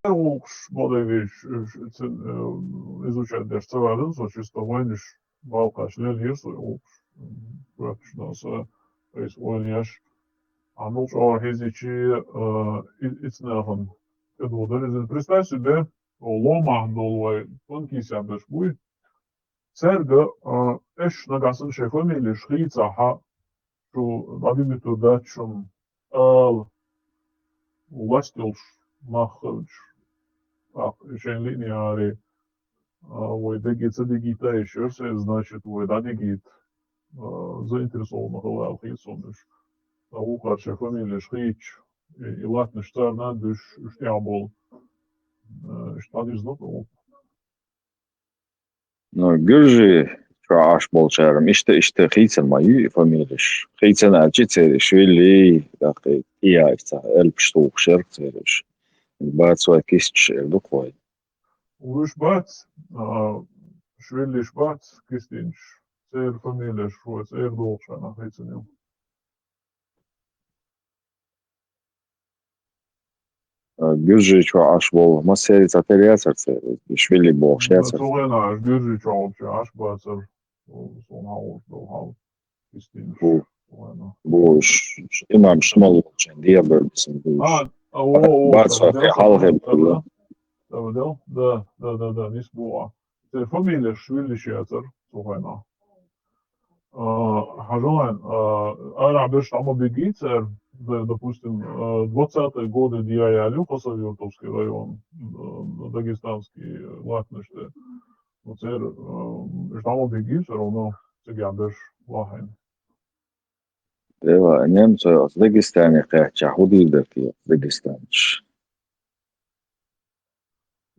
Лучше бодайвич изучать даже цевадын, чисто войниш балкаш лельес лучше. Praktisch is oiljas. Анул шоу хизичи ицнахын. Это представь себе, лома долой тонкий сябеш будет. Церга эш нагасын шефамили шхица ха шу вадимиту дачум властилш махалш. Шен линиари ой дегица дегита еще, значит, ой да дегит заинтересованных лалхисомиш. Лукашев фамилия Шхич и латный штарна душ штябол штадиш знакомый. No, Gürcü şu aş bol çağırım. İşte xeysen mayu familyaş. Xeysen elçi çeriş. Veli dakika iya işte elpişte okşar çeriş. Bat soy kist elde koy. Uruş bat, şveliş bat, kistinç. Ser familya şu, ser dolçana xeysenim. Gürcü şu aş bol maseri zateriya çeriş. Şveli bol şey çeriş. Tuğena, Gürcü çoğalçı, aş batır. Son havuz, dol havuz. Kistinç. Bu imam Şimal için diye bölgesinde bu iş. Bat soy halkı kulu. Да, не спуа. Це фамилия Швилищетер, Тугена. Хажалайн, Арабеш там обегицер, допустим, 20-е годы Диаялю, Хасавюртовский район, дагестанский, латныште. Вот це там обегицер, но це гябеш лахайн. Deva Nemce az Dagestani qeħċa hudildaki Dagestanç.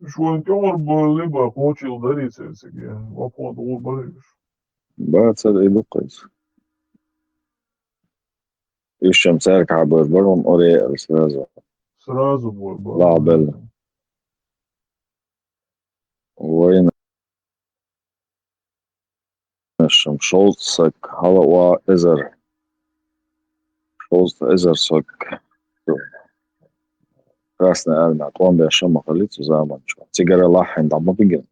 Швантер либо получил дариться себе, вопрос болеешь. Batsar edukaz. Ищем церква баром оре сразу. Сразу бой. Лабел. Война. Ищем Шолцак, Халава, Эзер. Шолц, Эзер, Сок. Красная армия, Колумбия, Шама, Халицу, Заманчо. Тигара Лахин, там побегет.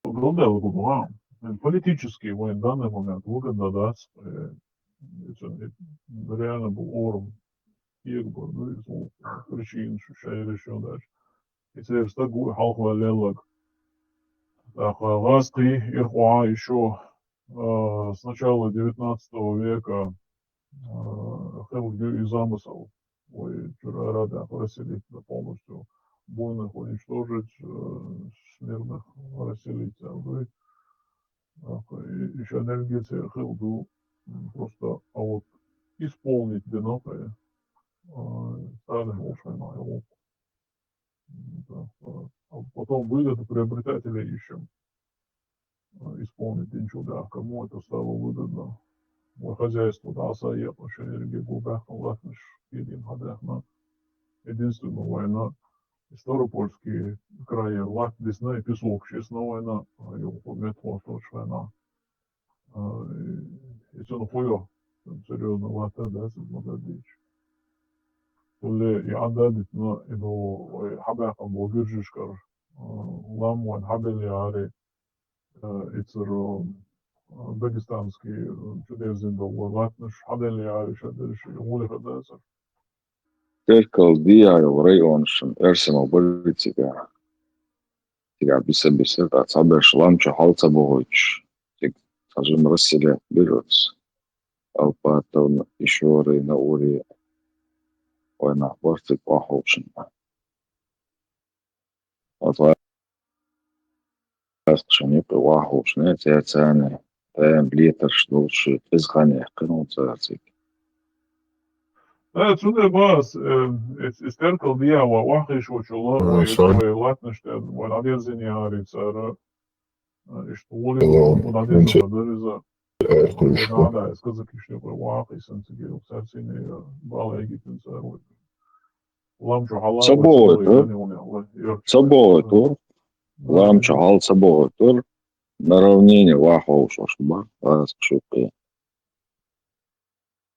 Глобал глобал. Политический в данный момент выгодно даст. Реально был орм. Ирбор, ну из причин, шайр еще дальше. И теперь стагу халхва лелак. Так, ласки Ирхуа еще с начала 19 века Хелгю и замысел. Ой, рада расселить полностью. Буйных уничтожить, мирных расселить. Еще энергия Хелгю просто вот исполнить бинокль. Сталин ушайна его. Потом выгоду приобретателя ищем. Исполнить ничего, да, кому это стало выгодно. Хозяйство, да, саеп, энергия губах, латныш, едим хадахна. Единственная война. Ставропольские края, Лат, Десна и Песок, честно, война, его метро, точно война. И все на хуё, серьезно, Лата, да, Магадич. واللي يعدد إنه حباك أبو جرجشكر لام وين حبل ياري يتصر داغستانسكي شديرزين دو لاتنش حبل ياري شديرش يقولي خداسر Terkal diğer rayonşun ersema politika. Tiga bisa da saber lamça halta boğuç. Tik tajım rasile birots. Alpata işori na uri. Oyna bortik vahoşun. Atva Schon يبقى واحد شنو ثاني بليتر شنو شو تزغني قنوت زاتك Отсюда бас, истеркал дьявола, вахиш учила, латныштен, вон одежда не арицара, и что вон одежда подореза. Надо, сказать, что вахиш, сенсигил, сарсини, бала египтин царой. Ламчо халал. Собой, ламчо хал собой, на равнине вахов шошба, раскшупы.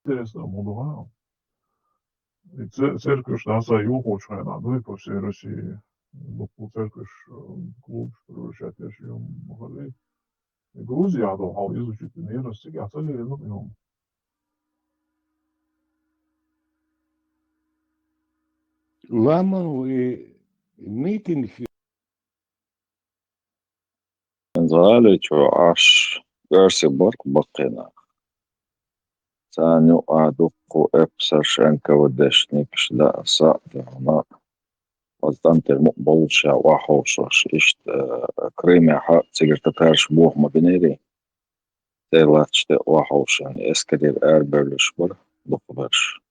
Интересно, мудугал. И церковь наша юхочена, ну и по всей России. Bu церковь клуб превращать ее могли. И Грузия одолжал изучить нейрости, а цели ну למה meeting زغالي شو عش جارسي برك بقينا ثاني أدوكو إبسر شانكا ودش نيكش لا سا هنا وزدانت المقبولشا وحوشش إشت كريمي حق سيجرت تارش بوح ما بنيري تيلاتش تي وحوش يعني اسكرير أربرلش بر بقبرش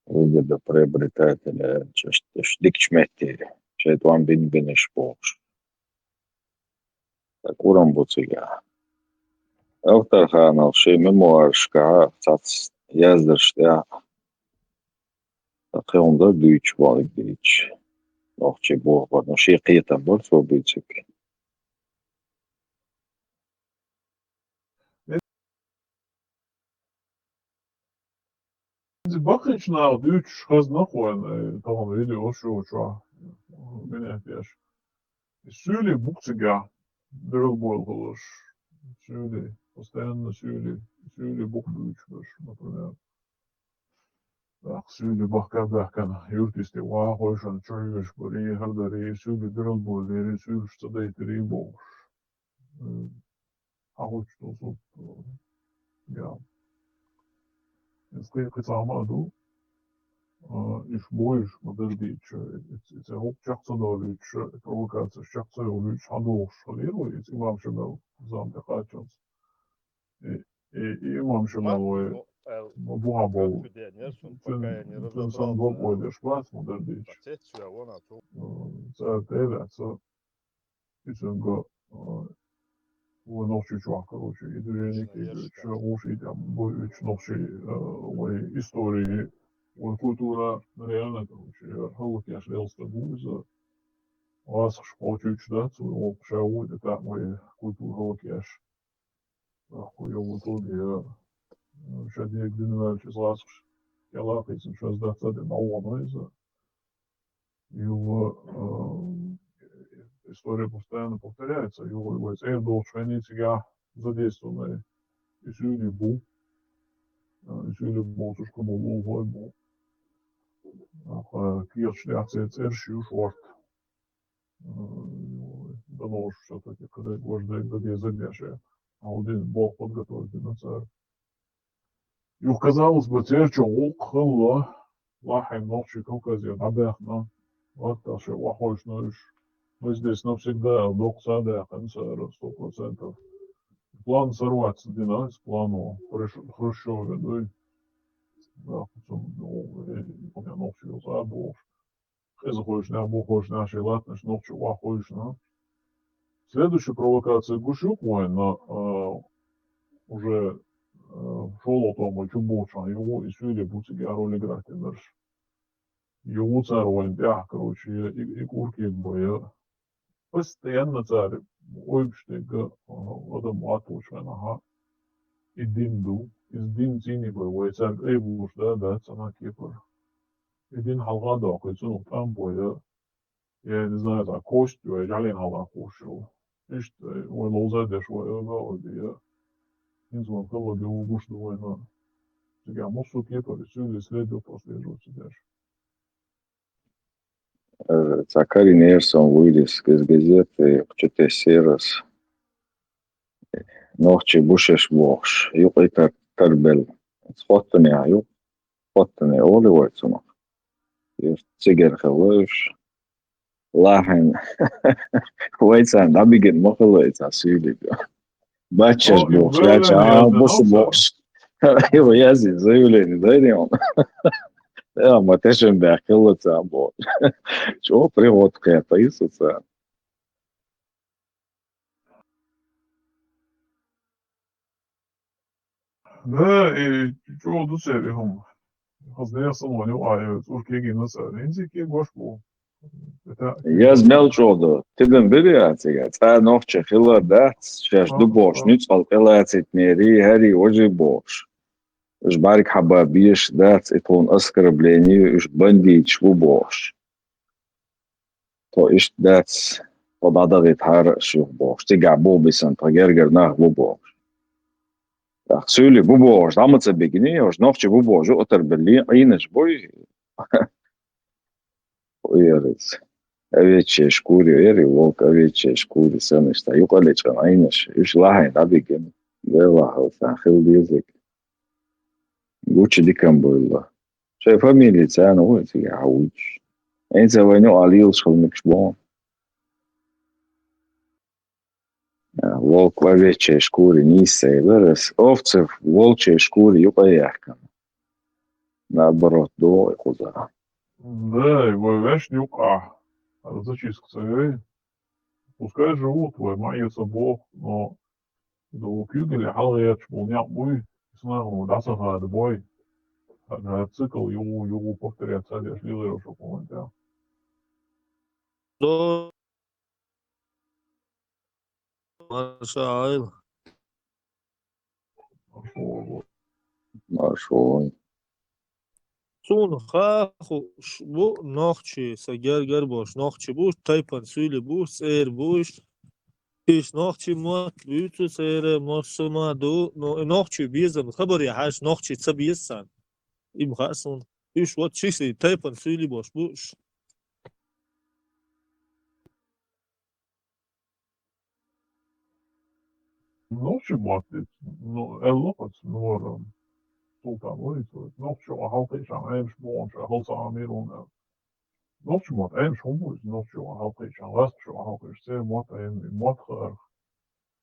ويجد دا بريبريتات اللي ديكش مهتيري شايت وان بنش بوش تاكورن بوتسيجا أكتر خانة شي ميموارش كا تاتس يازدرش تيا تقيون دا بيتش بالك بيتش نوخشي بوه برنو شي قيتا برسو بيتشك Bakın na 3 hızlı koyun tamam video şu beni ihtiyaç. Süli buktiga drill boil olur. Süli постоянно süli buk büyütmüş. Например. Так, süli bakkan yurtisti var hoşan çözmüş burayı hırdari süli drill boil süli stadaytri boş. Havuç tozu ya. Сколько замаду iš bojuš madardīč, it's a hop čaksadovīč, provokācijas čaksajovīč, hadoš, halīrojic, imam šemel zamte kāčans. Imam šemel buhabol. Ten sam dopoļieš vēc madardīč. Cēr tēvēt, icenga ночью чувак, короче, и движники, уши там будут ночи, истории, культура, реально, короче, халук я шел с тобой за вас школчу чудать, свой шау, это так мой культура халук я ж, нахуй я вот тут я, сейчас я где нибудь из вас, я лапайся, сейчас да, цады на он, его история постоянно повторяется, его цель должен себя задействованный и сюда был, тушка был, был. Кирш реакция цершью шорт. Давно все-таки, когда гвождей до задержи, а один бог подготовить на царь. И казалось бы, церчу около, лахай ночи кавказия, набехна, вот даже вахойш ночь. Мы здесь навсегда док сада, концерт 100%. План сорваться, динамис плану Хрущеве, да, у меня ночью забыл. Хезахойш не обухойш нашей латныш, ночью вахойш, на. Следующая провокация Гушук на уже шел том, очень больше, его и сюда будете роль играть, даже. Его царь, да, короче, и курки боя. Постоянно царь, ойбштега, адам атушвенаха, и динду, из дин цини боя, царь эйбуш, да, цана кипр. И дин халгада, койцуну там боя, я не знаю, так, костью, я жалин хала кушал. Ишь, ой, лозадеш, ой, я, инзман кала геу гуш, думаю, на. Сега, мусу кипр, сюда следу прослеживаться даже. Цакари Нерсон Уилис газеты чете серас нохчи бушеш бош юқита тарбел схоттани аю схоттани оли вайцуна цигер хелош лахен вайцан набиген мохлайца сюли бачаш бош яча бош его язи заявление дайди он ما تشن بأكله تعبان شو بريغوت قيطيس وصار Да, и чего тут сериум? Хаздея самони уайо, уркеги насар, инзики гошку. Я знал что-то. Ты дам бериатига. Та ночь хила да, сейчас дубош, ницал элацит мери, хари ожи бош. Уж барик хабабиш, дац итон оскорбление, уж бандит швубош. То есть дац подадавит хар швубош. Ты габо бисан, тагергер нах вубош. Так, сюли вубош, дамаца бегини, уж нохче вубош, отер берлин, инеш бой, уерец. Овечьей шкуре, эри волк, овечьей шкуре, сенешта, юкалечка, инеш, уж лахай, да бегин. Вела, хил язык. Гуччи дикам было. Шей фамилия цена, ой, ты гауч. Энце войну алил шхолник шбон. Волк в овечьей шкуре, нисей, вырос. Овцы в волчьей шкуре, юпаяркам. Наоборот, до и куда. Да, и вещь нюка. Зачистка, пускай живут, моется Бог, но до кюгеля халгач полняк мой, снару дасаха дбой, цикл его повторяется, я шлил что помните. دو مسائل Нашел. سون خاخو بو ناخچی سگر باش ناخچی بوش تایپن سویل بوش سیر بوش پیش ناخچی مات بیوتو سیر ماسما دو ناخچی بیزم خبری هاش ناخچی چه بیزسن این خاصون ایش وات چیزی تایپن سویلی باش بوش Ночью матит, ну, элопат, ну, султан, ночью ахалтейшан, эймш бонш, ахалса амирун, ночью мат, эймш хумбуз, ночью ахалтейшан, ластшу ахалтейш, се мат, эйм, матхар,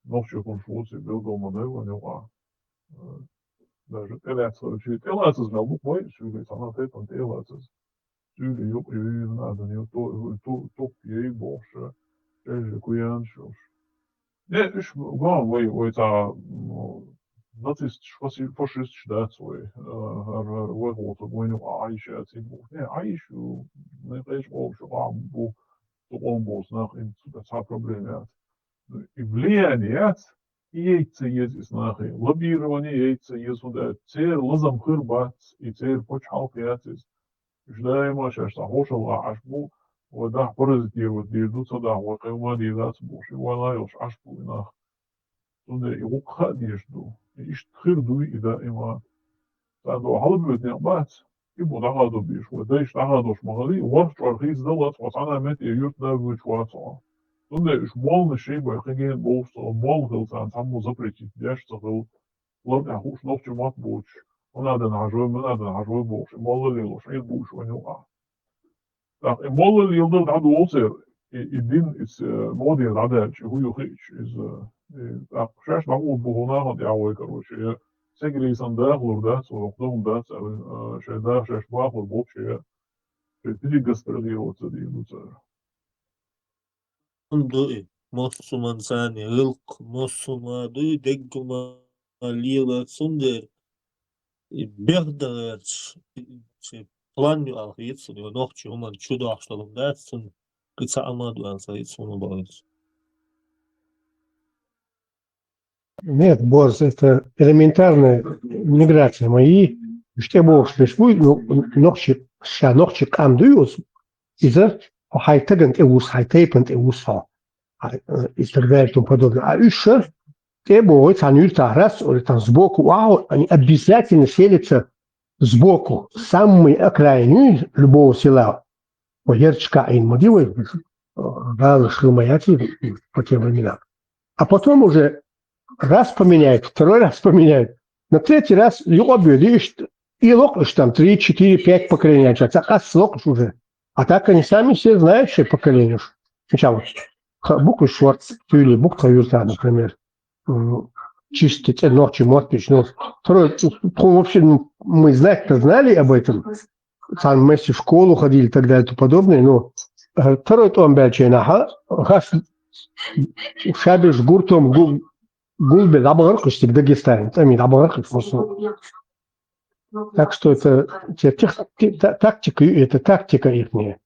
ночью конфузи, билдома нева, нева, даже телецas vēl būtu vajadzīgs, sanātēt un telecas, sūri, jo, надо, не то, ейбош, эжи, куяншош. Не, иш, гам, vai tā, nacistisch, fašistisch dēts, ar vajhotu, vai nu aiši, cību. Ne, aiši, ne, aiši, volšu, bu, to ombos, nach, das hat Probleme. И влияние, яйца есть нахи, лоббирование яйца есть, цер лазам хырбат, и цер почал пятис. Ждаема шашта хошала ашбу, вода паразитирует, дирдутся да, вот кайма дирдаться больше, вала yoш ашбу нах. Тунде и лукха диржду, и ишт хырду и да има. Тандо халбет не бат, и бода хаду биш, вода ишт ахадош магали, ворш чархиз далат, ватана мет и юрт да вычватса. Тунде иш мол на шейба, хаген болса, мол гылсан, таму запретить, дяшца гыл, ладно, хуш ногче мат буч. Надо нажой больше, мало ли лош, и буш ванюа. Так, и мало ли лдал даду олсер, и дин is моди радельч, хую хич, is, так, шаш магу бугуна хат яуэ, короче, сегри сандахлур, да, сорокдом, да, шеда, шаш бахлур, бокше, пили гастролироваться, динуца. دوی ماسومان سانی غلق ماسوما دوی دگما لیلا سندر بغداد план алхиетсон его ногчи уман чудо ахшталым датсон кыца амаду алсаетсон балыс Нет, Борс, это элементарная миграция. Мои, что бог спешвуй, ногчи, ша ногчи камдуюс, из-за хайтагент эвус, хайтейпент эвус, и так далее и тому подобное. А еще те бои, там раз, или там сбоку, вау, они обязательно селятся сбоку, самый окраине любого села. Поерчка и мотивы, да, шумаяти по тем временам. А потом уже раз поменяет, второй раз поменяет. На третий раз видишь, и локнешь там 3, 4, 5 поколений. А локнешь уже. А так они сами все знают, что поколение. Сначала буквы Шварц, или буква Юрта, например. Чистить ночи, морпич. Но второй, вообще, мы знать-то знали об этом. Сам Месси в школу ходили и так далее и тому подобное. Но второй том бельчейна, шабиш гуртом гулбе дабаркаш в Дагестане. Там и дабаркаш. Так что это тактика ихняя.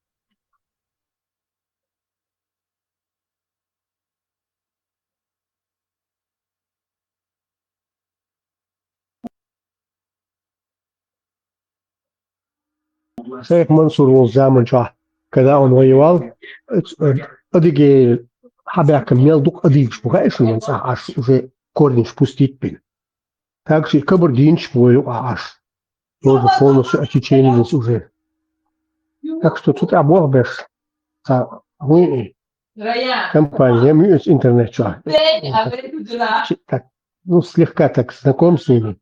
شيخ منصور والزامن شاه كذا ونويوال أديك حباك ميل دوك أديك شبوها إيش من صح عش وجه كورنيش بوستيت بين تاكسي كبر دينش بويو عش لوز فونوس أتيتشيني نس وجه تاكسي تتعب بس وين компания мюс интернет шах так ну слегка так знаком с ними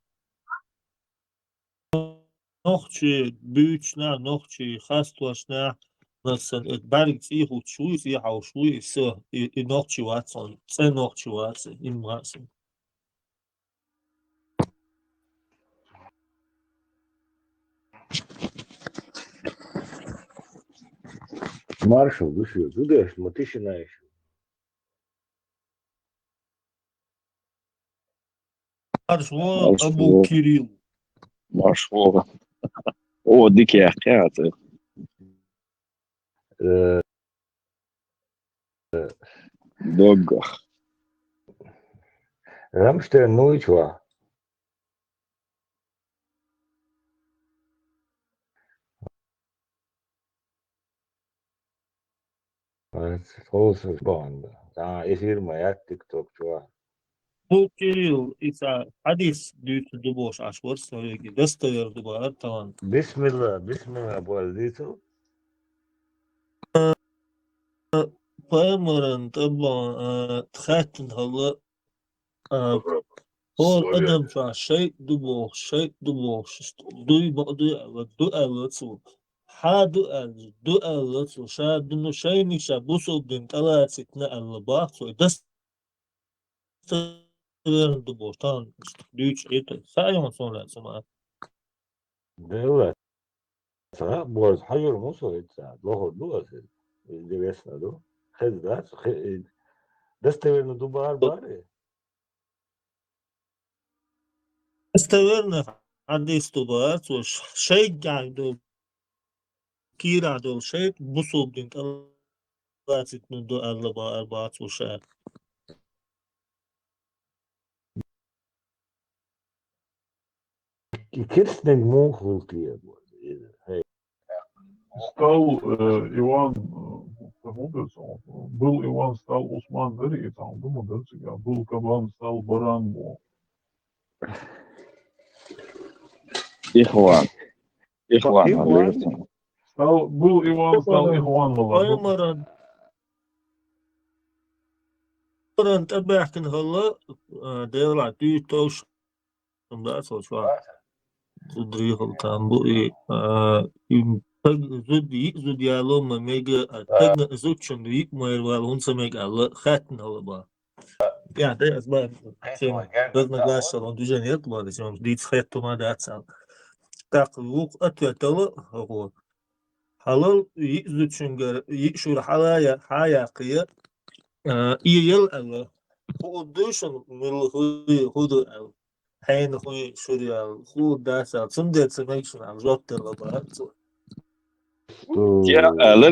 نوخشي بيوتشنا نوخشي خاستوشنا مثلا برگ فيه وشوي فيه أو شوي سه نوخشي واتسون سه نوخشي واتسون إن واتسون Маршал, души, туда мы ты знаешь. أرشوا أبو كيريل مشهور او ديك يا حكاية دوغ Рамштейн, ну и чего? خلص باند يصير ما تيك توك شو أبو كيريل إذا حديث ديت دبوش عشور سويجي دستير دبار طبعا بسم الله ابو الديتو فأمرن طبعا تخاتن هلا هو أدم شيء دبوش دوي بقدو دو ألتو حادو أل دو ألتو شاد إنه شيء نشا بوسو بنت ألا تكنا ألباخ سو دست دبوش تان ديش إيته سايون صون لا سما دولة صراحة بوز حجر موسو يتساعد لوهو دو أسل ديوسنا دو خز داس دستوير دو بار باري استوينا حديث دبار وش شيء قاعدو كيرا دو شيء بوسو بنت ألا تكنا دو ألباخ وشاد كيرسنج مو خلطية Стал Иван Мудрецом, был Иван, стал Усман Дарицем, был Мудрецем, был Кабан, стал Баранмо. إخوان Был Иван, стал Ихван Молодой. مرن تبع كن هلا دير دي توش ده سو شو تدري هل تنبؤي زود يالو ما ميجا تجنا زود شنوي ما يروال هون سميج الله خاتن هلا با يعني ده أسباب ده نقاش صار دوجين يطلع ده شو دي تخيط ما ده أتصل تقلوق أتوتلا هو halal yüz çünkü şu haya kıya yıl Allah bu düşün milli hudu al hain hu şuraya hu dasa sun det semek şun al zot der baba يا أهلا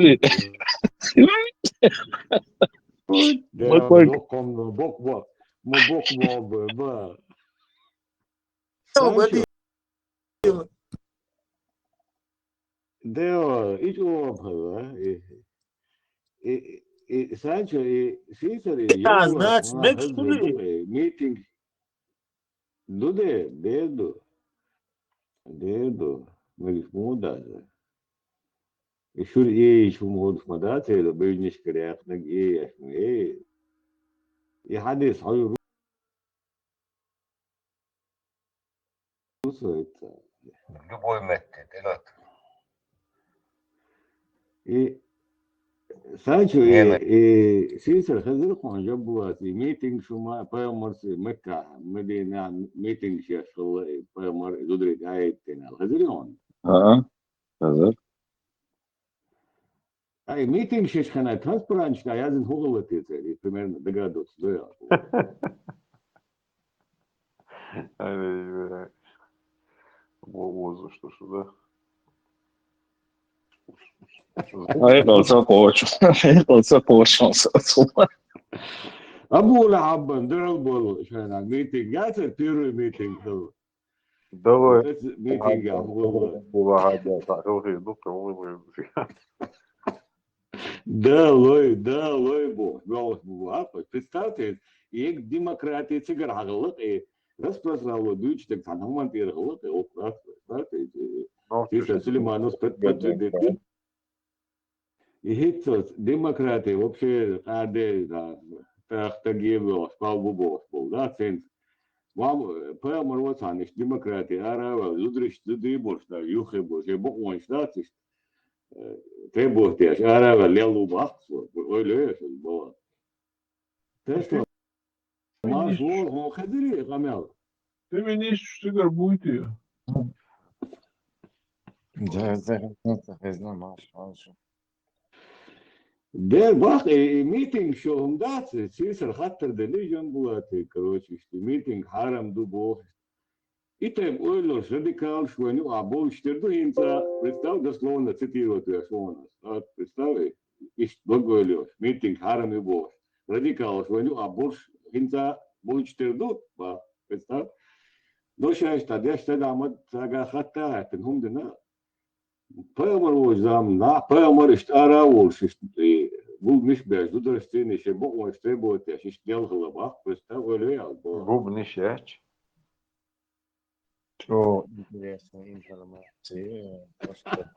Deo, hiç olmadı. Sancho, Caesar, ya znaç meksuli meeting. Dedo. Mas muda. Şur şu muda teyze bölünüş kırık ne hadis hayır Любой метод, evet. Sancho, Yemek. Caesar hazırlıkla جابوا في meeting شو ما بيامر مكة مدينة meeting شيخ الله بيامر يدري جاي تنا hazırlıkla ها hazır Ay meeting شيخ خنا transparent da yazın hoğulat yeter примерно догадываться да Aynen возраст, что да. هيقلص قوش أبو لعبان درل بول شان الميتينج جات البيرو ميتينج هو Давай. Митинга да, лой бог, голос бог. Представьте, и демократия цигар хагалык, и распространяло дүйчтек таныман тергылык, и ократ, Тиса Сулейманов подтвердит. И хитцос, демократия вообще, каде, тахтагиевлос, палбубос был, да, ценз. Вам, пэлмар вот саниш, демократия, арава, зудриш, зудыборш, да, юхеборш, и боконш, да, циш. Требует, арава, лелу бахсу, ойлёш, было. Тесла, маш, лоз, хадири, камел. Ты меня что будет? Да, бах, и митинг шо умдат, сисер хаттер делижен булаты, короче, что митинг харам дубо. И там ойлош радикал шваню, а бол штерду инца, представь, дословно цитировать я швонас. Представь, и благойлёш, митинг харам и бо. Радикал шваню, а бол инца, бол штерду, ба, представь. Доша штадя штадамат сага хатта, тенхум дена. Пэлмар зам на пэлмар иштара волшиш бул миш бяж дударстыны ше бо он требует я шиш дел глава представь олеял бо Губный щач. Что интересная информация. Просто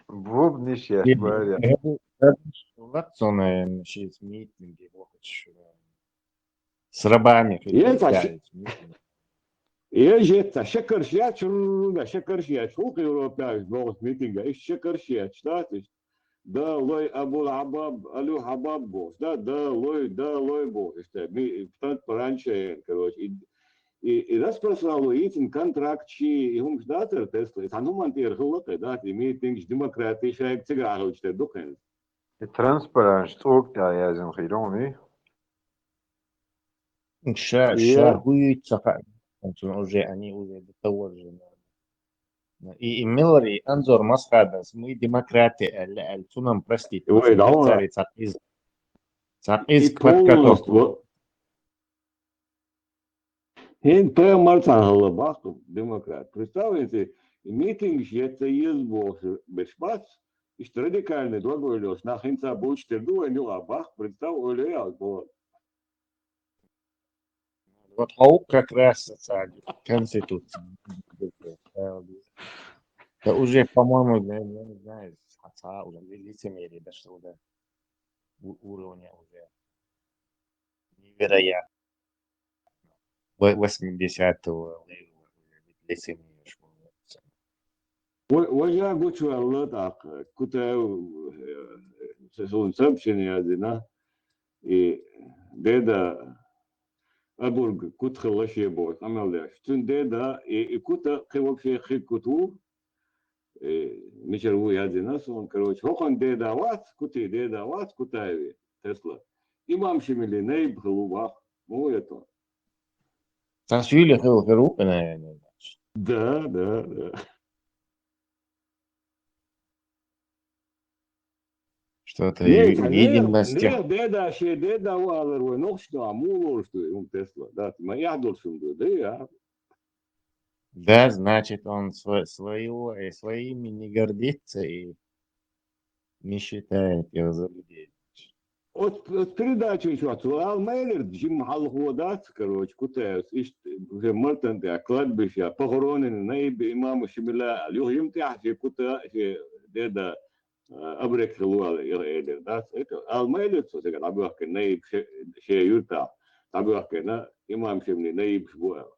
Губный щач, говорят. Ватсона шість мітингів, с рабами. я жета шакаршия чурда шакаршия шук европеец бо митинга иш шакаршия штаты да лой абул абаб алю хабаб бо да лой бо что ми тант пораньше короче и распространяло этим контракт чи им штатер Тесла тануман тергылык да митинг демократия шайк цигар что дукен Транспарант, структура язем хидоми. Шагуются, они уже до того же. И Миллари, Анзор Масхадас, мы демократы, Аль-Сунам, простите, Ой, да ладно. из подготовки. Хен пэ мартахала баху демократ. Представляете, митинг это езбо бешбац, и что радикальный другой лёс, на хинца будет штерду, а не бах, представляете, бо. Вот ХАУ как раз социальная конституция. Это уже, по-моему, я не знаю, отца уже лицемерие дошло до уровня уже невероятно. 80-го лицемерие. Вожа гучу алла так, кута сезон сообщения одина, и деда Абург кутха лаше бо, амалдаш. Тун деда и кута вообще хикуту, мичеру ядина сон, короче, хохан деда ват, кутаеви, Тесла. Имам шимили нейб хлубах, ну это. Тасвили хил, наверное. Да. Что-то видимость. Не, деда валер, ну что, амулор, что Тесла, да, моя дуршим, да, я. Да, значит, он своими не гордится и не считает его за людей. Вот передачу еще отсылал Мейлер, Джим Халхуадат, короче, кутаес, уже мартан, кладбище, похоронен, наиб имаму Шимиля, Люхим Тяхи, кута, деда Абрек Хилуал, Эйлер, да, это Алмейлер, что ты говоришь, Абуахке, наиб Ше Юрта, Абуахке, имам Шимли, наиб Шбуэл.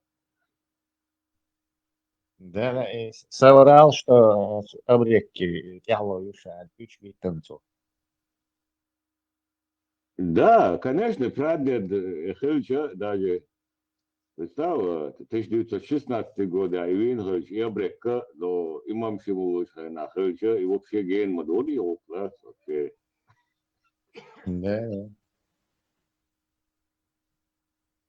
Да, и соврал, что обрекки тягло юша, ключи танцов. Да, конечно, прадед Хильча даже представил 1916 год, а Ивин и Абрекка до имам Шимулуш на Хильча и вообще ген Мадури его класс вообще. Да.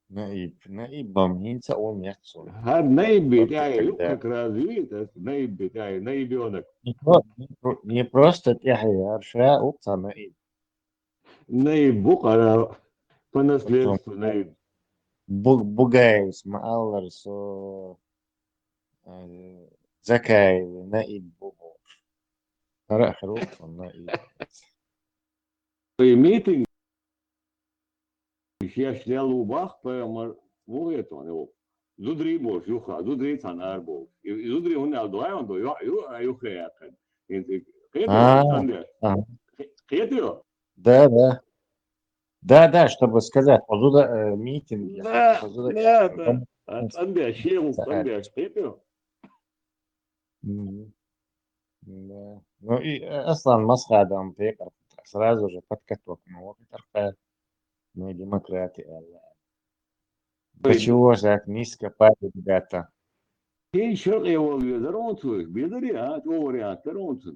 Наиб бомнится он яцу. Хад наибит, как развит, наибит, наибенок. Не просто тяхи, арша упца наиб. Наиб букара по наследству наиб. Бугаевс, Мааллар, со Закаевы, Наиль Бобов. Рахрух, Наиль. Митинг, я снял убах, прямо, ну, это он его. Зудри бош, юха, зудри цанар бош. И зудри он алдуай, он до, юха, Хетио? Да. Да, чтобы сказать, позуда митинг. Да. Андя, шеу, Хетио? Да. Ну и Аслан Масхадом Пекар сразу же под каток. Ну, мы демократы. До чего же так низко падают, ребята? Кей шер его везеронцу, бедери, а, то вариант, теронцу.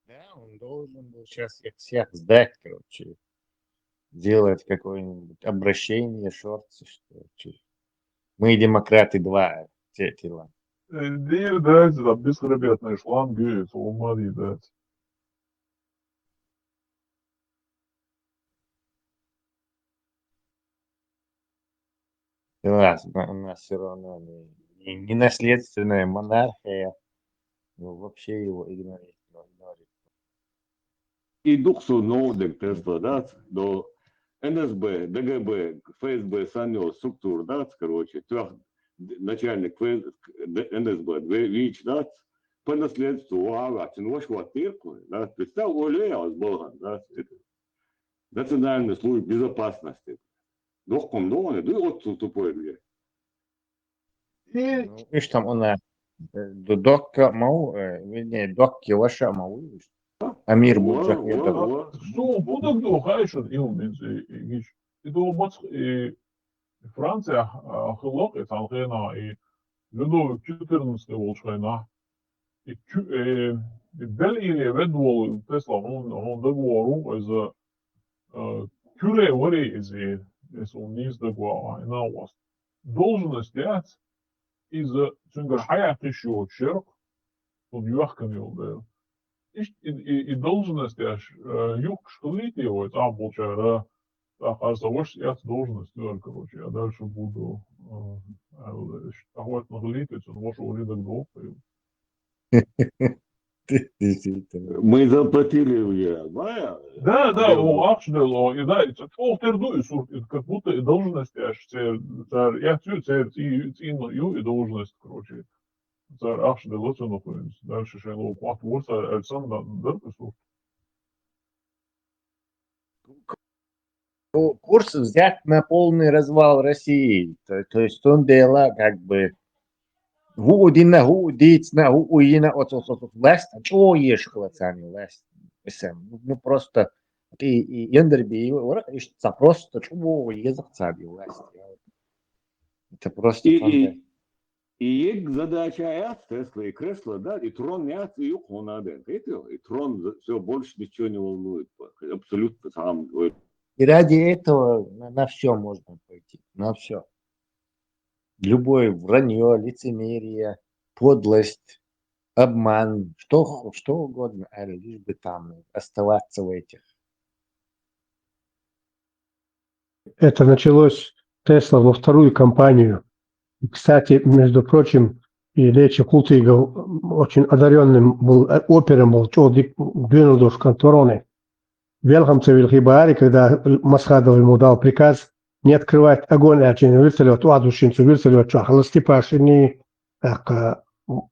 Да, он должен был сейчас их всех сдать, короче. Делать какое-нибудь обращение, шорты, что мы демократы 2, те тела. Diğeri de da biz hırabiyatına şu an görüyoruz. Olmadı da. У нас все равно не наследственная монархия, ну, вообще его игнорирует. И духсу новых Тесла, да, до НСБ, ДГБ, ФСБ, САНЕО, структур, да, короче, начальник НСБ, ВИЧ, да, по наследству, ваш квартирку, да, представь, Олея с Богом, да, Национальной службы безопасности. Дохком, ну, и отцу тупой, блядь. Ну, видишь, там у нас докка мау, вернее, докки ваша мау, Амир Буджахметов. Su bu da bir okayışın ilginç. İdolmaz Fransa hılok etalgena Ludovik 14 oluşayna bel ile vedvol Tesla on da goru az küre veri izi on nizda go ayna was. Должность дять из цунгар hayatı şu şirk on yuhkan yolda. И должность юг школите его, там получается, да, оказывается, я должность, короче, я дальше буду вот наглитить, он может урядок долг. Мы заплатили уже, Да, о, акшнело, и да, это полтерду, как будто и должность, я цю и должность, короче. Цар акшнело, це находится. Дальше ще новый плат ворса, Александр Дерпесу. Курс взят на полный развал России. То есть он дела как бы гудина, гудицна, гуина, от власть, о ешкала цани власть. Ну просто и Яндерби, это просто чего язык цаби власть. Это просто фантастика. И задача Тесла и кресла, да, и трон не юг он надо, и трон все больше ничего не волнует, абсолютно сам. И ради этого на все можно пойти, на все. Любое вранье, лицемерие, подлость, обман, что угодно, а лишь бы там оставаться в этих. Это началось Тесла во вторую компанию. И, кстати, между прочим, и Лечи Хултигов очень одаренным был, опером был, что двинул в контороны. Велхамцев Вильхибаари, когда Масхадов ему дал приказ не открывать огонь, а через вертолет, уадушинцу вертолет, что Холостипашини, так,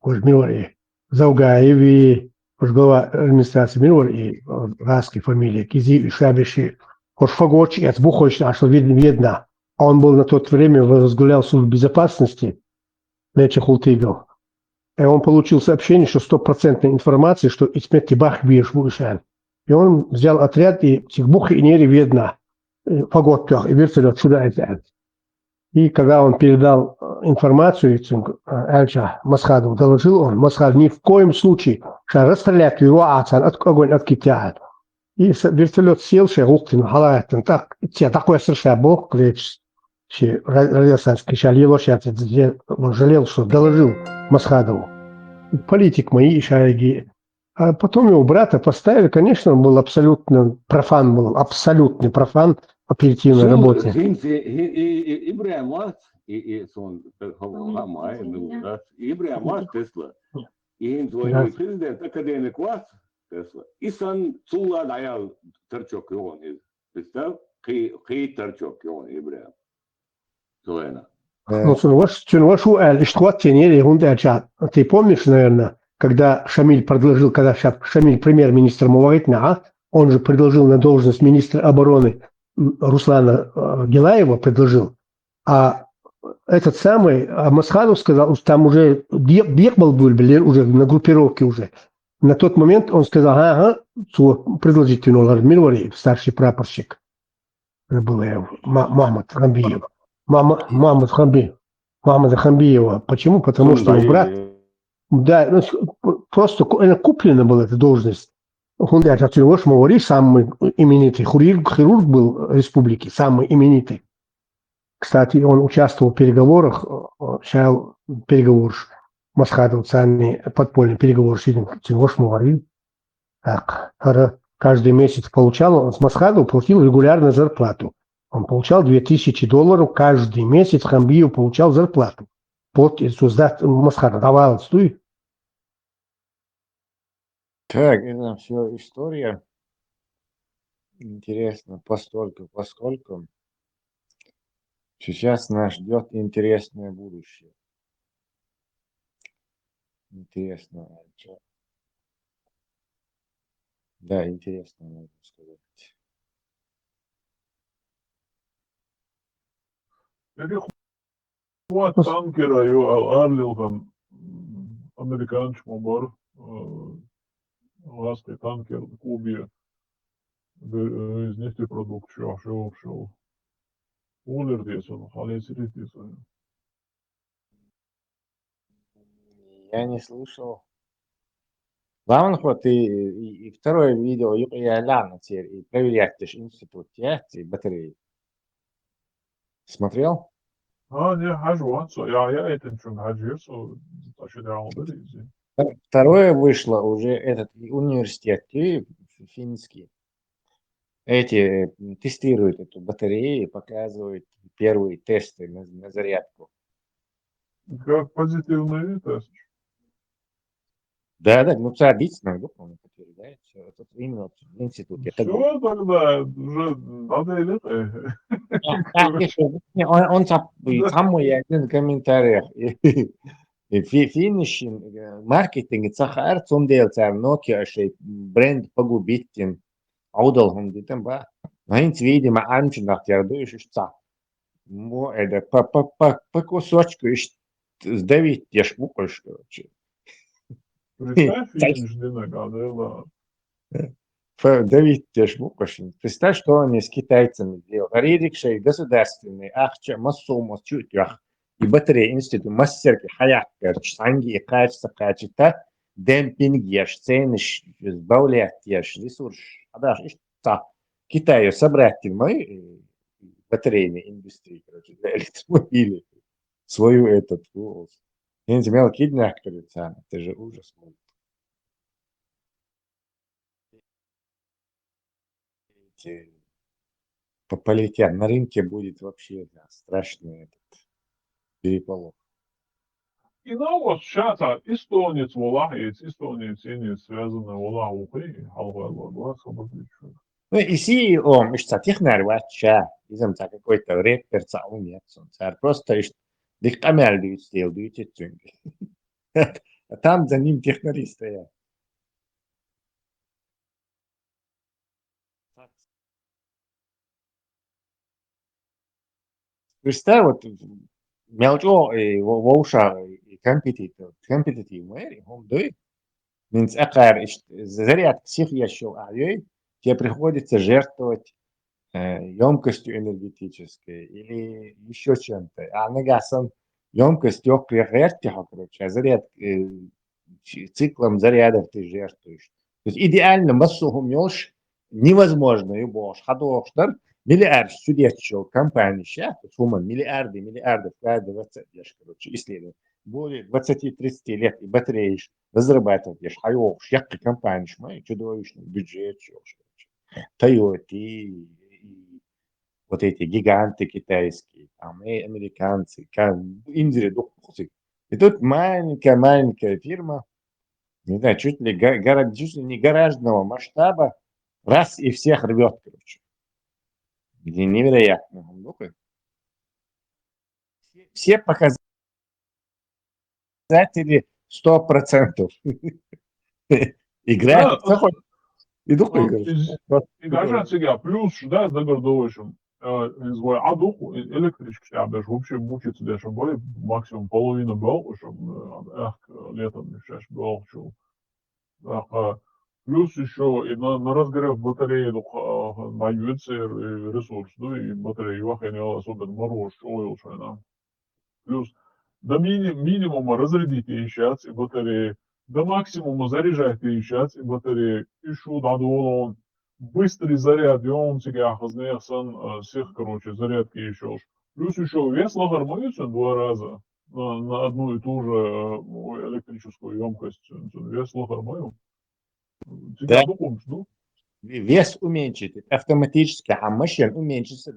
Миори, Заугаеви, глава администрации Миори, русские фамилии, Кизи и Шабиши, Хошфагоч, и Ацбухоч, а что видно. А он был на тот время, возглавлял службу безопасности, Лечи Хултигов. И он получил сообщение, что 100% информации, что Ицмети Бах бьешь вышел. И он взял отряд, и Тихбух и Нери видно, погодках, и вертолет сюда идет. И когда он передал информацию, Эльча Масхаду доложил он, Масхад ни в коем случае, что расстрелять его, огонь откидает. И вертолет сел, что Гухтин, Халаятин, так, те такое совершенно Бог, клеч. Радиостанция кричали, он жалел, что доложил Масхадову. Политик мои шаги. А потом его брата поставили, конечно, он был абсолютно абсолютный профан в оперативной работе. и сон хамай, ну, раз. Ибрия мас Тесла. И Да. твой президент академик вас Тесла. И сан цула даял торчок он из. Представь, кей торчок он Ибрия. Туэна. Ну, Цунвашу Эльштхуат Тенери Гундачат. Ты помнишь, наверное, когда Шамиль предложил, когда Шамиль премьер-министр Муавитна, он же предложил на должность министра обороны Руслана Гилаева, предложил, а этот самый Масхадов сказал, там уже Бекбал был уже на группировке уже. На тот момент он сказал, ага, предложите Мирвари, старший прапорщик. Это был Махмад Хамбиев. Махмад Хамбиева. Почему? Потому что его брат, да, просто куплена была эта должность. Хундяч Ацилош Мавари, самый именитый хирург был республики, самый именитый. Кстати, он участвовал в переговорах, переговор Масхадов, подпольный переговор с Ацилош Мавари. Так, каждый месяц получал, он с Масхадов платил регулярно зарплату. Он получал $2000 каждый месяц. Хамбиев получал зарплату. Масхадов давал отстой. Так, это все история. Интересно, поскольку сейчас нас ждет интересное будущее. Интересно. Да, интересно, можно сказать. Перехват танкера Арлилган, американский мобар, лаской танкер Кубе, из нефтепродукции, все. Улер десон, халес ритисон. Я не слышал. Главное, вот и второе видео, я гляну теперь, и проверять институт и батареи. Смотрел? Не, хажу, я это ничего хажу, так да, он берези. Второе вышло уже этот университет финский. Эти тестируют эту батарею и показывают первые тесты на зарядку. Как позитивный тест. Да, ну традиционно, помню, теперь, да, все, это именно в институте. Все тогда уже надо или Он там мой один комментарий. في فينش ماركتينج صح zum تاع نوكيا شيء براند погубить عوضهم دي تنبا ما انت види ما عارفش نختار ايش صح مو это по кусочку сдавить я шмукаешь короче Представь, финиш Динагада, Давид Тешмукашин. Представь, что они с китайцами делают. Ридикшей государственный, ахча, массу, чутях. И батарея институт, мастерки, хаят, санги, и качество, качество, демпинг, ешь, цены, сбавлять, ешь, ресурс. А даже, Китаю собрать мы батарейной индустрии, короче, для электромобилей. Свою этот, я не знаю, киднях, кажется, это же ужас. Полетят. На рынке будет вообще страшный этот переполох. И на вот сейчас эстонец волахец, эстонец не связаны волахухи, халвайло, Ну и CEO, что технарь вообще, изом так какой-то рэпер нет, просто их камеры сделал, а там за ним технари стоят. Представь, вот мелчо и волша и компетитив мэри, он дой. Минц акар заряд всех еще тебе приходится жертвовать емкостью энергетической или еще чем-то. А нагасан емкость короче, а заряд циклом зарядов ты жертвуешь. То есть идеально массу умеешь невозможно и бош. Хадошдар миллиард судебчил компаний сейчас, сумма миллиарды вкладываться, короче, исследовать. Более 20-30 лет и батареи разрабатывать, хайош, якки компании, чудовищный бюджет, Toyota, вот эти гиганты китайские, там, и американцы, Индия, и тут маленькая фирма, не знаю, чуть ли чуть ли не гаражного масштаба, раз и всех рвет, короче. Где невероятно. Ну-ка. Все показатели 100%. Играет, Да, кто хочет. И дух ну, играет. Игажация, плюс, да, загордовочем. Извой адуху, электрички, а даже вообще мучиться, даже более максимум половина был, чтобы летом сейчас был, что. Плюс еще и на разогрев батареи найдется ресурс, ну и батареи, не особенно мороз, ойл, плюс до минимума разрядить и ищать батареи, до максимума заряжать и ищать батареи, еще надо он быстрый заряд, и он тебя всех, короче, зарядки еще. Плюс еще вес гармоничен 2 раза на одну и ту же электрическую емкость. Вес гармоничен. Да, Тебя документ, ну? вес уменьшит, автоматически, а машин уменьшится.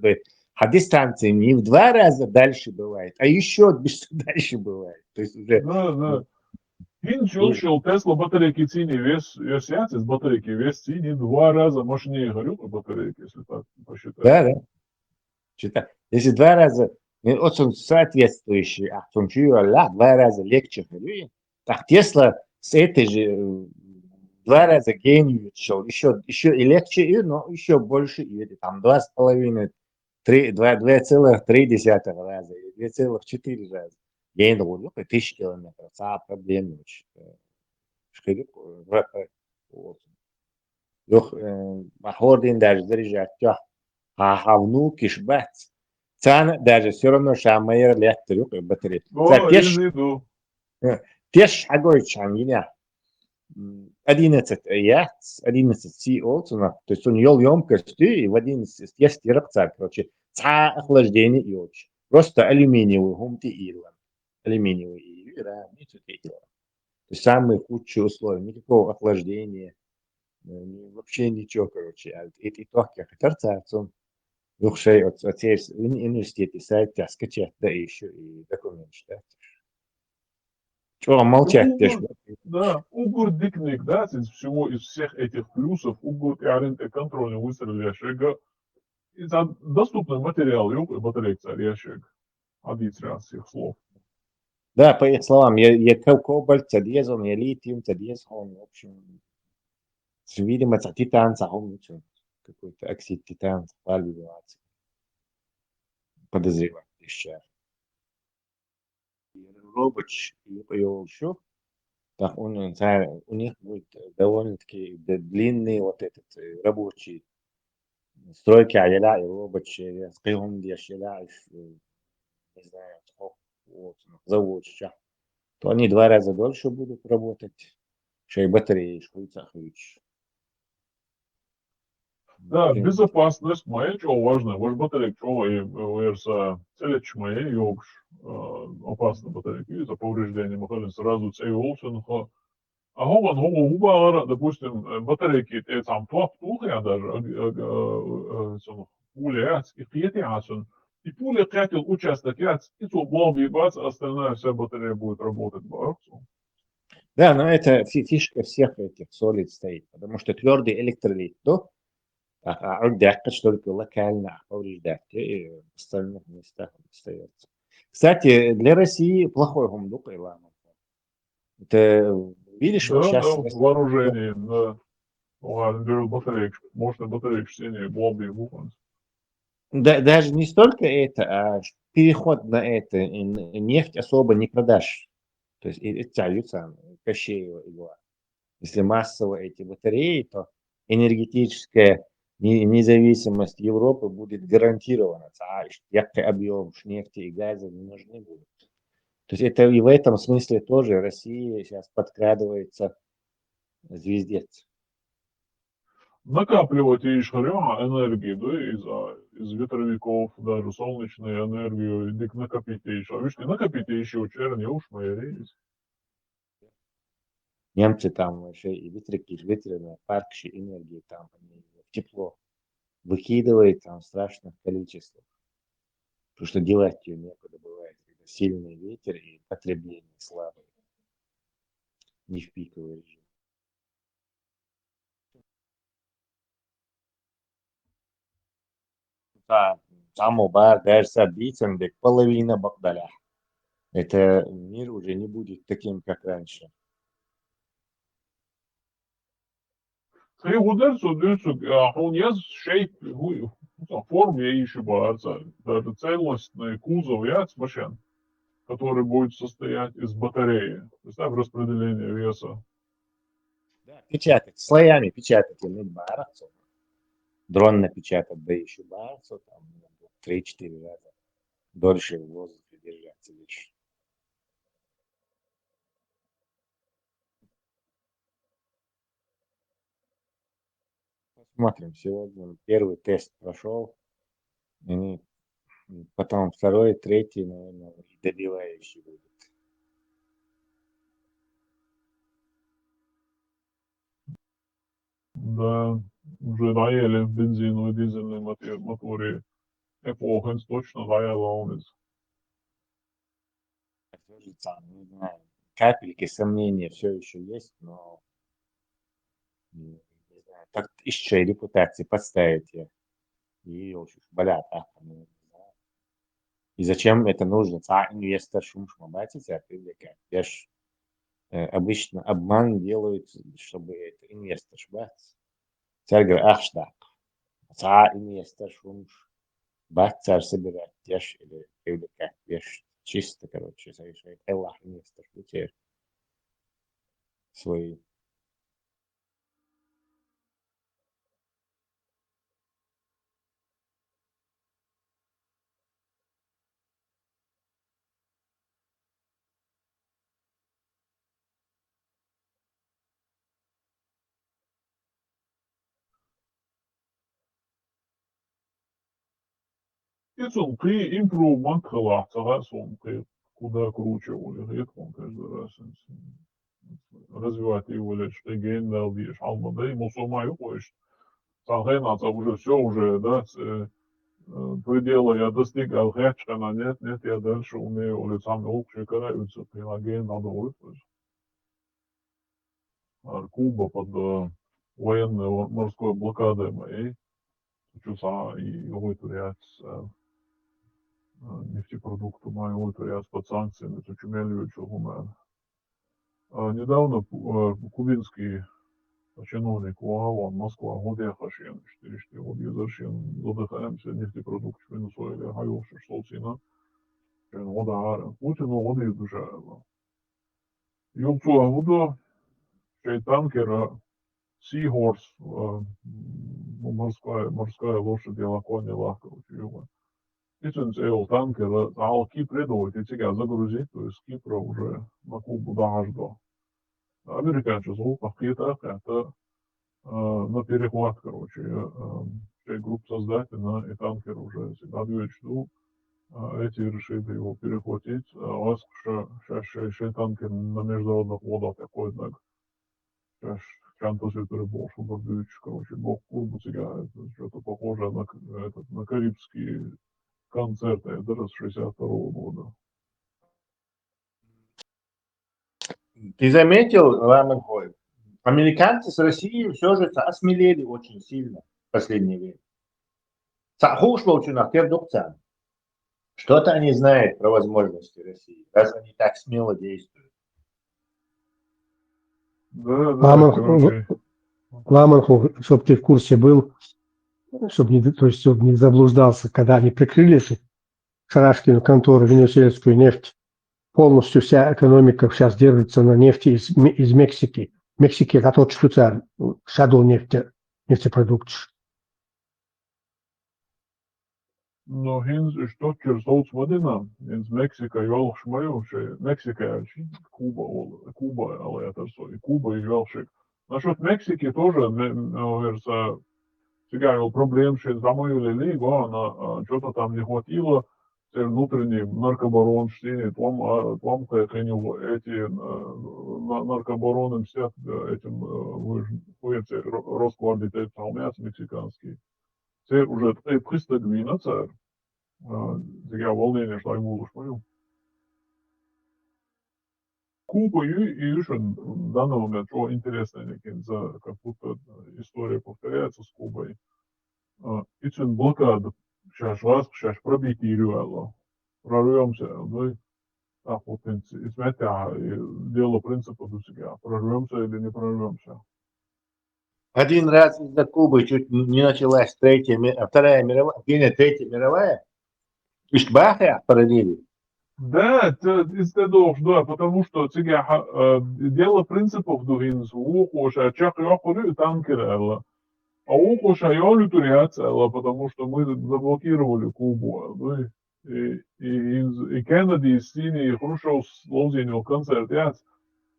А дистанция не в 2 раза дальше бывает, а еще дальше бывает. То есть уже Да, да. Viņš уже. jau Tesla батарейки цīnīja vies jācis батарейки вес цīnīja 2 раза мощнее горючей батарейки, если так посчитать. Да, да. Если 2 раза, очень соответствующий автомобиль, 2 раза легче горюет, так Тесла с этой же 2 раза гению еще и легче, но еще больше, и там 2,5, 2,3 раза, 2,4 раза. Гений говорю, 1000 километров, проблем очень. Yok, охотин даже заряжать, а внуки шбат. Цана даже все равно шамайер лет yok батарея. Но иду. Теш агой чангиня. 11 яц, 11 си олцуна. То есть он ел емкость и в 11 есть рабцар, короче. Охлаждение и очень. Просто алюминиевый гумти ирлан. Алюминиевый и ирлан. То есть самые худшие условия. Никакого охлаждения. Вообще ничего, короче. И то, как терцаться, духшей от университета сайта скачать, да еще и документ читать. Чего молчать? Да, угор дикник, да, из всего, из всех этих плюсов, угор и аренда контроля выстреляющего, доступный материал, батарейка царящих, один из всех слов. Да, по их словам, я кобальт, цадезон, я литиум, цадезон, в общем, видимо, титан, какой-то оксид титана, валювация. Подозреваю, еще. Робоч, его еще, так он, у них будет довольно-таки длинный вот этот рабочий стройки, а я рабочий, скажем, я не знаю, вот, завод сейчас, то они 2 раза дольше будут работать, еще и батареи, швейцарские. Да, безопасность моя, что важно, ваш батарейка, что и целечь моя, ёбш, опасна батарейка, из-за повреждения механизма сразу цей олсен, а он губа, допустим, батарейки, там платуха даже, пуля, и фиетиасен, и пуля тратил участок, и то бомби, бац, остальная вся батарея будет работать, баксу. Да, но это фишка всех этих solid state, потому что твердый электролит, то дякать только локально повреждать, и в остальных местах остается. Кстати, для России плохой гумдук Иванов. Ты видишь, Да, сейчас... да, вооружение, да. Ладно, батарейки, можно батарейки синие, бомби, буханцы. Даже не столько это, а переход на это. И нефть особо не продашь. То есть тянутся Кощеева игла. Если массово эти батареи, то энергетическая независимость Европы будет гарантирована. А який объем нефти и газа не нужны будут. То есть это и в этом смысле тоже Россия сейчас подкрадывается звездец. Накапливать и энергии, да, из ветровиков, даже солнечную энергию, дик накопить еще. Видишь, накопить еще черни уж мои рейс. Немцы там вообще и ветряки, ветреные парки энергии там, тепло. выкидывает там в страшных количествах. Потому что делать ее некуда бывает, когда сильный ветер и потребление слабое, не в пиковый режим. Да, само бар даже событием, где половина Багдаля. Это мир уже не будет таким, как раньше. Sai Udersu dünsük Hunyaz форм я ищу баарца. Это целостный кузов яц машин, который будет состоять из батареи. Представь распределение веса. Да, печатать, слоями печатать иметь барцу. Дрон напечатать, да еще барцу, там 3-4 раза дольше в воздухе держаться вещи. Посмотрим, сегодня первый тест прошел, и потом второй, третий, наверное, и добивающий будет. Да, уже наели бензиновые дизельные моторы. Эпохens точно наела он из. Тоже там, не знаю, капельки сомнения все еще есть, но не знаю, так еще и репутации подставить ее. И уж болят, не знаю. И зачем это нужно? Инвестор шумшма батится привлекать. Я ж обычно обман делают, чтобы это инвестор шбац. Царь говорит, ах так. Инвестор шумш батцар собирать. Я ж или привлекать. Я ж чисто, короче, совершает. Эллах инвестор теперь свои. Ицун при импрувмент халахтагас он при куда круче улегает он каждый раз. Развивать его лишь реген дал веш алмада и мусома и хочешь. Сангайнаца уже все уже, да, предела я достигал хэчкана, нет, я дальше умею улицам лучше караются, прилагая надо выпуск. Куба под военной морской блокадой моей, часа и вытворять нефтепродукты мои вытворять под санкциями, чумелюючу гумен. Недавно кубинский чиновник Уагаван, Москва, Гудя Хашен, 4 года Зашен, задыхаемся, нефтепродукты Венесуэле, Хайовши, Шолцина, Года Путину, Года Идушаева. Юлцу Агуда, танкера Seahorse, морская лошадь, коня лахка, чего. Итин цел танкера, ал Кипре доводит, тебя загрузить, то есть с Кипра уже на Кубу дождо. Американцы зовут пакета, это на перехват, короче, групп создателей, и танкер уже всегда движется, эти решили его перехватить, у вас сейчас танкер на международных водах такой знак, сейчас чем-то святой бог, чтобы короче, бог Кубу тебя, что-то похоже на карибские концерты, это с 62 года. Ты заметил, Ламенхой, американцы с Россией все же осмелели очень сильно в последнее время. Что-то они знают про возможности России, раз они так смело действуют. Да, короче. Ламанху, чтобы ты в курсе был, чтобы не заблуждался, когда они прикрыли Шарашкину контору, венесуэльскую нефть, полностью вся экономика сейчас держится на нефти из Мексики. Мексики это тот, что царь, шадол нефтепродукт. No hins is tokker sauc vadinām, viens Meksika jau šmajuši, Мексика, Куба, але это все, и Куба и Велшик. Насчет Мексики тоже, наверное, сега проблем, что замовили лигу, она что-то там не хватило, це внутренний наркобарон, там как они эти наркобароны мстят этим, вы же Росквардии, мексиканский. Це уже пристегвина, це таке волнение, что ему лучше понял. Куба и еще в данный момент, что интересно, как будто история повторяется с Кубой. И блокада, сейчас пробитируела, прорвемся, ну, так вот, дело принципа до себя, прорвемся или не прорвемся. Один раз из-за Кубы чуть не началась Вторая мировая, Третья мировая. Ишбахя параллели. Да, это должно, да, потому что дело принципов дугинс, ухоша, чак яхурю танкерелла. А ухоша ялютуряцелла, потому что мы заблокировали Кубу. Да? И Кеннеди, и Сини, и Хрущев слозинил концерт.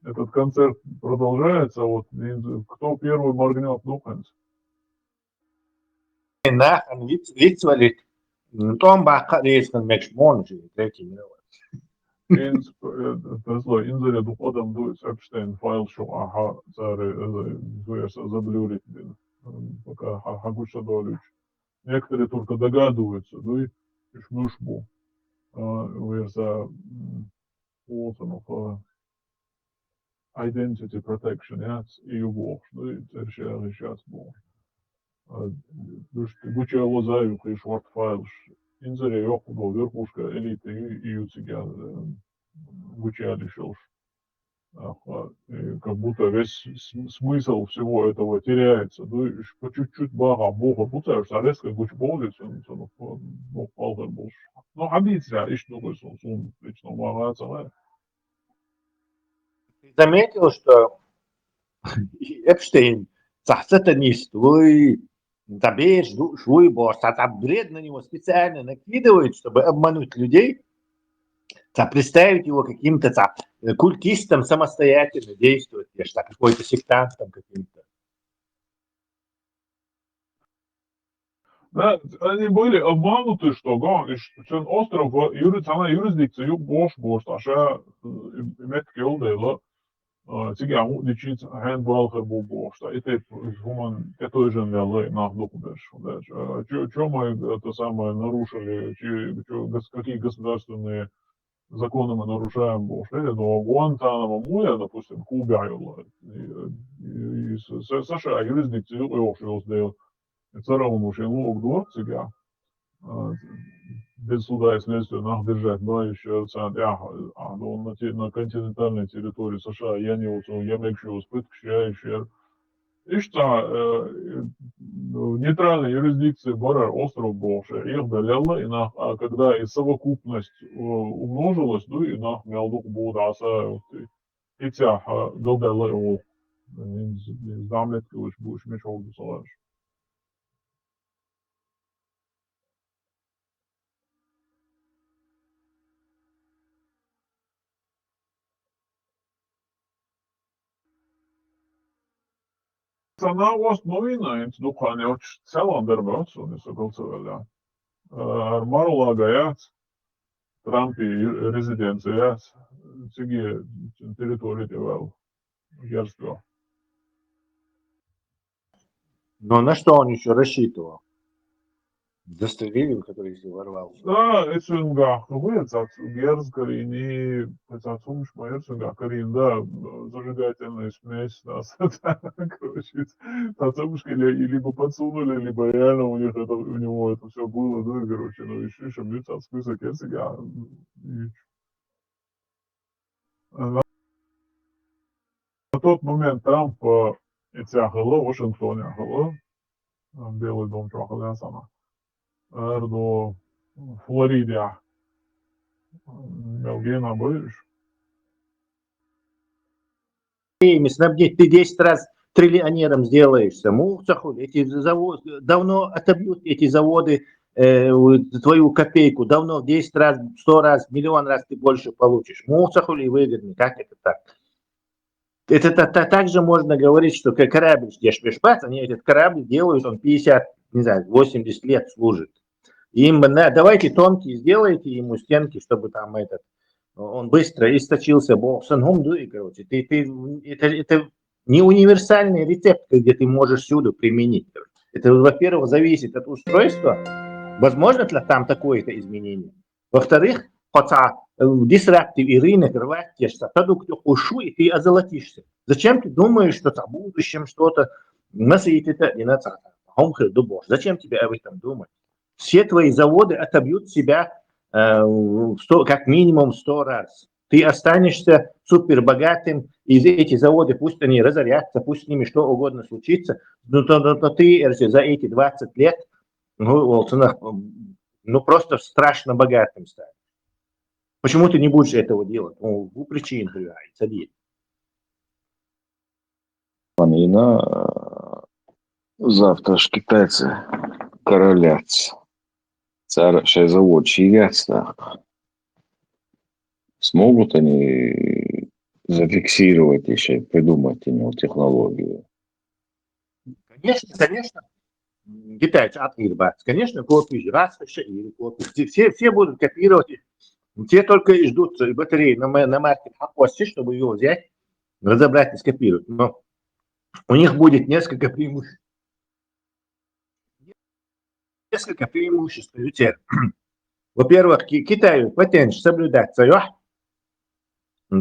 Этот концерт продолжается, вот кто первый моргнет, духанс. Нахан вицвалит. Том бака рейсен мечмонжи, Третья мировая. Инзаре духодом дует Эпштейн файл, что ага, царе, заблюрит, пока хагуша долюч. Некоторые только догадываются, ну и шмушбу. Верса Walton Identity Protection, ja, EU бог, ну и сейчас бог. Dus moet je wel zeggen, je zwart files. In zijn reactie door верхушка элиты EU тебя вычали шелш. Как будто весь смысл всего этого теряется. Ну, по чуть-чуть бога путаешь, а резко гуч болит, ну, полгода больше. Ну, амбиция, ищ другой сон, лично магазин. Заметил, что Эпштейн сатанист, вы забеешь, швуй босс, а бред на него специально накидывают, чтобы обмануть людей, представить его каким-то культистом самостоятельно действовать, какой-то сектантом каким-то. Да, они были обмануты, что остров, она юрисдикция, бош, а ша метки олдейла, сега личить хендбалхер был бош, и ты гуман, который же лялы нах докубеш, чё мы это самое нарушили, какие государственные законы мы нарушаем, бош, но Гуантанамо муя, допустим, Кубяюла, и США юрисдикцию его сделал. Царовому лук двор себя без суда и следствия держать, но еще на континентальной территории США я не мекшу спыток, еще и что нейтральная юрисдикция Барар остров больше их доляла, а когда и совокупность умножилась, ну и на мелдук будаса и тя долдала его замлетки уж будешь мешал гусалаш. Цена у основина, духане очень целом дербется, не согласовали. Марулага Трампи резиденция, цеги территории девал, герство. Но на что он еще рассчитывал? Застрелили, который если ворвался. Да, это он говорит, герскарини, это сумш моерцунга, карин, да, зажигательная смесь, да, короче, сумшки либо подсунули, либо реально у него это все было, да, короче, ну еще бьются от список герцога. На тот момент Трамп ицяхало, Вашингтоне ахало, Белый дом чахало сама. До Флориде. Мелгена будешь? Снабдить, ты 10 раз триллионером сделаешься. Эти заводы давно отобьют эти заводы твою копейку. Давно в 10 раз, 100 раз, миллион раз ты больше получишь. Мусахули выгодно. Как это так? Это также можно говорить, что корабль Дешбешбац, они этот корабль делают, он 50, не знаю, 80 лет служит. Им давайте тонкие сделайте ему стенки, чтобы там он быстро источился, короче, это не универсальный рецепт, где ты можешь всюду применить. Это, во-первых, зависит от устройства. Возможно ли там такое-то изменение? Во-вторых, хотя дисраптив и рынок рватишься, продукт ушу, и ты озолотишься. Зачем ты думаешь, что в будущем что-то насыпет это и на Зачем тебе об этом думать? Все твои заводы отобьют себя как минимум 100 раз. Ты останешься супер богатым, и эти заводы, пусть они разорятся, пусть с ними что угодно случится, но ты за эти 20 лет просто страшно богатым станешь. Почему ты не будешь этого делать? У причин появляется. Завтра ж китайцы королятся. Царь завод чьяться. Смогут они зафиксировать еще, придумать технологию? Конечно. Китайцы отъебаться. Конечно, копии, раз, все будут копировать. Те только и ждут батареи на маркет хапости, чтобы ее взять, разобрать и скопировать. Но у них будет несколько преимуществ. Во-первых, Китаю патент соблюдаться.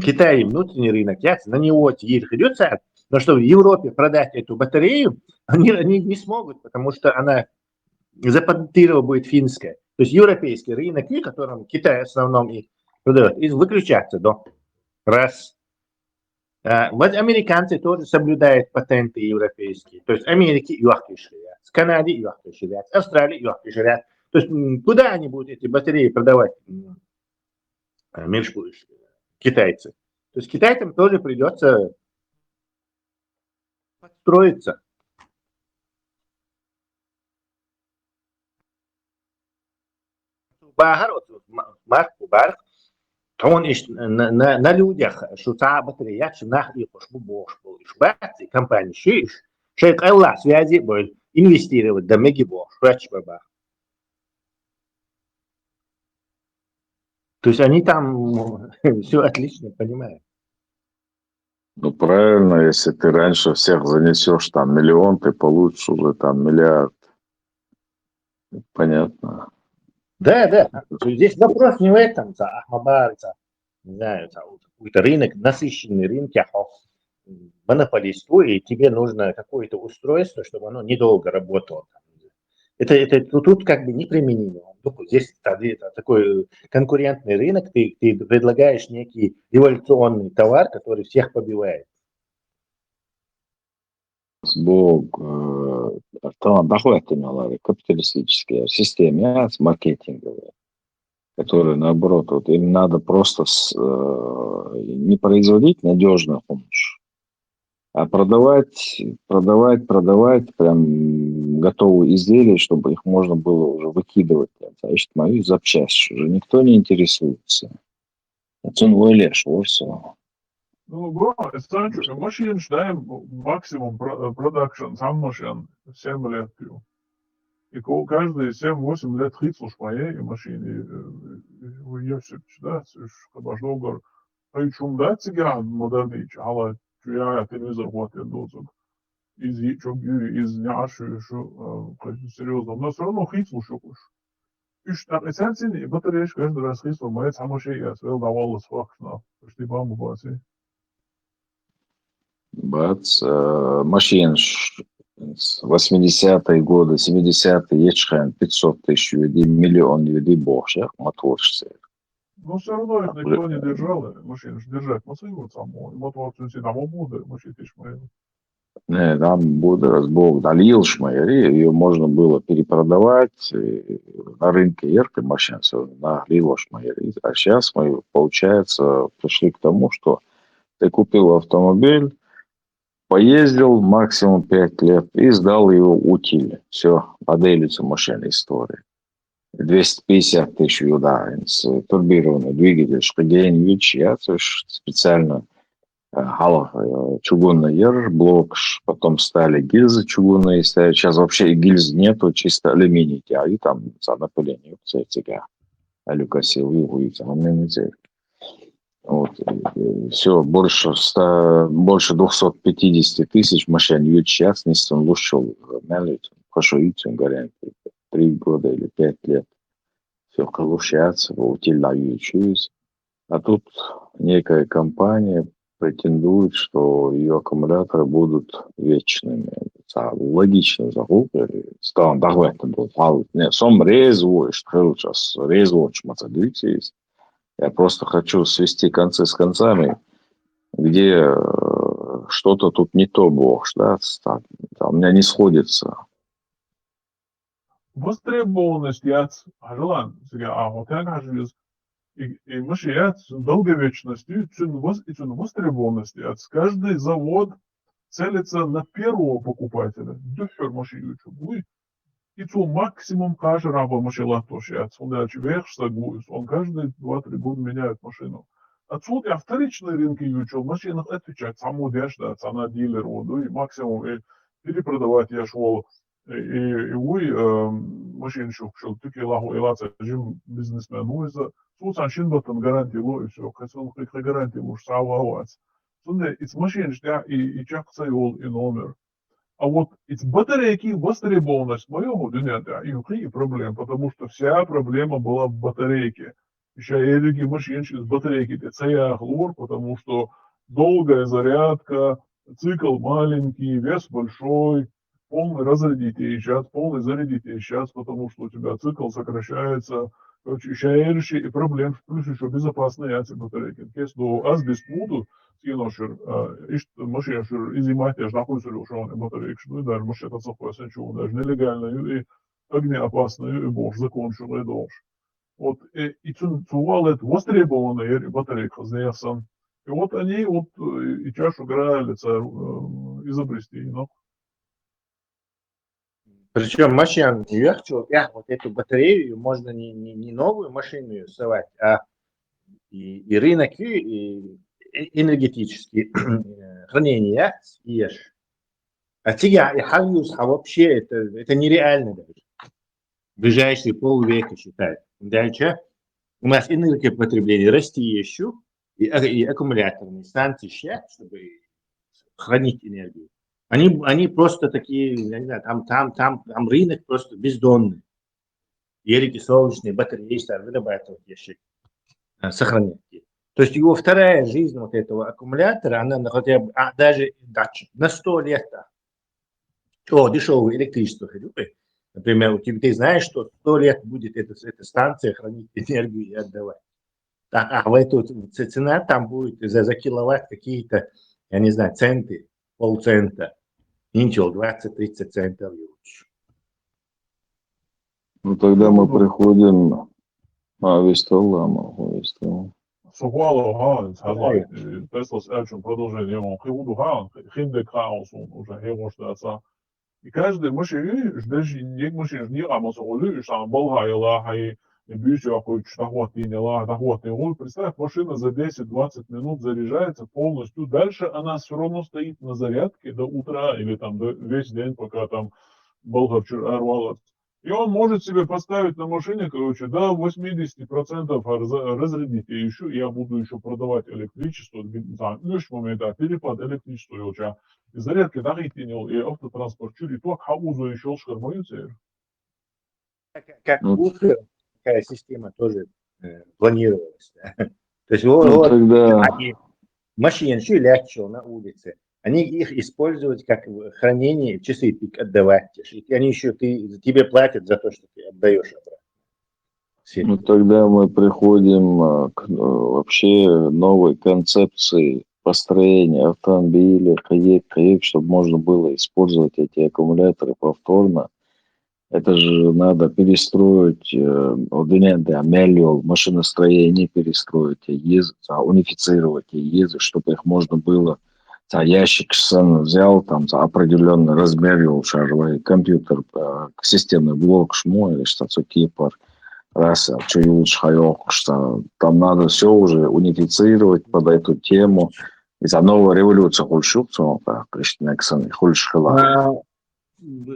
Китай внутренний рынок, на него идется, но чтобы в Европе продать эту батарею, они не смогут, потому что она запатентирована будет финская. То есть европейский рынок, в котором Китай в основном и продает, выключаться. Раз. Американцы тоже соблюдают патенты европейские. То есть Америки легкий шариат, Канаде легкий шариат, Австралии легкий шариат. То есть куда они будут эти батареи продавать? Китайцы. То есть китайцам тоже придется подстроиться. Марку Барх, он на людях, что та батарея, нах и пошло бог, шбацы, компания шиш, шейк Аллах связи будет инвестировать до мегибох, швачбаба. То есть они там все отлично понимают. Ну правильно, если ты раньше всех занесешь там миллион, ты получишь уже там миллиард. Понятно. Да. Здесь вопрос не в этом, Ахмабар, не знаю, какой-то рынок, насыщенный рынок, монополисту, и тебе нужно какое-то устройство, чтобы оно недолго работало. Это тут как бы неприменимо. Здесь такой конкурентный рынок, ты предлагаешь некий революционный товар, который всех побивает. Бог, там дохватывали капиталистические системы, маркетинговые, которые, наоборот, вот им надо просто не производить надежную помощь, а продавать прям готовые изделия, чтобы их можно было уже выкидывать. Значит, мою запчасть уже никто не интересуется. Это он лишь, вот все. Ну, бро, Санчо, машин ждаем максимум продакшн, сам машин 7 лет пью. И каждые 7-8 лет хитслуш моей машине уйдешь, да, кабаждогор. Причем, да, цыган модернич, але я телевизор вот я дозу. Из няши, что серьезно, но все равно хитслуш уж. Üç tane sensin, батарея каждый раз хитслуш, моя сама шея, свел давалась факт, почти бамбу бацы. Бац, машин с 80-е годы, 70-е, ечхен 500 тысяч людей, миллион людей больше, моторщицы. Но все равно их никто не держал, машин держать мотор самого, мотор все там обуды, машин тысяч моих. Не, там будет разбог, долил шмайри, ее можно было перепродавать на рынке яркой машин, на лило шмайри. А сейчас мы, получается, пришли к тому, что ты купил автомобиль, поездил максимум 5 лет и сдал его утиль. Все, моделится машина истории. 250 тысяч юда, турбированный двигатель, шкадень, я специально чугунный блок, потом стали гильзы чугунные, сейчас вообще гильз нету, чисто алюминий, и там за напыление, алюкосил, вот. Все, больше 250 тысяч машин сейчас не лучше пошуются, говорят, 3 года или 5 лет. Все получается, утилизируется. А тут некая компания претендует, что ее аккумуляторы будут вечными. Это логично загубы. Стан давайте был. Не, сам резвой, что сейчас резвой есть. Я просто хочу свести концы с концами, где что-то тут не то, бог, да, у меня не сходится. Востребованность яц, ажлан, а вот я кажу, и мыши яц долговечностью, и востребованность яц. Каждый завод целится на первого покупателя. Дюфер машину чугуй. И цу максимум каждый раба машина тоже яц. Он дальше вверх сагует. Он каждые 2-3 года меняет машину. Отсюда я вторичные рынки ючил, машинах отвечать, саму дешда, цена дилеру, ну и максимум и перепродавать я шел, и вы машин шел, тільки лагу илаться, жим бизнесмен, ну и за сусан шинбатан гарантию, и все, хотел их гарантию уж савалать. Сунде, из машин ждя и чак цайол и номер. А вот из батарейки востребованность моего дня, и проблем, потому что вся проблема была в батарейке. Еще эти машины с батарейки, это хлор, потому что долгая зарядка, цикл маленький, вес большой, полный разрядите и сейчас, полный зарядите и сейчас, потому что у тебя цикл сокращается. Короче, еще и проблем, плюс еще безопасные эти батарейки. Если аз без пуду, скиношер, машиношер, изимать, я ждахуй совершенно батарейки, ну и даже машина цохуя ничего, даже нелегальную и огнеопасную, и боже, закончил, и должен. Вот, и цувалет востребованные батарейки знеясан. И вот они вот и чашу грали изобрести, но. Причем машина легче, вот эту батарею можно не новую машину ее совать, а и рынок, и энергетический хранение, ешь. А тебя и хаюс, а вообще это нереально даже. В ближайшие полвека считают. Дальше у нас энергопотребление расти еще, и аккумуляторные станции сейчас, чтобы хранить энергию. Они просто такие, я не знаю, там рынок просто бездонный. Елики солнечные батареи стали вырабатывать еще, сохранять. То есть его вторая жизнь вот этого аккумулятора, она хотя бы, даже на 100 лет. Дешевое электричество. Например, ты знаешь, что 100 лет будет эта станция хранить энергию и отдавать. В эту цена там будет за киловатт какие-то, я не знаю, центы, полцента. Ничего, 20-30 центов. Ну тогда мы приходим, вестол. Сухвало гаан, сказать, Тесла с Эльчем продолжение, он хивуду гаан, хиндек хаос, он уже хевоштаться. И каждый машин, даже не машин, не амасолю, сам болгайла, хай, бюсю, какой штахот не ла, тахот не гул. Представь, машина за 10-20 минут заряжается полностью. Дальше она все равно стоит на зарядке до утра или там весь день, пока там болгарчур арвалат. И он может себе поставить на машине, короче, до 80% разрядить. И еще я буду еще продавать электричество, перепад электричества, и зарядки даритинил, и автотранспорт чури, то хаузу еще шкармаются. Как Бухер, такая система тоже планировалась. То есть Тогда... машины еще легче на улице. Они их используют как хранение, часы отдавать. Они еще тебе платят за то, что ты отдаешь обратно. Тогда мы приходим к вообще новой концепции построения автомобиля, каек, чтобы можно было использовать эти аккумуляторы повторно. Это же надо перестроить, машиностроение перестроить, унифицировать езы, чтобы их можно было. Ящик взял, там определенный размер его шаровой компьютер, системный блок шмо или что-то кипр, раз, что там надо все уже унифицировать под эту тему. И за новую революцию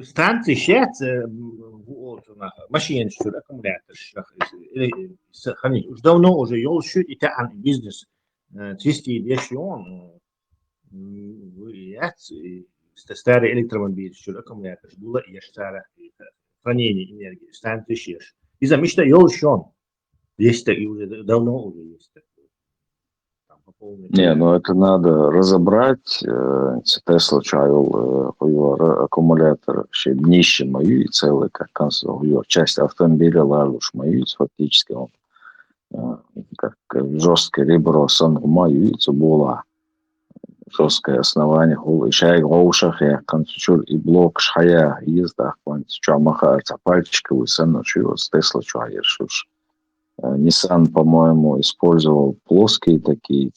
станции сейчас машин аккумулятор уж давно уже елшут и та бизнес цвести еще он старый электромобиль, что аккумулятор, было и старое хранение энергии, станет ищешь. И за мечта елшон. Есть и уже давно уже есть. Там, по полной. Не, ну это надо разобрать. Тесла чаял аккумулятор ще днище мою и целый, как часть автомобиля лажуш мою, фактически он как жесткое ребро сон мою, это было жесткое основание, и шай гоушах, я концучур и блок шая езда, концучур махается пальчиковый сон, чего с Тесла чаяешь уж. Nissan, по-моему, использовал плоские такие,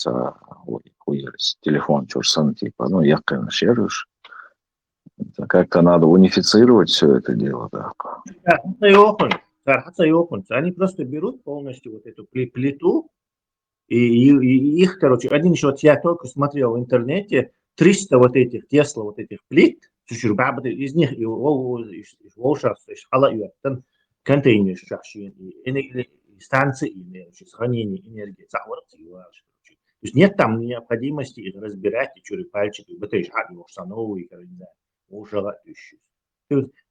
телефон, чурсан, типа, ну, якорь нашеришь. Как-то надо унифицировать все это дело, да. Они просто берут полностью вот эту плиту, и их, короче, один еще, вот я только смотрел в интернете, 300 вот этих Тесла, вот этих плит, из них, контейнер, станции с хранением энергии. То есть нет там необходимости их разбирать и чури пальчики, батареи, новые,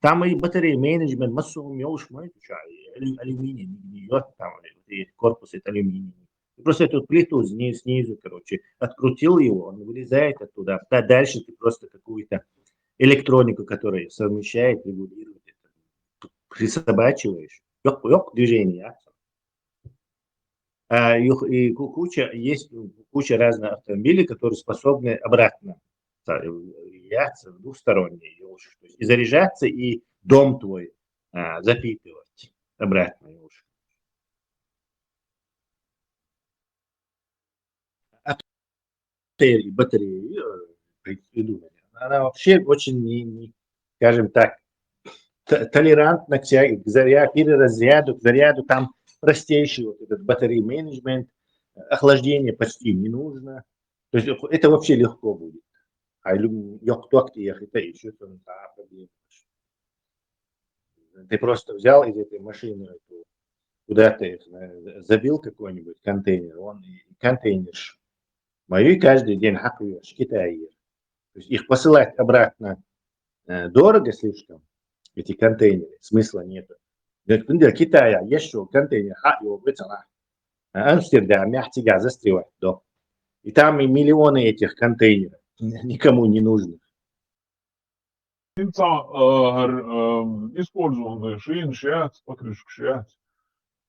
там и батареи менеджмент, массу алюминий, там корпус это алюминий. Просто эту плиту снизу, короче, открутил его, он вылезает оттуда, а дальше ты просто какую-то электронику, которая совмещает, регулирует, присобачиваешь, движение. И есть куча разных автомобилей, которые способны обратно являться двухсторонние, то есть и заряжаться, и дом твой запитывать обратно. Батареи придумали. Она вообще очень, скажем так, толерантна к переразряду, к заряду, там простейший вот этот батарей менеджмент, охлаждение почти не нужно. То есть это вообще легко будет. А это еще там проблема. Ты просто взял из этой машины, куда-то забил какой-нибудь контейнер, он контейнер мою каждый день хакуешь в Китае. То есть их посылать обратно дорого слишком, эти контейнеры, смысла нету. Китая еще контейнер, его выцела. Амстердам, мягкий застревать, да. И там и миллионы этих контейнеров, никому не нужны. Использованные шин, шиац, покрышек шиац.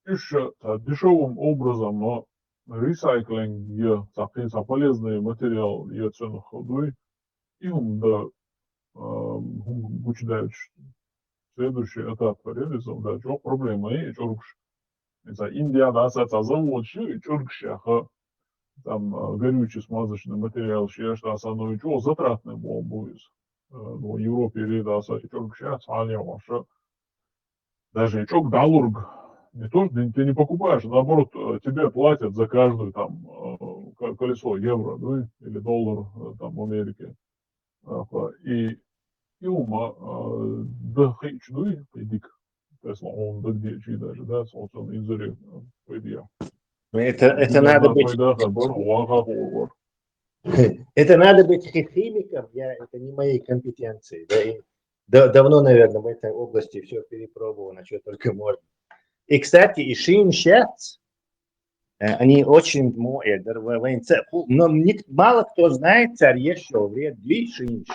Еще дешевым образом, но ресайклинг, полезный материал, я цену ходой, и он, да, учитываешь следующий этап реализован, да, что проблема и чуркш. Индия, да, завод, и чуркшах, там горючий смазочный материал, что основной чего затратный был будет. В Европе или да, чуркшах, даже чок доллар. Не то, что ты не покупаешь, а наоборот, тебе платят за каждую там колесо евро, да, или доллар там в Америке. И ума да хейч, ну и пойдик. Тесла, он да где чьи даже, да, собственно, изоре пойди. Это надо быть... Это надо быть химиком, это не моей компетенции. Да, и давно, наверное, в этой области все перепробовано, что только можно. И, кстати, и шин-шец, они очень но мало кто знает, царь еще вред шинш.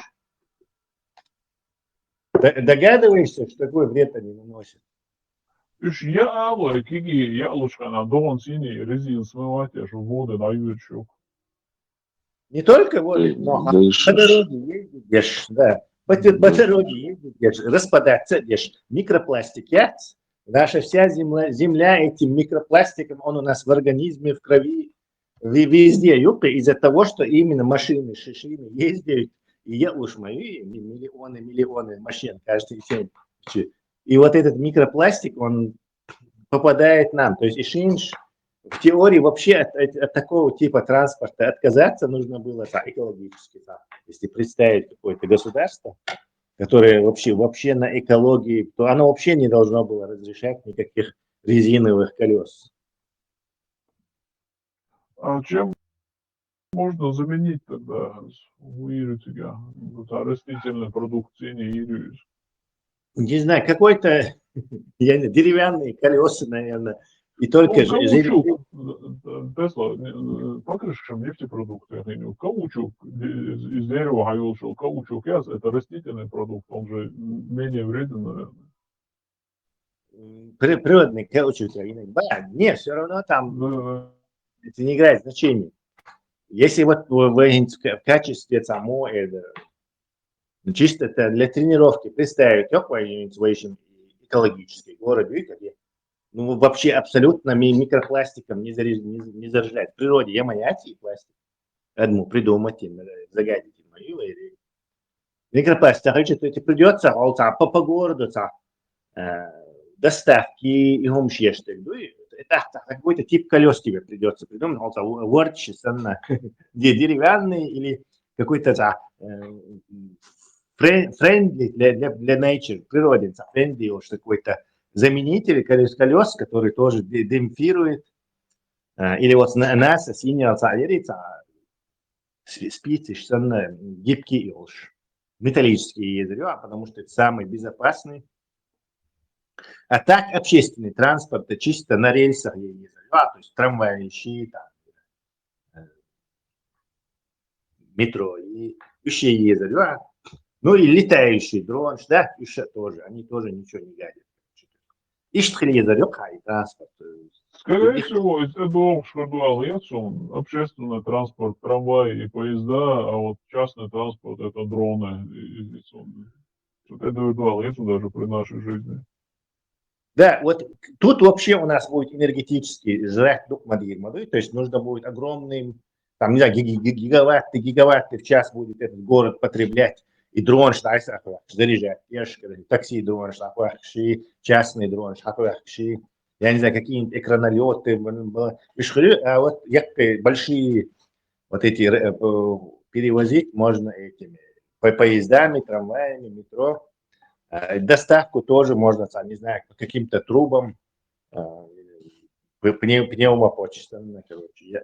Догадываешься, что такой вред они наносят? Яблочко на дон синий резин смывать, аж воды дают щук. Не только воды, но по дороге ездишь, да. По дороге ездишь, распадаться, ешь микропластик, наша вся земля этим микропластиком, он у нас в организме, в крови, везде, из-за того, что именно машины, шишины ездят, и я уж мои миллионы машин каждый день. И вот этот микропластик, он попадает нам. То есть и шинш, в теории вообще от такого типа транспорта отказаться нужно было экологически. Если представить какое-то государство, которое вообще на экологии, то оно вообще не должно было разрешать никаких резиновых колес. Чем можно заменить тогда уиритига, растительной продукции не ирюс. Не знаю, какой-то я не знаю, деревянные колеса, наверное, и только Ну, каучук, Тесла, покрышкам нефтепродукты, каучук из дерева гаёшил, каучук, это растительный продукт, он же менее вреден, наверное. природный каучук. Да, не, все равно там Да, это не играет значения. Если вот в качестве само это, ну, чисто это для тренировки представить какой-нибудь экологический город, видите, ну вообще абсолютно микропластиком не заражает. В природе я маяти пластик. Одну придумать им, загадить им мою или микропластик. Значит, то придется по городу доставки и гумшешты. Это какой-то тип колес тебе придется придумать. Ворчи, деревянный или какой-то friendly для nature, природе, friendly уж какой-то заменитель колес, который тоже демпфирует. Или вот NASA синяя спицы, гибкий уж металлические ядра, потому что это самый безопасный. А так общественный транспорт это чисто на рельсах ядра, то есть трамваи, метро и еще ядра. Ну и летающий дрон, да, еще тоже, они тоже ничего не гадят. Ишь-тхли ядра, и транспорт. скорее всего, это был общественный транспорт, трамваи и поезда, а вот частный транспорт это дроны. Это даже при нашей жизни. Да, вот тут вообще у нас будет энергетический жрать то есть нужно будет огромным, там, не знаю, гигаватты в час будет этот город потреблять, и дрон заряжать, такси дрон, частный дрон, я не знаю, какие-нибудь экранолеты, а вот большие вот эти перевозить можно этими поездами, трамваями, метро. Доставку тоже можно, не знаю, по каким-то трубам, пневмопочтам, короче.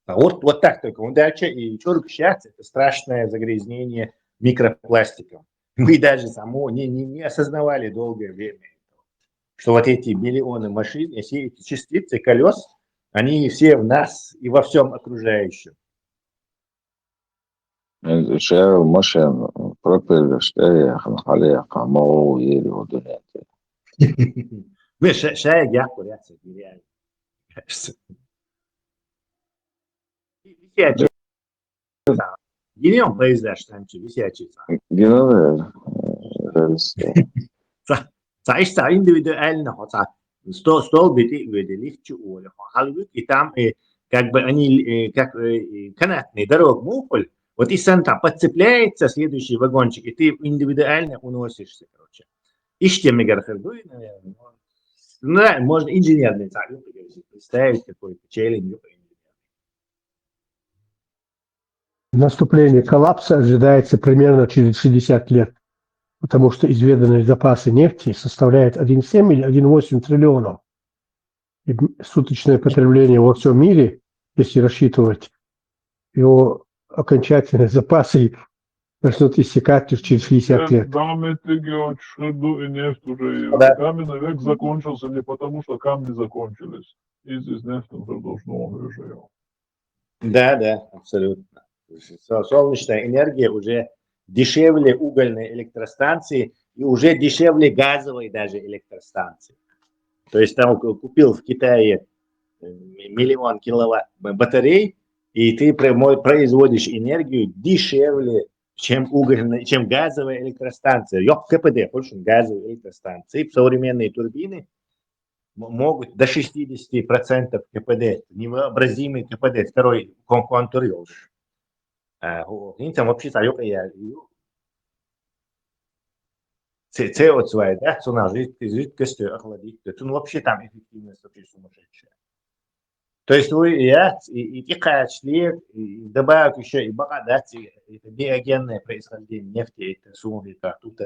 Вот так только. Удача и чурк счастье – это страшное загрязнение микропластиком. Мы даже не осознавали долгое время, что вот эти миллионы машин, все эти частицы колес, они все в нас и во всем окружающем. شاو مشان пропеллер شتايخ عليها مو يلي ودنيا Мы шая курятся, нереально. Висячий. Генем поезда, штанчи, висячий. جنرال Цаишься индивидуально, стол бити выделить чуоли. Халвик, и там как бы они как канатный дорог муполь, вот и санта подцепляется следующий вагончик, и ты индивидуально уносишься, короче. Ищите мегархердуй, наверное. Ну, да, можно инженерный представить какой-то челлендж. Наступление коллапса ожидается примерно через 60 лет, потому что изведанные запасы нефти составляют 1,7 или 1,8 триллионов. И суточное потребление во всем мире, если рассчитывать его окончательные запасы, начнут иссякать через 60 лет. И нефть уже. Да. Каменный век закончился не потому, что камни закончились. И здесь нефть уже должно уже. Да, абсолютно. Солнечная энергия уже дешевле угольной электростанции и уже дешевле газовой даже электростанции. То есть там купил в Китае 1 миллион киловатт батарей, и ты производишь энергию дешевле, чем газовая электростанция. КПД, больше газовой электростанции. Современные турбины могут до 60% КПД, невообразимый КПД, второй контур. Там вообще CO2, да, цена жидкости охладить. Ну, вообще там эффективность вообще сумасшедшая. То есть и качестве, и добавок еще и богатать, это биогенное происхождение нефти, это сумма, тут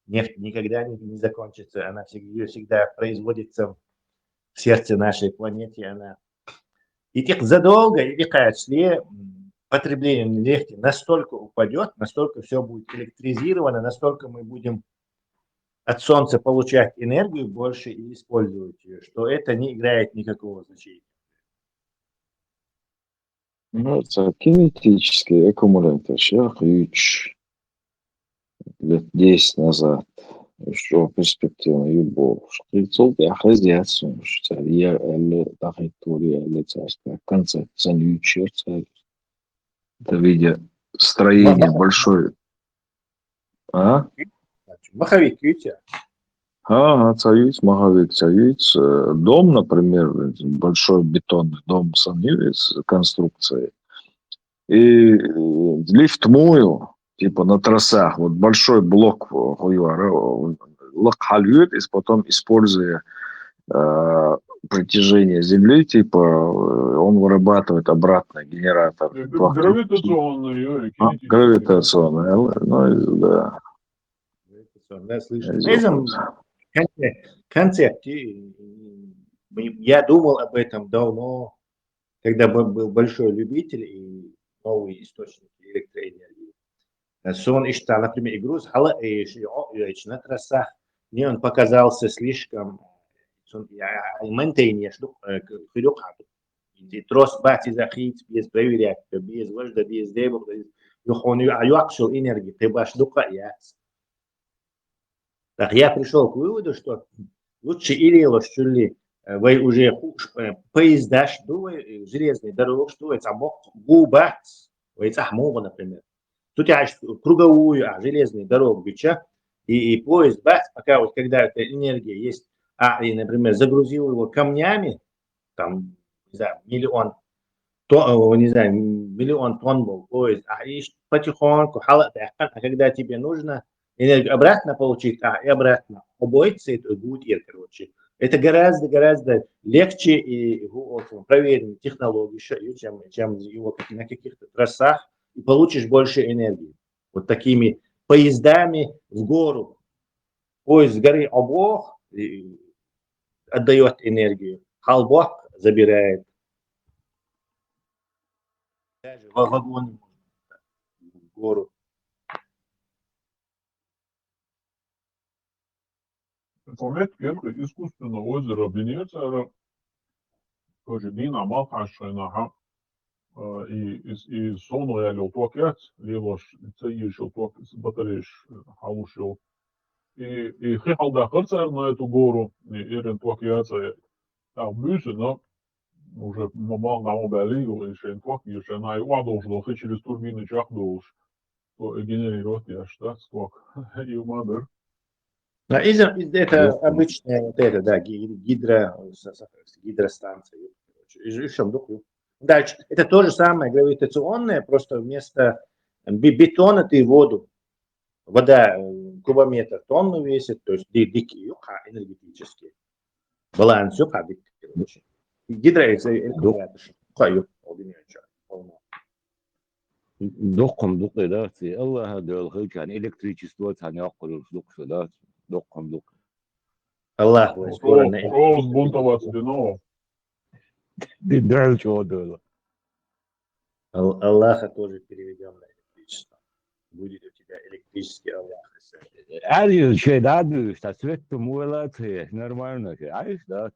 нефть никогда не закончится, она всегда производится в сердце нашей планеты, она И тех задолго, или если потребление нефти настолько упадет, настолько все будет электризировано, настолько мы будем от солнца получать энергию больше и использовать ее, что это не играет никакого значения. Ну, это кинетический аккумулятор. Сейчас 10 лет назад. Еще перспективно юбов. Шкрицов я хозяйствую. Что я дахитурия лицарская концепция ньючерца. Это в виде строения большой. А? Маховик, видите? Союз, Маховик, Союз. Дом, например, большой бетонный дом с конструкцией. И лифт мою, типа на трассах, вот большой блок локалирует, и потом, используя притяжение Земли, типа он вырабатывает обратно генератор. Гравитационный, Юрий, Гравитационный, ну, да. Да, слышно. На этом концепте я думал об этом давно, когда был большой любитель и новые источники электроэнергии. Сон ищта, например, игру с хала на трассах. Мне он показался слишком ментейнее, что хилюхату. Трос бати захит без проверять, без вожда, без дебов, юхону аюакшил энергии, ты баш дука яц. Так я пришел к выводу, что лучше или лошадь вы уже поезда, что железные дороги, что это мог губать, это ахмова, например. Тут я круговую, железную дорогу бича, и поезд бац, пока вот когда эта энергия есть, и, например, загрузил его камнями, там, не знаю, миллион тонн был поезд, и потихоньку, а когда тебе нужно энергию обратно получить, и обратно обоится, это будет, короче. Это гораздо легче и проверенная технология, чем его на каких-то трассах, и получишь больше энергии. Вот такими поездами в гору. Поезд с горы обох отдает энергию, халбок забирает. Даже вагон в гору. Пометки искусственное озеро Венеция, тоже Дина Малхашина, и сону я лил токет, лилош цеющий ток с батареиш халушил. И хихал да харцер на эту гору, и ирен токеца, там бюсы, но уже мал на мобили, и шен ток, и шен ай ладошил, и через турбины чахдош, то генерирует я штат ток, и мадер. Это обычная вот это, да, гидростанция. Дальше. Это то же самое гравитационное, просто вместо бетона ты воду. Вода кубометр тонну весит, то есть дикий энергетический. Баланс дикий. Гидроэлектроэнергия. دقم دق داتي الله هذا الخيل كان электричество كان يقول دق دات دقم دق Аллах, скоро Шел сбунтоваться Диново. دل شو دل Аллаха тоже переведем на электричество. Будет у тебя электрический Аллах. Her şey daha büyük. Sürekli muğlat нормально. Ай, да,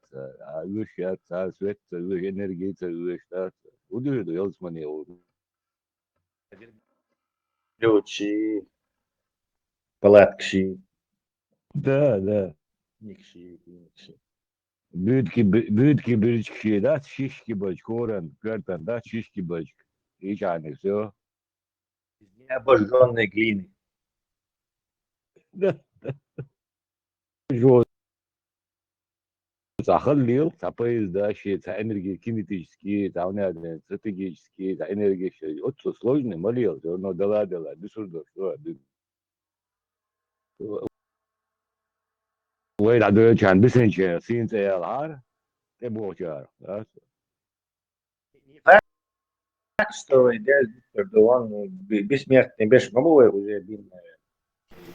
вещат, sürekli enerji, вещат. Удивительно, ялсмани. Ключи, палатки, Да. никши. Büyük birçki, да, şişki baş, koran, kartan, да, şişki baş. Hiç aynı, все. Из необожженной глины. Да. Захалил, поезда, энергии кинетические, стратегические, энергии, вот что сложный, молил, но дала, без суда, وين كان بسنجة سين سيارة تبغى شهر Не факт, что Эрдоган бессмертный, без мобовой уже бин,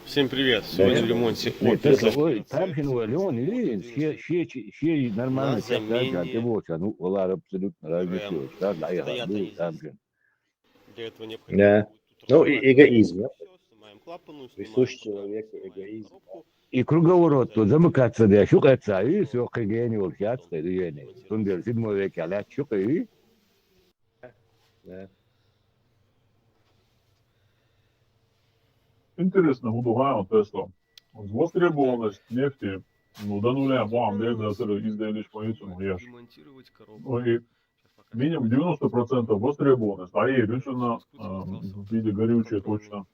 Всем привет. Сегодня в ремонте Это Opel. ой, там же, ну, Леон, или все нормально, На сейчас, да, замене ты вот, ну, Олар абсолютно разница, рэм. да, да, я Стоят был они там здесь. же. Для этого необходимо Да. будет тут Ну, и разобрать эгоизм. все, снимаем клапану, Присущ снимаем человеку снимаем эгоизм. коробку. И круговорот, то замыкаться, да, шукаться, и все, Потом хигиене, вот, сейчас, хигиене. Тундер, 7 век, а ля, шука, и Да. Интересно, Гудугаев Тесла. Востребованность нефти, ну, до нуля, бам, изделишь поясну, ешь. демонтировать коробку. Ну, и Сейчас пока минимум 90% востребованность, а ей решено в виде горючее точно.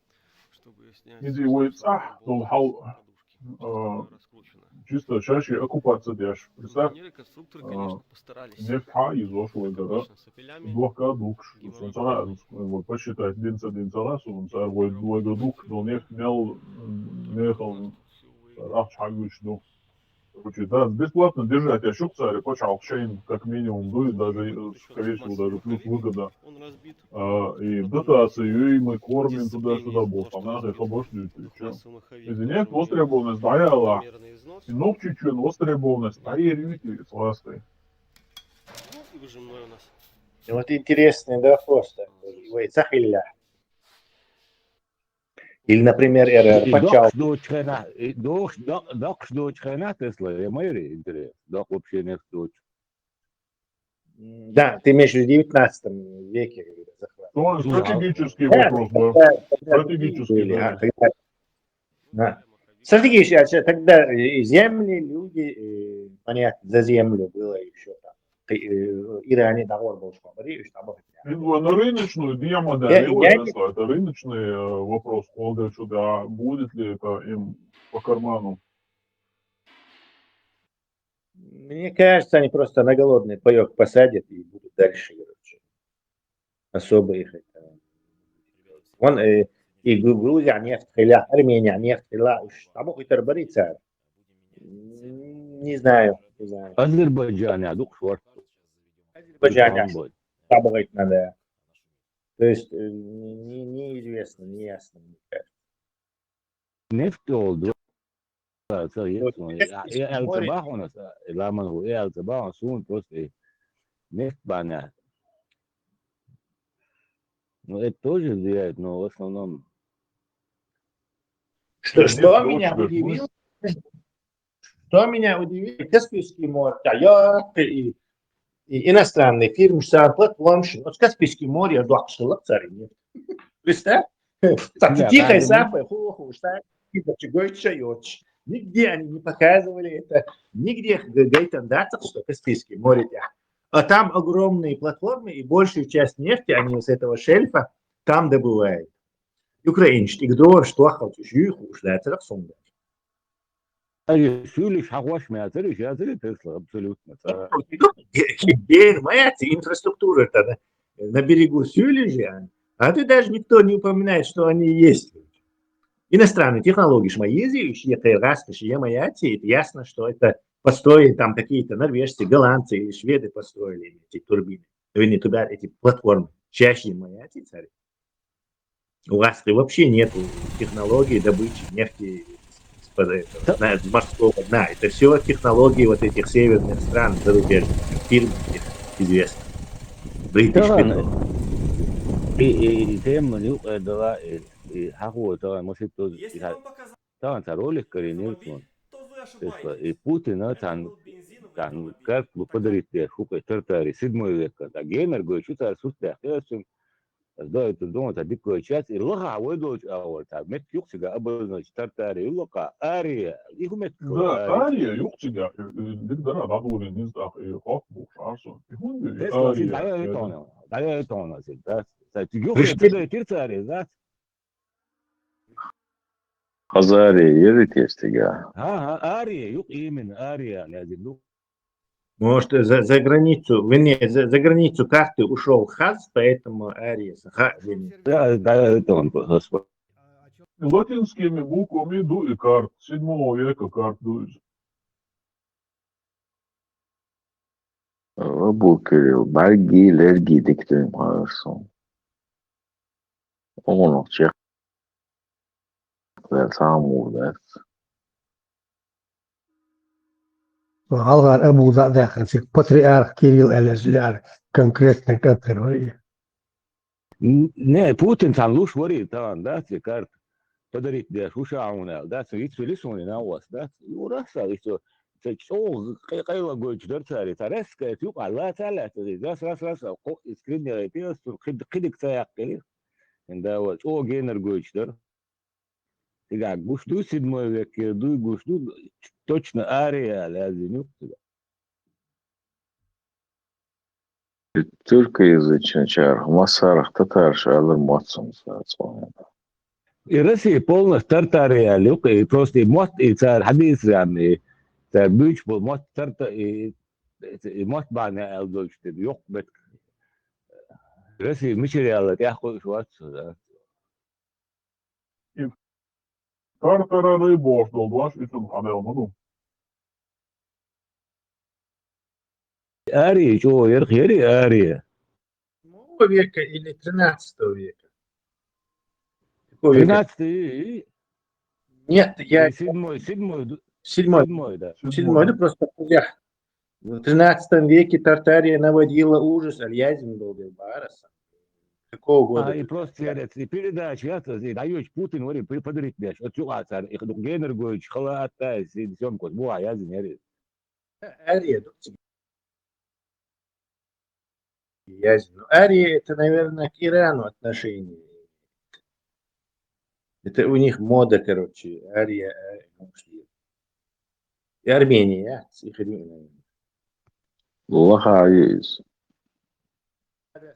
чтобы снять Иди уйца, ну, подушки. Раскручено. чисто чаще оккупация дешь. Представь, Инженеры, конструкторы, конечно, постарались. нефть изошла, да, Обычно с опелями. двухка дукш, вот посчитать, динца раз, он царь, вот двойга дук, но нефть мехал, рахч хагуч, ну. Короче, да, бесплатно держать ящик царь, почал шейн, как минимум, дует, даже, скорее всего, даже плюс выгода. Он разбит. И дотацию, и мы кормим туда-сюда, бог, там надо их обошлють, и чё. Если нет востребованность, даяла, и ног чуть-чуть востребованность, а и рюти с ластой. Ну и выжимной у нас. Ну, вот интересный вопрос такой. Ой, цахилля. Или, например, и почал. док дочь хрена Тесла, я мэри, интерес, док вообще не дочь. Да, ты имеешь в виду в 19 веке захват. Ну, стратегический Да, вопрос, да. тогда Стратегический, были, да. да. Стратегически, тогда и земли, люди, понятно, за землю было еще там. Иране договор был, что говоришь, там На рыночную демодель, это рыночный вопрос, Олга, сюда, будет ли это им по карману? Мне кажется, они просто на голодный паек посадят и будут дальше, короче. Особо их это... Вон, и Грузия нефть хиля, Армения нефть хиля, там их это борится. Не знаю. Азербайджан, я дух шварт. Азербайджан, табовать надо. То есть неизвестно, не ясно. Neft oldu. Eltebah ona laman hu eltebah sun просто нефть баня. Ну это тоже влияет, но в основном. Что меня удивило? Что меня удивило? Каспийский море, и иностранные фирмы, что платформы, вот Каспийский море, дуакшилак царит. Представь? Так тихо и сапы, ху-ху, что нигде они не показывали это, нигде говорит о датах, что Каспийский море. А там огромные платформы, и большую часть нефти они с этого шельфа там добывают. Украинцы, игдор, что хочешь, уж да, это так сумма. Сюлиш хагваш мятер, шатер Тесла, абсолютно. Моя инфраструктура тогда на берегу Сюлежа, а ты даже никто не упоминает, что они есть. Иностранные технологии шмаезиющие, это раз, моя ясно, что это построили там какие-то норвежцы, голландцы или шведы построили эти турбины. Вернее, туда эти платформы. Чаще моя царь. У вас вообще нет технологии добычи нефти с морского дна. Это все технологии вот этих северных стран зарубежных, фирм известных. Бритиш и тем, ну, это и хагу, это может тоже. Там ролик коренился. И Путин, там как бы подарить шукай тартари 7 века. А геймер говорит, что это сустя. Да, это дома, это дикая часть. И лоха, ой, дочь, а вот, а мет юксига, обозначить тартари, и лоха, ария, их мет. Да, ария, юксига, дикдара, бабулин, не знаю, и хок, бушасу. И хунди, ария. Да, это он, да. Кстати, юксига, тартари, да. Хазария, едет есть, да. Ария, юк именно, ария, лязин. Может, за границу, вернее, за границу карты ушел Хаз, поэтому Арис. Да, это он, господи. Латинскими буквами дует карт, 7 века карт дует. Bu Kirill, belgelergi diktim arasın. Onu çek. Vēl samūdēt. Алгар Абу Задаханцик, патриарх Кирилл Элязляр, конкретно который. Ne, Putin tam luš varīt tā, dāc, ja kārt padarīt dēš ušāunēl, dāc, un visu vilisuni navos, dāc, urasā visu, taču, qaylagojuć darcāri, tā reskait, jūkā, lēc älēt, ras, skridņēja pies, tur khidik cājāk kelir, un dāvot, energojuć dar. Тигак, гушду седьмой век, еду, гушду, точно ария, лязиню. Türkiyazıçın çağır, masarıq tatarşı alır matsın sonra. И Россия полностью тартария, люк, и просто мост, и царь хадис, и царь бюч, мост тарта, и мост бана элдольчтед, yok, bet Россия материалы, я хочу отсюда. Tartararı boş doldular, üçün hanelmadım. Ария, чего, верх, ария. 7 века или 13 века? Какой век? 13-й, Нет, я... седьмой, да. Седьмой, да, просто я. В 13 веке Тартария наводила ужас, Альязин был Барасом. Какого года? И просто передачи, даешь Путин, говорит, подарить мяч. Вот сюда, царь, их Генергович, халата, съемку, я знаю. Ария, Язин. Ария, это, наверное, к Ирану отношение. Это у них мода, короче, Ария, и Армения, Lahayız.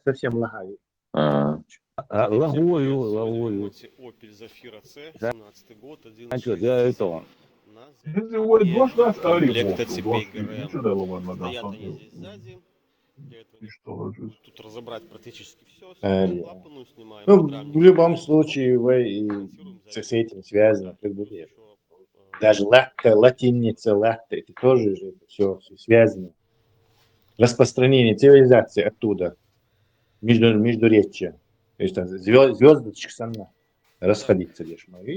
совсем лагали. Лагую. Opel Zafira C, 17 год, 11 Значит, я этого. Şimdi o boş ders arayı Комплекта boş. цепей Boş, ГРМ. ничего делать надо. Стоят они здесь сзади. Для этого И что лежит? тут разобрать практически все. Клапану снимаем. Ну, в любом случае, с этим связано. Как бы, даже латиница, латта, это тоже же все связано. Распространение цивилизации оттуда, междуречья. То есть там звездочек сама расходиться лишь. Вот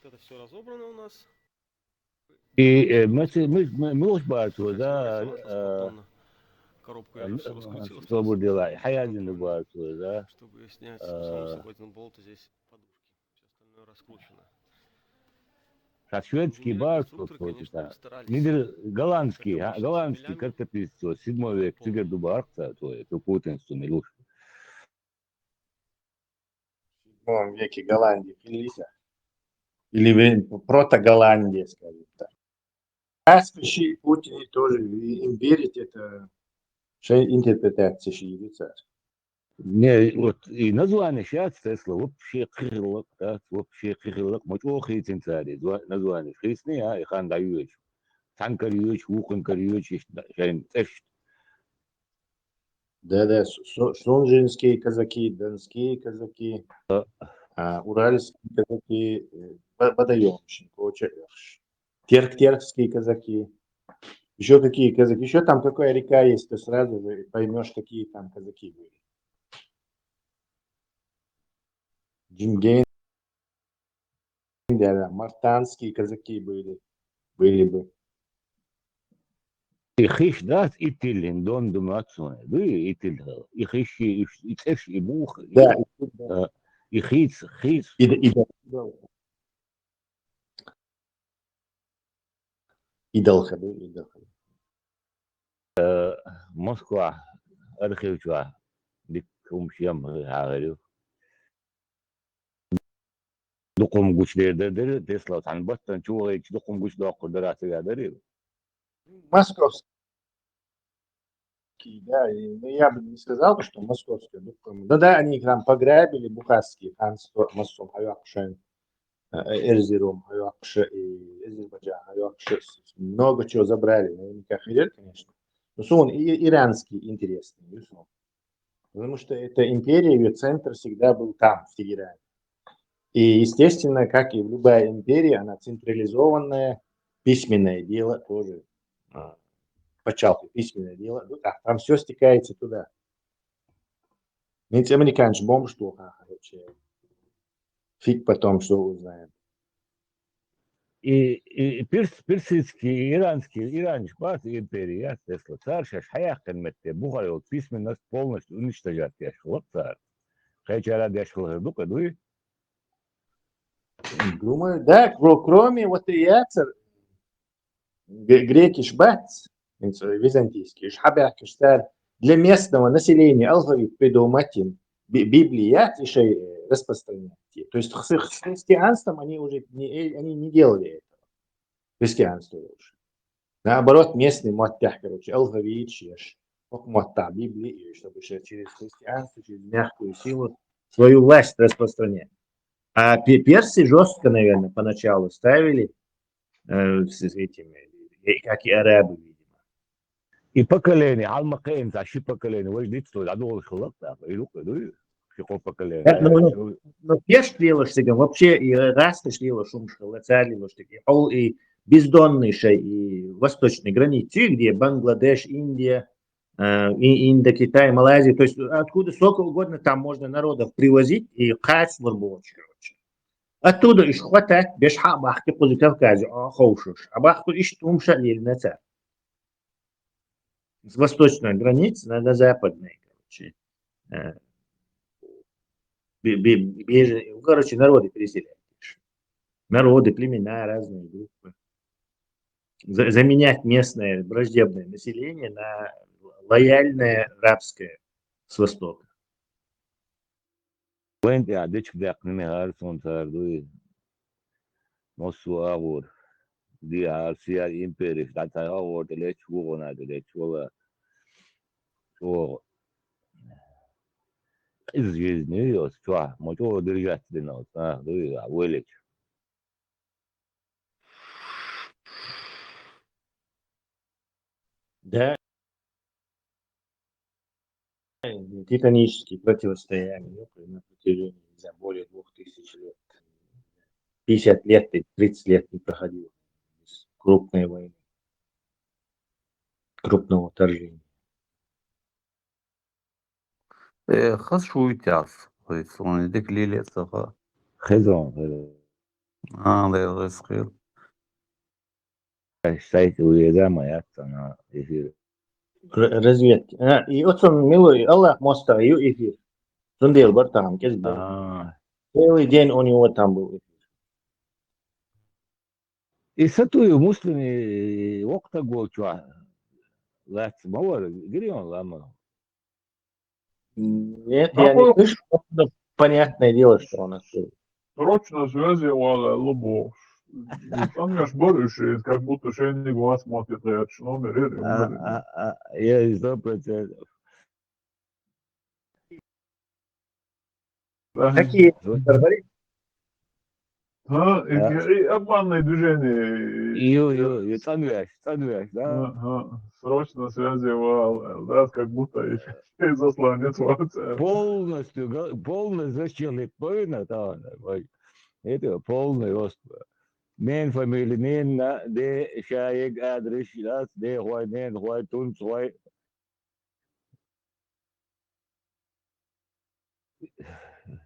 это все разобрано у нас. И мы уж бачу, да, Коробку я все раскрутил. что бы делать, хаязин бачу, да. Чтобы ее снять, один болт, здесь подушки. Все остальное раскручено. Как шведский бачу, голландский картопис, 7 век, цигар дубарца, то это путинство, милуш. В 7 веке Голландии Фелиса. Или прото-Голландия, скажем так. Аспиши Путин тоже империя, это интерпретация ширица. Не, вот и название сейчас Тесла вообще крылок, да, вообще крылок, мочохи централи, название христны, и хан даюч, хан карюч, ухан карюч, шайн эш. Да, сунжинские казаки, донские казаки, уральские казаки, Бадаемщик, теркские казаки. Еще какие казаки? Еще там какая река есть, ты сразу же поймешь, какие там казаки были. Джимгейн, да, мартанские казаки были бы. И хищ дат и тилин, дон думацуне, вы и тил, и хищ, и цеш, и бух, и хиц. Идолха. Москва, архивчва, дикумшем, говорю. Докум güçlerde Tesla tanıbattan çoğu hiç dokum güç daha kudratı kadar. Московский, да, я бы не сказал, что московский. Да, они там пограбили бухарские ханство, Москву, Хайвакшен, Эрзерум, Хайвакше и Азербайджан, Хайвакше, много чего забрали, наверняка хотят, конечно. Но он иранский интересный, безусловно. Потому что эта империя, ее центр всегда был там, в Тегеране. И, естественно, как и любая империя, она централизованная, письменное дело тоже. Почалку, письменное дело. Ну, да, там все стекается туда. Ведь американцы бомб что, короче, фиг потом, что узнаем. и персидский, иранский бат империя, Тесла царь, сейчас хаяхтен метте, Бухаре, вот письменность полностью уничтожать, я шел царь. Хайчара дешл, ну-ка, дуй. Думаю, да, кроме вот яцер, греки шбац, византийский, шхабях киштар, для местного населения алфавит придумать им, Библия еще распространять. То есть с христианством они уже не делали этого. Христианство уже. Наоборот, местный маттях, короче, алфавит, шеш, матта Библии, чтобы через христианство, через мягкую силу свою власть распространять. А персы жестко, наверное, поначалу ставили с этими, как и арабы, видимо. И поколение, алмакаем, заши поколение, вот здесь что, одно хлоп, да, и ну-ка, дуй, какое поколение. Но пеш делаешь сега, вообще и растешь делаешь шумшка, царливаешь таки, и бездоннейшей и восточной границы, где Бангладеш, Индия, Индокитай, Малайзия, то есть откуда сколько угодно там можно народов привозить и пхать в рабочие, короче. Оттуда иш хватать, без хабахки по Кавказу, хоушуш, а бахку иш тумша лильнеца. С восточной границы на западной, короче. Короче, народы переселяют. Народы, племена, разные группы. Заменять местное враждебное население на лояльное рабское с востока. وين قاعدتش بدقني هارسون تاردوي نصو أغور دي هارسيا إمبيريش داتا أغور دلتش وغنا دلتش ولا شو إزجيزني يوس شو موتو درجات دينوس دوي أولك Да, титанические противостояния на протяжении более 2000 лет. 50 лет, 30 лет не проходило без крупной войны, крупного вторжения. خاص شو يتعرف صون ديك الليلة صفا خزون ده غير صغير сайт уеда моя цена эфир. Разведки. И вот он, милый, Аллах моста, и эфир. Сундел Бартам, целый день у него там был эфир. И сатую муслими вокта гочва. Лац мавар, грион лама. Нет, я не слышу, но понятное дело, что он открыл. Срочно связывала Лобов. Там я борюсь, как будто шейный глаз смотрит на номер. Я 100%. Какие? Обманные движения. Ее, танвяш, да? Срочно связывал, да, как будто засланец WhatsApp. Полностью человек, понял, да, это полный рост. Min familj, Nina, det är Tjejig, Adrish, det är Hojnen, Hojtuns, Hoj.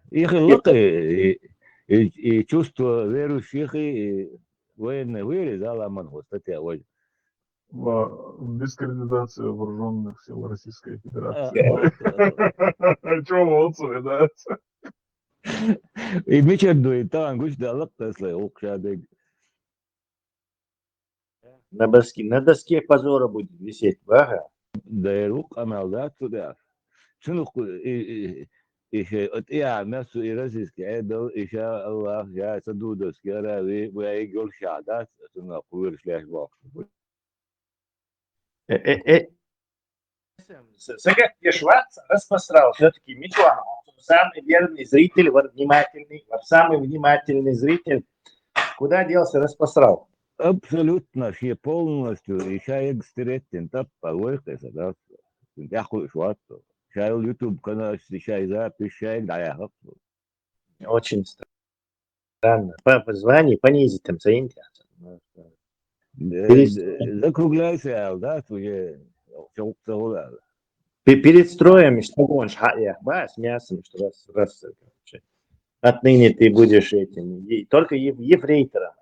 Их локи и чувство верующих и военной веры, да, ламан, кстати, вот. Дискредитация вооруженных сил Российской Федерации. Чего молодцы, да? И мечерду, и там, гусь, да, лактаслы, укшадык. На доске позора будет висеть, ага. Да и рук амалдат туда. Шunu işe ya nasıl irasiski edel işe Allah ya sadudos kara ve yol şadat sonra kuvvet flash box. Сагат Ешвац распространял все-таки Мичуан, самый верный зритель, самый внимательный зритель. Куда делся распространял? Абсолютно все полностью и человек стеретен тапа выхтеса, да, я хуй швату. Шайл YouTube канал, шай запись, шай да. Очень странно. Позвони, понизить там ценник. Закругляйся, да, уже перед строем, что будешь, с мясом, что раз, отныне ты будешь этим, только ефрейтором.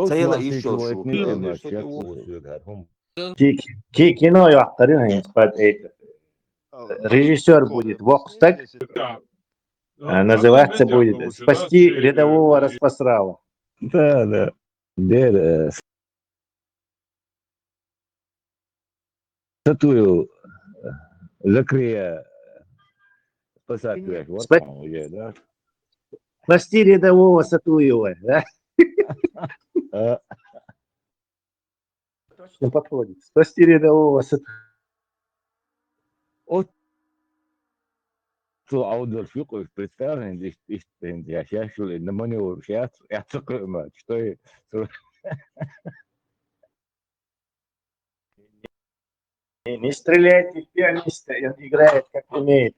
Sayıla iş yol şu. Кино яқтырын, режиссер будет Вокстаг, называться будет «Спасти рядового Распасрава». Да, да. Дер, статую закрия спасателя. Вот Спа- там уже, да? «Спасти рядового Сатуева». Да? А, Точно подходит. «Спасти рядового Сатуева». Вот что аудиофилку представлен, здесь я сейчас на маневр сейчас я такой мать, что и Не стреляйте в пианиста, он играет как умеет.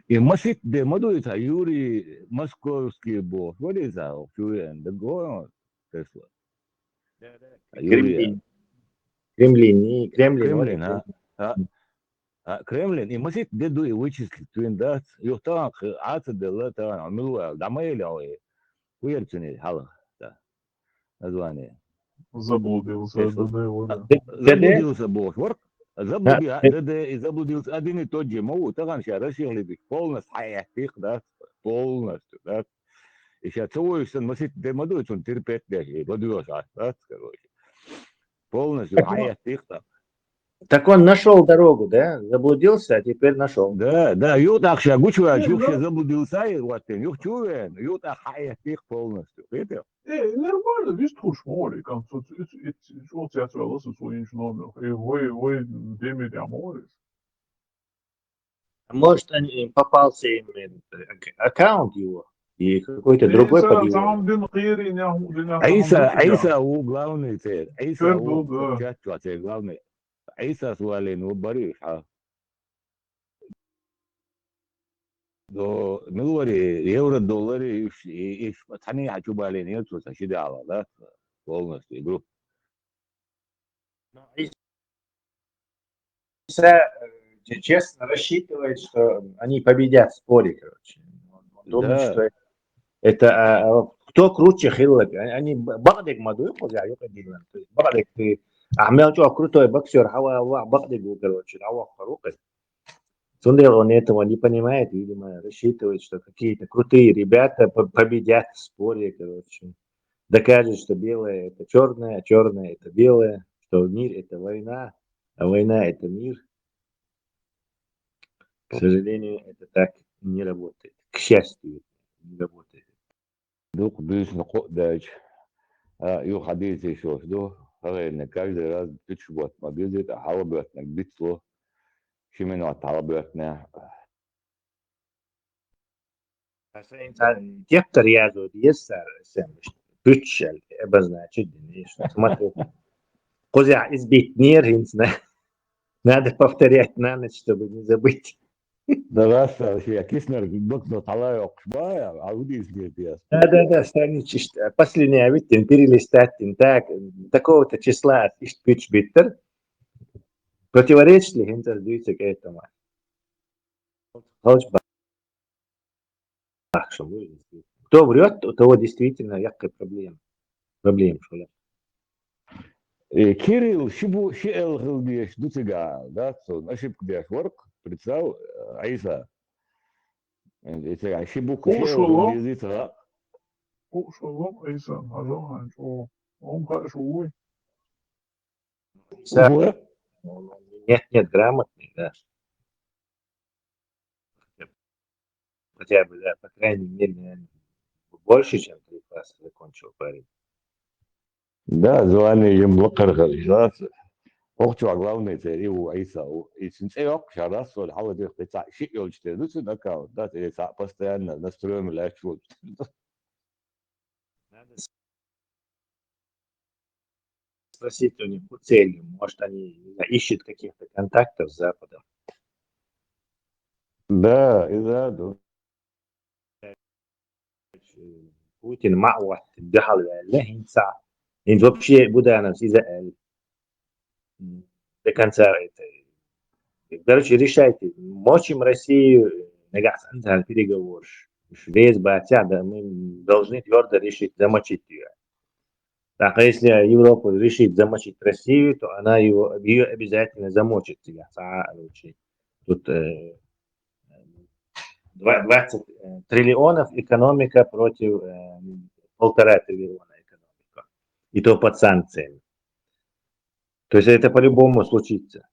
и масит де мадуица Юрий московский бог, вот это фюрен, да го Тесла. Юрий Кремлин, Кремлин, Кремлин, и масит де дуи вычислить твиндат, юхтан ата де ла та амилуа, дамайляуи, уерцуни хала, да, название. Заблудился, да, его, да. Заблудился бог, ворк. Заблудился один и тот же. Могу, так сейчас расширили полностью, да, полностью, да. И сейчас целую, что носит демодует, он терпеть даже, подвёшь, да, короче. Полностью, да. Так он нашел дорогу, да? Заблудился, а теперь нашел. Да, ю так сейчас гучуя, чухся заблудился, и вот ты, ю чуя, ю так хаятих полностью, видишь? Нормально, видишь, туш море, как вот я отвел свой номер, и вы деми аморис. Может, попался им аккаунт его, и какой-то другой под его. Там дин кири, не Аиса у главный цель, Аиса Черт, у да. чат главный. Аиса суалин у бариш, до миллиард евро, доллары, и они хочу балин, нет, что сидела, да, полностью игру. Честно рассчитывает, что они победят в споре, короче. Он думает, Да. что это кто круче Хиллари. Они Багдик мадуй, я поделаю. То есть Багдик ты Ахмел Чо крутой боксер, Хава Багдик был, короче, Хава Фарукой. Сундел он этого не понимает, видимо, рассчитывает, что какие-то крутые ребята победят в споре, короче. Докажет, что белое это черное, а черное это белое, что мир это война, а война это мир. К сожалению, это так не работает. К счастью, не работает. Дух бюс дач. Ю хадис еще что? Хавен каждый раз тычвот мобилит, а халабет на битсло. Шимено талабет на. Те, реагируют, есть путчель, обозначить, смотри. Козя избить нервинсно. Надо повторять на ночь, чтобы не забыть. Да раз я киснер бокно талай окшбая, а удис гепиас. Да, страничишь. Последняя ведь перелистать, так, такого-то числа пич биттер. Противоречит ли интервьюйте к этому? Кто врет, у того действительно яркая проблема. Что ли? Кирилл, шибу шиэл гылдеш дутига, да, сон, ошибка деш ворк, представ, Аиса. Это шибу шиэл гылдеш, Шалом, Эйсан, Азон, он хорошо, ой. Нет, грамотный, да. Хотя бы, да, по крайней мере, наверное, больше, чем 3 класса закончил парень. Да, звали им блокаргал, да. Охчу, а главное, это Риву Аиса. И синцеок, шарас, вот, хава дых, это шик ёлчте, ну, сюда кау, да, это постоянно настроим лячу. Надо спросить у них целью, может, они ищут каких-то контактов с Западом. Да, и да. Путин мауат, дыхал, лехинца. И вообще Буданов из-за до конца это. Короче, решайте, мочим Россию, переговор. Весь батя, да, мы должны твердо решить замочить ее. Так, а если Европа решит замочить Россию, то она ее обязательно замочит себя. Тут 20 триллионов экономика против 1,5 триллиона экономика. И то под санкциями. То есть это по-любому случится.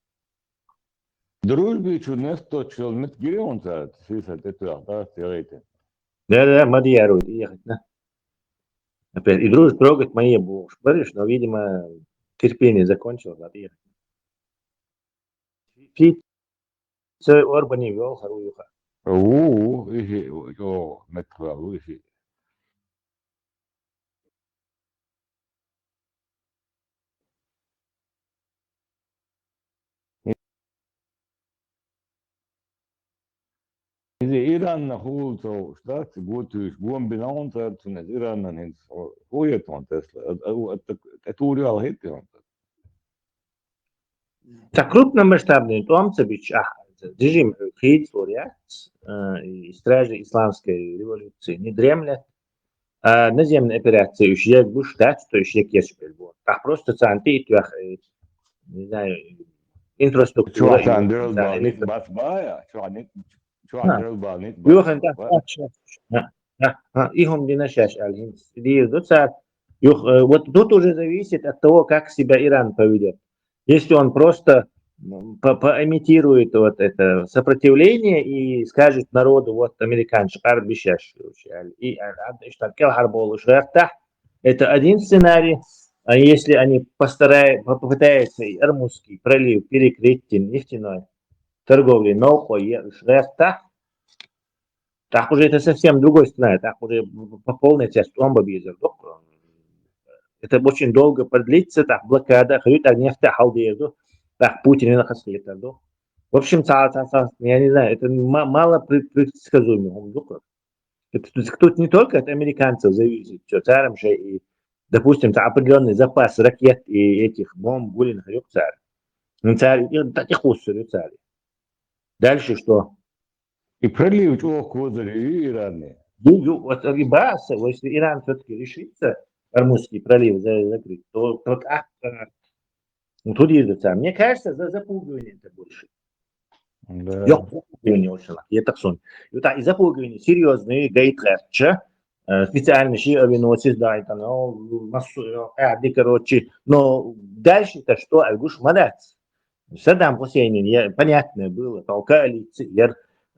Дружбы чудес точно мет гирион царит. Сисат это да стерейте. Да, Мадьяру ехать, да? Опять, и дружбу трогать мои будешь, говоришь, но, видимо, терпение закончилось, надо ехать. Фит, Орбан не вел, Харуюха. Иши, мет клаву, иши. Izi Iranna huulto staats guutuis buombina tartunes Irannan hins huijeton Tesla. Et uuri al hitti on. Так крупномасштабный Томцевич, режим Хейт, и стражи исламской революции не дремлят. Наземные операции еще як бы штат, что еще кешпель. Так просто цанты, не знаю, инфраструктура. Чуатан дербалник басбая, чуатан дербалник Юхан ихом динашаш аль-Хинд. Вот тут уже зависит от того, как себя Иран поведет. Если он просто поимитирует вот это сопротивление и скажет народу, вот американцы, это один сценарий. А если они попытаются Ормузский пролив перекрыть нефтяной торговлей, так уже это совсем другой сценарий, так уже по полной части это очень долго продлится, так блокада, нефть халдею, так Путин и нахаслит. В общем, я не знаю, это мало предсказуемо. Тут не только от американцев зависит, что царем же и, допустим, определенный запас ракет и этих бомб гулиных царь. Царь, царь. Дальше что? И пролив козыри Ираны. Вот если Иран все-таки решится Ормузский пролив закрыть, то тут едут. Мне кажется, за запугивание это больше. Да. Запугивание очень. И запугивание серьезные гейтрэпча, специально авианосец, да, это, короче, но дальше-то что? Альгуш Мадец. Саддам Хусейн, понятно было, толкали,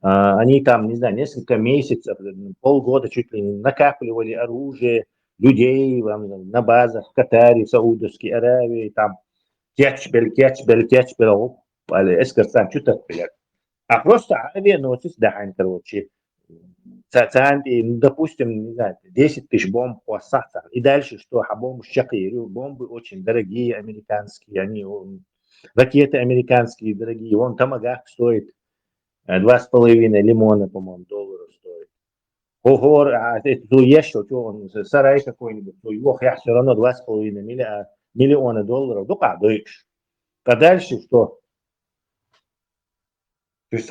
они там, не знаю, несколько месяцев, полгода чуть ли не накапливали оружие, людей на базах в Катаре, Саудовской Аравии, там, кечбель, эскорт, что-то, а просто авианосец, да, короче, допустим, не знаю, 10 тысяч бомб по Ассасу. И дальше что? Бомбы очень дорогие, американские, ракеты американские дорогие. Вон Томагавк стоит 2,5 лимона, по-моему, долларов стоит. Ого, это еще, он сарай какой-нибудь, его все равно 2,5 миллиона долларов. Ну, дышь. А дальше что? Мне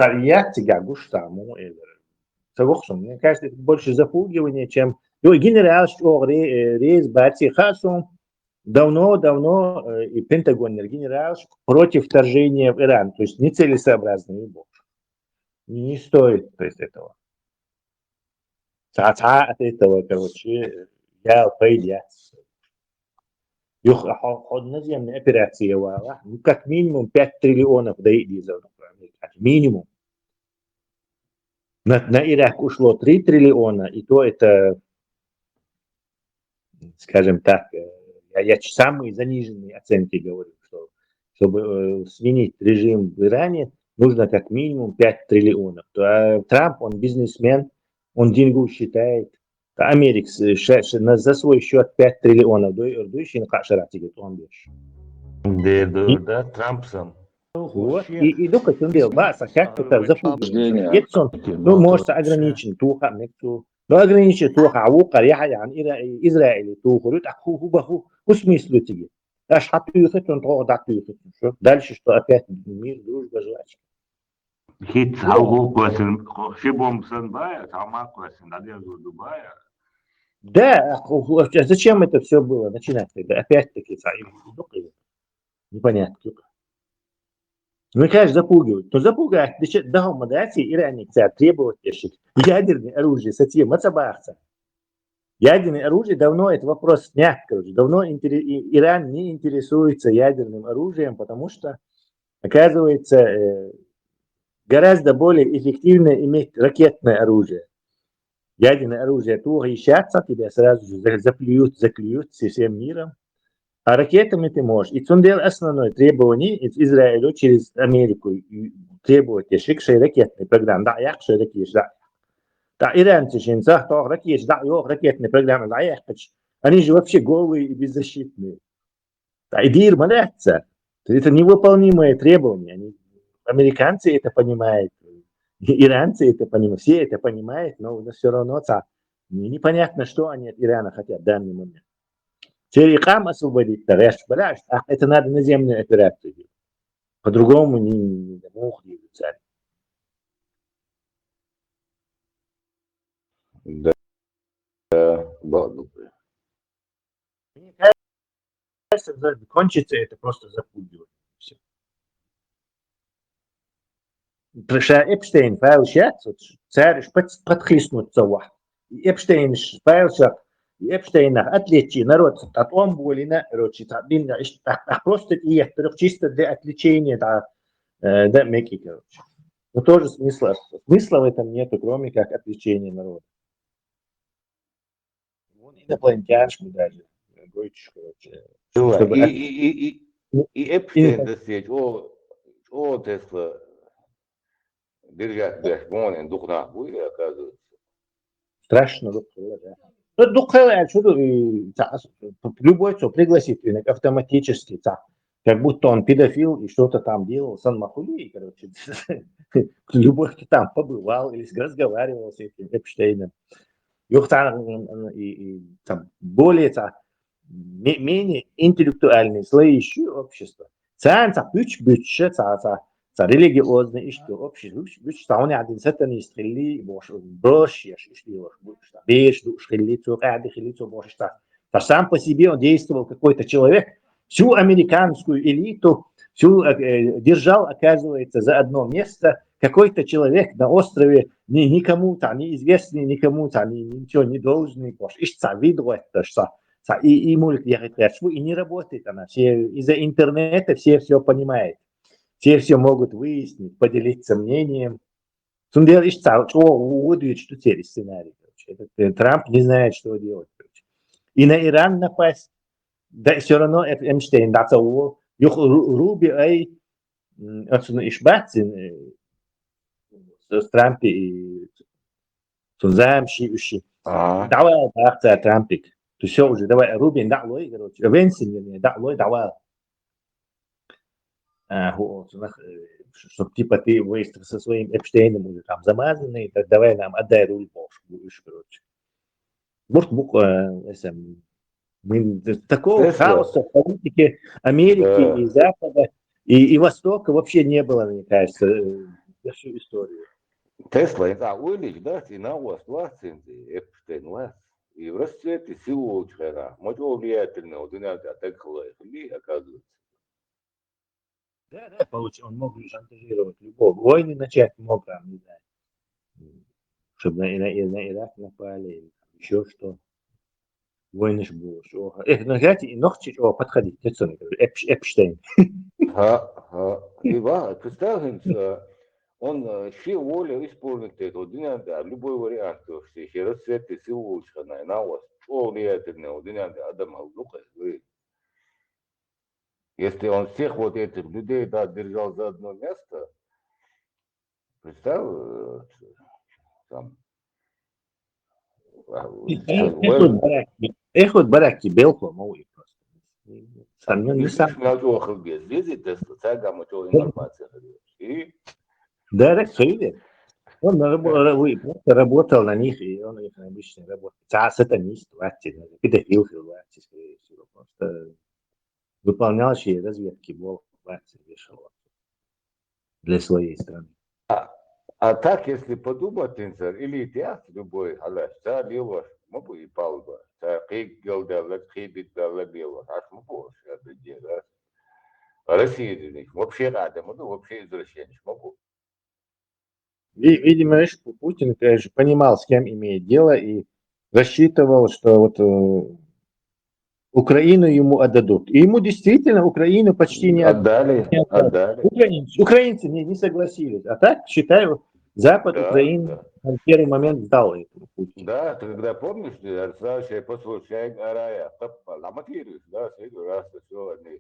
кажется, это больше запугивание, чем... Генерал Рейс Бати Хасум давно и Пентагон генерал против вторжения в Иран. То есть нецелесообразно и больше. Не стоит, то есть, этого. От этого, короче, я пойду. Наземная операция, как минимум 5 триллионов доедизов. Минимум. На Ирак ушло 3 триллиона, и то это, скажем так, я самые заниженные оценки говорю, что чтобы сменить режим в Иране, нужно как минимум 5 триллионов. Трамп, он бизнесмен, он деньгу считает. Америка за свой счет 5 триллионов. Да, Трамп сам. Вот. И только он делал, как-то запугивание. Ну, может, ограничен туха, но ограничен туха, Израиль туха, в смысле тебе? Аж он дальше что опять мир, дружба, жвачка. Хит хау квасен хошибом санбая, сама квасен, надежду Дубая. Да, зачем это все было начинать тогда? Опять-таки, непонятно. Ну, конечно, запугивают. Но запугать, да, модати, иранцы требуют ядерное оружие, совсем, мацабахца. Ядерное оружие давно, это вопрос снят, короче. Давно Иран не интересуется ядерным оружием, потому что, оказывается, гораздо более эффективно иметь ракетное оружие. Ядерное оружие туго ищаться, тебя сразу же заклюют всем миром. А ракетами ты можешь. И цундел основное требование из Израиля через Америку требует шикшей ракетной программы. Да, яхшей ракет, да. Да, иранцы же ракет, да, ракетные программы, да, яхшей. Они же вообще голые и беззащитные. Да, и дир молятся. Это невыполнимые требования. Американцы это понимают, иранцы это понимают, все это понимают, но все равно непонятно, что они от Ирана хотят в данный момент. Черикам освободить, это надо наземную операцию делать. По-другому не мог двигаться. Да, ладно. Мне кажется, кончится это просто запугивание. Все. Приша Эпштейн файлшат, царь подхиснуться вах. Эпштейн файлшат. Эпштейна отличие народ от Омболина, просто чисто для отвлечения, да, меки, короче. Но тоже смысла в этом нету, кроме как отвлечения народа. Вон инопланетяншку даже, Гойч, короче. И Эпштейн, так сказать, о, Тесла, держать, вон, дух нахуй, оказывается. Страшно, да. Ну, духовая, любой, кто пригласит автоматически, как будто он педофил и что-то там делал, сан махули, короче. Любой, кто там побывал или разговаривал с этим Эпштейном. И там более, менее интеллектуальные слои еще общества. Религиозные общество, он один сатани стрели, брошь, беш, сам по себе он действовал какой-то человек, всю американскую элиту, держал, оказывается, за одно место какой-то человек на острове, никому-то, неизвестный никому-то, ничего не должный, и не работает она. Из-за интернета все понимают. Все могут выяснить, поделиться мнением. Трамп не знает, что делать. И на Иран напасть, да все равно Эпштейн, да, Руби, с Трампе и замщиющий. Давай, да, Трампик. То все уже, давай, Рубин, да, лой, короче, Венсин, да, лой, давай. Чтобы типа ты выставил со своим Эпштейном уже там замазанный, так давай нам отдай руль, будешь, короче. Может, такого хаоса в политике Америки и Запада и Востока вообще не было, мне кажется, за всю историю. Тесла, это улик, да, и на вас власти, Эпштейн власть. И в расцвете силу учера, может, влиятельно, вот и атаковала их, оказывается. Да, он мог шантажировать любого. Войны начать мог, там, не знаю, чтобы на Ирак напали, или еще что. Войны ж было. Ну, знаете, ногти подходить, Эпштейн. Представляете, он все воли исполнит это, любой вариант, все расцветы силу учера, на вас, что влиятельно, Адама, если он всех вот этих людей, да, держал за одно место, представь, там... Эхот бараки белко мой просто. Да, он работал на них, и он их обычно работал. Сатанист, педофил, скорее всего, просто выполнял разведки, был вешал для своей страны. А так, если подумать, или театр любой, та леваш, могу и палба, та кик гелдала, кибит дала леваш, аж могу, это дело. Россия, вообще рада, вообще извращенец, могу. Видимо, видишь, Путин, конечно, понимал, с кем имеет дело, и рассчитывал, что вот Украину ему отдадут. И ему действительно Украину почти не Отдали. Украинцы не согласились. А так, считаю, Запад Украину в первый момент сдал этому Путину. Да, ты когда помнишь, следующее послушай, Арая, ламатируешь, да, следующий раз все, они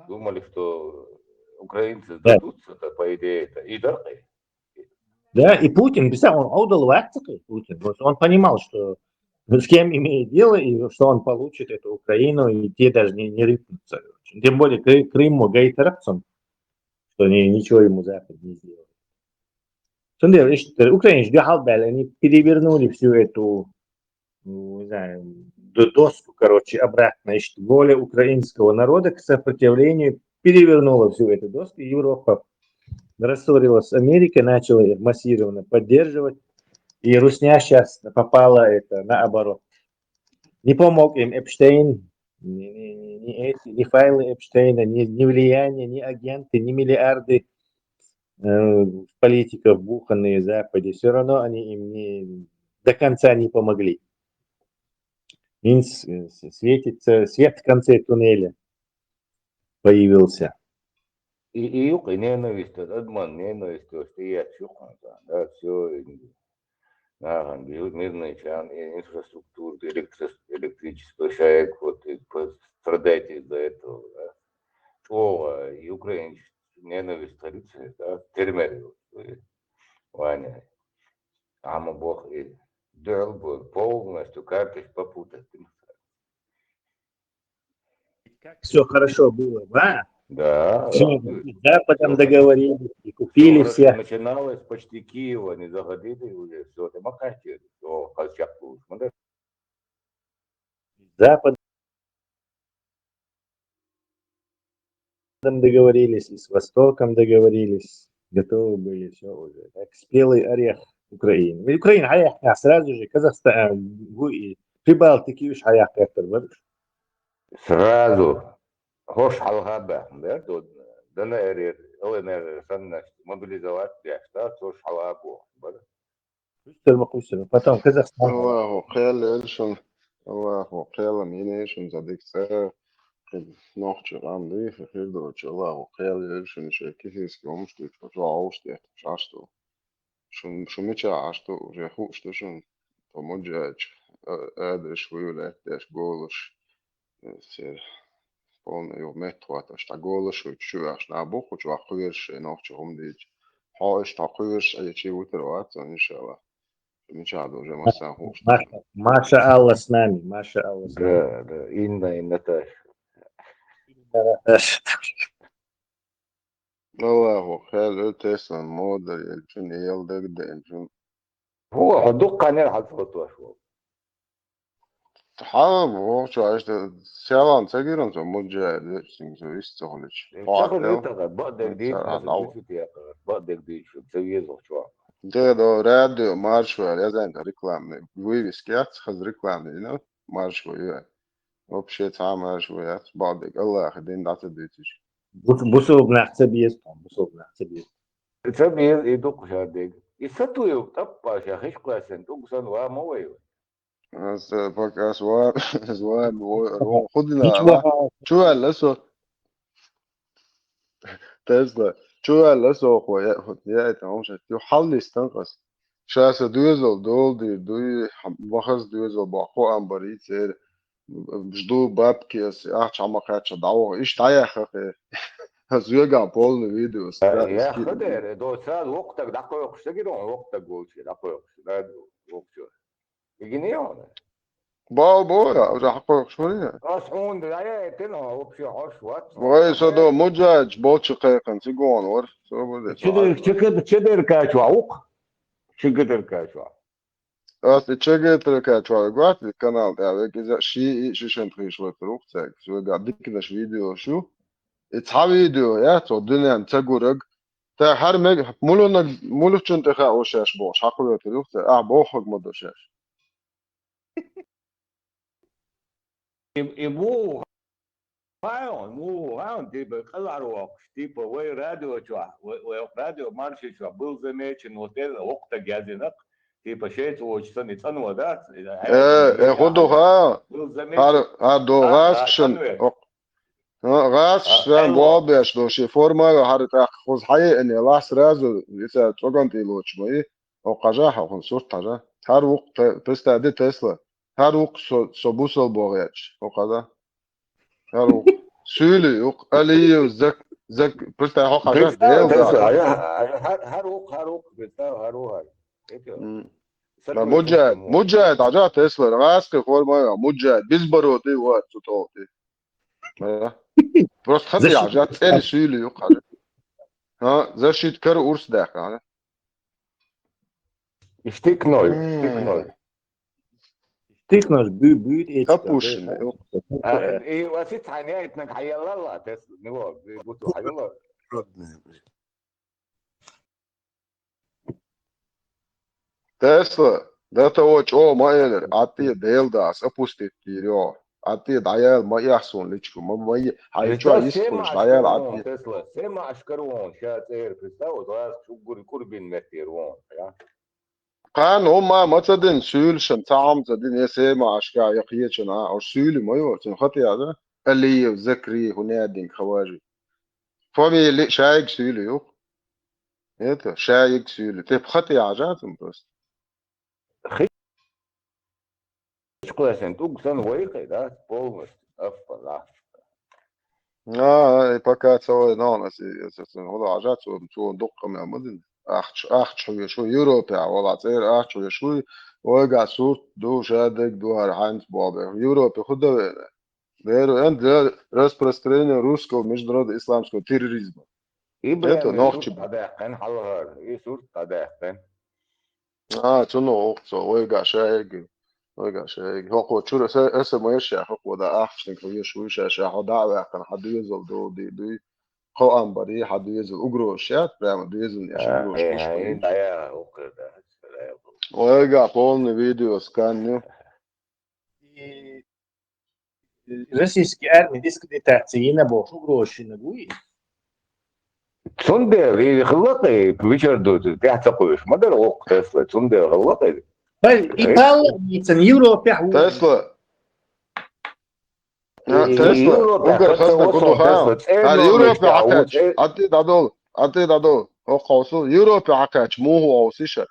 думали, что украинцы сдадутся, по идее, это и дорогие. Да, и Путин, он отдал вакцию, Путин, он понимал, что с кем имеет дело, и что он получит эту Украину, и те даже не рыпнутся. Тем более Крым мог гейтерапцем, что ничего ему Запад не сделал. Украинцы, они перевернули всю эту, не знаю, доску, короче, обратно. Воля украинского народа к сопротивлению перевернула всю эту доску, и Европа рассорилась с Америкой, начала их массированно поддерживать, и Русня сейчас попала это наоборот. Не помог им Эпштейн, ни файлы Эпштейна, ни влияние, ни агенты, ни миллиарды политиков, буханные в Западе. Все равно они им до конца не помогли. Светится, свет в конце туннеля появился. И ненависть, обман, ненависть, что я чухал, да, все, мирный чан, инфраструктура, электричество, человек, вот, страдать из-за этого, да. Слово, и украинцы, ненависть традиции, да, термерил, Ваня. Ама Бог, и дел был полностью картиш попутать. Все хорошо было, да? Да. Все, с Западом договорились, и купили все. Начиналось почти Киева, не заходили уже, все, это макаки, все, холчак был. Западом договорились, и с Востоком договорились, готовы были, все уже. Так, спелый орех Украины. Украина, орех, а сразу же Казахстан, Прибалтики, уж орех как-то, видишь? Сразу. Хош халгаба, да, тут, ДНР, ЛНР, мобилизовать, да, хош халгабу, Потом Казахстан. Allahu khayal elshon, Allahu khayal mination zadik sa noch chramdi khirdo Allahu khayal elshon shekis komstu cho austet chasto. Schon mit chasto, je husto schon pomojaj adres vujule des golos se полный метро, то что голос, что аж на буху, что ахуешь, ног чум дич. Хаешь, ахуешь, а я чего утрываться, иншалла. Ничего, уже масса хуш. Маша Алла с нами, Маша Алла с нами. Да, Инна и Наташа. Аллаху хэл Тесла модер, эльчин елдэг дэнчин. هو هدوق كان يلعب في الطوش. حالا وقت عشت سيالان تجيران تو مجال سينزو استخلش. شغل بعد جديد بعد جديد شو تسوي شو. ده راديو مارش ولا زين ريكلام ويفي سكيات خذ ريكلام هنا مارش ويا. وبشيء تعمل شوية بعدك الله خدين دعت ديتش. بوسو بنحسبيز بوسو بنحسبيز. تسبيز يدق شادق. يستوي طب شاخش كلاسن تقصن واموي. as fuck as waar خدنا شو هالسو تسلا شو هالسو خويا تمامش يحاول يستنقص شاسه دوزل دول دي بخص دوزل باخو امبريت سير بجدو بابكيس احش عمقاتش دعوه ايش تعيا خخي هزوجا بول فيديوز يا خدر دو سال وقتك دقيق شتجرون وقتك قولش دقيق لا وقت يجينيون بابا راح اقول شويه اسعون دايه تنو وبشي عش وات وي صدو مجاج بوتش قيقن سيقون ور چدر كاشواوق چقدر كاشوا أصل چقدر كاشوا قاعد القناة تاعك إذا شيء شن تخيش وتروح تاعك سو قاعد كذا فيديو شو اتحا فيديو يا تو الدنيا تقولك تا هر مج مولوچن تخا اوشاش بوش حقوق تلوخت بوخك مدوشاش يبو هاون типа خلارو типа وي راديو جوا وي راديو مارشي جوا был замечен вот это окта газинак типа шесть очень цену да خدوها был هر замечен دوغاسكشن غاسكشن بوابش دوشي فورما هر تاخذ حي اني لاس رازو يسا توغنتي لوچ مي او قجاح او صورت قجا هر وقت بستعد تسلا هر وقت سوبوسل بوغياتش او قدا هر وقت سولي يق الي زك بستعد هو قجا ديل هروق بتاع هروق مجاهد عجا تسلا غاسك فورما مجاهد بيزبروتي وات توتي بروست خطي عجات اني سولي يق ها زشيت كر اورس داخل Штикноль. Тыкнешь, будет كابوشن И واسيت حنيت نك حيلا الله تسلا نو بيقولوا حيلا تسلا ده توج او ما يقدر عطيه ديل داس ابوستي تيريو عطيه دايال ما يحسن ليشكو ما هيجوا يسكوش دايال عطيه تسلا سما اشكرون شات اير بتاع داس شغل كوربين متيرون كان هما ما تدين سولشن تعم تدين يسمع اشكا يقيتشنا او سولي ما يوتن خطي هذا اللي ذكري هنا دين خواجي فمي اللي شايق سولي يو انت شايق سولي تب خطي عجاتم بس شكلاسن توكسن ويقي داس بولمس افلا باكات سوى نونس هذا عجات سو دق من مدن اخ شو يوروبا ولا تصير اخ شو وقع صوت دو شادك دو هرحانت بابا يوروبا خده بيرو انت распространение русского международного исламского терроризма. Это ногти. قداحن حلهر يسور قداحن تنو وقت وقع شايق هو شو اسمه ايش يا حق ودا احسن كوي شو شاشة دعوة كان حد يزل دي خو أمبري حد يزل أجروشات برام يزل يا شجروش مش ويرجع полный فيديو сканю Российский армии дискредитация больше гроши на гуи. صندر يخلقي بيشردو تحتقوش ما دار وقت تسلا صندر خلقي إيطاليا يتسن يوروبا تسلا أنقر خاصنا كله ها اليوروبا عكاش أنتي دادول هو قوسو يوروبا عكاش مو هو أوسيشة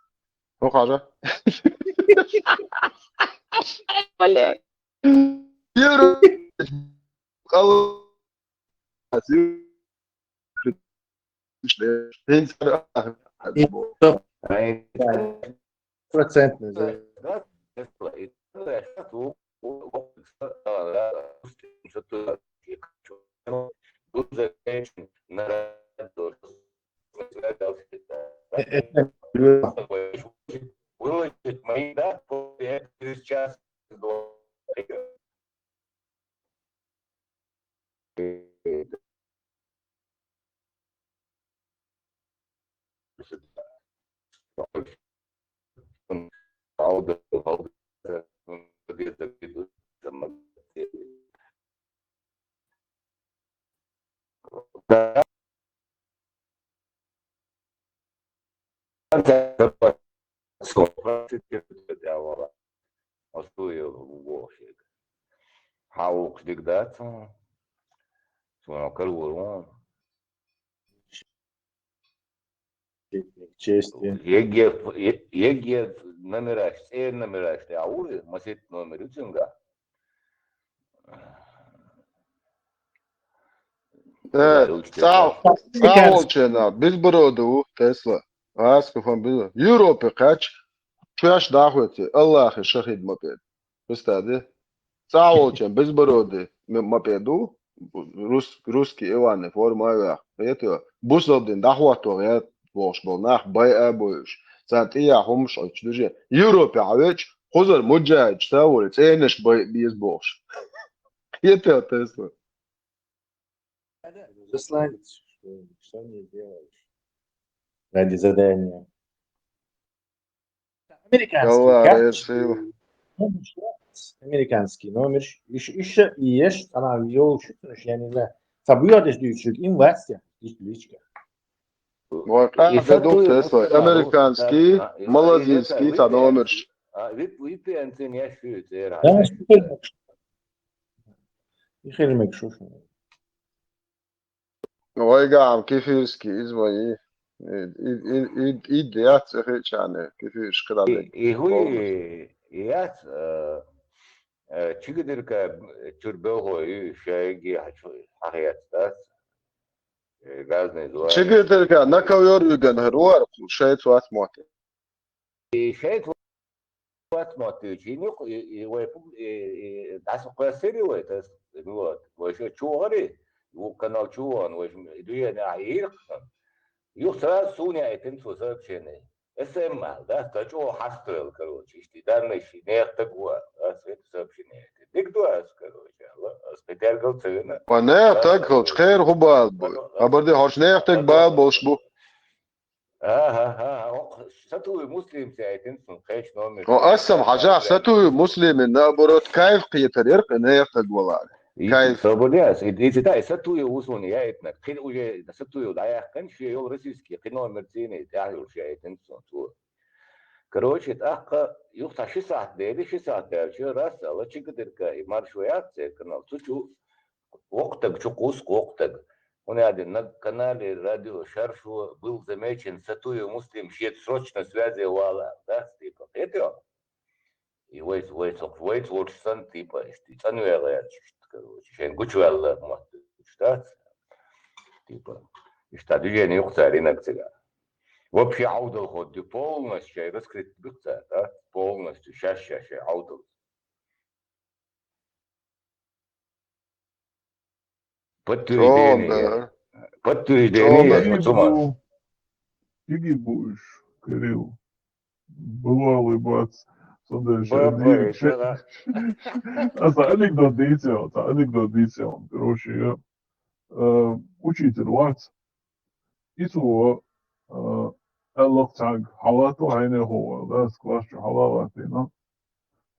هو حاجة يوروبا процентный. Выложить мои да через час حاوق ديكدات سواء كالورون يجي номераш номераш аури масет номер үчүнга Саулчена безбороду Тесла Аска фон Бил Европе кач чаш дахуете Аллах шахид мопед Представьте Саулчен безбороды мопеду русский Иван форма это бусобден дахуато я бош болнах бай абош سنتيا همش أشتري يوروبي عايش خزر مجاج تاول تانش بيز بوش يتى تسلا Засланец, что не делаешь. ради задания. Американский Galā кат, reizē американский номер, еще есть, она ее, я не знаю, собьет, чуть инвестия, личка. vai kāda vai amerikānski, malazīnski, tā номер. VPN yaşıyor zehra. Да, يخدمك شوف. Vai gām kifirski, izvai idejas, yani kifirski kadar. İhuy yat çıkıdır ka türbehoyu şeygi hayatta gazne zuwa. Çıkıdır ka ne kalıyor yügen var, şey tuat muhatı. Şey atmadığı için yok das qasiri ve das bu şu çoğarı bu kanal çoğan ve dünya ayır yoksa suni etin sosa çene esma da taço hastral короче işte darneşi ne yaptık var asvet sabşine dikdo as короче Allah spetergal çene Vai neaptag kaut xēr hubāl būj. Abardi hoš neaptag bāl būs bū. satū muslim etin sun xeş nomi O asam hajā satu muslimin naborot kayf qiyatar irq neaptag valāli. Кайф. Свободясь, и да, сатую усуни, я это, хин уже сатую, да, я конечно его российский, кино мерцины, я уже это институт. Короче, так, юхта 6 saat şu rast, ala çıkıdırka, marşoyat, kanal, tuçu, октаг, чукуск, октаг. Он один на канале радио Шаршу был замечен сатую муслим, щет срочно связи вала, да, типа, это и войт лучшсан, типа, цануэла, короче, шен гучуэлла, штат, типа, и штат движение юхта рынок цыган. Вообще аудал ход полностью раскрыт бюкса, да, полностью, щас, аудал. Подтверждение, Чого Иги будешь, Кирилл. Бывалый бац. Анекдот дитя. Короче, я учитель вац. Ицу эллоктаг халату хайне хова, да, склашчу халаватина.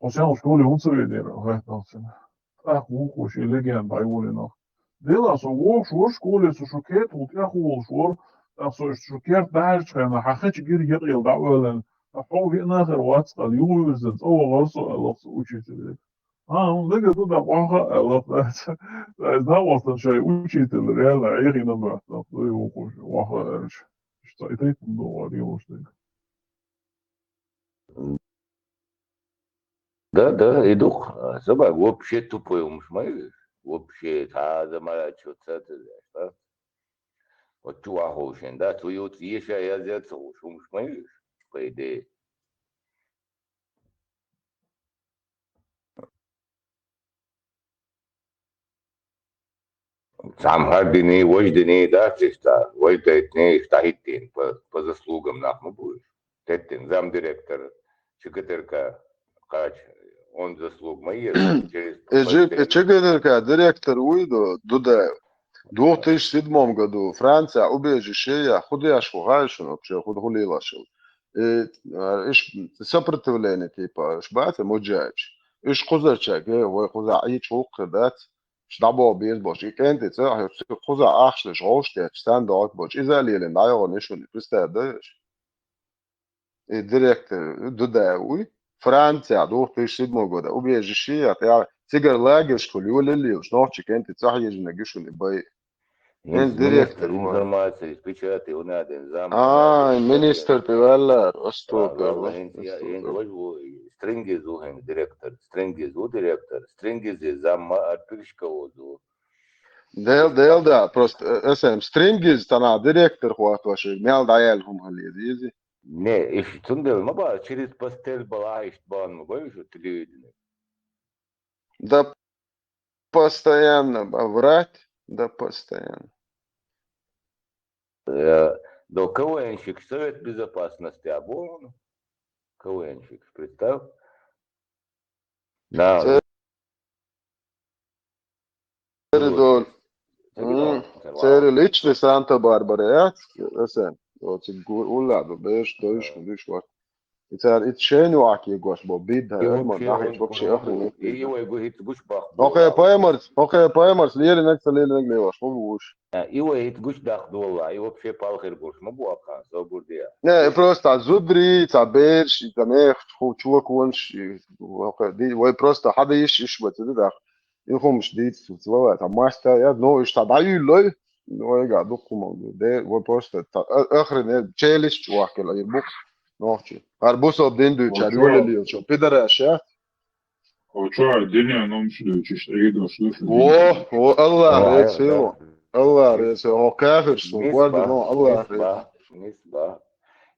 Осян в школе он соведера, вэтнался. Ах, ухуш, и легенда, айволинах. Дела со шур школе со шокет, вот я хул шур, так со шокет дальше, хахач гир гирил давэлэн. Ахов нахер вацкал, юзец, غرسو эллохс учитель. Он лега туда плохо, эллох, да, знал, что шай учитель, реально, их и намерт, да, его хуш, плохо, что это было, его что. Да, идух, забавно, вообще тупой умшмай, вообще, та заморачиваться, да. Вот чуахошен, да, туют еша языца умшмай, по идее. Самхардини, вождини, да, чисто, вождетни, штахиттин, по заслугам нахму будешь. Теттин, замдиректор, чекатерка, кач, он заслуг мои, через... Чекатерка, директор Уидо, Дудаев. В 2007 году Франция убежище, худяшку гайшину, вообще худгулилашил. Сопротивление, типа, шбата, муджач. Иш хузачак, хуза айчук, дат. Шнабо бейсбош. И кенти, хуза ахшлиш, роштет, стандак бош. Изалили, найо, нишуни, представляешь? И директор Дудаев, Франция, 2007 года, убежище, я цигар лагершку, люлилиш, ночи, кенти, цахежина, гишуни, бай. Директор. Информация, печати, он один зам. Министр пивалар, оступил. Стрингиз уген директор, стрингиз зам арпиршка оду. Да, просто стрингиз тана директор хуат ваши, мял даялхум хализи. Не, иш тундел, маба через постель была иш бан, боюсь, телевидение. Да постоянно врать, да постоянно. Да, КВНщик, Совет Безопасности, обон, КВНщик, представь. Да. Цери личный Санта-Барбара, Вот уладу, беш, дойш, дойш, вот. Это шейну аки гош, бо бид, И эдма, вообще нахай, он вообще охренеть. и его и говорит гуш бах Окей, долла. поймарс, лелинек, лелинек, мовуш. Его и гуш дах долла, и вообще палхер гуш, могу ака, забудя. Не, просто зубри, таберш, тамех, чувак вонш, вы просто хада иш вот это да. يخو مش دي تسوى تماشتا يا نو ايش تبعي لوي نو يقع دقو موجود ده وبوست اخر ne تشيلش واحد لا يبوك نوحشي هربوسو دين تشاريو اللي يشوف بيدر اشياء Hoću, dinja nom šljuči, što idu šljuči. او الله ريسيو الله ريسيو هو كافر سو قاد نو الله نسبة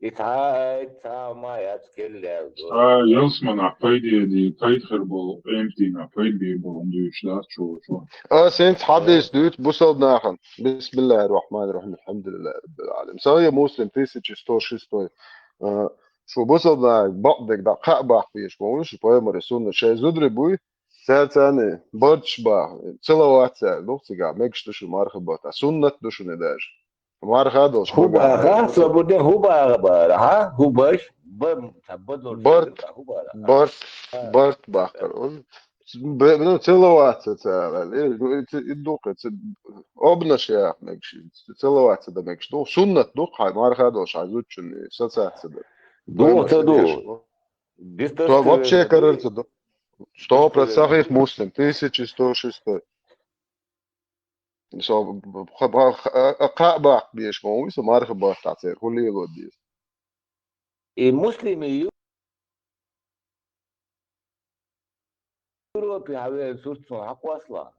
إتها ما يتكلم Jelsmana paydiye di kayıt hırbol, emtina paydi bir bolum duyuşlar çoğu. سنت حدث دوت بوصل ناخن بسم الله الرحمن الرحيم الحمد لله رب العالمين سوي مسلم تيسي ستو شستوي شو بوصل ناخ بقدك دا قابح فيش بونش بايمر سنة شيء زدري بوي ساتاني برش با صلوات سال دوسيغا ميكش شو مرحبا سنة دوشو نداش مرحبا دوش هو بقى سبوده هو بقى ها هو باش بدل برت باكر بدون صلوات الدوق обнаш я мекши целовать да мекш до суннат до хай марха до шазучун соцаться да до то вообще кажется до 100% муслим 1106 so قابع بيش مو يسو марха ба تعتير كل يلو دي المسلم يوروبي هاوي صورته حق واصله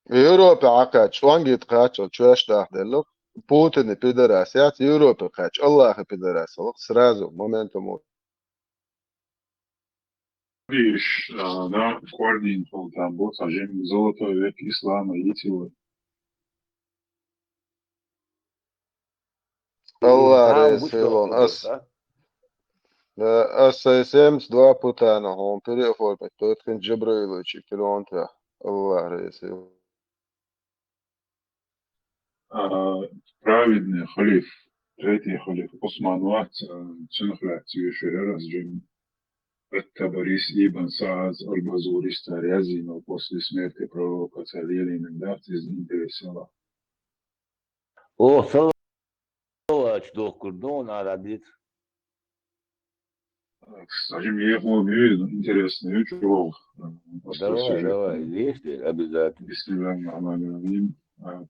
Европа عقد شوانجيت قاتش شوش داخدلق Путин пидорас, я Европа قاتش الله пидорас, сразу моментум. Видишь, да, корни там вот, сажем золотой век ислама, идите. الله رسولون أساسيمس دوا بوتانا هم переходят, то это Джабраилович, килонта, الله رسول. Праведный халиф, третий халиф, Осман Ват, цинхлят цвешера разжим. Это Борис Ибн Саад Аль-Базури Старязи, но после смерти пророка царели иногда заинтересовал. О, салават, что курдон арабит. Скажем, я умею интересный чувак. Давай, есть обязательно. Бисмиллахир-рахманир-рахим.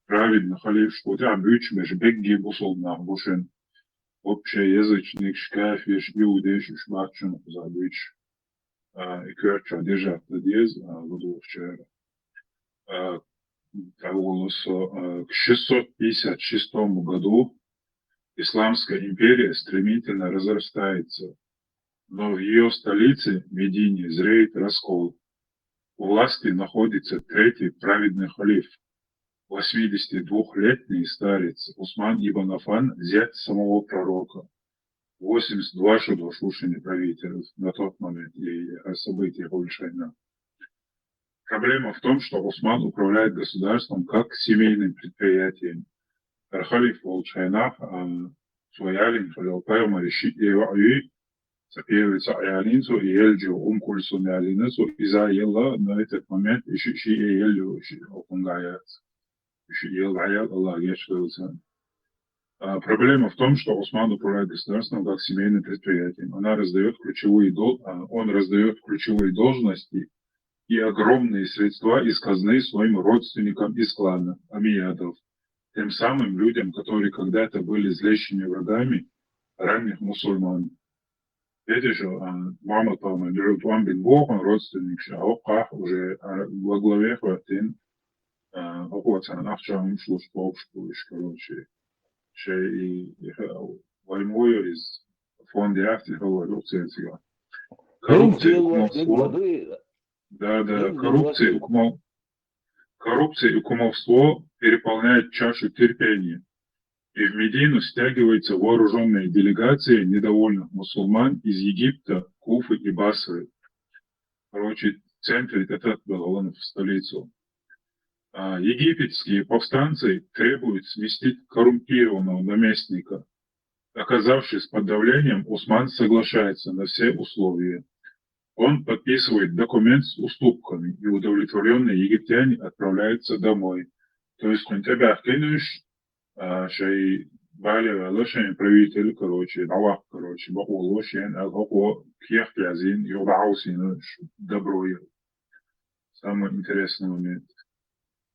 Праведный халиф, что у тебя бычмеш, бегги бусол на бушен. Общеязычник, шкафиш, иудеш, шмачун, забыч. И кверча держат дез, выдувча. К 656 году Исламская империя стремительно разрастается, но в ее столице, Медине, зреет раскол. У власти находится третий праведный халиф, 82-летний старец Усман ибн Аффан, зять самого пророка. 82 шудошушени правителя на тот момент и события Гульшайна. Проблема в том, что Усман управляет государством как семейным предприятием. Халиф Гульшайна своялин халилпайма решит его соперница Аялинцу и Эльджу Кульсум Ялинцу из-за ела на этот момент еще Эльджу Окунгаяц. Еще ел Аял Аллах Ешвился. Проблема в том, что Усман управляет государством как семейным предприятием. Он раздает ключевые должности и огромные средства из казны своим родственникам из клана Амиядов, тем самым людям, которые когда-то были злейшими врагами ранних мусульман. Видишь, Мухаммад Павлович бин Бог, он родственник Шауках, уже во главе хватин, около Ахчам Шлушпов, короче. Шей воймою из фонда Афти говорил цензия. Коррупция и кумовство переполняет чашу терпения. И в Медину стягиваются вооруженные делегации недовольных мусульман из Египта, Куфы и Басры. Короче, в центре этот был, он в столицу. Египетские повстанцы требуют сместить коррумпированного наместника. Оказавшись под давлением, Усман соглашается на все условия. Он подписывает документ с уступками, и удовлетворенные египтяне отправляются домой. То есть он тебя кинешь, шей бале лошадь правитель, короче, давак, короче, баку лошадь, а баку кьях язин, юбаусин, добро. Самый интересный момент.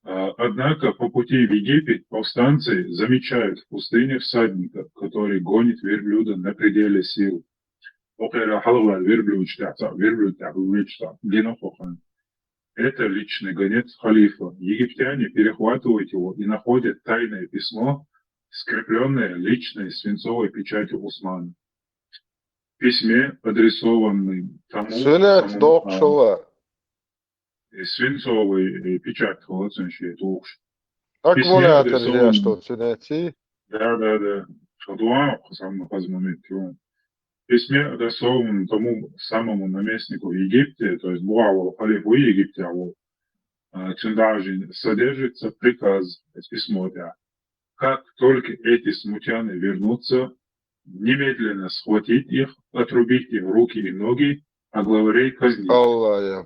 Однако по пути в Египет повстанцы замечают в пустыне всадника, который гонит верблюда на пределе сил. Это личный гонец халифа. Египтяне перехватывают его и находят тайное письмо, скрепленное личной свинцовой печатью Усмана. В письме, адресованном тому, Свинец докшова. свинцовый печать, холодцинщик, лучше. Аккумулятор я что, свинец? Да. Шадуа, сам момент. В письме, адресованном тому самому наместнику в Египте, то есть Буаву, халифу Египте, Чундажин, содержится приказ, письмо, как только эти смутьяны вернутся, немедленно схватить их, отрубить им руки и ноги, а главарей казнить. Аллах я.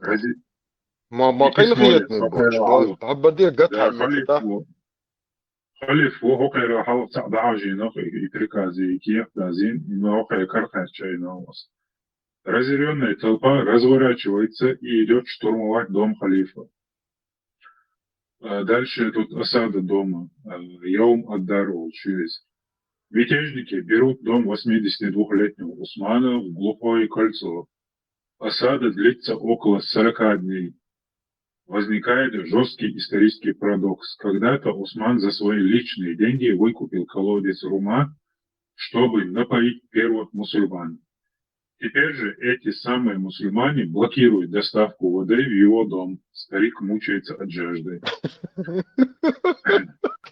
ما كان خيطني بوش عبدي قطع халиф وهو حاول تعضعجي نخي приказы киев газин и нохай кархачай новос. Разъяренная толпа разворачивается и идет штурмовать дом халифа. Дальше тут осада дома. Яум Ад-Дару через. Мятежники берут дом 82-летнего Усмана в глухое кольцо. Осада длится около 40 дней. Возникает жесткий исторический парадокс. Когда-то Усман за свои личные деньги выкупил колодец Рума, чтобы напоить первых мусульман. Теперь же эти самые мусульмане блокируют доставку воды в его дом. Старик мучается от жажды.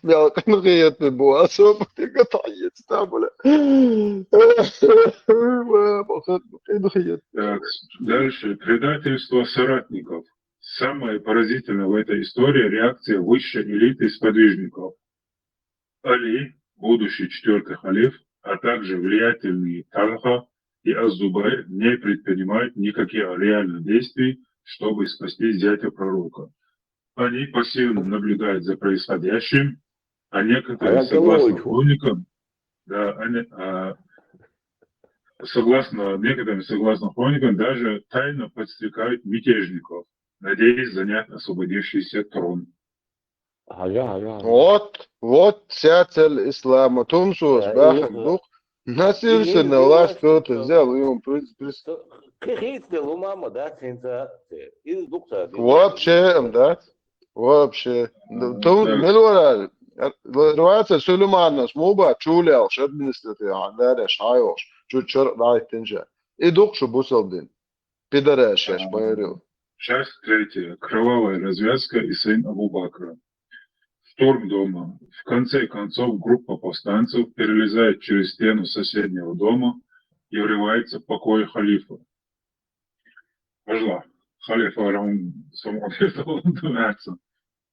ما كان خيطني بوش قطع يستعمل Дальше. Предательство соратников. Самое поразительное в этой истории реакция высшей элиты сподвижников. Али, будущий четвертый халиф, а также влиятельные Талха и Аз-Зубайр не предпринимают никаких реальных действий, чтобы спасти зятя пророка. Они пассивно наблюдают за происходящим, а некоторые, согласно хроникам, согласно хроникам, даже тайно подстрекают мятежников, надеясь занять освободившийся трон. Вот вся цель ислама. Тумсус, бахак, дух. Насильственно на власть кто-то взял, и он вообще, да? Вообще. Милуара, рвается Сулеймана, смуба, чулял, административно, да, шайош, чуть-чуть райтинжа. И дух, что бусалдин. Пидораш, я шпайрил. Часть третья. Кровавая развязка и сын Абу-Бакра. Штурм дома. В конце концов группа повстанцев перелезает через стену соседнего дома и врывается в покой халифа. Пожла. Халифа Раун самоотверженно.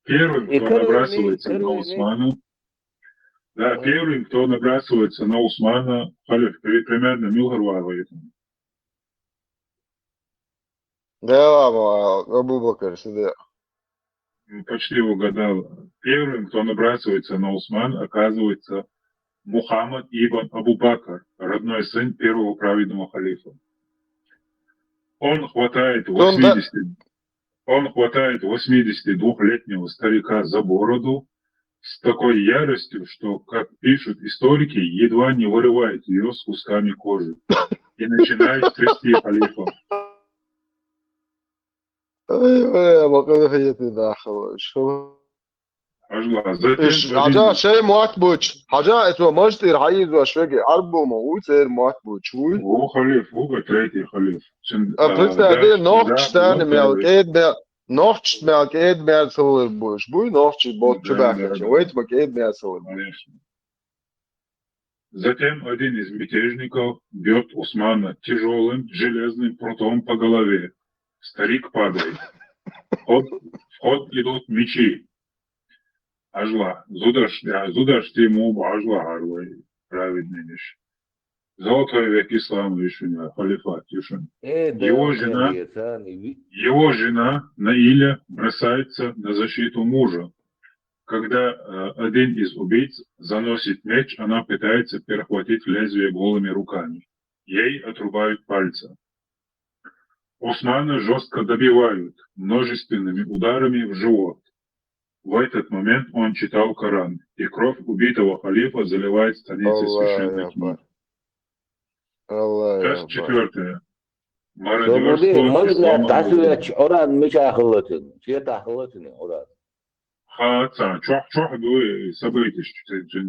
Первым, кто набрасывается на Усмана, первым, кто набрасывается на Усмана, халиф примерно Милгарварва. Да, Абу Бакр, сюда. Почти угадал. Первым, кто набрасывается на Усман, оказывается Мухаммад ибн Абу Бакр, родной сын первого праведного халифа. Он хватает 82-летнего старика за бороду с такой яростью, что, как пишут историки, едва не вырывает ее с кусками кожи и начинает трясти халифа. ما كان خيطني داخل شو حاجة شيء معتبوش حاجة اسمه مجتر حيز وشوقي عربو موجود سير معتبوش شوي هو خليف هو تريتي خليف أبرز هذه نوخش تاني مالكيد نوخش مالكيد مال سوور بوش بوي نوخش بوت شباك ويت مالكيد مال سوور Затем один из мятежников бьет Усмана тяжелым железным прутом по голове. Старик падает. В ход идут мечи. Ажла. Зудаш тему ажла гарвай. Праведный вещь. Золотой век ислама решения, халифат решен. Его жена Наиля бросается на защиту мужа. Когда один из убийц заносит меч, она пытается перехватить лезвие голыми руками. Ей отрубают пальцы. Османа жестко добивают множественными ударами в живот. В этот момент он читал Коран, и кровь убитого халифа заливает страницы священной книги. Часть 4. Мародерство ислама. Хаца, чох дуэ события,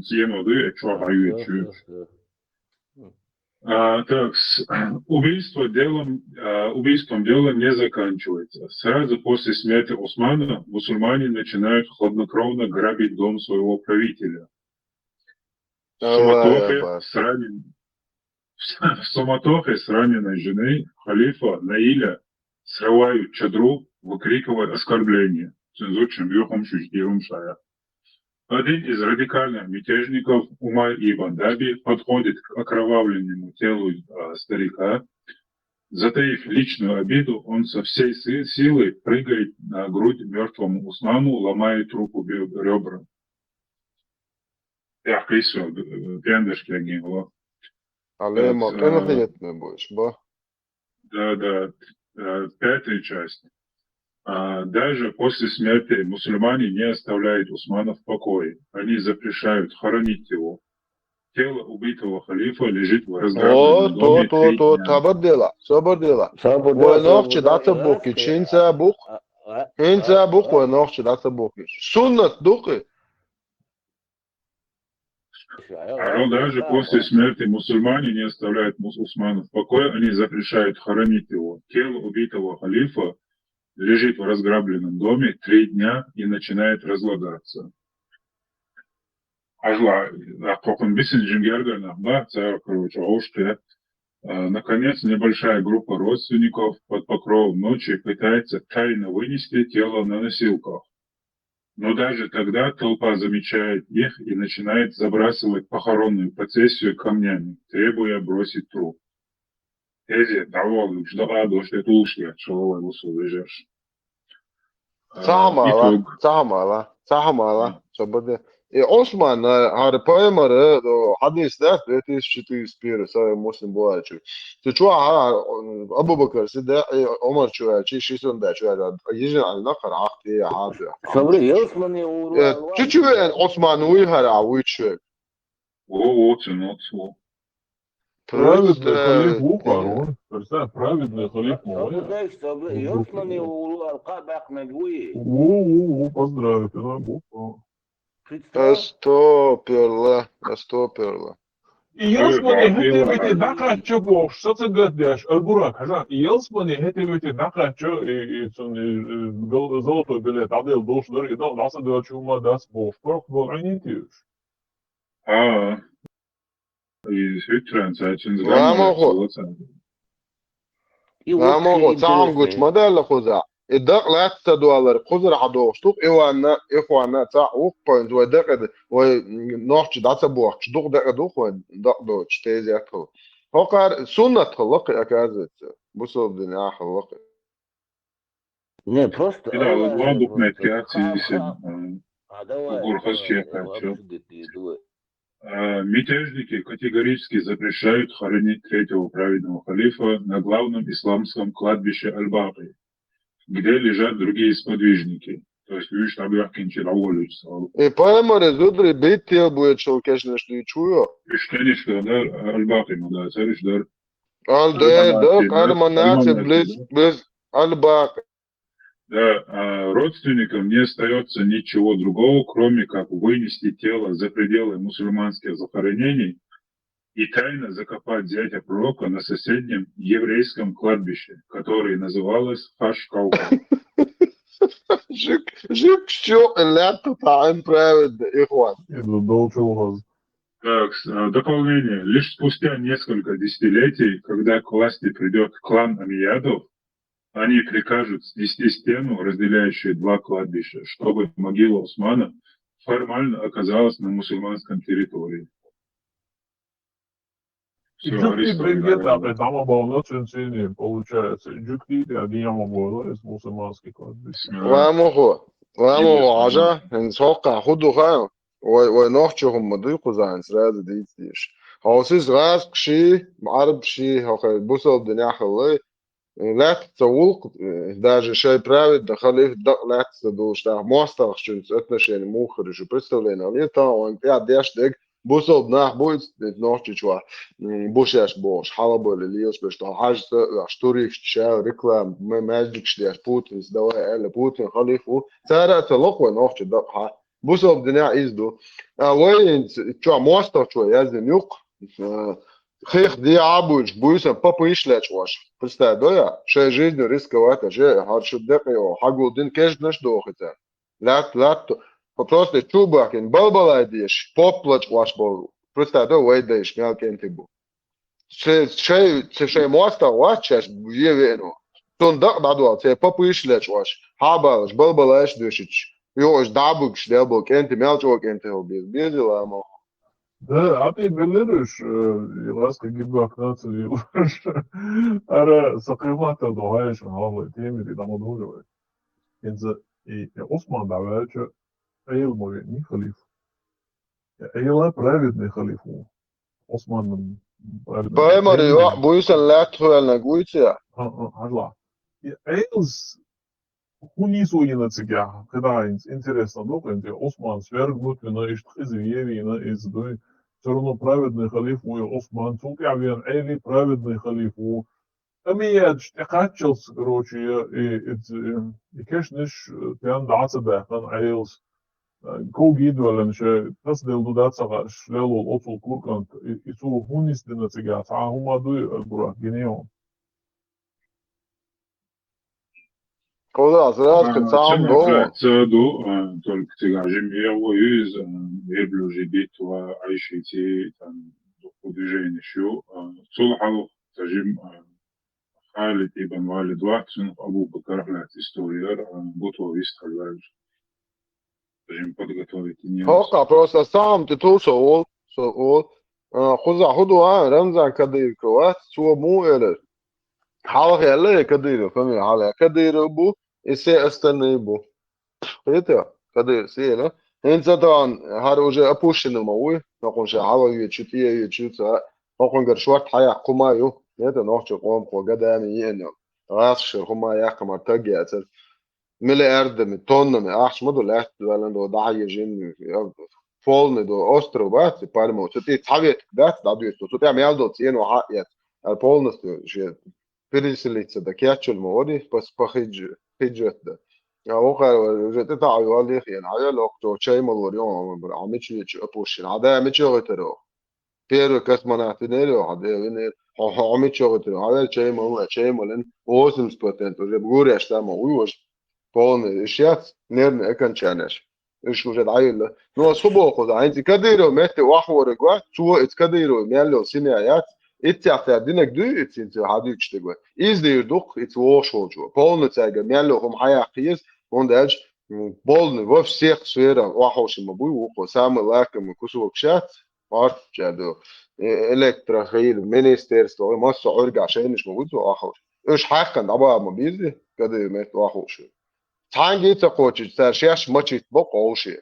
тема дуэ, чох аючу. Так, убийством дело не заканчивается. Сразу после смерти Османа мусульмане начинают хладнокровно грабить дом своего правителя. В суматохе с раненой женой халифа Наиля срывают чадру, выкрикивая оскорбления. Один из радикальных мятежников Умар ибн Даби подходит к окровавленному телу старика. Затаив личную обиду, он со всей силы прыгает на грудь мертвому Усману, ломает руку ребра. Да, 5-я часть. Даже после смерти мусульмане не оставляют Усмана в покое. Они запрещают хоронить его. Тело убитого халифа лежит в разграбленном доме 3 дня. ونوخش دات بوكي تشينسا بوك انسا بوك ونوخش دات بوكي سنة دوكي. Даже после смерти мусульмане не оставляют Усмана в покое. Они запрещают хоронить его. Тело убитого халифа лежит в разграбленном доме 3 дня и начинает разлагаться. Наконец, небольшая группа родственников под покровом ночи пытается тайно вынести тело на носилках. Но даже тогда толпа замечает их и начинает забрасывать похоронную процессию камнями, требуя бросить труп. Цахамала, Osman har pojmare då hade istället det är 24 så måste vara ju. Så tror jag Abu Bakr så det Omar tror jag 600 där tror jag يجي على نقر عقدي هذا. صبري Osman'ı uğru. Чуть Osman уйхар авучу. Вот. Праведный халиф Ухарон. Представь, праведный халиф Муавия. Osman'ı uğru alqa bakmedwi. Поздравить, это буква. Стоперла. Yılsmani hetemeti nakratçı boş, satı gaddaş, Burak, hajat, Yılsmani hetemeti nakratçı, zolotoj bilet, adel doşlar, nasıl da çuma das boş, bak bu aynı и трансляция. Намого цаам гуч модел خذا الدق لا $100 خذ راح دوشتوق إخوانا تاع وقبوينت ودقد ونوحش داتا بوحش دوق دقدوق ودق دوش تيزياتو هوكار سنة خلق أكازت بصوب دنيا خلق Не, просто... Да, ладук на Мятежники категорически запрещают хоронить третьего праведного халифа на главном исламском кладбище Аль-Баки, где лежат другие сподвижники. То есть, видишь, там яхкинчи доволится. И поэма резудри бития будет шелкеш нешли чуя. Ишкенишка, да, Аль-Баки, да, цариш, да. Аль-Дэ, Арманати, близ Аль-Баки. Да, а родственникам не остается ничего другого, кроме как вынести тело за пределы мусульманских захоронений и тайно закопать зятя пророка на соседнем еврейском кладбище, которое называлось Хаш-Каукал. Жик что, лето таим правит, ихван. Так, дополнение. Лишь спустя несколько десятилетий, когда к власти придет клан Амиядов, они прикажут снести стену, разделяющую 2 кладбища, чтобы могила Усмана формально оказалась на мусульманском территории. Все, Джукти арестовали. Бенгета, там было цензине, получается. Джукти, Адияма было из мусульманских кладбищ. وامو عجا نتوقع خدو خايو ونوخشهم مضيقو زان سراد ديتيش هوسيس غاز شي معرب شي هوخي بوصل الدنيا خلي لا تتسوق даже شي правит да خلي دق لا تدوش دا موستر شو отношения мухрыжу представление лето он я деш дег بوصل بناح بويت نوخشي شوا بوشاش بوش حلبو لليوس باش تو حاجة اشتوريش تشاو ريكلام ماجيك شديش بوتين دواء ال بوتين خليفو سارة تلقوا نوخشي دقها بوصل بدنا يزدو وين شو موستر شو يازن يوق خيخ دي عبوش بويسن بابو يشلاش واش представляю شي жизнью рисковать же харшо декио хагул дин кеш наш дохита лат просто чубакин балбаладиш поплач ваш бол представляю вейдеш мелкин тибу شي مواسطة واتشاش بيجيبينو تون دق دادو تي بابو يشلاش واش حاباش بلبلاش دوشيش يوش دابوكش دابوك انت مالجوك انت هو بيزي لا مو Да, а ты белериш, ласка гибак нацелилиш. Ара сакривата догаеш на овој теми да му дојде. Инза и Осман да вече ейл мој ни халиф. Ейл е праведни халифу. Осман праведни. Paimari buisen lähtöälnä kuitsia. Halla. Eils Hunisuina цигя, когда интересно, доколе Осман свергнутина и что извевина из той все равно праведный халиф мой Осман, тут я вен Эли праведный халифу. А меня штекачился, короче, и конечно, тян даться бэхан Эйлс. Коги идвален ше тасдел дудаться шлелу отцул куркант и су хунисдина цигя, а хумаду бура генеон. Куда зрашка сам дома. Цаду, только ты гажим его из эблюжи битва айшити там движение шо. Цулхал тажим Халид ибн Валид Ватсун Абу Бакр лат историер готовый сталь. Тажим подготовить не. Хока просто сам ты тут соол. خذوا رمزان كدير كوات سو مو إلر حاول يلا كدير فهمي حاول كدير بو إسي أستنى بو خيطة كدير سيلا إنت طبعا هاروجة أبوشن الموي نقول شيء حاول يشوتها نقول قرشوات حياة قمايو نيتا نوحش قوم قدامي ينو غاسش هما يحكم تجيات ملي أرد من طن من أحش مدو لأحد دو دعي جن فولن دو أسترو بات بالمو تتي تحبيت دات دادو تتي ميالدو تينو حقيت البولنس شيء بريسليتس دا كياتشو الموري بس بخيجت ده وخر جت تعال والله يعني على لوقتو شيء مالوريون عميتش ابوش هذا عميتش غترو بيرو كاسمانات نيرو هذا وين عميتش غترو هذا شيء مالن ووسن سبوتنت وجبوري اشتما ويوش بون اشيات نيرن اكن شانش ايش وجد عيل نو صبو خذ عندي كديرو مت واحور جوا شو اتكديرو ميالو سينيات اتعطى دينك دو اتنت هادو تشتغل izliyorduk it воошолжу полноцага мялохум хаяқиз ондаж полный во всех сферах вахошима буй уко самый лакомый кусок шат арчадо электрохил министерство масса орга шейниш могут вахош ايش حقا طبعا ما بيزي كده مت وахош تانجي تقوچ تشاش مچит بقوشي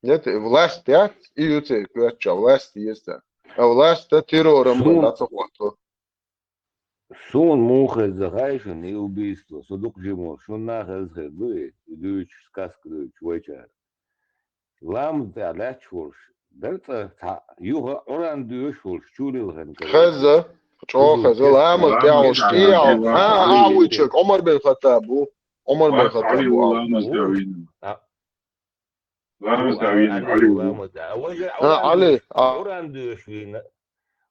нет власть я и юте куча власть есть власть террором дацохото Сон муха захайшен и убийство. Судук жимо. Шунна хазхедуи. Идуич сказку чуечар. Лам да лачурш. Дальта юга оран дуешурш чурилген. خزة خزة العمل تاعو شقيع عاويتشك عمر بن الخطاب عمر بن الخطاب علي оран дуешвин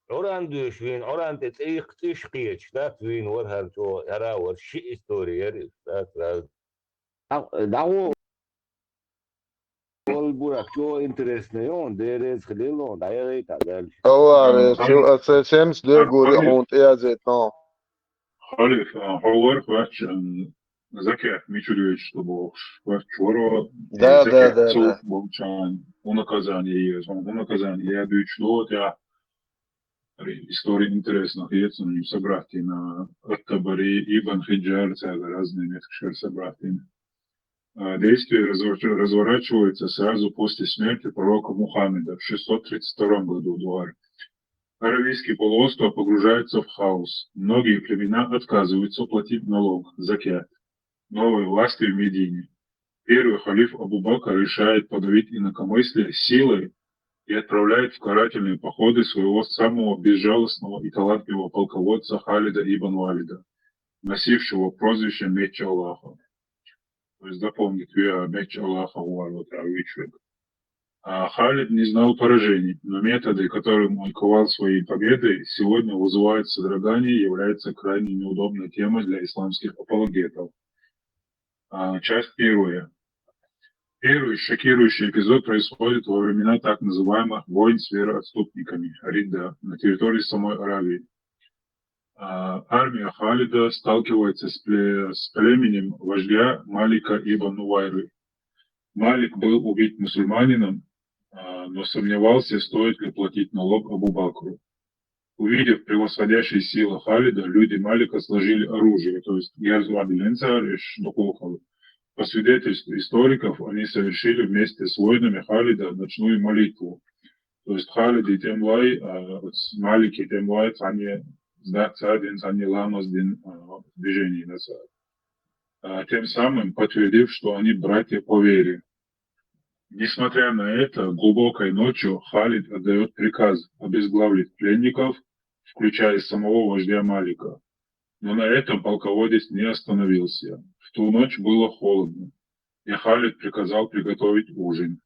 Oran düşün, oran tişkiç, dat win war har so era war shi historier, dat dawo ol burak so interesneyon, deres khilelo, dayay tagal. هو شو سيمس دو غوري اونت يا زيتون خالف حوار فاش Закят, ми чудують, що був вчора, Да, да, закят, да, цух, да. болчан, у наказании, я даю что я истории интересных, есть, ну, собрати на Ат-Табари, Ибн Хиджар, разные несколько собрати. Действие разворачивается сразу после смерти пророка Мухаммеда в 632 году до эры. Аравийский полуостров погружается в хаос. Многие племена отказываются платить налог, закят, новой власти в Медине. Первый халиф Абу Бакр решает подавить инакомыслие силой и отправляет в карательные походы своего самого безжалостного и талантливого полководца Халида ибн Валида, носившего прозвище Меч Аллаха. То есть запомнить, Меч Аллаха человек. Халид не знал поражений, но методы, которым он ковал своей победой, сегодня вызывают содрогание и являются крайне неудобной темой для исламских апологетов. Часть первая. Первый шокирующий эпизод происходит во времена так называемых войн с вероотступниками, Ридда, на территории самой Аравии. Армия Халида сталкивается с племенем вождя Малика ибн Нувайры. Малик был убит мусульманином, но сомневался, стоит ли платить налог Абу Бакру. Увидев превосходящие силы Халида, люди Малика сложили оружие, то есть по свидетельству историков, они совершили вместе с воинами Халида ночную молитву. То есть Халид и Темлай, Малик и Темлай, они ламас движение назад. Тем самым подтвердив, что они братья по вере. Несмотря на это, глубокой ночью Халид отдает приказ обезглавить пленников, включая самого вождя Малика. Но на этом полководец не остановился. В ту ночь было холодно, и Халид приказал приготовить ужин.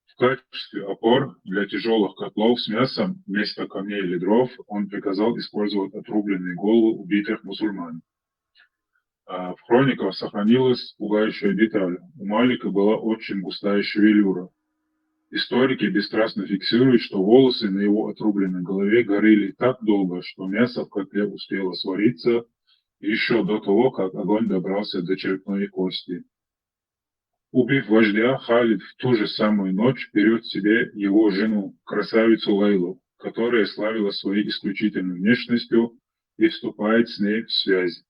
В качестве опор для тяжелых котлов с мясом вместо камней или дров он приказал использовать отрубленные головы убитых мусульман. В хрониках сохранилась пугающая деталь. У Малика была очень густая шевелюра. Историки бесстрастно фиксируют, что волосы на его отрубленной голове горели так долго, что мясо в котле успело свариться еще до того, как огонь добрался до черепной кости. Убив вождя, Халид в ту же самую ночь берет себе его жену, красавицу Лейлу, которая славилась своей исключительной внешностью, и вступает с ней в связь.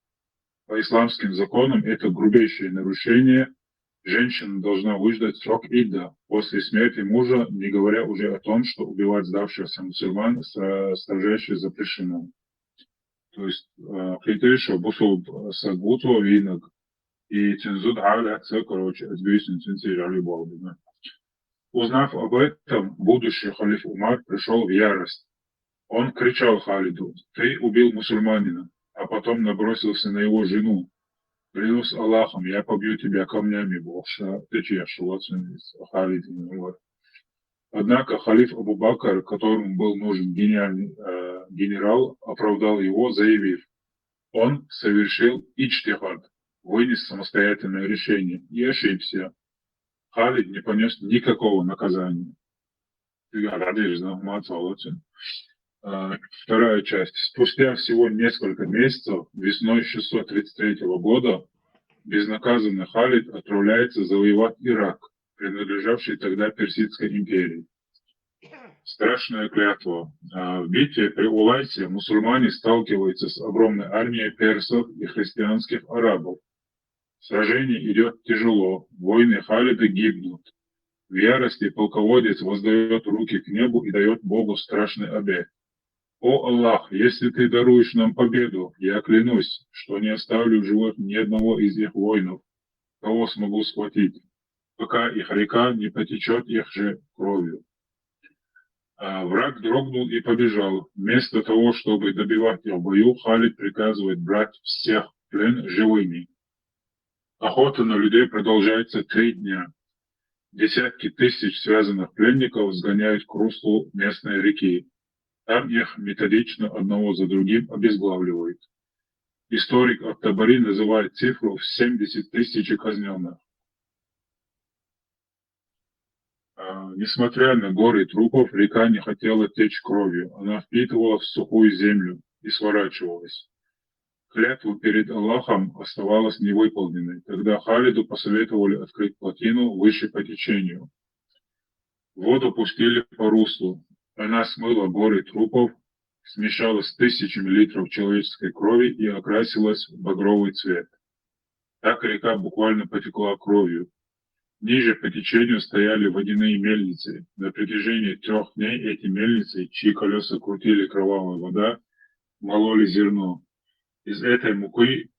По исламским законам это грубейшее нарушение. Женщина должна выждать срок идда после смерти мужа, не говоря уже о том, что убивать сдавшихся мусульман строжайше запрещено. То есть, критейшо бусул сагбуту винок и цензуд аля короче, отбюсен цензирали балбина. Узнав об этом, будущий халиф Умар пришел в ярость. Он кричал Халиду: «Ты убил мусульманина», а потом набросился на его жену. «Клянусь Аллахом, я побью тебя камнями, Богша, ты чьяш, Халид». Однако халиф Абу Бакр, которому был нужен гениальный генерал, оправдал его, заявив: он совершил иджтихад, вынес самостоятельное решение и ошибся. Халид не понес никакого наказания. Вторая часть. Спустя всего несколько месяцев, весной 633 года, безнаказанный Халид отправляется завоевать Ирак, принадлежавший тогда Персидской империи. Страшная клятва. В битве при Улайсе мусульмане сталкиваются с огромной армией персов и христианских арабов. Сражение идет тяжело, воины Халида гибнут. В ярости полководец воздает руки к небу и дает Богу страшный обет. «О Аллах, если ты даруешь нам победу, я клянусь, что не оставлю в живых ни одного из их воинов, кого смогу схватить, пока их река не потечет их же кровью». Враг дрогнул и побежал. Вместо того, чтобы добивать их в бою, Халид приказывает брать всех в плен живыми. Охота на людей продолжается 3 дня. Десятки тысяч связанных пленников сгоняют к руслу местной реки. Там их методично одного за другим обезглавливают. Историк Ат-Табари называет цифру в 70 тысяч казненных. Несмотря на горы трупов, река не хотела течь кровью. Она впитывала в сухую землю и сворачивалась. клятва перед Аллахом оставалась невыполненной. Тогда Халиду посоветовали открыть плотину выше по течению. Воду пустили по руслу. Она смыла горы трупов, смешалась с тысячами литров человеческой крови и окрасилась в багровый цвет. Так река буквально потекла кровью. Ниже по течению стояли водяные мельницы. На протяжении 3 дней эти мельницы, чьи колеса крутили кровавая вода, мололи зерно. Из этой муки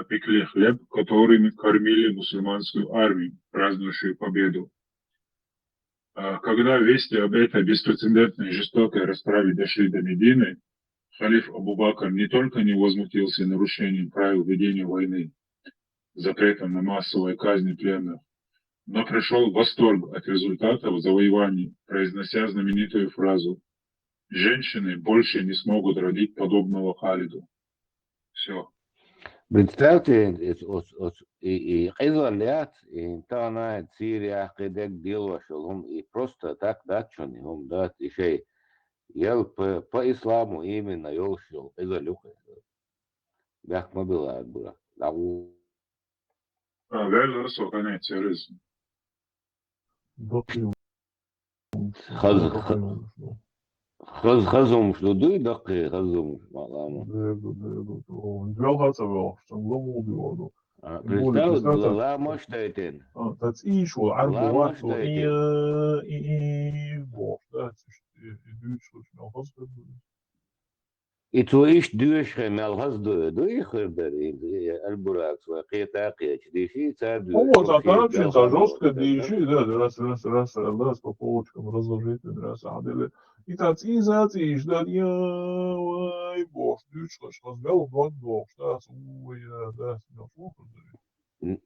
пекли хлеб, которыми кормили мусульманскую армию, празднующую победу. Когда вести об этой беспрецедентной жестокой расправе дошли до Медины, халиф Абу Бакр не только не возмутился нарушением правил ведения войны, запретом на массовые казни пленных, но пришел в восторг от результатов завоеваний, произнося знаменитую фразу: «Женщины больше не смогут родить подобного Халиду». Все. Представьте, и изолят, и тана Сирия, кедек дело, что и просто так дать, что не он дать, и шей, ел по исламу именно ел что, изолюха. Бях мы была, была. Вяло соконец терроризм. خزهم شلودي دقي خزهم مالامو. Представь, ла маштайтен. Das ist schon ein Ла Wort, so маштайтен. И то иш дюшхе мелхаз дуихер берин البراق وقيتا قيش ديشي царь Вот, а тарапчинка жесткая, да еще и да, раз по полочкам разложить, раз адели. И так изациш, да, ой, бог, дючлаш, размел бог, да, ой, да, слухай, да.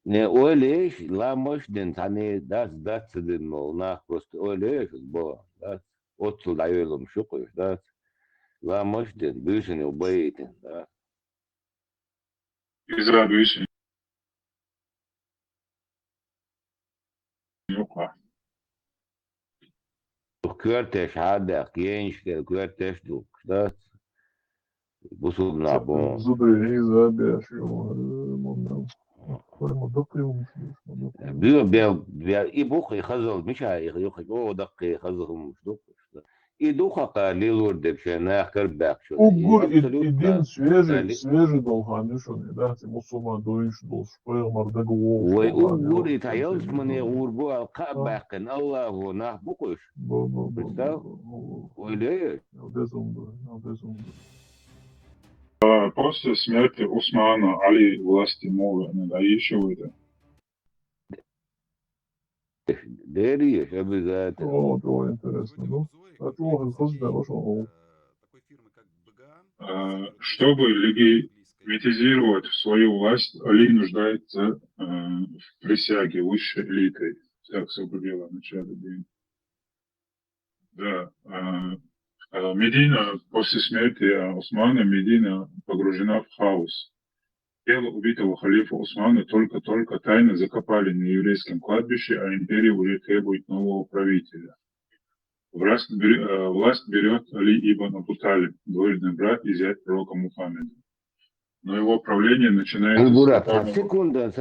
Не олеш, ла мошден, тани дас цедин мол, нах просто олеш, бо, да, отцу даёлом шукуш, да, ла мошден, бюшен убоитен, да. Израдующий. Körtes hada, kienske, körtes duk, da. Busub na bon. Зубы изабяш, момент. بيو и بوخي خزل مش يخي او دقي خزهم شدوك и духа قليل ورد بشنا كرباك شو Угур един свежий долханишон, да, ти мусума доиш дол шпер да го. وي угур يتعيلت من يغوربو القاباك الله هو نح بوكش ويليه После смерти Усмана Али власти мовы надающего. داري обязательно. О, то интересно, ну. А то хозда вошел. Чтобы легитимизировать свою власть, Али нуждается в присяге высшей элитой. Так все было в начале дня. Да. Медина, после смерти Усмана, Медина погружена в хаос. Тело убитого халифа Усмана только-только тайно закопали на еврейском кладбище, а империя уже требует нового правителя. Власть берет Али ибн Абу Талиб, двоюродный брат и зять пророка Мухаммеда. Но его правление начинается с секунда,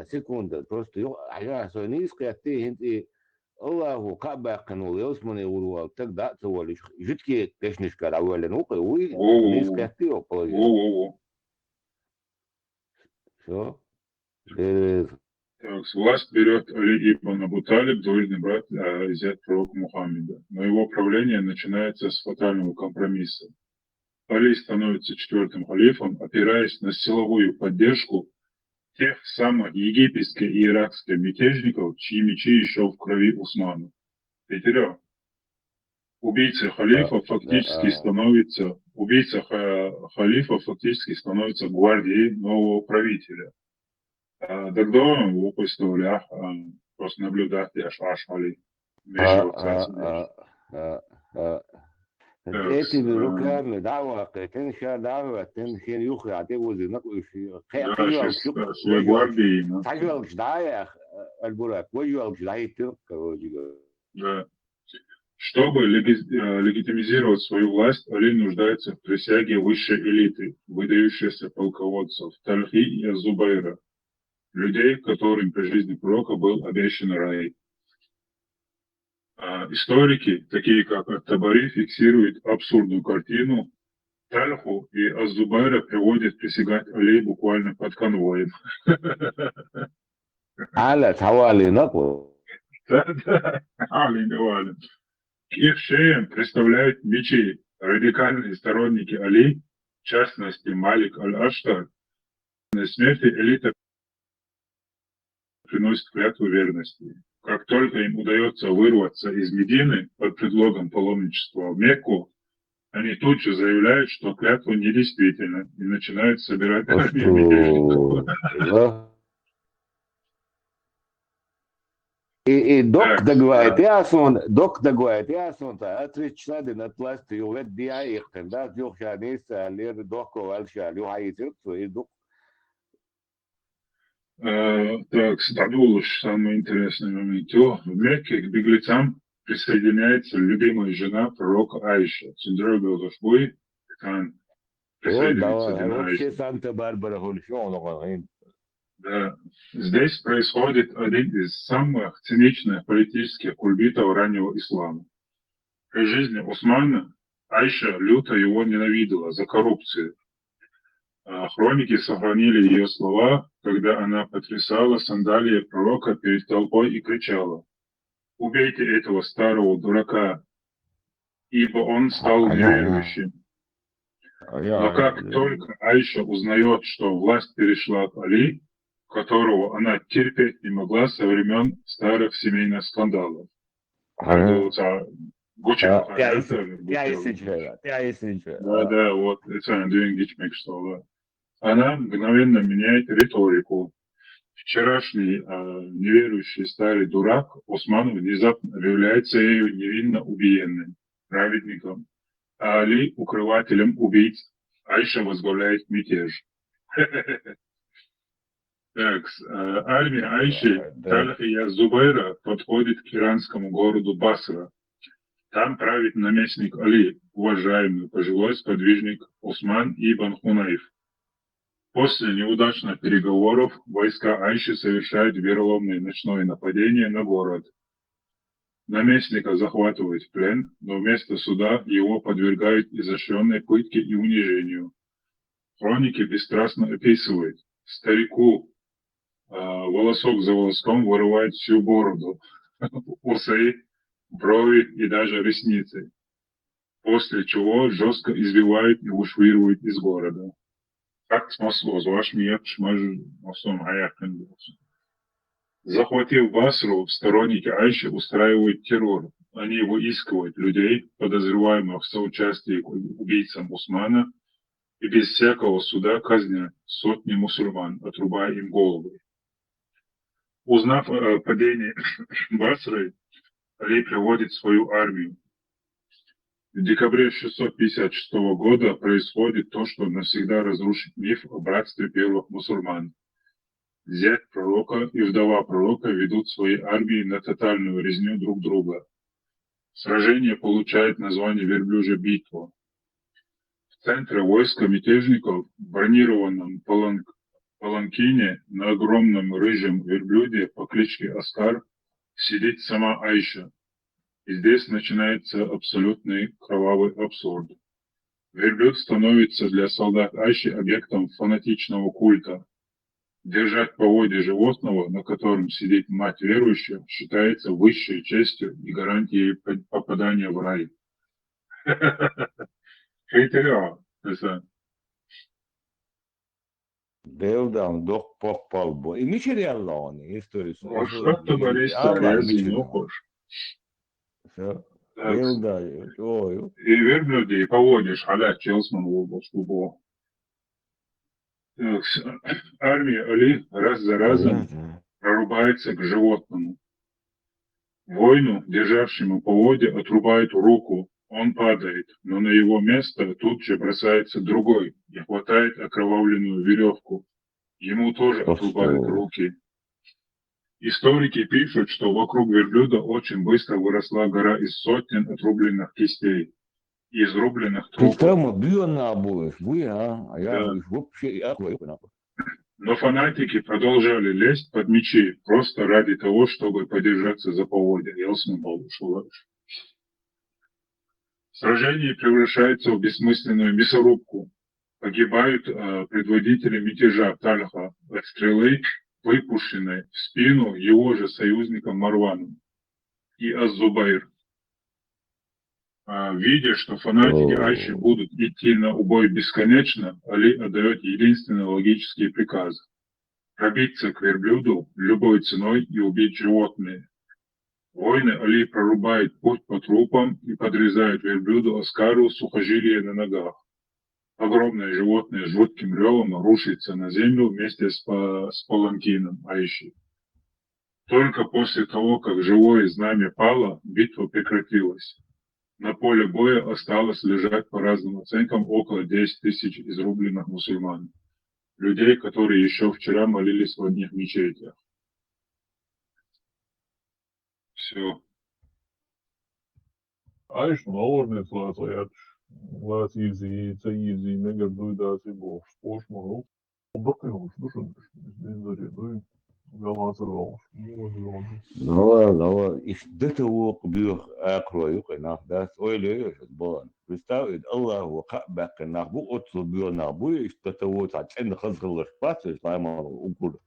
секунда, просто я низко, ты الله قابق كانوا يوسمون يقولوا تقدر تقول جدك كيش نشكر أولا وقوي نيس كاتي وقوي شو власть берет Али ибн Абу Талиб, двоюродный брат и зять пророка Мухаммеда. Но его правление начинается с фатального компромисса. Али становится 4-м халифом, опираясь на силовую поддержку тех самых египетских и иракских мятежников, чьи мечи еще в крови Усмана. Петерё, убийца халифа фактически становится гвардией нового правителя. Тогда его представлях просто наблюдать Али. этими руками дава, тенша дава, теншин юхи, а ты возле накующий. Тажвал ждая, Альбурак, возьвал ждай тырка, Да. Чтобы легитимизировать свою власть, Али нуждается в присяге высшей элиты, выдающихся полководцев Тальхи и Азубайра, людей, которым при жизни пророка был обещан рай. Историки, такие как Ат-Табари, фиксируют абсурдную картину. Тальху и Азубайра приводят присягать Али буквально под конвоем. على حوالي نقوة. Да-да, Али говорит. К их шеям представляют мечи радикальные сторонники Али, в частности Малик аль-Аштар. На смерти элита приносит клятву верности. Как только им удается вырваться из Медины под предлогом паломничества в Мекку, они тут же заявляют, что клятва недействительна и начинают собирать армию мятежников. И док Так, догвает ясон, отвечает на тласть и увет диаих, да, дюханис, лер доко вальша, люхаитер, и док. Так, станул самый интересный момент. В Мекке к беглецам присоединяется любимая жена пророка Аиша. Синдра Белгашбой, присоединяется жена вообще Аиши. Санта-Барбара Хульшон. Да. Здесь происходит один из самых циничных политических кульбитов раннего ислама. При жизни Усмана Айша люто его ненавидела за коррупцию. Хроники сохранили ее слова, когда она потрясала сандалии пророка перед толпой и кричала: «Убейте этого старого дурака, ибо он стал неверующим». Но как только Айша узнает, что власть перешла к Али, которого она терпеть не могла со времен старых семейных скандалов. Да, вот, это geçmek. Она мгновенно меняет риторику. Вчерашний неверующий старый дурак Осман внезапно является ею невинно убиенным праведником, а Али укрывателем убийц. Айша возглавляет мятеж. Так, армия Айши, Тальха и Зубайра подходит к иранскому городу Басра. Там правит наместник Али, уважаемый пожилой сподвижник Осман ибн Хунаиф. После неудачных переговоров войска Айши совершают вероломное ночное нападение на город. Наместника захватывают в плен, но вместо суда его подвергают изощренной пытке и унижению. Хроники бесстрастно описывают: старику волосок за волоском вырывают всю бороду, усы, брови и даже ресницы, после чего жестко избивают и вышвыривают из города. Захватив Басру, сторонники Айши устраивают террор. Они выискивают людей, подозреваемых в соучастии к убийцам Усмана, и без всякого суда казнят сотни мусульман, отрубая им головы. Узнав о падении Басры, Али приводит свою армию. В декабре 656 года происходит то, что навсегда разрушит миф о братстве первых мусульман. Зять пророка и вдова пророка ведут свои армии на тотальную резню друг друга. Сражение получает название «Верблюжья битва». В центре войска мятежников, в бронированном паланкине на огромном рыжем верблюде по кличке Аскар, сидит сама Айша. И здесь начинается абсолютный кровавый абсурд. Верблюд становится для солдат Айши объектом фанатичного культа. Держать поводья животного, на котором сидит мать верующая, считается высшей честью и гарантией попадания в рай. Devdan dok popal bu. Niçeri Allah'ın istorisi. Что-то история знохож. Devda. И верблюде поводишь, халят Челсман в Армия Али раз за разом прорубается к животному. Воину, державшему поводья, отрубают руку. Он падает, но на его место тут же бросается другой и хватает окровавленную веревку. Ему тоже отрубают руки. Историки пишут, что вокруг верблюда очень быстро выросла гора из сотен отрубленных кистей и изрубленных трупов. Система бьёна обоих, а я Да. вообще Но фанатики продолжали лезть под мечи просто ради того, чтобы подержаться за поводья. Сражение превращается в бессмысленную мясорубку. Погибают предводители мятежа Тальха от стрелы, выпущенной в спину его же союзником Марваном и Аз-Зубайр. Видя, что фанатики Айши будут идти на убой бесконечно, Али отдает единственный логический приказ – пробиться к верблюду любой ценой и убить животные. Воины Али прорубают путь по трупам и подрезают верблюду Аскару сухожилия на ногах. Огромное животное с жутким ревом рушится на землю вместе с паланкином Айши. Только после того, как живое знамя пало, битва прекратилась. На поле боя осталось лежать по разным оценкам около 10 тысяч изрубленных мусульман. Людей, которые еще вчера молились в одних мечетях. Все. Aish noornis laat izi negarduidāsi būs pošmu. Bakıyormuş, düşünmüş. Bizleri duy. Galası olmuş. Но до того бьёх акрою, нах да, ойле бон. Представит Аллаху кабак нах бу отсу бьёна бу, что того тачен хазгылыш пасы, сама укур.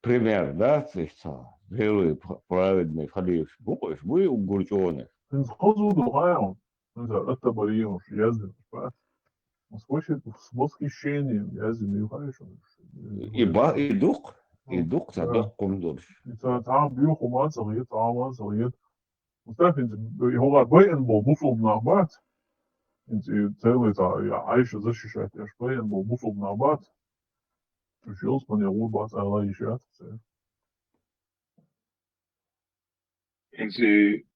Пример, да, цеста. Белый праведный халиф. Буквы вы угурчёны. Схожу хаям. Это барьёш, яздин. С восхищением яздин И дух задох комдорш. Там бьёху мацалит, амацалит. Мустафин, его бэйн был буфл на бат. Целый Айша защищает, я бэйн был буфл на бат. Чучелс мне улыбать, она еще. Инзи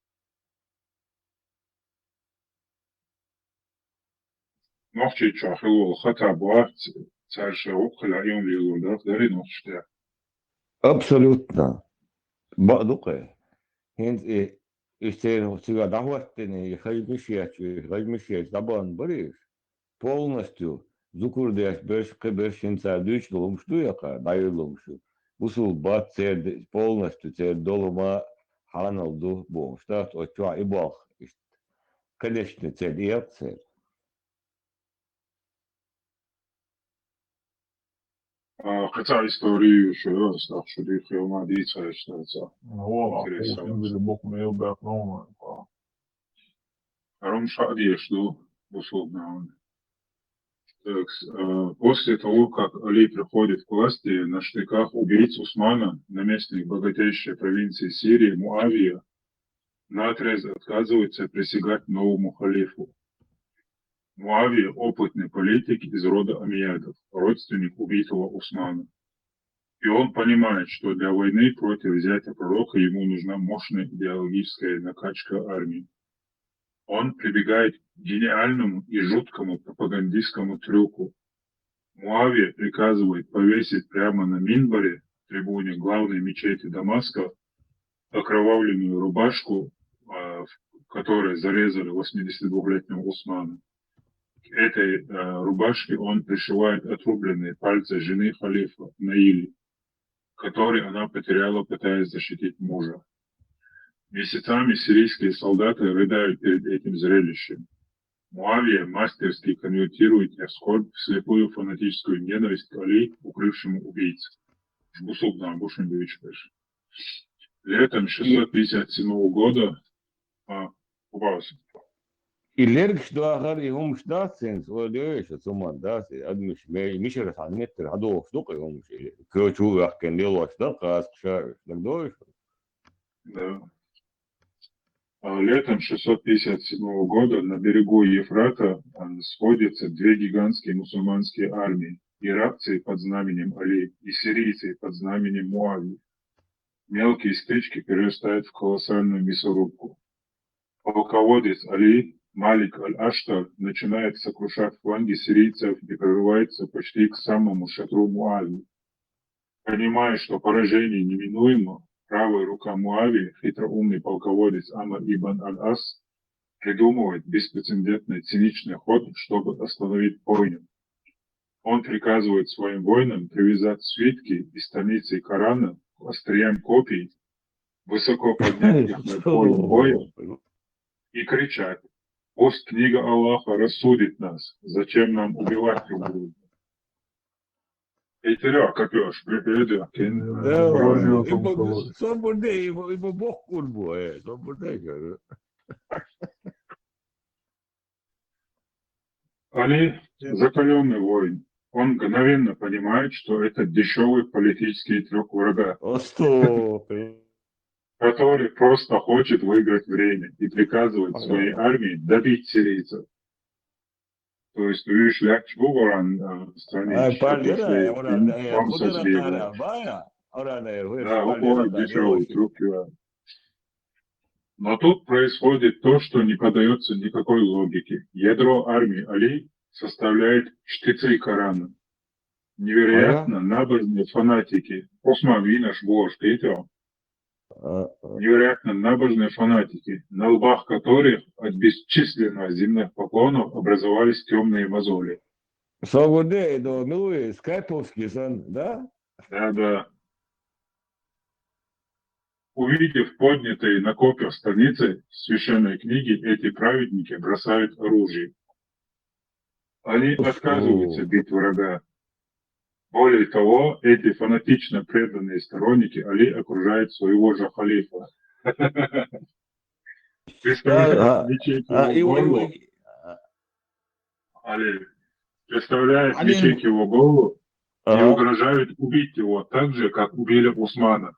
нохчи чахилу хата буа царша укхла йом лилу дари нохчте. Абсолютно. Бадуке. Хинт истерно сега дахваттени хаймишиач дабан бариш. Полностью зукурдяш бершинца дюч ломштуяка дайыломшу. Усул бат цер полностью цер долома ханалду бомштат отча ибах. Конечно, цер цер. Хотя историю еще раз, так что их я надеюсь, что это. Ну, а бог мил бэк новый. Аром шади что условно. После того, как Али приходит к власти, на штыках убийц Усмана, наместник богатейшей провинции Сирии Муавия, наотрез отказывается присягать новому халифу. Муавия – опытный политик из рода Амиядов, родственник убитого Усмана. И он понимает, что для войны против взятия пророка ему нужна мощная идеологическая накачка армии. Он прибегает к гениальному и жуткому пропагандистскому трюку. Муавия приказывает повесить прямо на минбаре, трибуне главной мечети Дамаска, окровавленную рубашку, в которой зарезали 82-летнего Усмана. К этой рубашке он пришивает отрубленные пальцы жены халифа Наили, которые она потеряла, пытаясь защитить мужа. Месяцами сирийские солдаты рыдают перед этим зрелищем. Муавия мастерски конвертирует их скорбь в слепую фанатическую ненависть к Али, укрывшему убийц. Летом 657 года И лергш дуагар يهم مش داسين وليش ثم داس ادمش مش رح على النت هدو فدق يهم كوتشو كان ليلو اشتق اسكشار لكدوش. Да. Летом 657 года на берегу Ефрата сходятся две гигантские мусульманские армии, иракцы под знаменем Али и сирийцы под знаменем Муавии. Мелкие стычки перерастают в колоссальную мясорубку. Полководец Али Малик аль-Аштар начинает сокрушать фланги сирийцев и прорывается почти к самому шатру Муавии. Понимая, что поражение неминуемо, правая рука Муавии, хитроумный полководец Амар ибн аль-Ас, придумывает беспрецедентный циничный ход, чтобы остановить бойню. Он приказывает своим воинам привязать свитки из страницы Корана к остриям копий, высоко поднять их над полем боя и кричать: «Пусть книга Аллаха рассудит нас, зачем нам убивать друг друга?» Eğitiri kapıyor, ediyor. Вроде там кого. Son burada bu bok kurbu. Son burada göre. Али закаленный воин. Он мгновенно понимает, что это дешевый политический трюк врага, который просто хочет выиграть время и приказывает своей армии добить сирийцев. То есть видишь, легче говоран странички, вам созбегает. Да, вот дешевый трюк. Но тут происходит то, что не поддается никакой логике. Ядро армии Али составляет чтецы Корана. Невероятно набожные фанатики. Осман Винаш Бош, невероятно набожные фанатики, на лбах которых от бесчисленных земных поклонов образовались темные мозоли. Свободе до милуи скайповский сон, да? Да. Увидев поднятые на копьях страницы священной книги, эти праведники бросают оружие. Они отказываются бить врага. Более того, эти фанатично преданные сторонники Али окружают своего же халифа. Представляют мечеть его голову и угрожают убить его так же, как убили Усмана.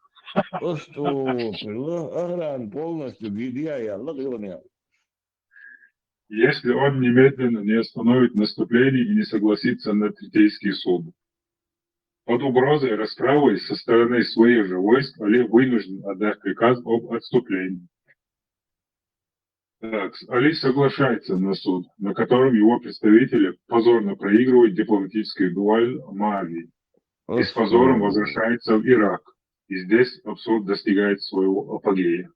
Если он немедленно не остановит наступление и не согласится на Третейский суд. Под угрозой расправы со стороны своих же войск Али вынужден отдать приказ об отступлении. Так, Али соглашается на суд, на котором его представители позорно проигрывают дипломатический дуэль Муавии и с позором возвращается в Ирак. И здесь абсурд достигает своего апогея.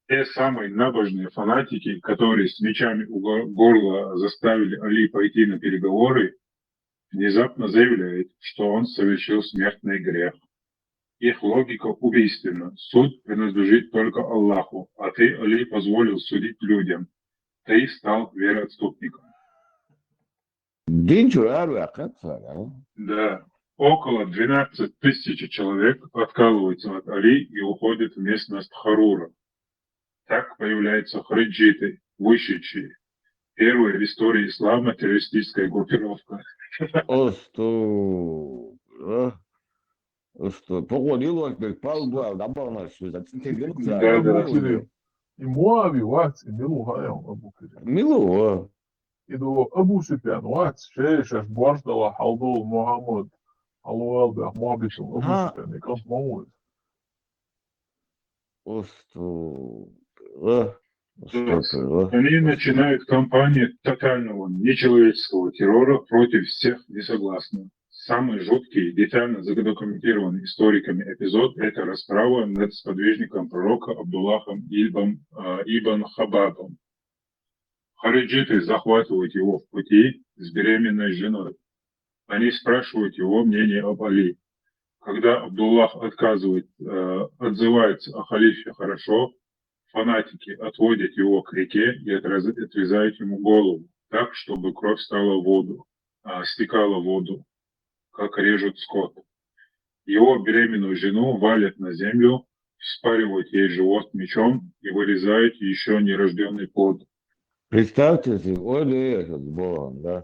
Те самые набожные фанатики, которые с мечами у горла заставили Али пойти на переговоры, внезапно заявляют, что он совершил смертный грех. Их логика убийственна. Суд принадлежит только Аллаху, а ты, Али, позволил судить людям. Ты стал вероотступником. Да. Около 12 тысяч человек отказываются от Али и уходят в местность Харура. Так появляются хариджиты, вышедшие. Первая в истории ислама террористическая группировка. И Муави, вац, и Милу Хаям Абу Кирим. Милу. И до Абу Сюфян, вац, шеш, Барсдала, Халдул, Мухаммад, Алуэл, Бях, Муабитум, Абу Сюфян, и Кант Мауэд. Они начинают кампанию тотального нечеловеческого террора против всех несогласных. Самый жуткий, детально задокументированный историками эпизод – это расправа над сподвижником пророка Абдуллахом ибн Хабабом. Хариджиты захватывают его в пути с беременной женой. Они спрашивают его мнение об Али. Когда Абдуллах отзывается о халифе хорошо, фанатики отводят его к реке и отрезают ему голову так, чтобы кровь стекала в воду, как режут скот. Его беременную жену валят на землю, вспаривают ей живот мечом и вырезают еще нерожденный плод. Представьте себе, этот Бог, да,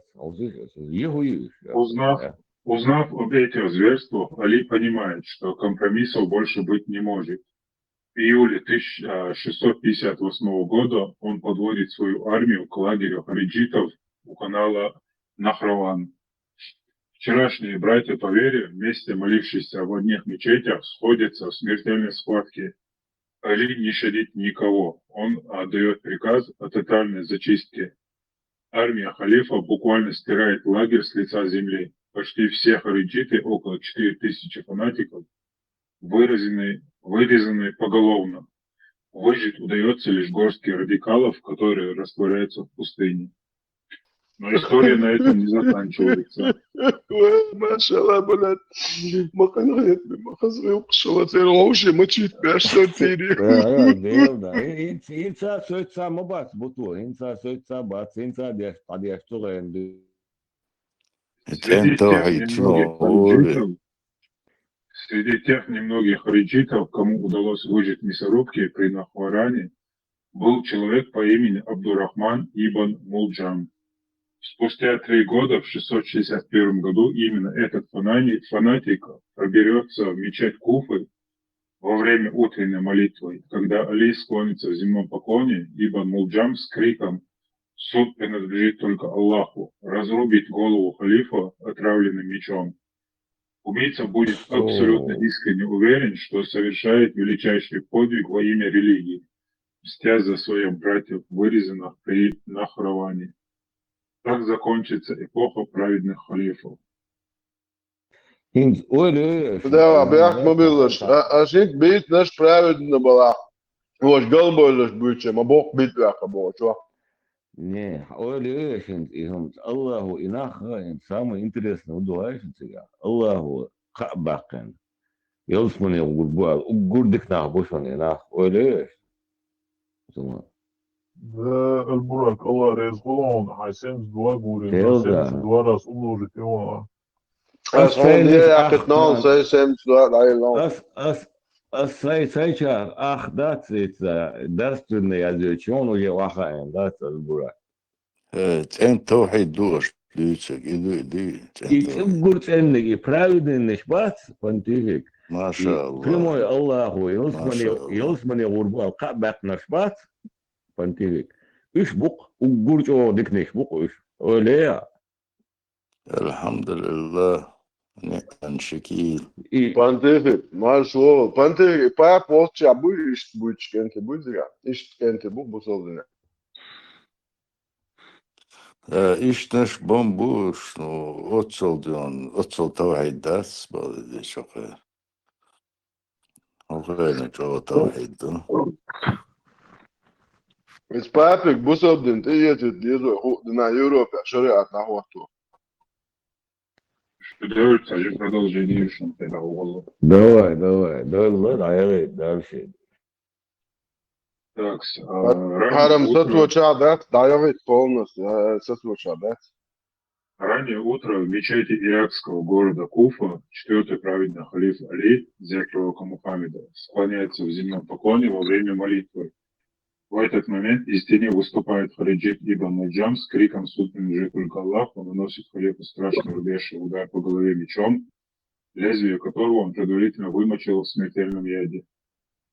Узнав об этих зверствах, Али понимает, что компромиссов больше быть не может. В июле 1658 года он подводит свою армию к лагерю хариджитов у канала Нахраван. Вчерашние братья по вере, вместе молившиеся в одних мечетях, сходятся в смертельной схватке. Али не щадит никого. Он отдает приказ о тотальной зачистке. Армия халифа буквально стирает лагерь с лица земли. Почти все хариджиты, около 4000 фанатиков, вырезаны поголовно. Выжить удается лишь горстке радикалов, которые растворяются в пустыне. Но история на этом не заканчивается. ما شاء الله بلد ما قنعت بما خزري وقشوة العوشة ما تشيت بأشتر تيري Insa söz mabas butu. Insa söz bas. Insa diye sturen. Среди тех немногих хариджитов, кому удалось выжить в мясорубке при Нахваране, был человек по имени Абдурахман ибн Мулджам. Спустя 3 года, в 661 году, именно этот фанатик проберется в мечеть Куфы во время утренней молитвы. Когда Али склонится в земном поклоне, Ибн Мулджам с криком «Суд принадлежит только Аллаху!» разрубит голову халифа отравленным мечом. Убийца будет абсолютно искренне уверен, что совершает величайший подвиг во имя религии, мстя за своих братьев, вырезанных при Нахраване. Так закончится эпоха праведных халифов. Да, объяк мобилаш. Ашик бит наш праведный была. Ваш голбойлаш бычем, а бог бит вяка бочо. Не, оле им Аллаху инаха, самое интересное удовольствие сега. Аллаху хабакен. Йолсмане гурбал, гурдик на бошон инах, оле. Да, Аль-Бурак, Аллах резгулон, а 72 гурин, 72 раз умножить его. Асхол я катнал, сай 72 лайлон. Сайчар, ах, да, дарственный язык, он уже вахаем, да, Аль-Бурак. توحيد دوش ليتشك إدي قلت انك праведный нишбат понтифик. ما شاء الله Прямой Аллаху يوسمني غربال قابق نشبات понтифик. إيش بق وقلت أو ديك نشبق إيش ولا الحمد لله نحن شكيل Понтифик, маршо, понтифик, па постча будешь будешь кенте будешь, иш кенте бук бусолдина. إيش بومبوش نو أتصل توحيد داس بعد شقة وغير جو توحيد Из папик бусолдин, ты едет дизу на Европе, шариат на хвату. Что делается, же продолжение тогда уголовно. давай дальше. Так, Харам сотвоча дат, даёвит полностью, сотвоча дат. раннее утро в мечети иракского города Куфа 4-й праведный халиф Али, зять пророка Мухаммеда, склоняется в земном поклоне во время молитвы. В этот момент из тени выступает хариджит Ибн Мулджам с криком «Суд принадлежит только Аллаху», наносит халифу страшный рубящий удар по голове мечом, лезвие которого он предварительно вымочил в смертельном яде.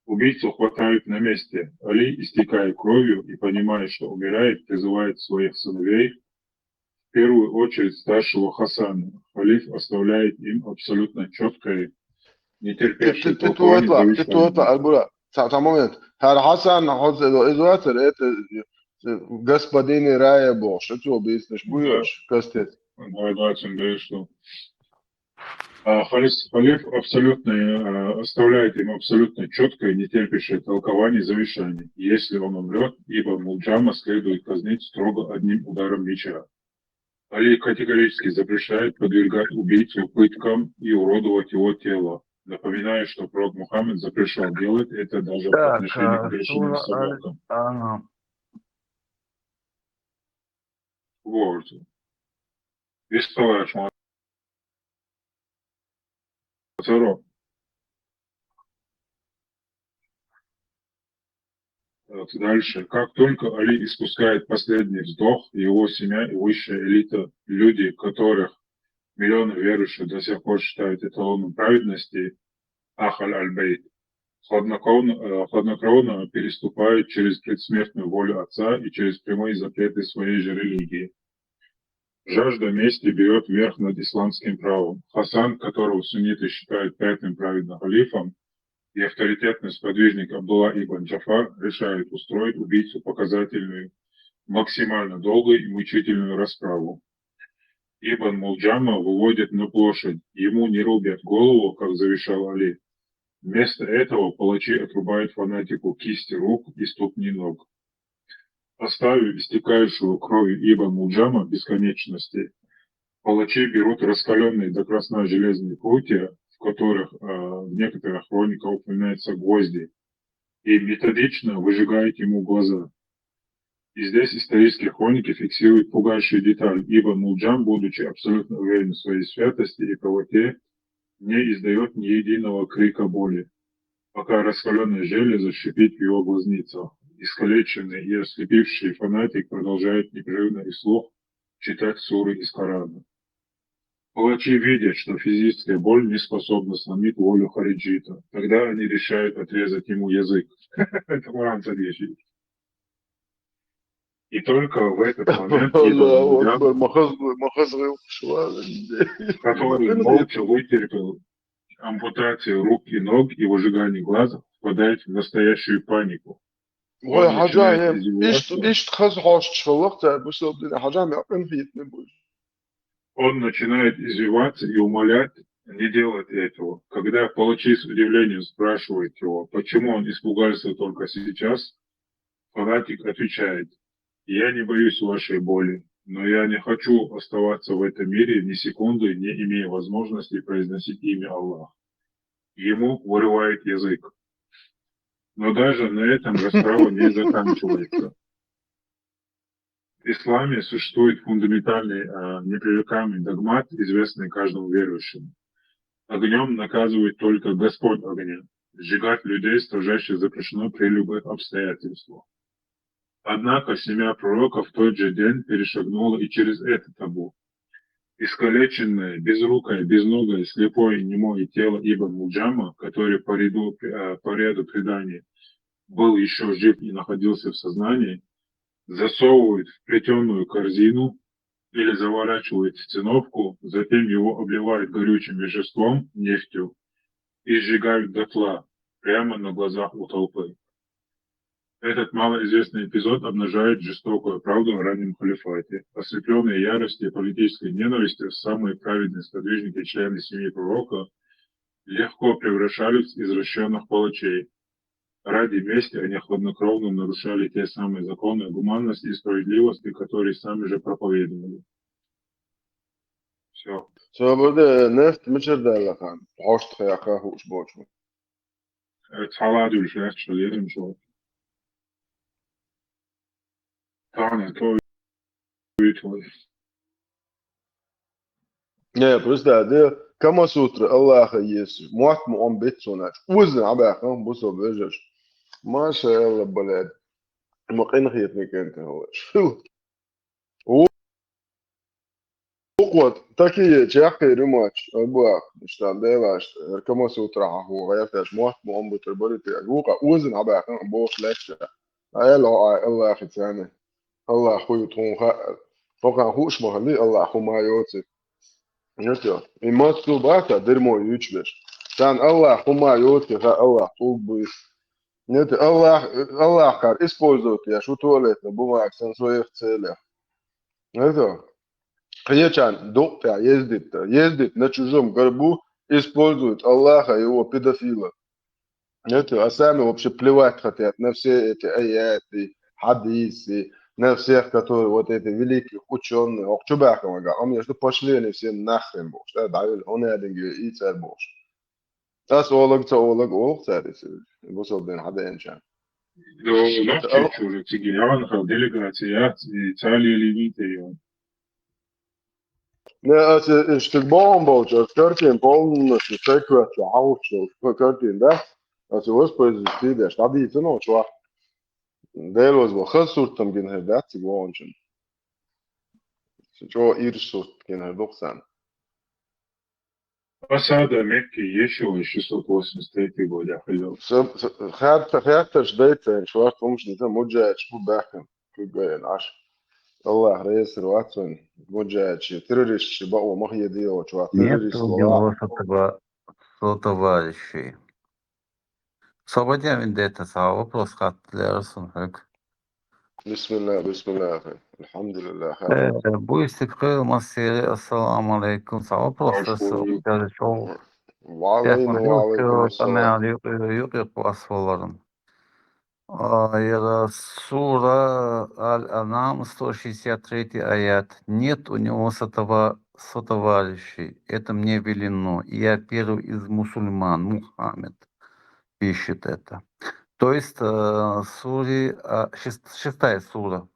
Убийцу хватают на месте. Али, истекая кровью и понимая, что умирает, призывает своих сыновей, в первую очередь старшего Хасана. Халиф оставляет им абсолютно четкое, нетерпящее толкование Ты туатла, Аль-Бурак. Момент. Хар Хасан находится изолятор, это господин Рая Бог. Что ты объяснишь? Будешь кастет. что халиф абсолютно оставляет им абсолютно четкое, нетерпящее толкование завещания. Если он умрет, ибо Мулджама следует казнить строго одним ударом меча. Али категорически запрещает подвергать убийцу пыткам и уродовать его тело, напоминая, что пророк Мухаммед запрещал делать это даже по отношению к бешеным собакам. Вот. Вестовая Дальше. Как только Али испускает последний вздох, его семья и высшая элита, люди, которых миллионы верующих до сих пор считают эталоном праведности, Ахаль Аль-Бейт, хладнокровно переступают через предсмертную волю отца и через прямые запреты своей же религии. Жажда мести берет верх над исламским правом. Хасан, которого сунниты считают пятым праведным халифом, и авторитетный сподвижник Абдулла ибн Джафар решает устроить убийцу показательную, максимально долгую и мучительную расправу. Ибн Мулджама выводит на площадь, ему не рубят голову, как завещал Али. Вместо этого палачи отрубают фанатику кисти рук и ступни ног. Оставив истекающую кровью Ибн Мулджама бесконечности, палачи берут раскаленные до красна железные прутья, в которых в некоторых хрониках упоминаются гвозди, и методично выжигают ему глаза. И здесь исторические хроники фиксируют пугающую деталь. Ибн Мулджам, будучи абсолютно уверен в своей святости и правоте, не издает ни единого крика боли, пока раскаленное железо шипит в его глазницах. Искалеченный и ослепивший фанатик продолжает непрерывно и вслух читать суры из Корана. Палачи видят, что физическая боль не способна сломить волю хариджита. Тогда они решают отрезать ему язык. Это Куран содержит. И только в этот момент Ибн الله أكبر Мулджам, ما خزغ شوال который молча вытерпел ампутацию рук и ног и выжигание глаз, впадает в настоящую панику. وهي Он начинает حاجة издеваться. إيش تخز حاش تشلقت بس بدنا حاجة ما أقن في يتنبوش Он начинает извиваться и умолять не делать этого. Когда палачи с удивлением спрашивают его, почему он испугался только сейчас, фанатик отвечает: «Я не боюсь вашей боли, но я не хочу оставаться в этом мире ни секунды, не имея возможности произносить имя Аллах». Ему вырывает язык. Но даже на этом расправа не заканчивается. В исламе существует фундаментальный, непререкаемый догмат, известный каждому верующему. Огнем наказывает только Господь огня. Сжигать людей строжайше запрещено при любых обстоятельствах. Однако семья пророка в тот же день перешагнула и через это табу. Искалеченное, безрукое, безногое, слепое и немое тело Ибн Мулджама, который по ряду преданий был еще жив и находился в сознании, засовывают в плетеную корзину или заворачивают в циновку, затем его обливают горючим веществом, нефтью, и сжигают дотла, прямо на глазах у толпы. Этот малоизвестный эпизод обнажает жестокую правду о раннем халифате. Ослепленные яростью и политической ненавистью, самые праведные сподвижники и члены семьи пророка легко превращались в извращенных палачей. Ради мести они хладнокровно нарушали те самые законы гуманности и справедливости, которые сами же проповедовали. Все. سبب نفت مشر دالقان حوش تخيقا هوش بوشو Это халат ülkeler söyleyelim şu. Tamam, то твой. Не, просто ده كما سوتر الله يسوع موات مؤمن بيتسوناش وزن عباقهم بوسو بيجش ما شاء الله بلاد مقين خيطنك انت هو شو وقوت تاكي تشاقي رماتش أبواق مشتان ديلاش كما سوتر هو غيرتاش موات مؤمن بتربرتي أجوقا وزن عباقهم بوش لكشا أيلا الله أخي تاني الله أخوي تون فوقا هوش مهلي الله أخو ما يوتي Нету. И масту бата дерьмо ючбеш. Тан Аллах ума йотки, ха Аллах тулбуис. Нет, Аллах кар использует я шу туалетно бумаг в своих целях. Это. Хречан доктор ездит на чужом горбу, использует Аллаха его педофила. Это, а сами вообще плевать хотят на все эти аяты, хадисы, на всех, которые вот эти великие ученые, Окчубакова, они что пошли они все нахрен, бож, да, давили, он один и царь бож. Tas olak царь, бусобден хаденчан. До чужих цигиян, делегация, и цали лимиты. Ne, also ich den Baum Körtchen bauen, das ist sekret auf, so Körtchen da. Also was bei sich der Stadt ist noch schwach. Der was wo khasurt tam gen hadat gwonchen. Jo irsut gen hadok san. Осада Мекки еще в 683 года. So hat steht ein schwarz umschnitt mujah shu bachen. Kugayan ash. Allah reis ruatsun mujah terrorist бау махьяди о чувак Нет террорист у него сотоварищей. Свободен вендетта, вопрос хатлерсон. بسم الله بسم الله أخي الحمد لله خير Bu istikrarı masiri, assalamu alaikum. Вопрос عشكور çok وعلينا وعليكم السلام yok asfaların. Сура Аль-Анам, 163 аят. Нет у него сотоварищей. Это мне велено. Я первый из мусульман. Мухаммед пишет это. То есть шестая сура.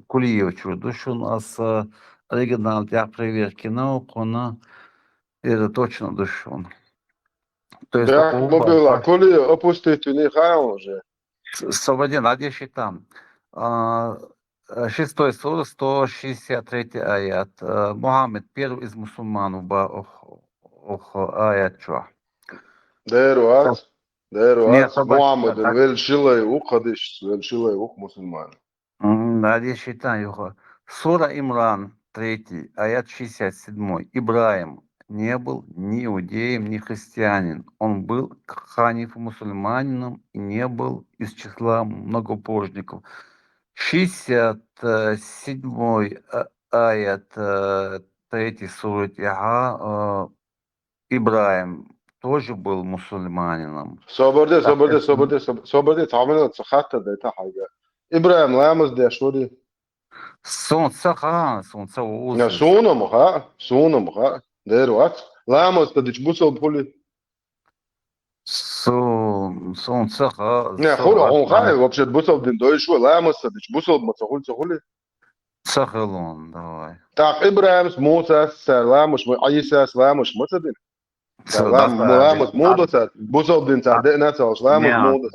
Кулиев чудушун, оригинал для проверки наук, это точно душун. То есть Так, мобила, коли опустить не хаям уже. Свободен, а где считам? Шестой сура, 163 аят. Мухаммед, первый из мусульман, аят чё? Дайруат, Нет, Мухаммад, велшилай уқадиш, велшилай уқ мусульман. А где считаю? Сура Имран, 3, аят 67. Ибраим не был ни иудеем, ни христианин. Он был ханифом, мусульманином и не был из числа многобожников. 67 аят 3 суры Ибраим тоже был мусульманином. صبرت عملت سخطة ديتا حاجة إبراهيم لامز دي أشوري Солнце يا سونا مخا ديروات لامز تدش بوصل بولي солнце يا خول عون خاي وبشت بوصل دين دويشو لامز تدش بوصل ما تقول Сахалон, давай. Так إبراهيم موسى سلام مش عيسى سلام مش متدين سلام مودة بوصل دين تعدينا سلام مودة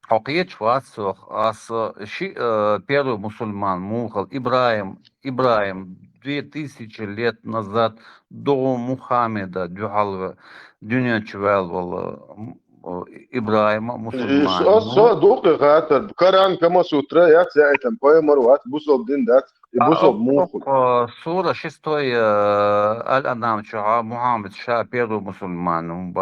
Хокеч васох, первый мусульман, Мухал, Ибраим 2000 лет назад до Мухаммеда, дюня чувствовал Ибраима, мусульман. دوقي خاطر كران كما سوترا يا ساعتم بايمر وات بوصل دين دات بوصل موخل Сура 6 Аль-Анам, Мухаммед, первый мусульман.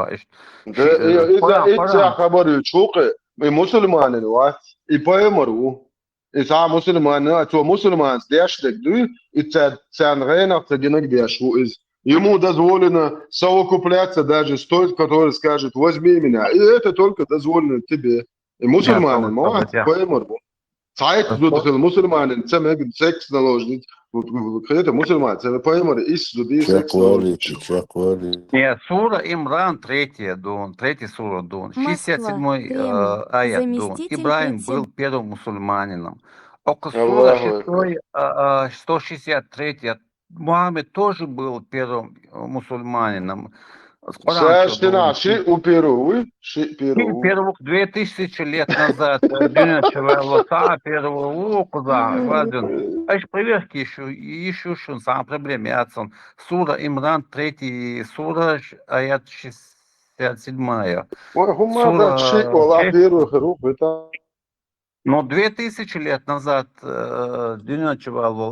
إذا خبر يشوقي مسلمان الوقت يبايمرو إذا مسلمان تو مسلمان ديش دي إذا سانغينا تجينك ديشو إز ему дозволено совокупляться даже с той, который скажет возьми меня, и это только дозволено тебе. И мусульманин может поймору. Сайт задохил мусульманин, це мег секс наложить. Это мусульман, це поймор из людей секс наложить. Нет, сура Имран, 3 сура Дун, 67 аят Дун. Ибраим был первым мусульманином. Около сура 163 Мухаммед тоже был первым мусульманином. Первых 2000 лет назад первого окуда. А еще проверки еще сам проблем. Сура Имран, 3 сура, аят 67. Но 2000 лет назад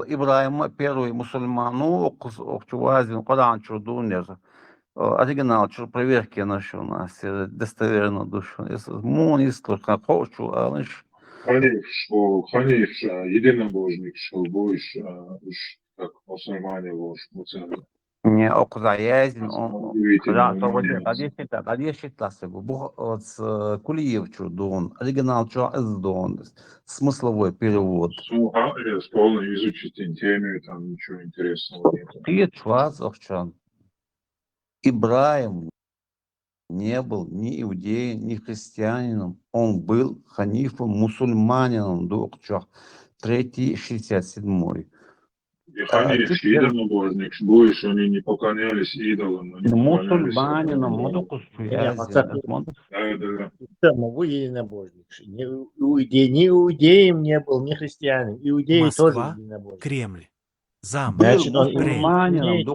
Ибраим, первый мусульман, Коран чудунер, оригинал, проверки наши у нас, достоверно душу. Монистр, как хочу, а лишь... Ханиф, единобожник, что будешь, как мусульмане, Не, окузаязин, он... Адешитасы, с Кулиевчу дон, оригинал дон, смысловой перевод. Полно изучить теме, там ничего интересного нет. Ибраим не был ни иудеем, ни христианином, он был ханифом, мусульманином, 367. И ханиф, идолобожник, будешь, они не поклонялись идолам. Мусульманином, Вы единобожник. Ни иудеем не был, ни христианином. Иудеи тоже единобожник. Кремль. Замок. Значит, он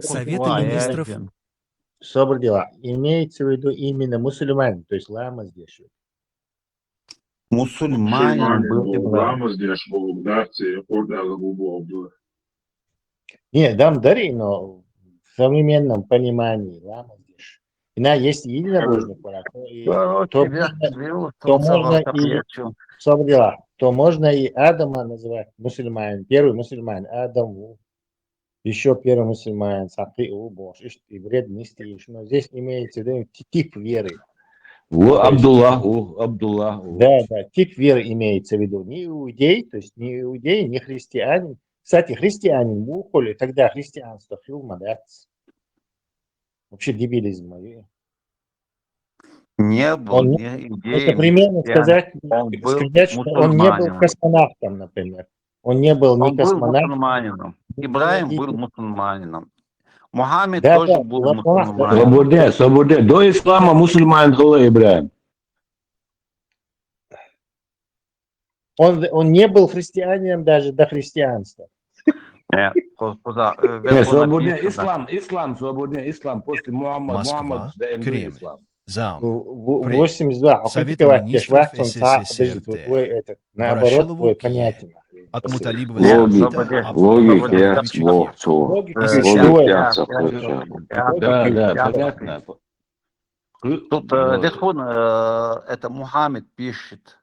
Советы министров. Собор дела. Имеется в виду именно мусульманин, то есть лама здесь. Мусульманин был лама здесь, богдавцы, был. Нет, дам дари, но в современном понимании лама здесь. есть единобожник, то Короче, то можно и то можно и Адама называть мусульманин, первый мусульманин, Адам, еще первый мусульманин, Сапиу, Бож, и вред не стоишь. Но здесь имеется в виду тип веры. Абдуллах. Да, тип веры имеется в виду. Не иудей, то есть не иудей, не христианин. Кстати, христианин Бухоли, тогда христианство фильма, да? Вообще дебилизм. Не был Он, ни это иудеем, ни примерно христианином. сказать, что он не был Мусульманином. космонавтом, например. Он не был ни Он был космонавтом. мусульманином. Ибраим был мусульманином. Мухаммед Да, тоже да, был вот, мусульманином. Свободе. До ислама мусульман был Ибраим. Он не был христианином даже до христианства. Нет, куда? Ислам, свободный ислам. После Москва, Кремль. Зам. 82. Совет министров СССР Наоборот, твой Ворошилову понятие. От Муталибова Логика. Завита, Логика. Да, понятно. Тут Дехун, это Мухаммед пишет,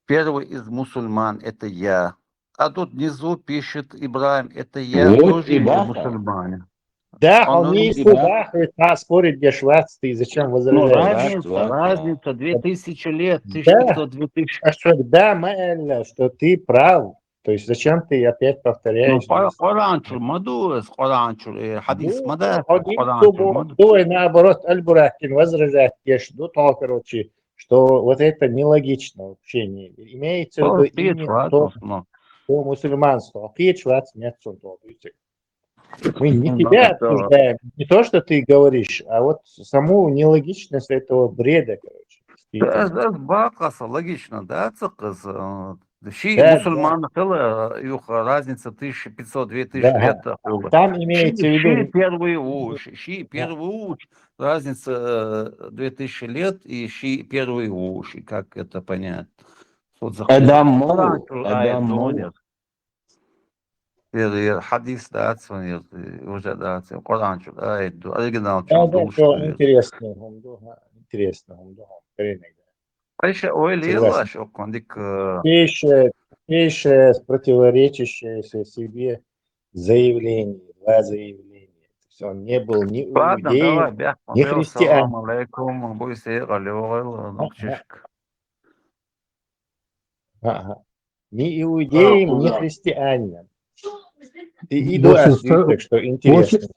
первый из мусульман, это я. А тут внизу пишет Ибраим, это я Вот тоже и из да. мусульманин. Да, Он он не русский, сюда, спорит бешвац, ты зачем возражаешь? Разница 2000 лет, Да. 1500-2000. А что, да, Маэлля, что ты прав. То есть зачем ты опять повторяешь? Коранчул, Мадурес, Коранчул, Хадис, Мадас, Один Коранчул. другой, наоборот, Аль-Буракин возражает, короче, что вот это нелогично вообще. Имеется в виду именно то мусульманство. А Пьечвац нет, мы не тебя обсуждаем, не то, что ты говоришь, а вот саму нелогичность этого бреда, короче. Это бакаса, логично, да, циказ. Ши Да, мусульман, разница 1500-2000 Да. лет. Там имеется в виду... Ши первый уч, разница 2000 лет, и ши первый уч, как это понять? Адам Да, Хадис, да, уже, да, Коран, оригинал, интересно. Айша ойлила, что кондик... Тише противоречащее себе заявление, два заявления. Он не был ни иудеем, ни христианином. алейкум, Ни иудеем, ни христианином. И так что интересно.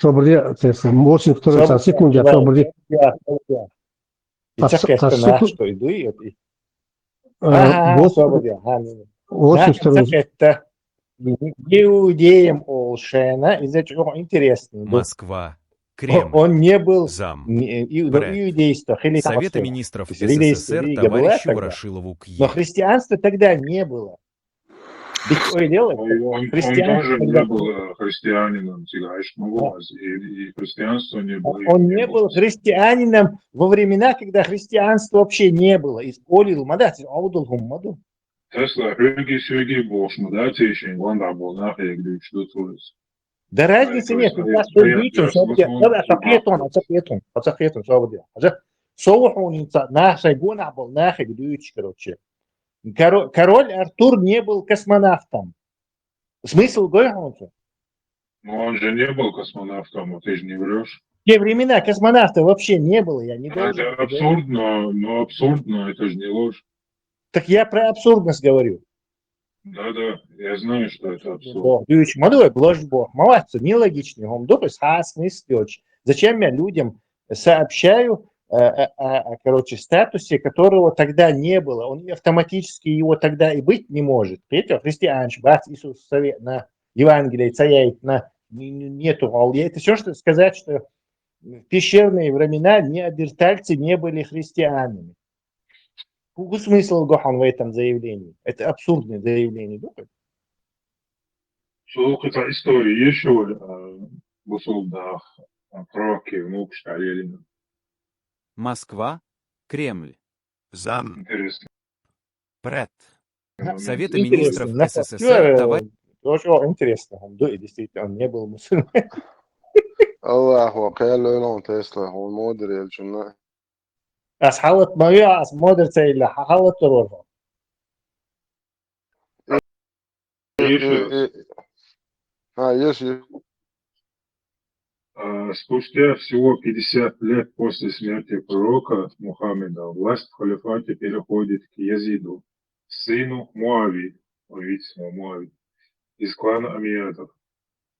82 секунде, свободе. Что иду и... Свободе. 82 Не иудеем Олшена, из-за чего интересно. Москва, Кремль. Он не был Зам. иудейства. Совета министров СССР товарищу Ворошилову к Но христианства тогда не было. Он тоже не был христианином, и христианство не было. Он не был христианином во времена, когда христианства вообще не было. Исполнил мадати, аудулхум маду. Тесла, хрюги бошма, да, течень, ванда был нахуй, где что творится. Да разницы нет. Короче. Король Артур не был космонавтом. Смысл говорить? Но он же не был космонавтом, ты же не врешь. В те времена космонавтов вообще не было. Я не должен. Это абсурдно, это же не ложь. Так я про абсурдность говорю. Да, я знаю, что это абсурд. Ложь Бог. Молодцы, нелогичный. Зачем я людям сообщаю короче, статусе, которого тогда не было. Он автоматически его тогда и быть не может. Видите, христианш, брат Иисус Совет на Евангелие, царяет на нету. Это все, что сказать, что в пещерные времена неандертальцы не были христианами. Какой смысл Гохан в этом заявлении? Это абсурдное заявление. Слушай, история еще в Усулдах, пророки, внук Шталелина. Москва, Кремль. Зам. Интересно. Пред. Совета министров СССР товарищ... Очень интересно. Действительно, он не был мусульманином. الله هو قال له لون تسلا هو مودري الجنة As حاولت ما يا as مودر تيلا حاولت تروح. Еще раз. Есть. Спустя всего 50 лет после смерти пророка Мухаммеда власть в халифате переходит к Язиду, сыну Муави, из клана Амиядов.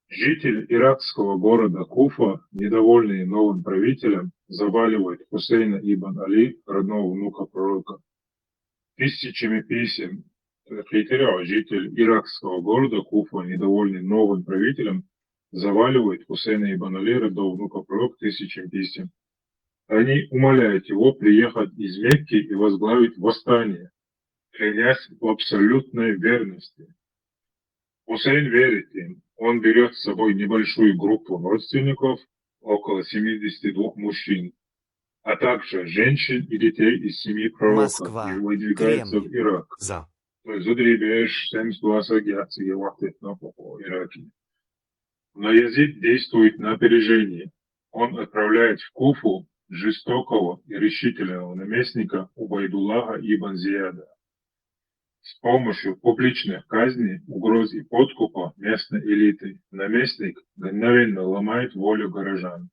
Жители иракского города Куфа, недовольные новым правителем, заваливают Хусейна ибн Али, родного внука пророка. Тысячами писем житель иракского города Куфа, недовольный новым правителем, заваливает Хусейна ибн Али, родного внука пророка, тысячами писем. Они умоляют его приехать из Мекки и возглавить восстание, клянясь в абсолютной верности. Хусейн верит им. Он берет с собой небольшую группу родственников, около 72 мужчин, а также женщин и детей из семьи пророка, и выдвигается в Ирак. То есть задребешь 72 агиации по Ираке. Но Язид действует на опережение. Он отправляет в Куфу жестокого и решительного наместника Убайдуллаха ибн Зияда. С помощью публичных казней, угроз и подкупа местной элиты наместник мгновенно ломает волю горожан.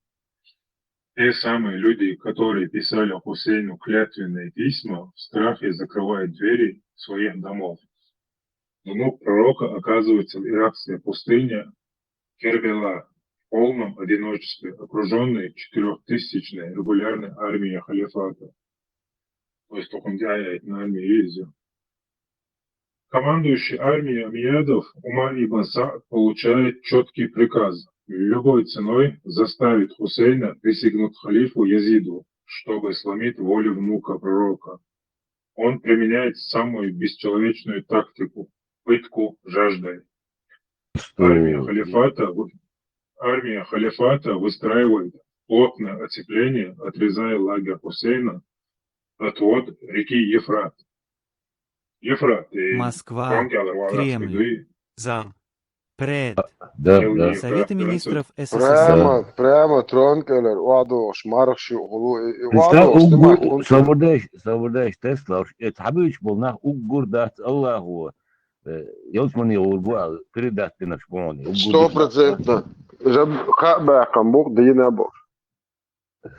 Те самые люди, которые писали Хусейну клятвенные письма, в страхе закрывают двери своих домов. Внук пророка оказывается в иракской пустыне Кербела в полном одиночестве, окруженный 4000-ной регулярной армией халифата. То есть на армии ездил. Командующий армией Амиядов Умар ибн Саад получает четкий приказ любой ценой заставить Хусейна присягнуть халифу Язиду, чтобы сломить волю внука пророка. Он применяет самую бесчеловечную тактику – пытку жаждой. Армия халифата выстраивает плотное оцепление, отрезая лагерь Хусейна от вод реки Ефрат. Москва, Кремль, зам, пред, Да. Советы министров СССР. Прямо Тронкелер, Уадош, Марш, Savurdaş Tesla, tabii bunlar ugurdat Allahu. Yolcmanı olgu передать шпони. 100%. Жаб хабакам бог дина бог.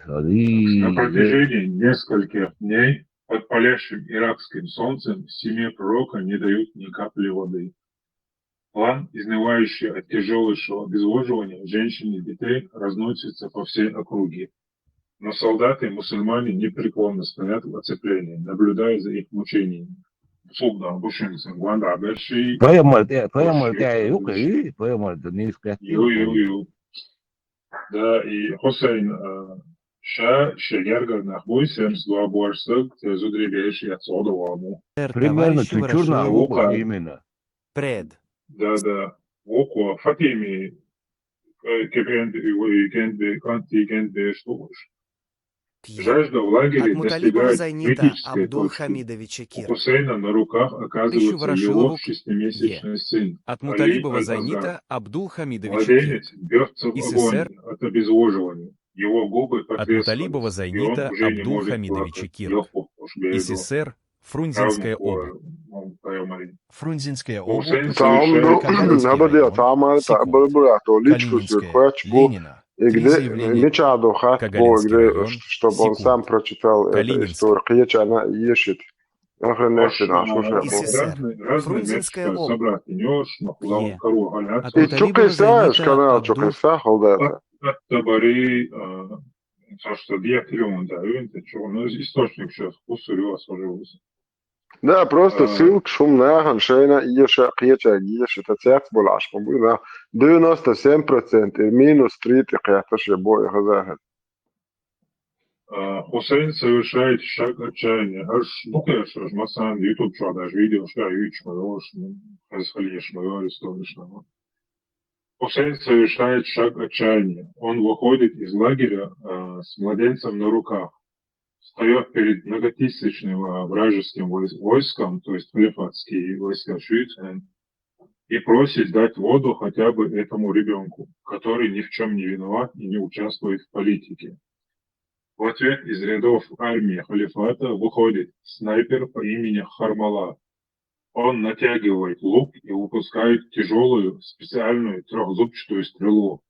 На протяжении нескольких дней под палящим иракским солнцем семье пророка не дают ни капли воды. План, изнывающий от тяжелейшего обезвоживания женщин и детей, разносится по всей округе. Но солдаты и мусульмане непреклонно стоят в оцеплении, наблюдая за их мучениями. Да, и Хусейн Шегерга нахуйся, с два борсок, зудребешь и отсюда ваму. Примерно чуть-чуть на око именно. Пред. Да. Око, Фатими, кенбе, что жажда в лагере достигает критической точки. У Хусейна на руках оказывается его 6-месячный сын. От Муталибова Зайнита Абдул-Хамидовича Младенец бьется в огонь от обезвоживания. Его губы От Муталибова Зайнита Абдул-Хамидовича Киров. СССР, Фрунзенская область. Фрунзенская область. Ленина. И где Мичадо Хатбо, чтобы он сам прочитал эту историю, она ищет. Фрунзенская область. И чукай знаешь, канал чукай сахал, да. Табари, что диаклем, да, это что, ну, источник сейчас вкусу сложился. Да, просто ссылка шумная, ганшейна, иеша, кьеча, иеша, это цех булаш, да, 97% и минус 3, это же бой, газахет. Хусейн совершает шаг отчаяния. Аж, ну, конечно, масан, YouTube, что, даже видео, что я исторично. Хусейн совершает шаг отчаяния. Он выходит из лагеря с младенцем на руках, встает перед многотысячным вражеским войском, то есть халифатские войска Шуицен, и просит дать воду хотя бы этому ребенку, который ни в чем не виноват и не участвует в политике. В ответ из рядов армии халифата выходит снайпер по имени Хармала. Он натягивает лук и выпускает тяжелую специальную трехзубчатую стрелу.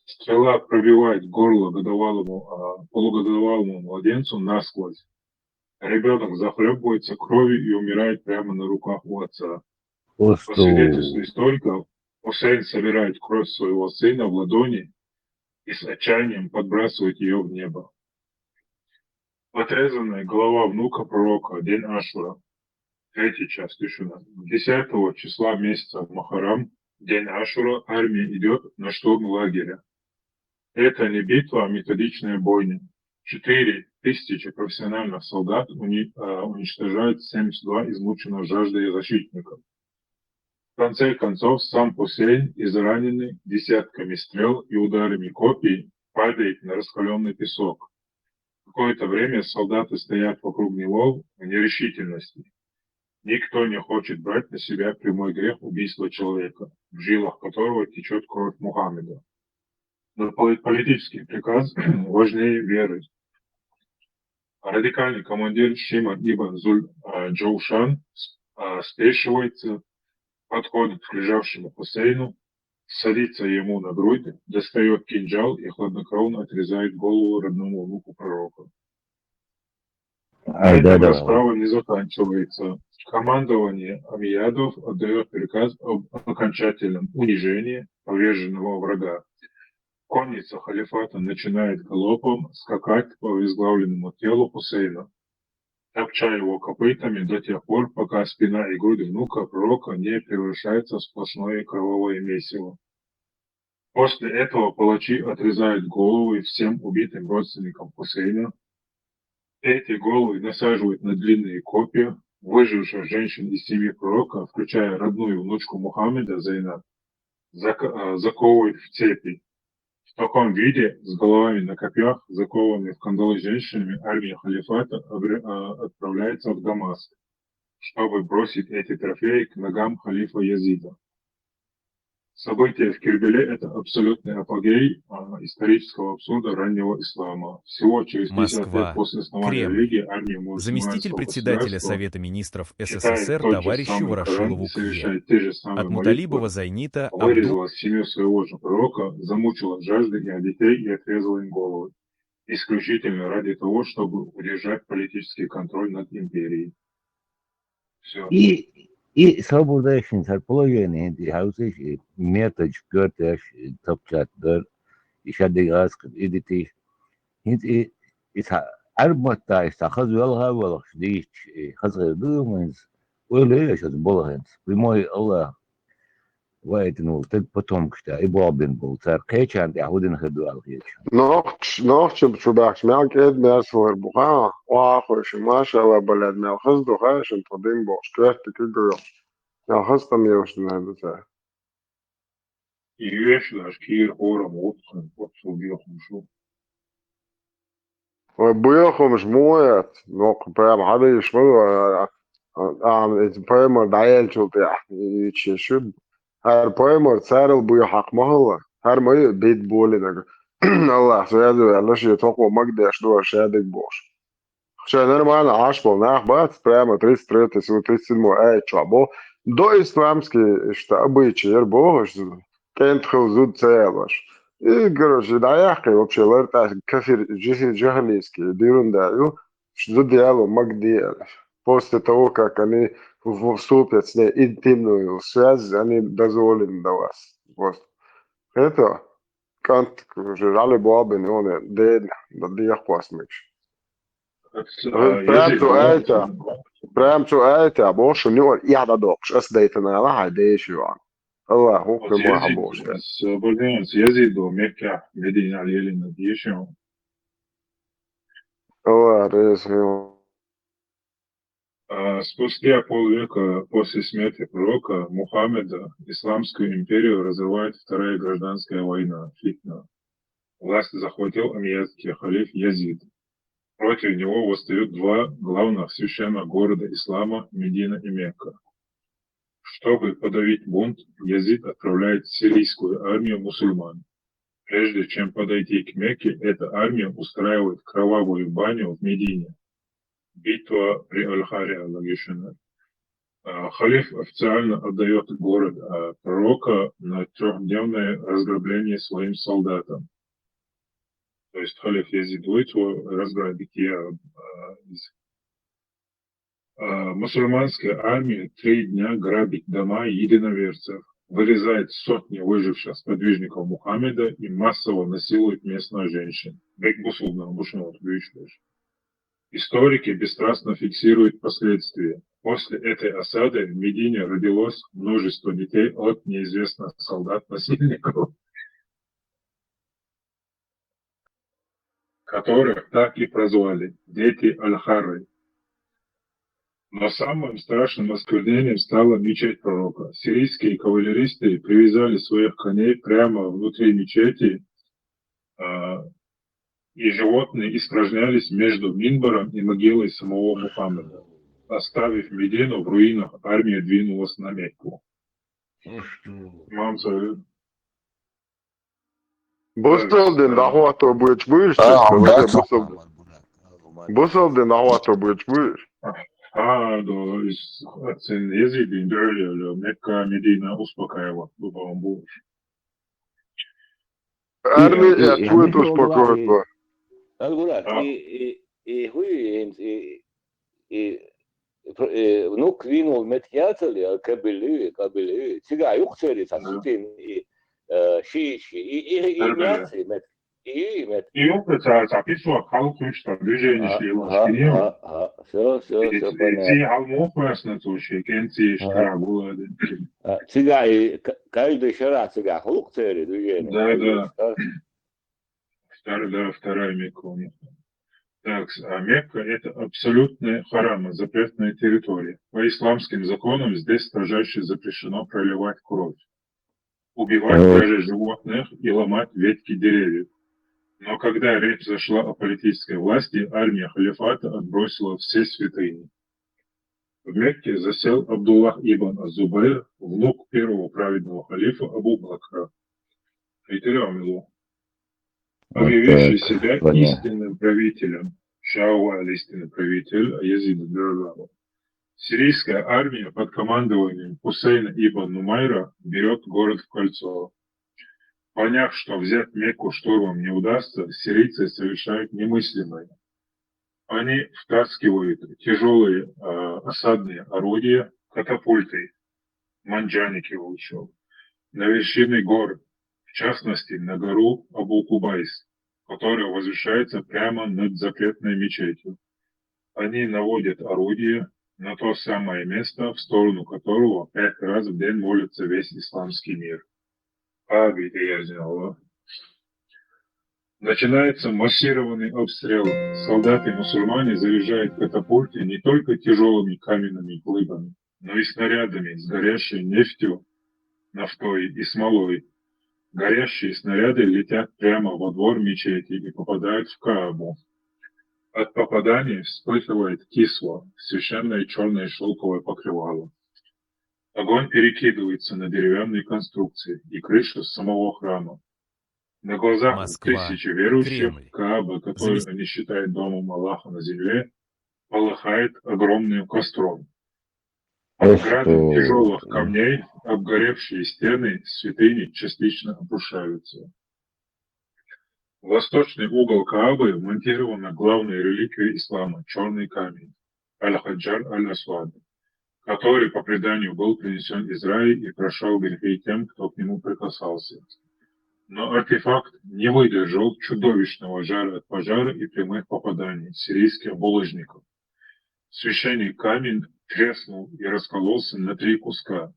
Стрела пробивает горло полугодовалому младенцу насквозь. Ребенок захлебывается кровью и умирает прямо на руках у отца. По свидетельству историков, Хусейн собирает кровь своего сына в ладони и с отчаянием подбрасывает ее в небо. Отрезанная голова внука пророка, день Ашура, 3 час тишина. 10 числа месяца Мухаррам, день Ашура, армия идет на штурм лагеря. Это не битва, а методичная бойня. 4000 профессиональных солдат уничтожают 72 измученных жаждой защитников. В конце концов, сам Хусейн, израненный десятками стрел и ударами копий, падает на раскаленный песок. Какое-то время солдаты стоят вокруг него в нерешительности. Никто не хочет брать на себя прямой грех убийства человека, в жилах которого течет кровь Мухаммеда. Но политический приказ важнее веры. Радикальный командир Шима ибн Джоушан спешивается, подходит к лежавшему Хусейну, садится ему на грудь, достает кинжал и хладнокровно отрезает голову родному внуку пророка. На этом расправа не заканчивается. Командование Амиядов отдает приказ об окончательном унижении поверженного врага. Конница халифата начинает галопом скакать по обезглавленному телу Хусейна, топча его копытами до тех пор, пока спина и грудь внука пророка не превращаются в сплошное кровавое месиво. После этого палачи отрезают головы всем убитым родственникам Хусейна. Эти головы насаживают на длинные копья. Выживших женщин из семьи пророка, включая родную внучку Мухаммеда Зейнаб, заковывают в цепи. В таком виде, с головами на копьях, закованными в кандалы женщинами, армия халифата отправляется в Дамаск, чтобы бросить эти трофеи к ногам халифа Язида. События в Кербеле – это абсолютный апогей исторического абсурда раннего ислама. Всего через 50 лет Москва. после основания Кремль. религии армия может Заместитель председателя Совета министров читает СССР тот же товарищу самый Коран Ворошилову и К.Е. совершает те же самые От молитвы, Муталибова Зайнита вырезала семью своего же пророка, замучила от жажды и детей и отрезала им головы, исключительно ради того, чтобы удержать политический контроль над империей. Все. И свобода положение, и метод görtes toplatlar, işadet editi, и armatta işte hazırlığa varlık, hiç hazırlığımız öyle yaşadı bolağınız. Прямой Allah وقتنو потом كشتا إبوابين بولتار قيشان تعودين خدوا الخيش. نوخ شو باكش مالك إد ميرسور بخا واخوش ما شاء الله بلد مال خزدو خاشن تضيم بوش كرت كيقول مال خزتم يوشن هذا И вешаешь кир ором отцом, отцу бьехом шо. وبياخو مش موت نوق بام حدا يشمل بام دايل شو تاع يتششب هر بام تسارل بيو حق مهلا هر ما بيت بولنا الله سيادو الله شي توقو مقدش دو شادك بوش عشان انا ما انا عاش بالناخ بات прямо 33 سو 37 اي чабо до исламский что обычай бог كانت خلزود سيابش и, короче, доехали вообще ларта кафир джихалийский дирун даю, что делал Магдиэль. После того, как они вступят с ней интимную связь, они дозволены до вас. Вот. Это кант, уже рали бабин, он дед, да диях посмеш. Прям что это, а больше не он, я дадокш, асдейтана, ла хайдеш юан. الله هو كما حبوش С Язиду, Мекка, Медина, Елена, еще. الله رزق Спустя полвека после смерти пророка Мухаммеда Исламскую империю разрывает Вторая гражданская война, фитна. Власть захватил амиядский халиф Язид. Против него восстают два главных священных города ислама, Медина и Мекка. Чтобы подавить бунт, Язид отправляет сирийскую армию мусульман. Прежде чем подойти к Мекке, эта армия устраивает кровавую баню в Медине. Битва при Аль-Харе, логично. Халиф официально отдает город пророка на 3-дневное разграбление своим солдатам. То есть халиф Язид разграбить мусульманская армия 3 дня грабит дома единоверцев, вырезает сотни выживших сподвижников Мухаммеда и массово насилует местных женщин. Историки бесстрастно фиксируют последствия. После этой осады в Медине родилось множество детей от неизвестных солдат-насильников, которых так и прозвали «Дети Аль-Харры». Но самым страшным осквернением стала мечеть пророка. Сирийские кавалеристы привязали своих коней прямо внутри мечети, и животные испражнялись между минбаром и могилой самого Мухаммеда. Оставив Медину в руинах, армия двинулась на Мекку. Босалден дахвато быч быш. Босалден дахвато быч быш. Då att sen Yazid eller Mekka, Medina успокаивал, он был. Армия чует успокоиться. Ну, квинул метьятели, кабели, тига юхтери, сасутин, шиши, и мяцы, И опыт записывал халку, что движение шли все понятно. Ти алмов на случай, кенти шкарагула. Тига и каждый шара тига халуктери движение. Да. Вторая Мекка у них. Так, а Мекка это абсолютная харама, запретная территория. По исламским законам здесь строжайше запрещено проливать кровь, убивать даже животных и ломать ветки деревьев. Но когда речь зашла о политической власти, армия халифата отбросила все святыни. В Мекке засел Абдуллах ибн Аз-Зубайр, внук первого праведного халифа Абу Бакра, объявивший себя истинным правителем. Шауаль истинный правитель, а Язид Дургава. Сирийская армия под командованием Хусейна ибн Нумайра берет город в кольцо. Поняв, что взять Мекку штурмом не удастся, сирийцы совершают немыслимое. Они втаскивают тяжелые осадные орудия, катапульты, манджаники лучшего, на вершины гор, в частности на гору Абу-Кубайс, которая возвышается прямо над запретной мечетью. Они наводят орудия на то самое место, в сторону которого 5 раз в день молится весь исламский мир. Начинается массированный обстрел. Солдаты-мусульмане заряжают катапульты не только тяжелыми каменными глыбами, но и снарядами с горящей нефтью, нафтой и смолой. Горящие снаряды летят прямо во двор мечети и попадают в Каабу. От попадания вспыхивает кисло, священное черное шелковое покрывало. Огонь перекидывается на деревянные конструкции и крышу самого храма. На глазах тысячи верующих Кааба, который они считают домом Аллаха на земле, полыхает огромным костром. От града тяжелых камней обгоревшие стены святыни частично обрушаются. В восточный угол Каабы монтирована главная реликвия ислама – черный камень – Аль-Хаджар Аль-Асвад, который, по преданию, был принесен из рая и прошел грехи тем, кто к нему прикасался. Но артефакт не выдержал чудовищного жара от пожара и прямых попаданий сирийских булыжников. Священный камень треснул и раскололся на 3 куска.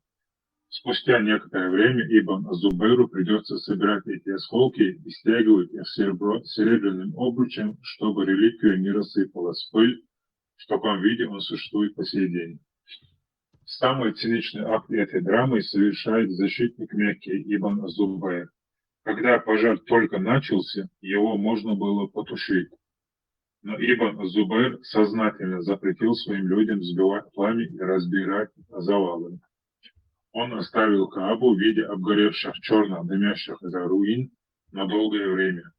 Спустя некоторое время Ибн Азубайру придется собирать эти осколки и стягивать их серебряным обручем, чтобы реликвия не рассыпалась в пыль. В таком виде он существует по сей день. Самый циничный акт этой драмы совершает защитник Мекки Ибн Азубайр. Когда пожар только начался, его можно было потушить. Но Ибн Азубайр сознательно запретил своим людям сбивать пламя и разбирать завалы. Он оставил Каабу в виде обгоревших черных дымящих руин на долгое время.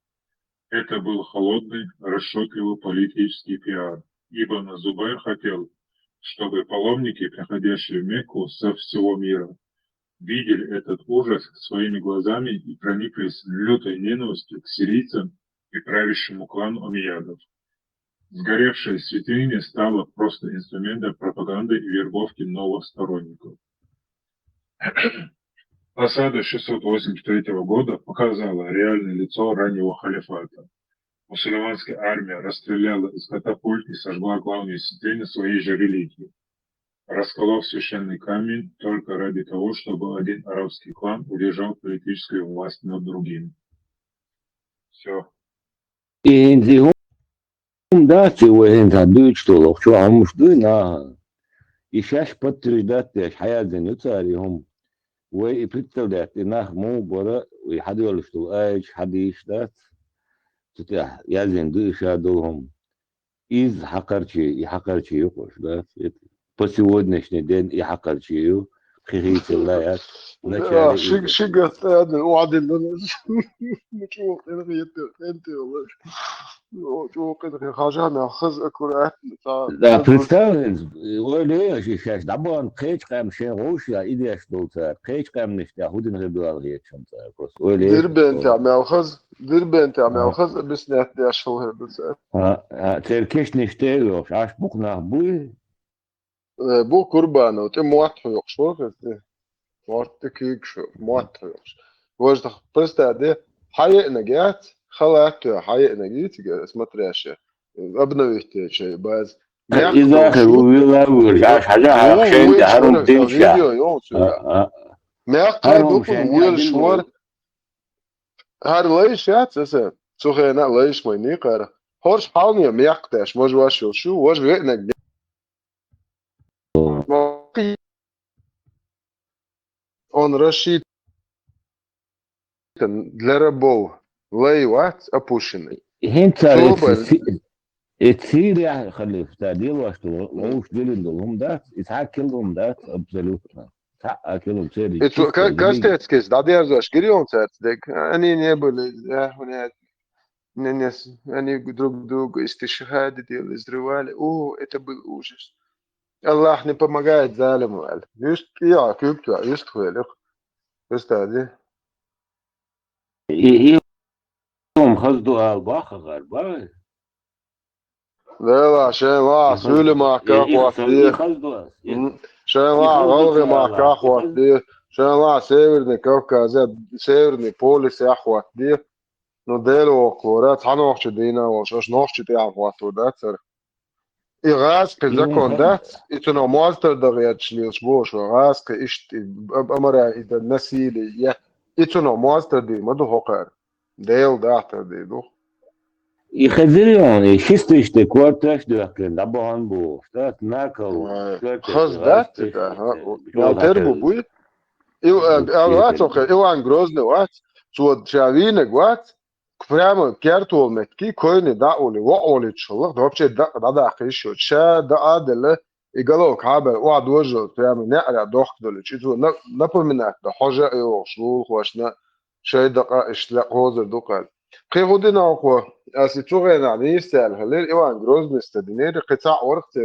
Это был холодный, расчетливый политический пиар. Ибн Зубайр хотел, чтобы паломники, приходящие в Мекку со всего мира, видели этот ужас своими глазами и прониклись лютой ненавистью к сирийцам и правящему клану омейядов. Сгоревшая святыня стала просто инструментом пропаганды и вербовки новых сторонников. Осада 683 года показала реальное лицо раннего халифата. Мусульманская армия расстреляла из катапульт и сожгла главные святыни своей же религии, расколов священный камень только ради того, чтобы один арабский клан удержал политическую власть над другим. Все. Да, сегодня задают, что лучше, а муж дуйна. И сейчас подтверждать, что حياة زنوتاريهم ويبتدأت إنه مو برا ويحدوا что أيش حديش ده تتح يازن دوي شادوهم из حقرشي يقوش ده по сегодняшний день и حقرشي خيريت لا شقت هذا الوعد اللي نشوف انت والله شوف كده خرجنا خزق ورقت Да, представляешь, оле, сейчас, да, он кричкам шеруш, я идешь тут, кричкам не что, худин ребят речем, просто оле. دربن تاع ما خز بس نحتاج شو بس تركيش نشتريوش، عاش بوقنا بوي. بو قربانه وتم واضح يقشوا وقت كيك شو واضح يقش وجد بس ده حي نجات خلات حي نجيت اسمه تراشة ابنه يحتاج شيء بس إذا خلوه ورجع حاجة عشان تهرم تنشا. ما قلبك ويل شوار هر ليش يا تسا سوخنا ليش ما نيقر هرش حالني ما يقتاش مش واش شو واش غيرنا он рассчитан для рабов лейват опущенный. Эцир я халиф, дело, что уж делим да, и так килом да, абсолютно. Так килом цели. Это как сказать, да держишь, гирион цердек, они не были, они друг другу истишхады делали, взрывали. О, это был ужас. Аллах не помогает залиму. Just ja, kukta, just själv. Just det. هم خذوا الباخ غربا. لا عشان لا سولي مع كاخوات دي. عشان لا غلغي مع كاخوات دي. عشان لا سيفرني كوكازات سيفرني بوليس اخوات دي. No delo korat hanoch dina was noch te ahwat dat. Iraske zakon dat, ito no monster da reachnils boš, iraske ishti amara ida nasili ja, ito no monster di madu hokar. Deel data di do. يخزريون شستي كوارتاش داخل دبان بو ستات ناكل خز dat ja terbu bui. Eu an grozne wat, so chavine wat. Прямо кертулметки којни даули во оличулах да вообще да хишо ша да аделе и гало кабе ва дожо прямо не ара дохдоле читу напоминат да хожа ео шул хошна шай да ишла хозер докал قيودنا اكو اسيتوغنا نيستال هلل ايوان грозности دينير قطاع ورقت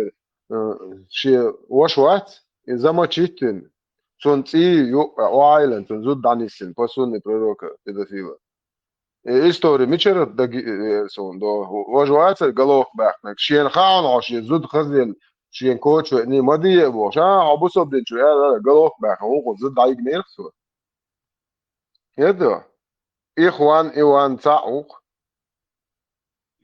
شي وشوات اذا ما تشيتن سونتي يو وايلن تنزود دانيسن باسون пророка педофила история мичера да сон до вожваца голов бахнак шен хан аш зуд خزل شين كوتش ني مدي بو شا ابو صدق يا голов бах هو زد دايق نيرسو يدا اخوان تعوق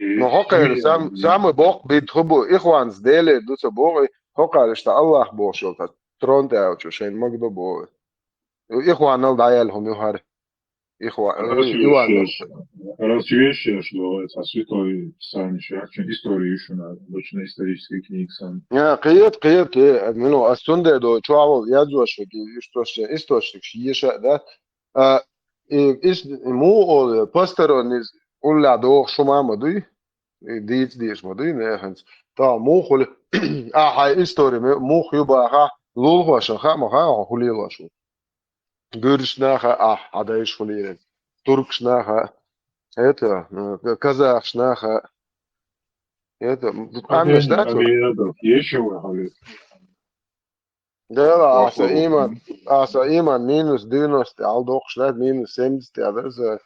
نو هوكر سام بوق بيتخبو اخوان زديله دوس بوغي هوكر اشتا الله بوشل ترونت اوتشو شين مقدو بو اخوان الدايلهم يهار Развещие, что это святой писание, историю еще надо, обычно исторические книги сами. قيد منو السنده دو تشاول يازوش في источник شيشه ده is مو باسترونيز ولا دو شما مدوي ديش مدوي نهنس تا مو خل هاي история مو خيبا لول عشان خا ما خا خليل شو Gürschnacha, ada ich verlieren. Turkschnacha, Kazachschnacha, anders Один dat hoor. Амиядов еще выходит. Да, Похоже. asa iman minus 90, al doch schlecht minus 70, ja, das ist,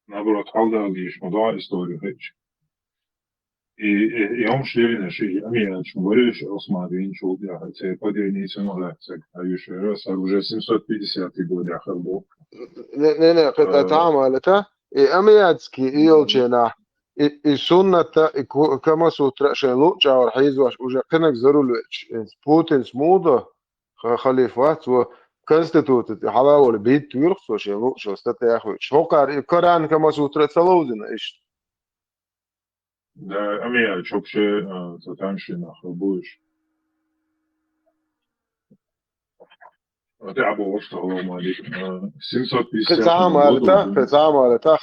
Наоборот, халда лишь мода историю хэч. И он шлевина ши, Амияч, говоришь, Осман Винчул, я хотя подельница наградцек, а еще раз, уже 750 год я был. ne, تعملتها أمياتسكي إيلجينا السنة كما سوتر شلو جاور حيزواش وجا كنك زرول بوتين سمودا خليفات و كونستيتوت حلاول بيت يرخصو شلو شو استطيع أخوي شو قار كران كما سوتر تلوزنا إيش Да, Амияч, вообще, затаншина, хабуешь. Это было, что говорит, 750 году. تعملتها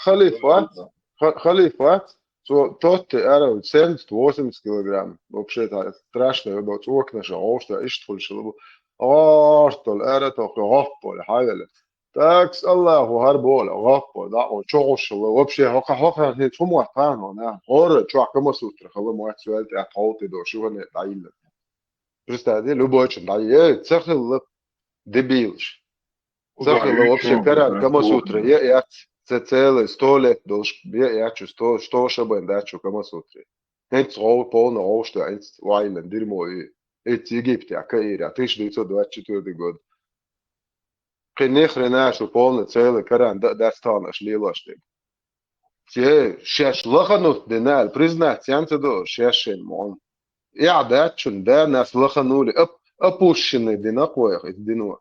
خليفات so tot era 180 kg. Вообще это страшно, это окна же, что иштфул шелбу. Артол era то хоппол حاجه. Такс Аллаху харбол хоппол да он чош вообще хока не чому тано на. Ора чуака сутра хала моя суэль я таути до шугане дайла. Представьте, любой человек, да, цехил дебилш. Цехил вообще каран кама сутра. Я целый 100 лет должен, я чу 100 шабен, да, чу кама сутра. Нет цол полно оушта, эйц вайлен, дерьмо, эйц Египте, а Каире, 1924 год. Ни хрена, что полно целый каран, да станешь лилашным. Те, шеш лоханут денал, признать, янца до, шешен, мон. Я да, чун, да, нас лоханули, опущенный динакоях, из динуа.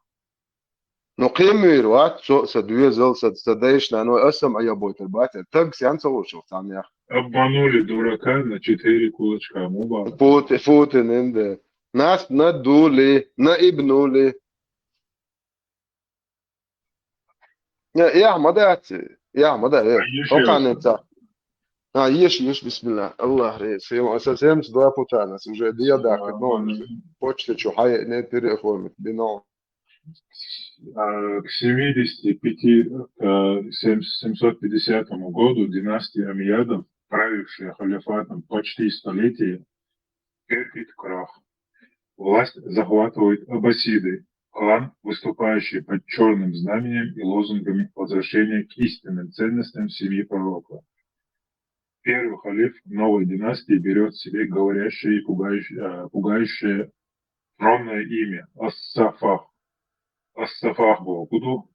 Но قيمة وقت سو سدويزل سدايش لأنه أسمع يا بوت البات تج سيانس وشو ثانية Обманули дурака на 4 кулачка, муба. فوت نند ناس ندولي نابنولي يا مداتي يا مداتي توقع انت يش بسم الله الله ريس يوم اساسا سدوا بوتانا سوجا دي داك نو почте чу хай не переформит бино К 750 году династия Амиядов, правившая халифатом почти столетие, терпит крах. Власть захватывают аббасиды, клан, выступающий под черным знаменем и лозунгами возвращения к истинным ценностям семьи пророка. Первый халиф новой династии берет себе говорящее и пугающее тронное имя Ас-Сафах. Ас-Сафах Богу,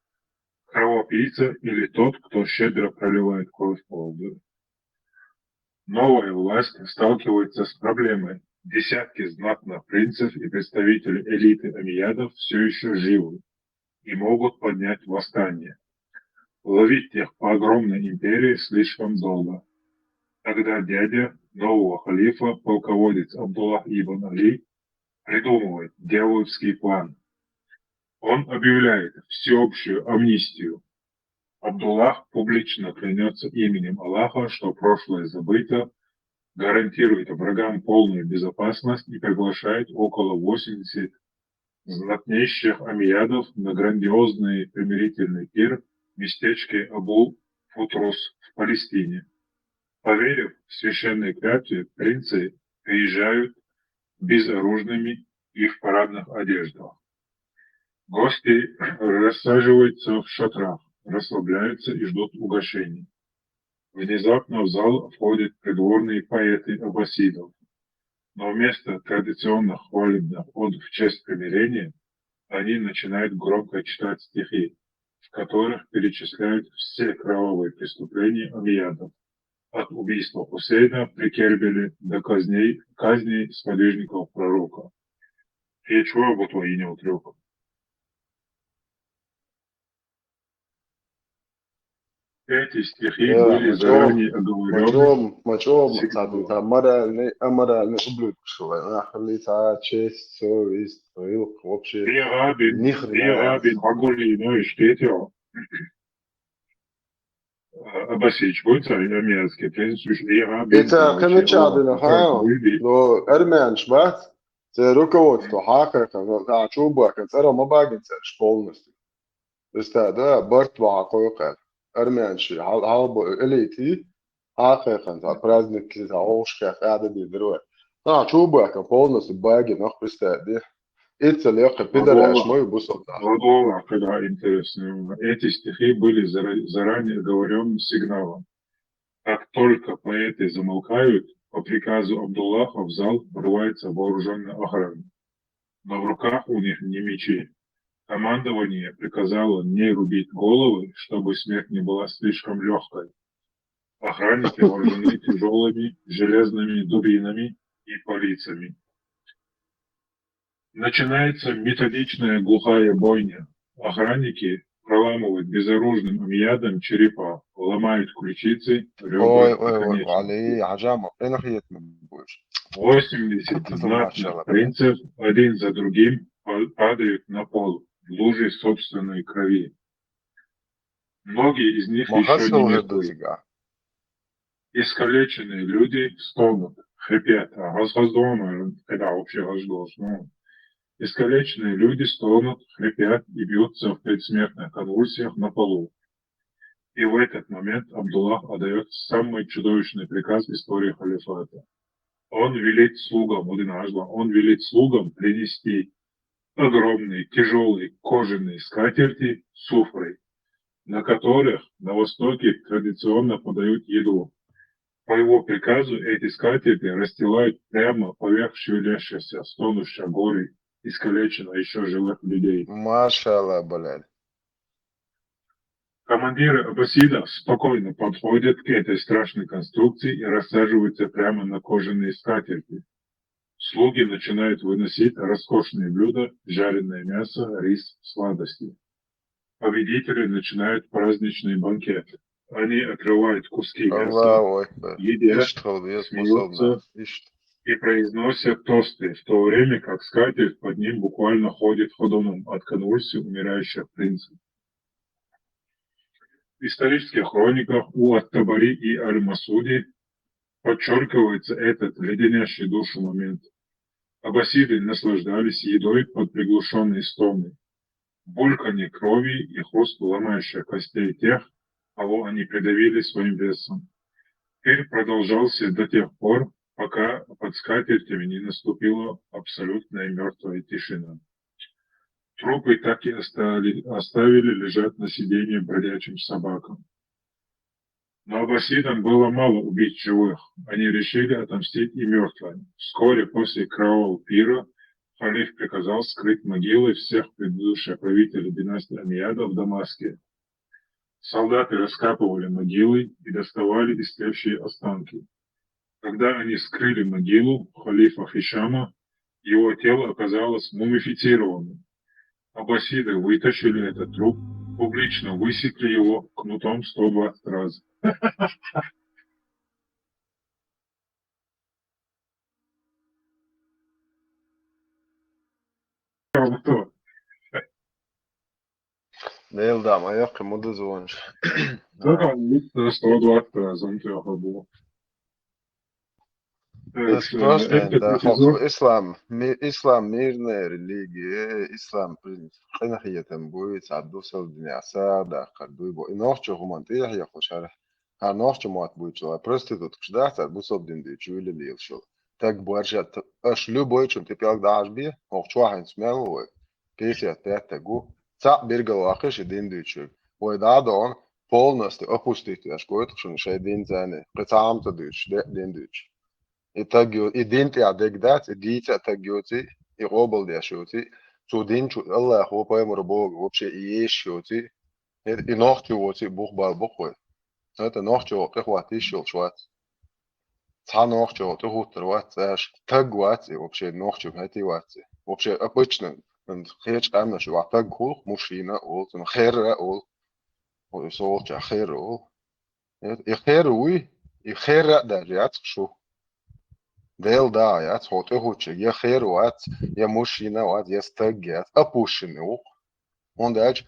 кровопийца или тот, кто щедро проливает кровь полгода. Новая власть сталкивается с проблемой. Десятки знатных принцев и представителей элиты Амиядов все еще живы и могут поднять восстание. Ловить их по огромной империи слишком долго. Тогда дядя нового халифа, полководец Абдуллах ибн Али, придумывает дьявольский план. Он объявляет всеобщую амнистию. Абдуллах публично клянется именем Аллаха, что прошлое забыто, гарантирует врагам полную безопасность и приглашает около 80 знатнейших амиядов на грандиозный примирительный пир в местечке Абу-Футрус в Палестине. Поверив в священной клятве, принцы приезжают безоружными и в парадных одеждах. Гости рассаживаются в шатрах, расслабляются и ждут угощений. Внезапно в зал входят придворные поэты аббасидов. Но вместо традиционных хвалебных од в честь примирения, они начинают громко читать стихи, в которых перечисляют все кровавые преступления амиядов, от убийства Хусейна при Кербеле до казней сподвижников пророка. И чего об твои не утрёка? Эти стихи были заранее оговорены. مجوم مرة نقبل شوي خلي ساعات честь совесть вообще Рабин, Магули, ну и что Аббасич, будет армянский, это конечно عادنا ها لو أرمن شبات Це руководство хакерка, та чубака, це рома багінцерш повністю. Тобто, да, бортва хакойка. Армянші, халбо еліті, хакерка, та праздники, та ошках, ададі, друге. Та чубака повністю багін, ох, представь, это легко пидораш мой бусок. Глагола, когда интересно, эти стихи были заранее оговоренным сигналом. Как только поэты замолкают, по приказу Абдуллаха в зал врывается вооруженная охрана. Но в руках у них не мечи. Командование приказало не рубить головы, чтобы смерть не была слишком легкой. Охранники вооружены тяжелыми железными дубинами и полицами. Начинается методичная глухая бойня. Охранники проламывают безоружным амиядом черепа, ломают ключицы, ребра и конечности. 80 знатных принцев один за другим падают на пол в луже собственной крови. Многие из них еще не мертвы. Искалеченные люди стонут, хрипят, когда вообще разголос. Искалеченные люди стонут, хрипят и бьются в предсмертных конвульсиях на полу. И в этот момент Абдуллах отдает самый чудовищный приказ истории халифата. Он велит слугам принести огромные тяжелые кожаные скатерти суфрой, на которых на Востоке традиционно подают еду. По его приказу эти скатерти расстилают прямо поверх шевелящихся, стонущих горе, искалечено еще живых людей. Машалла, блядь. Командиры аббасидов спокойно подходят к этой страшной конструкции и рассаживаются прямо на кожаные скатерти. Слуги начинают выносить роскошные блюда, жареное мясо, рис, сладости. Победители начинают праздничный банкет. Они отрывают куски мяса, едят, смеются и произносят тосты, в то время как скатерть под ним буквально ходит ходуном от конвульсий умирающих принцев. В исторических хрониках у Ат-Табари и Аль-Масуди подчеркивается этот леденящий душу момент. Аббасиды наслаждались едой под приглушенные стоны, бульканье крови и хруст ломающих костей тех, кого они придавили своим весом. Пир продолжался до тех пор, пока под скатертями не наступила абсолютная мертвая тишина. Трупы так и оставили лежать на сиденье бродячим собакам. Но аббасидам было мало убить живых. Они решили отомстить и мертвым. Вскоре после кровавого пира халиф приказал скрыть могилы всех предыдущих правителей династии Амиядов в Дамаске. Солдаты раскапывали могилы и доставали истлевшие останки. Когда они скрыли могилу халифа Хишама, его тело оказалось мумифицированным. Аббасиды вытащили этот труп, публично высекли его кнутом 120 раз. Değil de ama yok ki mudu звонишь. Да, 120 раз он этого было. İslam мирная религия, İslam хенахиятен будет отдусал дня сада, кардуй бо. Иначе гумантия я хочу. А ночью мат будет человек проститут, ждать отдусал день дичули лилшил. Так больше аж любой чем ты пил дашби, ох чуахин смелой. 55 тагу. Цап биргалахиш день дичули. Ой да он полностью опустить, я шкоет, что не шей день зане. Прецамто дич, день дич. Идентия дегдат, идите тагиоти, и робл дяшоти, цудинчу Аллах опаемур Бог вообще и ешоти, и нохтюоти бухбал бухой. Это нохтю прихвати шил шват. Ца нохтю ты хутрват, аж тагвати вообще нохтю хативати. Вообще обычно, хеч камна шва тагхул мужчина ол, херра ол, ой солча херра ол. И херуи, и херра даже шу. Del da, ja, het hoort je geer wat, je machine wat, je stuk gaat, opushen ook. Want dat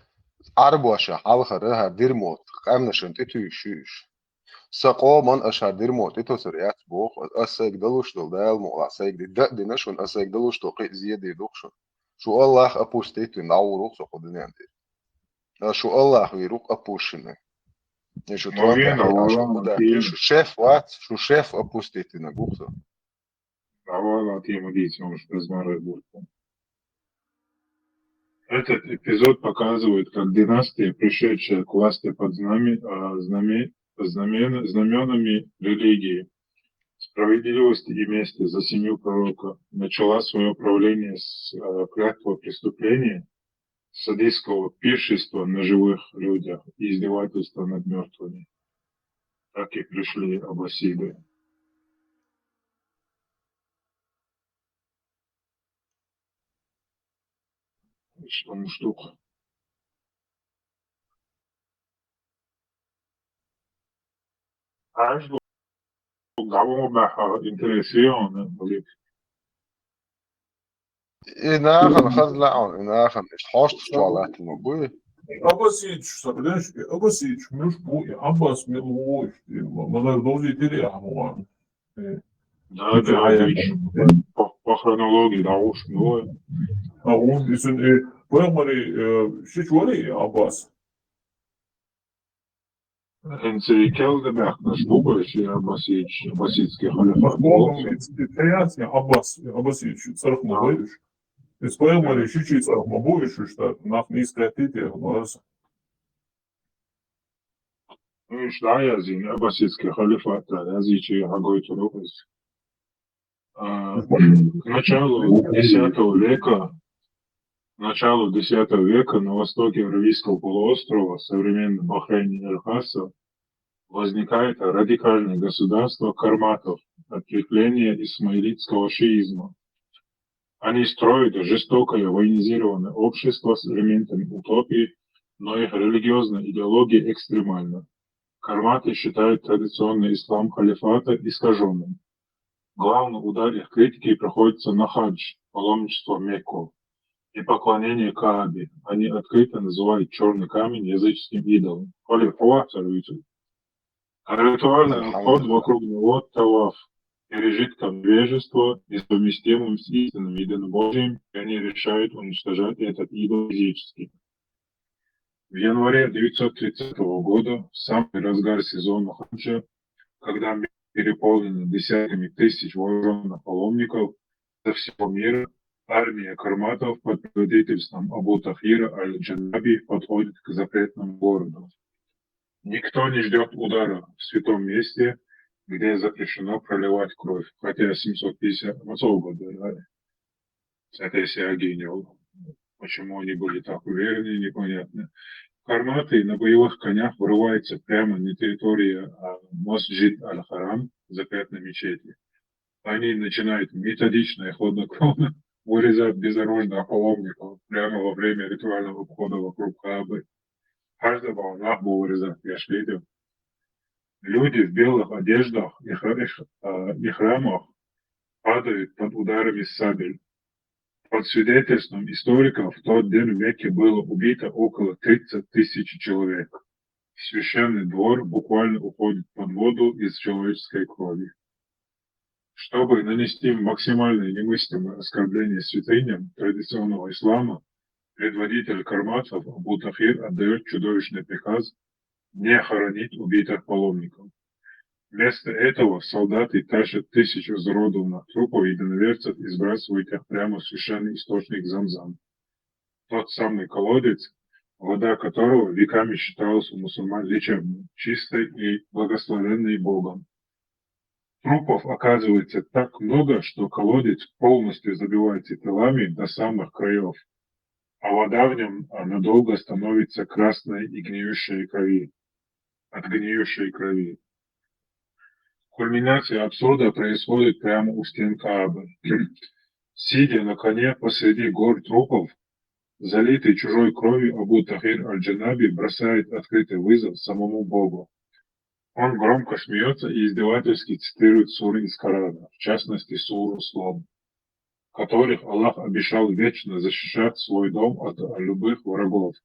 arbosje halgere haar dirmot, kamne schon te tuish. سقو من أشهر موت إتوسر يات بوخ أسيق دلوش دل دال مو أسيق دي نشون أسيق دلوش توقي زيادة دوخشون شو الله أبوستيت نعوروخ سقو دنياندي شو الله ويروق أبوشنه شو توان Мовена, تحي عشان Лала, كده Тима, شو شيف وات شو شيف أبوستيت نقوخه Лала, Тима, Дити, он что размарывает бурку. Этот эпизод показывает, как династия, пришедшая к власти под знаменами религии, справедливости и мести за семью пророка, начала свое правление с клятвы преступления, садистского пиршества на живых людях и издевательства над мертвыми. Так и пришли аббасиды. Что ну штука. Acho que dava uma interessante, ali. إن آخر خذ لعون إن آخر إيش حاشت شو على المبوي Аббасидич, sabes, Аббасидич, meus pui, Abbas meu hoje, mas doze diria, mano. Да, да, отлично. По хронологии, да, уж, ну, А он, если поемали, шичуали Аббас. Энцерикел да наш бубаш и аббасидский халифат. Богом, это Аббас, Аббасидич, царх мабоиш. Из поемали, шичи царх мабоиш, что нах не скатите, Аббас. Ну, и что я зин, аббасидский халифат, я зичи агой турупас. К началу X века на востоке Аравийского полуострова, современном Бахрейне и Аль-Хаса, возникает радикальное государство карматов, ответвление исмаилитского шиизма. Они строят жестокое военизированное общество с элементами утопии, но их религиозная идеология экстремальна. Карматы считают традиционный ислам халифата искаженным. Главный удар их критики приходится на хадж, паломничество в Мекку, и поклонение Каабе. Они открыто называют черный камень языческим идолом. Ритуальный обход вокруг него таваф, пережитком невежества, несовместимым с истинным единобожием, и они решают уничтожать этот идол физически. В январе 930 года, в самый разгар сезона хаджа, когда мир переполнен десятками тысяч вооруженных паломников со всего мира, армия карматов под предводительством Абу Тахира аль-Джанаби подходит к запретному городу. Никто не ждет удара в святом месте, где запрещено проливать кровь, хотя 750 года, это Сиагинев. Почему они были так уверены, непонятно. Карматы на боевых конях вырываются прямо на территории Масджид аль-Харам, запретной мечети. Они начинают методично и хладнокровно вырезать безоружных паломников прямо во время ритуального обхода вокруг Каабы. Каждого волнах был вырезать, я ж видел. Люди в белых одеждах и храмах падают под ударами сабель. Под свидетельством историков, в тот день в Мекке было убито около 30 тысяч человек. Священный двор буквально уходит под воду из человеческой крови. Чтобы нанести максимальное немыслимое оскорбление святыням традиционного ислама, предводитель карматов Абу Тахир отдает чудовищный приказ не хоронить убитых паломников. Вместо этого солдаты тащат тысячи изуродованных трупов единоверцев и сбрасывают их прямо в священный источник Замзам. Тот самый колодец, вода которого веками считалась у мусульман лечебной, чистой и благословенной Богом. Трупов оказывается так много, что колодец полностью забивается телами до самых краев, а вода в нем надолго становится красной и гниющей крови. От гниющей крови. Кульминация абсурда происходит прямо у стен Каабы. Сидя на коне посреди гор трупов, залитый чужой кровью, Абу Тахир аль-Джанаби бросает открытый вызов самому Богу. Он громко смеется и издевательски цитирует суры из Корана, в частности суру Слом, в которых Аллах обещал вечно защищать свой дом от любых врагов.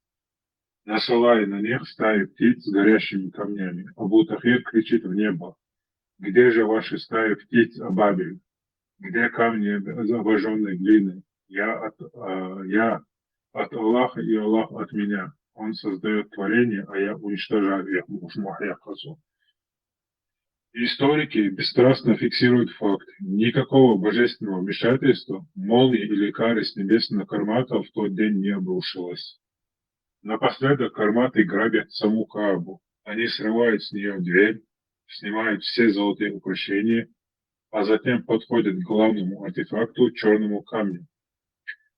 насылая на них стаи птиц с горящими камнями. Абу-Тахир кричит в небо: «Где же ваши стаи птиц, Абабель? Где камни обожженной глины? Я от Аллаха и Аллах от меня. Он создает творение, а я уничтожаю их». Историки бесстрастно фиксируют факт: никакого божественного вмешательства, молнии или кары с небес на карматов в тот день не обрушилось. Напоследок карматы грабят саму Каабу. Они срывают с нее дверь, снимают все золотые украшения, а затем подходят к главному артефакту, черному камню.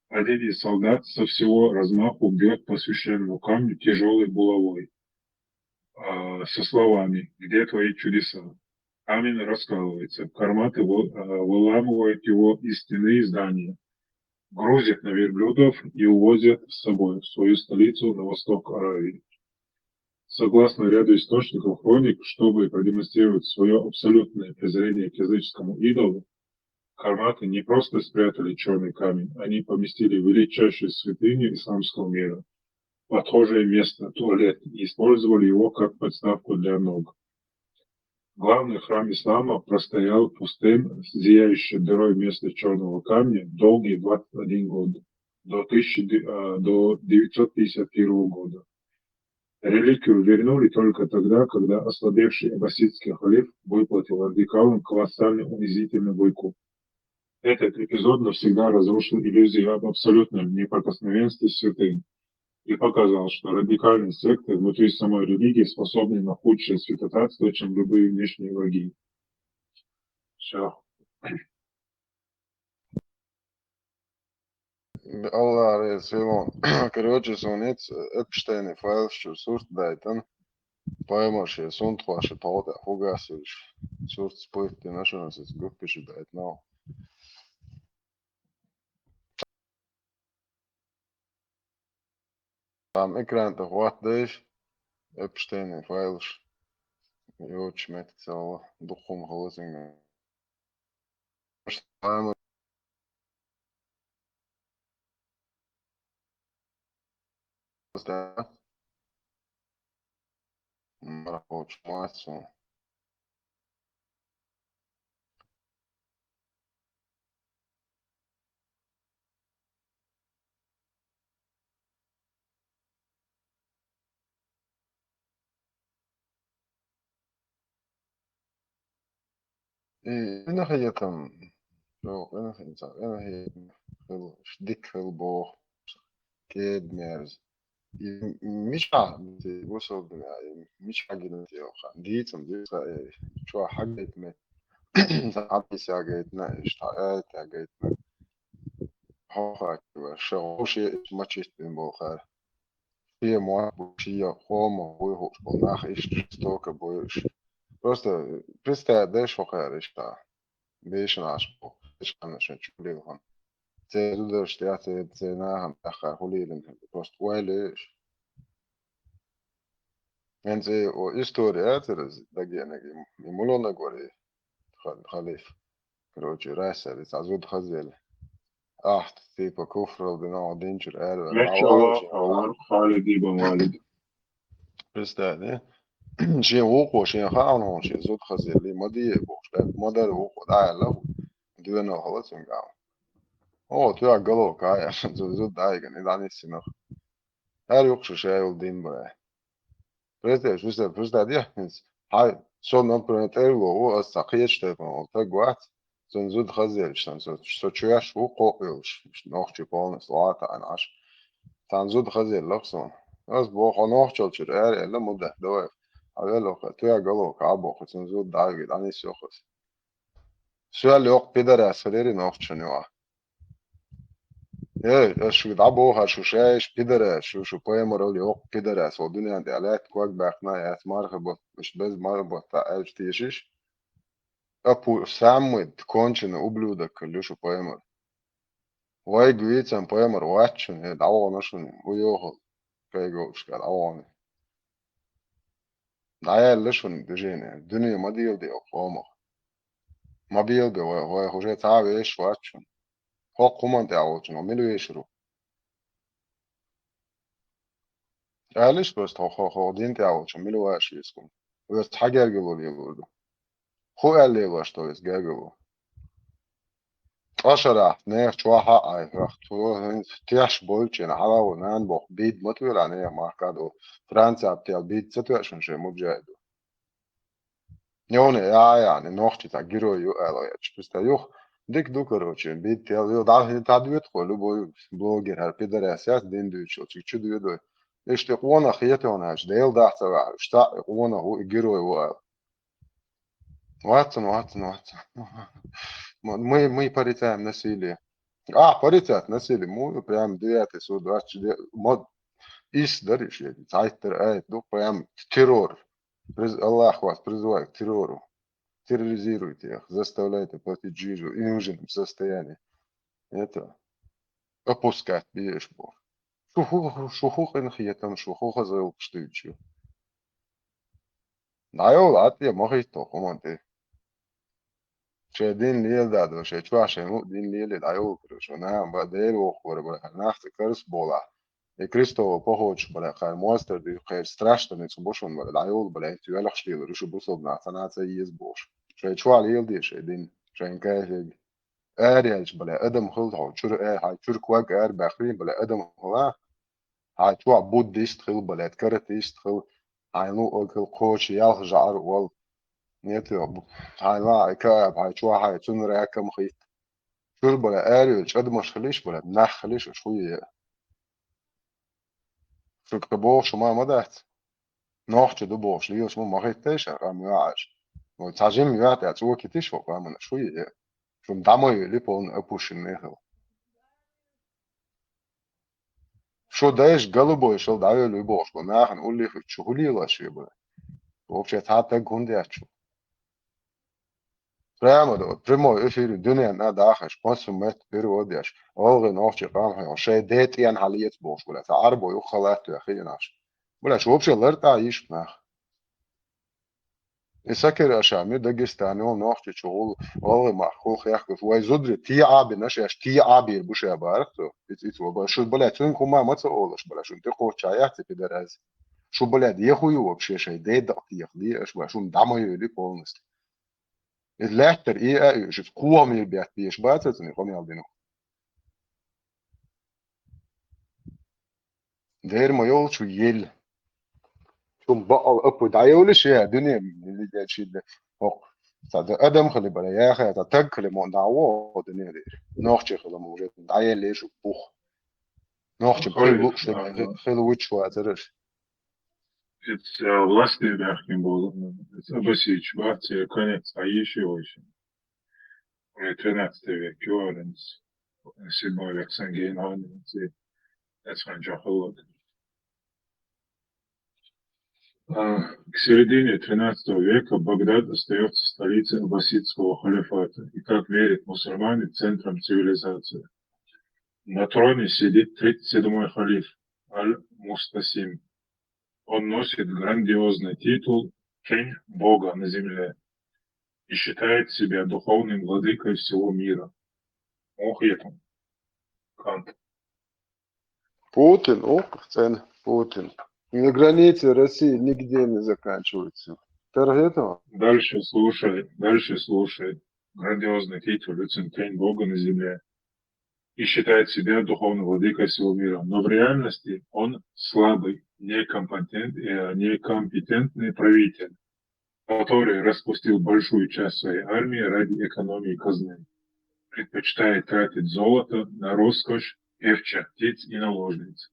Один из солдат со всего размаху бьет по священному камню тяжелой булавой со словами: «Где твои чудеса?» Камень раскалывается, карматы выламывают его из стены здания, грузят на верблюдов и увозят с собой в свою столицу на восток Аравии. Согласно ряду источников хроник, чтобы продемонстрировать свое абсолютное презрение к языческому идолу, карматы не просто спрятали черный камень, они поместили в величайшую святыню исламского мира, подхожее место, туалет, и использовали его как подставку для ног. Главный храм ислама простоял пустым, зияющей дырой вместо черного камня долгие 21 год, до 951 года. Реликвию вернули только тогда, когда ослабевший аббасидский халиф выплатил радикалам колоссальный унизительный выкуп. Этот эпизод навсегда разрушил иллюзию об абсолютном неприкосновенстве святынь и показал, что радикальные секты внутри самой религии способны на худшее святотатство, чем любые внешние враги. Все. Allah Resulon. Короче, сонец Эпштейн файл, что сурт дайтан. Поймаши, сон тваши, паута, хугасуш. Сурт спойт, ты нашел нас, группиши дайт, но. Там экран-то хватаешь. Эпштейн файлш. И очень мет целого духом голосом. Да. Рабочий массу. И أنا там, شوف أنا هي شديك في البوخ كيد ميرز مش عارف وصل مش حاجة ديتم شو حاجة ما عبي ساقيتنا اشتاقات ساقيتنا هوخا شو شيء ما تشيت بين بوخار هي مو بوشية خوما بويهوش بوناخ إيش ستوكا بويش просто представляешь هوخار إشتا بيش ناشبو إيش أنا شو ليهم تدرش تناهم تأخر هوليلن просто ويلش انت و история ترز دقيقة يمولونا قولي خليف كروجي راسل تعزود خزيل تيبا كفر وبناء دينجر الله خالد ابن والد. представляешь شيء وقوع شيء خاون شيء زود خزيل لي مدي بوش مدار وقوع ده له دينا خلاص نقام تيا قالوا كايا زود دايقن إذا نسينا هل يقصو شيء ولدين بقى представляешь هاي son например o сақиечте тагват son zud khazelshtan so chuyash u qoqilsh noch chipones lata anash tan zud khazel lakson as bo khonoch cholchur ela mudah doef avelo tuya galo kabo khotson zud dagid anis yokhos sual yoq pidara asferi noch chunwa شو دعبوها شو شايش بيدرس شو بويمر اللي هو بيدرس والدنيا عندي علات كواك باقنا يا مرغب مش بس مرغب تعال تيجيش أبو سامد كونشن أبلودك اللي شو بويمر واي جويتسن بويمر واتشن دعوة نشون ويوهل كي جوش قال عواني عيال لشون دجيني الدنيا ما ديل دي أقوامه ما بيلقى وهي خوشي تعب إيش واتشن هو قومان تعوتشن وميلو يشرو قالش بس خو دين تعوش ملو واش يسكم بس حاجة قالوا لي برضه خو قال لي واش تو اس قالوا عشرة نير شو حق راح تو تياش بولشين على ونان بوخ بيد متول أنا ما كادو فرنسا بتاع بيد ستواشن شيء مبجايدو نيونه يعني نوختي تاجرو يو ألايش بس تيوخ ديك دوكروتشين بيد تيال يو دار تادويت خلو بو بلوجر هالبيدر أساس دين دوتشو تيجي دو إيش تقوانا خيتنا هاش ديل ده سوا إشتا قوانا هو يجرو يو واتسون мы порицаем насилие. Порицать насилие, мы прям девятый суд, мод ис даришь, цайтер, ну прям террор. Аллах вас призывает к террору. Терроризируйте их, заставляйте платить жизнью и нужным состоянии. Это опускать бьешь бог. Шухуха нахиетам, шухуха за штучью. Найол, а ты можешь то, команды. شادين ليل دادو شو عشان مو دين ليل دايو كروشو نعم بديل وخور بلا ناخت كرس بولا كريستو بوهوش بلا خير موستر دي خير ستراشتن نيكس بوشون بلا دايو بلا انتو يلا خشتيل رشو بوصل بنا سنات سيز بوش شو على دي شادين شان كاهج اريالش بلا ادم خلط هو شور هاي شور كواك ار باخرين بلا ادم هو هاي شو عبود ديست خل بلا تكرت ديست خل هاي نو اكل قوش يالخ جعر وال نيتو هاي لا كاب هاي شو هاي تنر ياكم خي شو بلا اريو شد مش خليش بلا نخ خليش شوية شو كبوش وما مدات نوخش دبوش ليوش مو مخيت تيش رام يعاش وتعجم يعطي أتوه كتيش فوق رامنا شوية شو مدعمو يليبون أبوش النيخل شو دايش قلبو يشل دعيو ليبوش بنا هنقول لي شو لي لا شيء بلا وبشي تعطي قندي أتشو Primo efiri dünyanın adağış konsumet bir odyaş. Olgun ofçi qamhay şey det yan haliyet boş bula. Ta arbo yu khalat ya khinash. Bula şu opşalar ta iş mah. Isakir aşami Dagestani o nohçi çoğul olgu mahkuk yakıf. Vay zudri ti abi naş yaş ti abi bu şey barakto. It bu şu bula tün kuma matsa oluş bula şu te qoçayat pideraz. Şu bula diye huyu opşe şey det daqtiq diye aş bu şu damoyu li polnist. Lätter är ju komi bättre i spätet ni kommer aldrig nog. Der ma yol şu yel. Şum baqal upu dayol şey dünya اللي جاي شيء فوق. صاد ادم خلي بلا يا اخي تتق خلي مو دعوه دنيا دي. نوخش خلي موجود دايل ليش بوخ. نوخش خلي وش واترش. Это властные бяхкин был. Это Абасич, Бахтия, конец, а еще очень. 13 век, Кюаренс, 7 век, Сангейн, Ханинцы, Эцханджахолод. К середине 13 века Багдад остается столицей аббасидского халифата и, как верят мусульмане, центром цивилизации. На троне сидит 37-й халиф Аль-Мустасим. Он носит грандиозный титул «Тень Бога на земле» и считает себя духовным владыкой всего мира. Ох, это Кант. Путин, Путин. На границе России нигде не заканчивается. этого? Дальше слушай. Грандиозный титул «Тень Бога на земле» и считает себя духовным владыкой всего мира. Но в реальности он слабый, некомпетентный правитель, который распустил большую часть своей армии ради экономии казны. Предпочитает тратить золото на роскошь, певчих птиц и наложниц.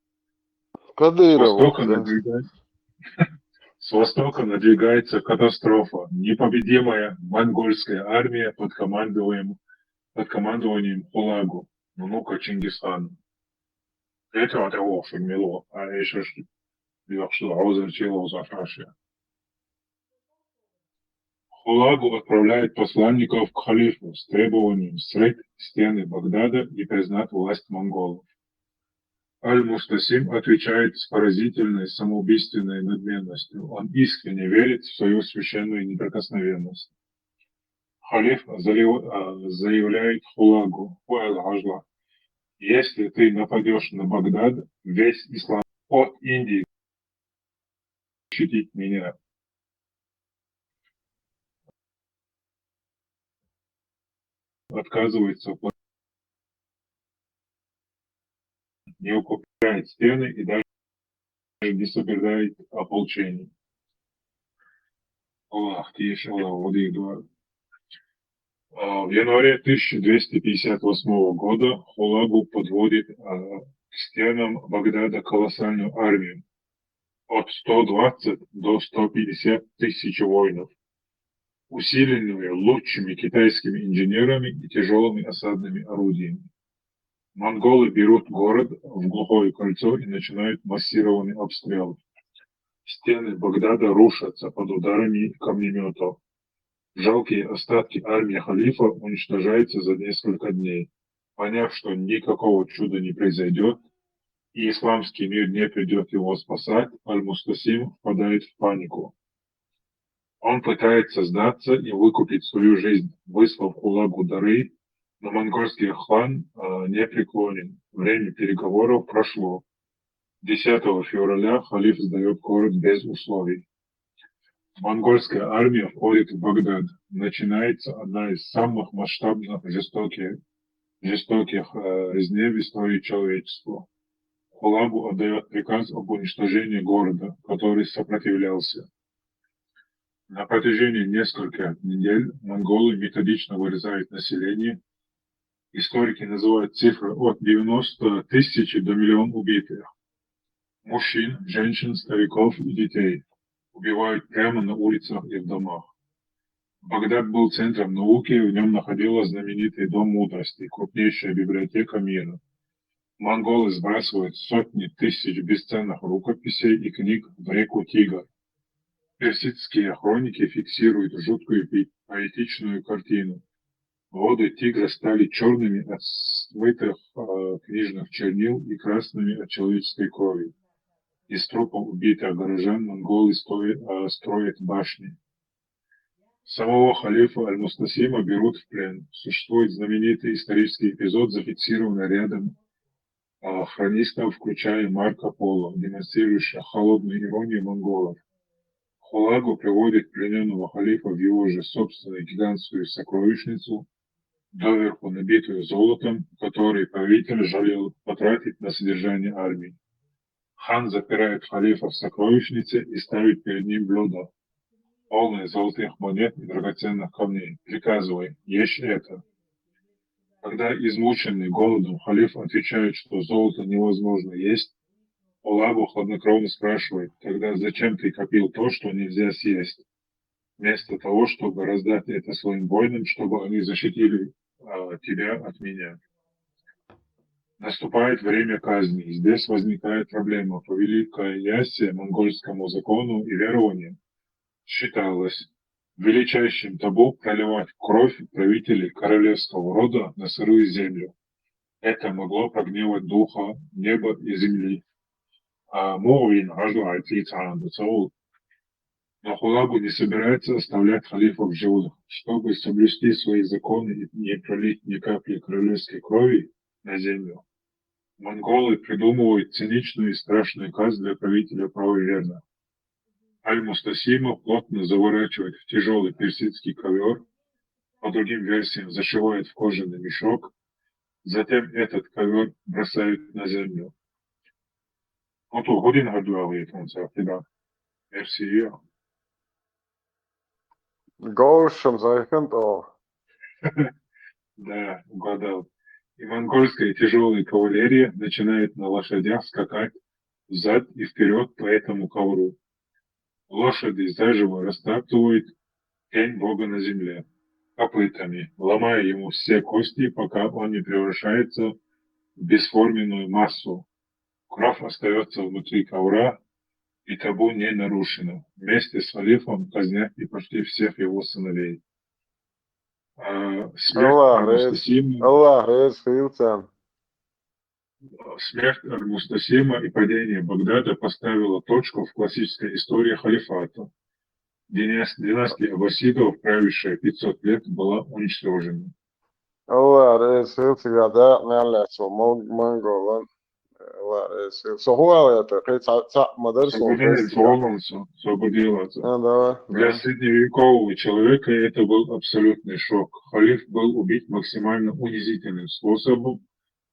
С востока надвигается катастрофа. Непобедимая монгольская армия под командованием Хулагу, внука Чингисхана. Это того, что мило, а еще что аузерчило Зафашия. Хулагу отправляет посланников к халифу с требованием срыть стены Багдада и признать власть монголов. Аль-Мустасим отвечает с поразительной самоубийственной надменностью. Он искренне верит в свою священную неприкосновенность. Халиф заявляет Хулагу, если ты нападешь на Багдад, весь ислам от Индии защитить меня. Отказывается платить, не укрепляет стены и даже не собирает ополчение. Ох, тише, в январе 1258 года Хулагу подводит к стенам Багдада колоссальную армию от 120 до 150 тысяч воинов, усиленную лучшими китайскими инженерами и тяжелыми осадными орудиями. Монголы берут город в глухое кольцо и начинают массированный обстрел. Стены Багдада рушатся под ударами камнеметов. Жалкие остатки армии халифа уничтожаются за несколько дней. Поняв, что никакого чуда не произойдет, и исламский мир не придет его спасать, Аль-Мустасим впадает в панику. Он пытается сдаться и выкупить свою жизнь, выслав Хулагу дары, но монгольский хан не преклонен. Время переговоров прошло. 10 февраля халиф сдает город без условий. Монгольская армия входит в Багдад. Начинается одна из самых масштабных жестоких резней в истории человечества. Хулагу отдает приказ об уничтожении города, который сопротивлялся. На протяжении нескольких недель монголы методично вырезают население. Историки называют цифры от 90 тысяч до миллиона убитых. Мужчин, женщин, стариков и детей убивают прямо на улицах и в домах. Багдад был центром науки, в нем находилась знаменитый Дом мудрости, крупнейшая библиотека мира. Монголы сбрасывают сотни тысяч бесценных рукописей и книг в реку Тигр. Персидские хроники фиксируют жуткую поэтичную картину. Воды Тигра стали черными от смытых книжных чернил и красными от человеческой крови. Из трупов убитых горожан монголы строят башни. Самого халифа Аль-Мустасима берут в плен. Существует знаменитый исторический эпизод, зафиксированный рядом хронистов, включая Марко Поло, демонстрирующий холодную иронию монголов. Хулагу приводит плененного халифа в его же собственную гигантскую сокровищницу, доверху набитую золотом, который правитель жалел потратить на содержание армии. Хан запирает халифа в сокровищнице и ставит перед ним блюдо, полное золотых монет и драгоценных камней, приказывая: «Ешь это». Когда измученный голодом халиф отвечает, что золото невозможно есть, Хулагу хладнокровно спрашивает: «Тогда зачем ты копил то, что нельзя съесть, вместо того, чтобы раздать это своим воинам, чтобы они защитили тебя от меня?» Наступает время казни, и здесь возникает проблема. По великой ясе монгольскому закону и верованию считалось величайшим табу проливать кровь правителей королевского рода на сырую землю. Это могло прогневать духа неба и земли. Но Хулагу не собирается оставлять халифа в живых. Чтобы соблюсти свои законы и не пролить ни капли королевской крови на землю, монголы придумывают циничную и страшную казнь для правителя правоверных. Аль-Мустасима плотно заворачивает в тяжелый персидский ковер, по другим версиям зашивает в кожаный мешок, затем этот ковер бросают на землю. Гоушем Зайхентов. Да, угадал. И монгольская тяжелая кавалерия начинает на лошадях скакать взад и вперед по этому ковру. Лошади заживо растаптывают тень Бога на земле копытами, ломая ему все кости, пока он не превращается в бесформенную массу. Кровь остается внутри ковра, и табу не нарушено. Вместе с халифом казнят и почти всех его сыновей. Смерть Аль-Мустасима и падение Багдада поставило точку в классической истории халифата. Династия аббасидов, правившая 500 лет, была уничтожена. Allah الله سهوا это مدرسة освободился. давай. Для средневекового человека это был абсолютный шок. Халиф был убит максимально унизительным способом,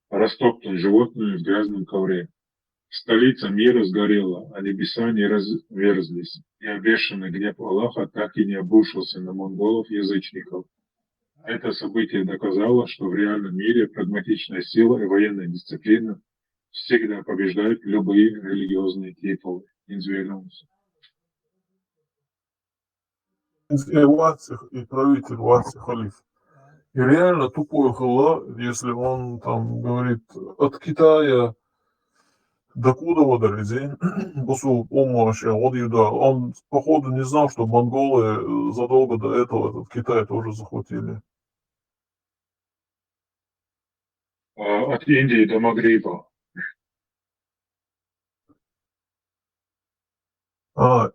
растоптан животными в грязном ковре. Столица мира сгорела, а небеса не разверзлись, и обешенный гнев Аллаха так и не обрушился на монголов-язычников. Это событие доказало, что в реальном мире прагматичная сила и военная дисциплина всегда побеждают любые религиозные титулы. Власть и правитель, власть и халиф. И реально тупой халла, если он там говорит от Китая до куда водолезей, он походу не знал, что монголы задолго до этого этот Китай тоже захватили. От Индии до Магриба.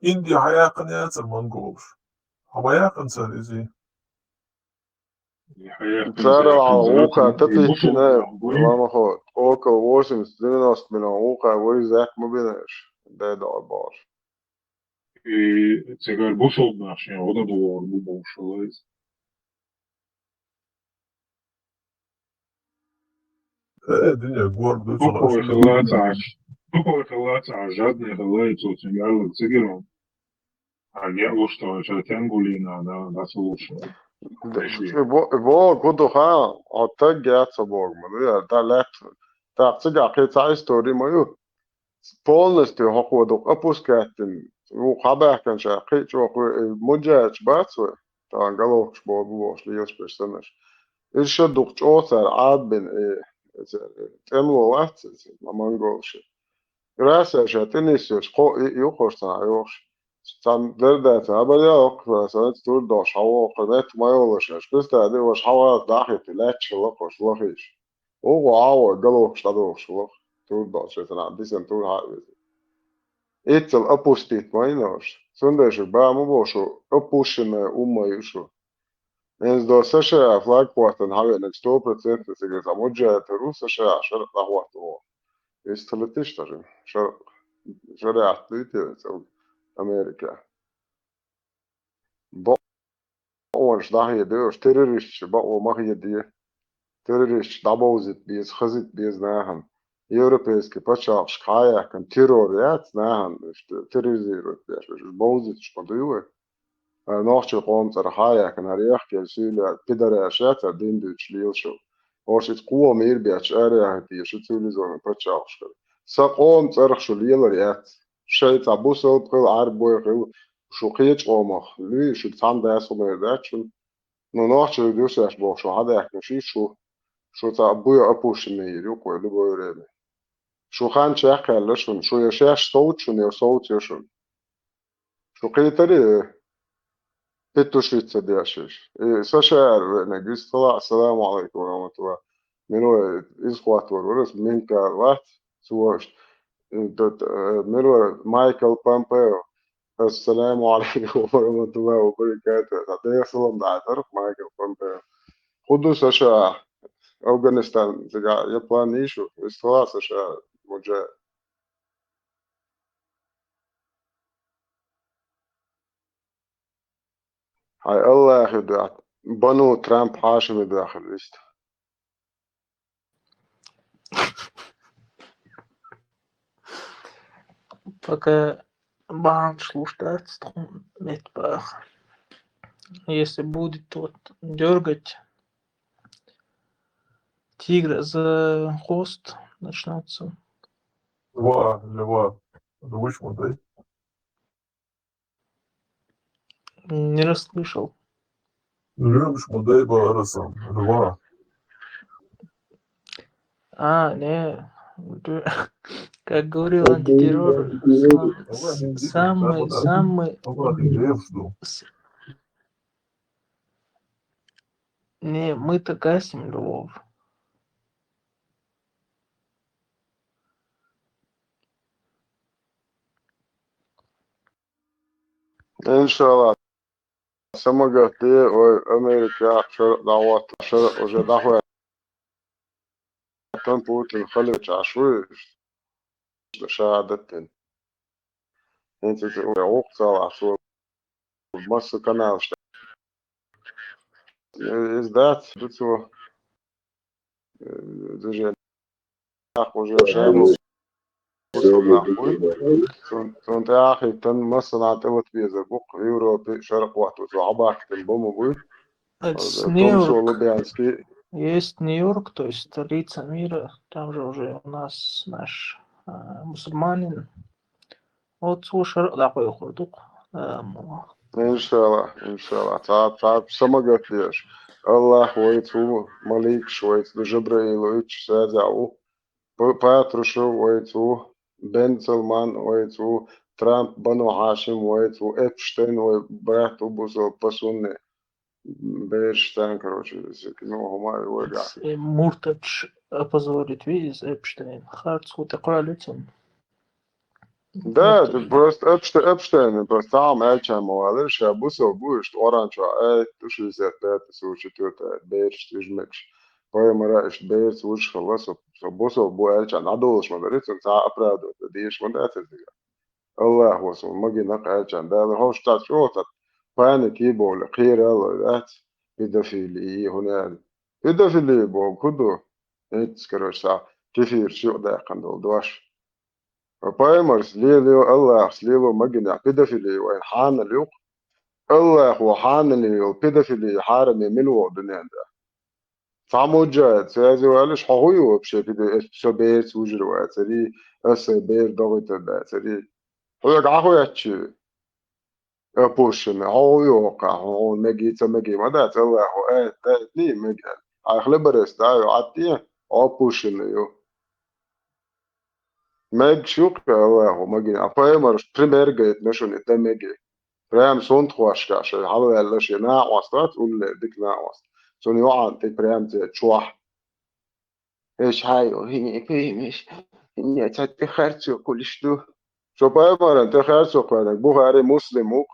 Индия хаяқын яцер монголш. Хаваяқын царези. Цара аука татичина ламахо около 80-90 миллионов аука вырезать мобилеш. Да баш. И цигар бушол наш, я вода был бушолайз. Dünya gordu. Топовый халаца, жадный халаец, очень ярко цигером. А я что, что тенгулина, да, слушай. Во гудуха, оттаг гятся бог, да лет. Так, цигар кица истории мою. Полностью хоходу опускатен. У хабахкан шахи, чё муджач бацу, там головш бог льёс персонаж. Еще дух чоцар адбин темло латцес, монголши. Gracias, ja tenisius juhustan juhus. Там дердата, абаляок, санат тур дош, хава қадет майолашаш. Күстә ди ваш хава дахит ләчлок ошлохиш. Ого ава гало штадош лох. Тур дош, это дисен тур хавис. Итсел опустит майнош. Сундеш ба му бошу опушене умаюшу. Ens do саша флагпортен хаве на 100% сега замоджа теру саша шар лахвато. Истолетиш даже. Шариат лите Amerika. Baoş dahi diyor terörist bao mahiyet diye terörist dabozit biz khazit biz nahan. Европейский почав шкая кан террорят нахан что терроризирует яшвеш бозит что дылы. Нахче комцар хая кан ариях кельсюля пидорашата диндуч лилшо. Ошит куа мирбяч ариях ди что цивилизованный почав что. Саком цархшо лиларят. شاید عبوس او بخیل عرب بوی خیل شوخیچ قامخ لوی شد تام دست و میرده چون نوناخ چه دوستش با شو هده اکنشی شو تا بوی اپوش میری و کویلو بوی ریده شو خان چه اقلشون شو یشش صوت شون یا صوت یشون شو قیتری بتو شویتسا دیاشش ساشر نگیز طلع السلام علیکم و رحمت الله منو از خوات ورورس من که وقت سواش ملور مايكل بامبيو السلام عليكم ورحمة الله وبركاته تعطيه سلام ده عارف مايكل بامبيو قدس أشياء أفغانستان زجا يبلان نيشو استواس أشياء مجا هاي الله يخدع بنو ترامب حاشم داخل ليست Пока бан слушает, медпах. Если будет вот дергать тигра за хвост, начнется. Лева. Думаешь, модель? Не расслышал. Любишь модель барасам. Лева. Не. Как говорил антитеррор, самый не, мы-то гасим львов. Иншаллах. Самогаты Америка дават уже дохуя. Путин халич ашуешь. شهادة أنت وقتها عشان مصر كان is that دكتور زوجين أخو شامل كنت يا أخي تن مصنع توت بيزا بوق يوروبي شرق وقت وعباك تنبوم أبوي Это том Нью-Йорк. Лубянский. Есть Нью-Йорк, то есть столица мира. Там же уже у нас наш мусульманин. Вот слушай, такой ходок. إن شاء الله إن شاء الله تعب سمجت ليش الله ويتو مليك شويت جبريل ويتش سادعو باترشو ويتو بن سلمان ويتو ترامب بنو هاشم ويتو إبشتين وبراتو بوزو بسوني بيرشتين короче ну هما يورجع Муртач опозорит, видишь, Эпштейн. Харц такой лицом. Да, ты просто Эпштейн, просто там Эльчам молодыш, а бусо будешь, оранжа, ты 65, 64, бейрш, ты жмекш. Поэмараешь, бейрш, лучше خلص, бусо бу Эльчам, надолж модарит, он та оправдывает, дишь, он это сделал. الله وصل ما جينا قاعد ده هو شتات شوطة فانا كيبو لخير الله ذات بدا في اللي هنا بدا في اللي بو كدو نتسكر سا كثير شو ده قندل دوش فبايمرز ليلو الله ليلو ما جينا بدا في اللي وين حان اليوم الله هو حان اللي بدا في اللي حارم يملو دنيا ده فعمو جاد سيازي وقالش حقويو بشي بدا سبيت وجروا سري السبير ضغط ده سري هو قاعد يحكي بوشن هو يوقع هو مجي ما ده تلا هو ليه مجي أخلي بريست ده عطيه هو بوشن يو مج شوك هو مجي أفهمش بريمير جيت نشون ده مجي بريم سونت خواش كاش هذا اللي شيء نا واسطات ولا ديك نا واسط سون يوعى تي بريم زي تشوح إيش هاي وهي مش هي تتخرج كل شيء شو بايمر أنت خرج وقالك بوخاري مسلم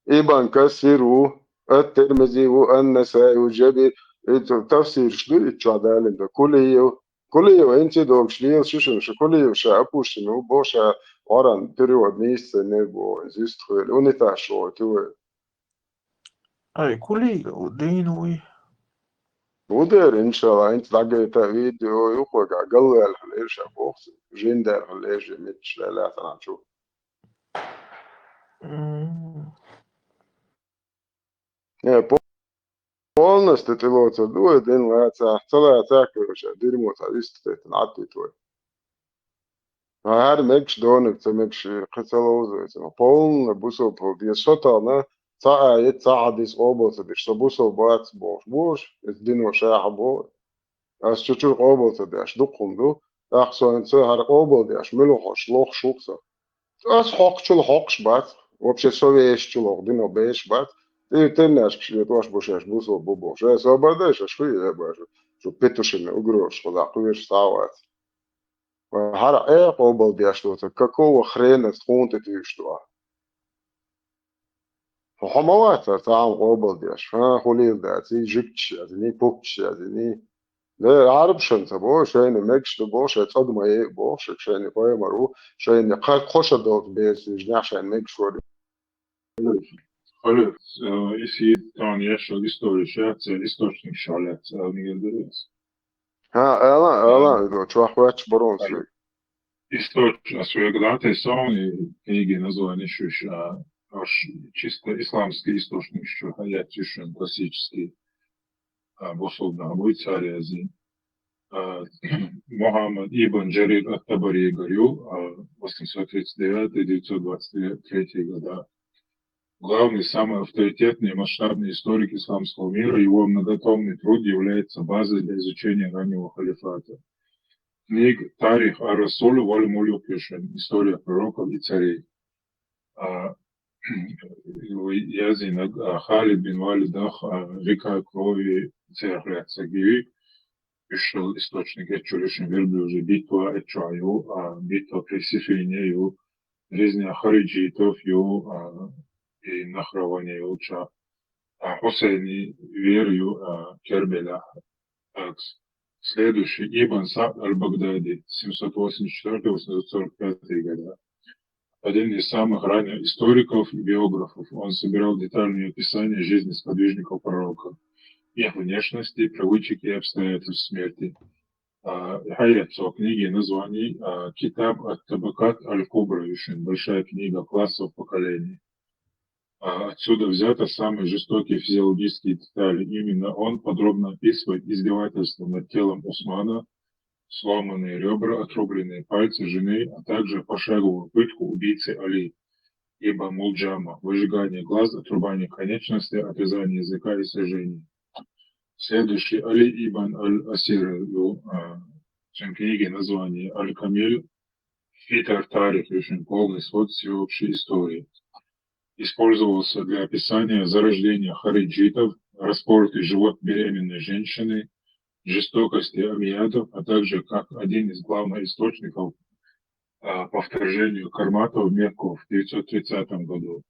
إبان كسروا الترمذي والنسائي وجابر تفسير شدو إتشادال إنت كل يو أنت دوك شليل شو كل يو شابو شنو بوشا وران تريو ميس نبو زيست خيل ونتاشو تو أي كلي ودينوي. ودير إن شاء الله أنت لقيت فيديو يخوك قل الحليش أبوخس جين دار الحليش متش لا تنشوف полностью ты вот дует день лаца целая церковь вообще дерьмо зависит от твой هر مکش دونه تمکش قتلوز полно бусо побе что-то на цаает цадис область биш что бусо бац бош из дино шахбо ас чучу область даш дукунду ахсон цар область даш мелохош лох шукса ас хокчул хокш бац вообще совещчул дино беш бац ты тенаш кшли тош бошаш бусо бобо ша собадаш шви я баш что петушин угрош хода куеш сават هر ايه قوبل دي اشتوتا كاكو خرين تكون تتيشتوا فحموات تعام قوبل دي اش ها خليل ده تي جبتش يعني بوكش يعني ده عرب شنت بو شين مكش بو شي تصدم ايه بو شين قوي مرو شين قد خوش دوت بيس جناح شين مكش وري خلاص если там еще история сейчас источник шалят Мигель Дерес ها انا دو تشوا خواتش برونسي источник освегдате сами книги названы шуша аж чисто исламский источник что я тишин классический босолда бой царя азин Мухаммад ибн Джарир ат-Табари говорил 839-923 года. Главный, самый авторитетный и масштабный историк исламского мира, его многотомный труд является базой для изучения раннего халифата. Книг Тарих ар-Расуль валь-Мулюк пишет, история пророков и царей. Язин Халид бин Валидах, река крови царя Цагиви, пришел источник Эчулишин верблюжий, битва Эчаю, битва при Сифине, жизнь Хариджитов, и нахрование Хусейни верою Кербеля Следующий Ибн Саад аль-Багдади, 784-845 года. Один из самых ранних историков и биографов. Он собирал детальные описания жизни сподвижников пророка, их внешности, привычек и обстоятельств смерти. Хайятцо, книги названий Китаб ат-Табакат аль-Кубра, большая книга классов поколений. Отсюда взято самые жестокие физиологические детали. Именно он подробно описывает издевательство над телом Усмана, сломанные ребра, отрубленные пальцы жены, а также пошаговую пытку убийцы Али, ибн Мулджама, выжигание глаз, отрубание конечностей, отрезание языка и сожжение. Следующий Али ибн аль-Асир, в книге название Аль-Камиль, Фитар Тарих, очень полный свод всеобщей истории. Использовался для описания зарождения хариджитов, распоротой живот беременной женщины, жестокости амиядов, а также как один из главных источников по вторжению карматов в Мекку в 930 году.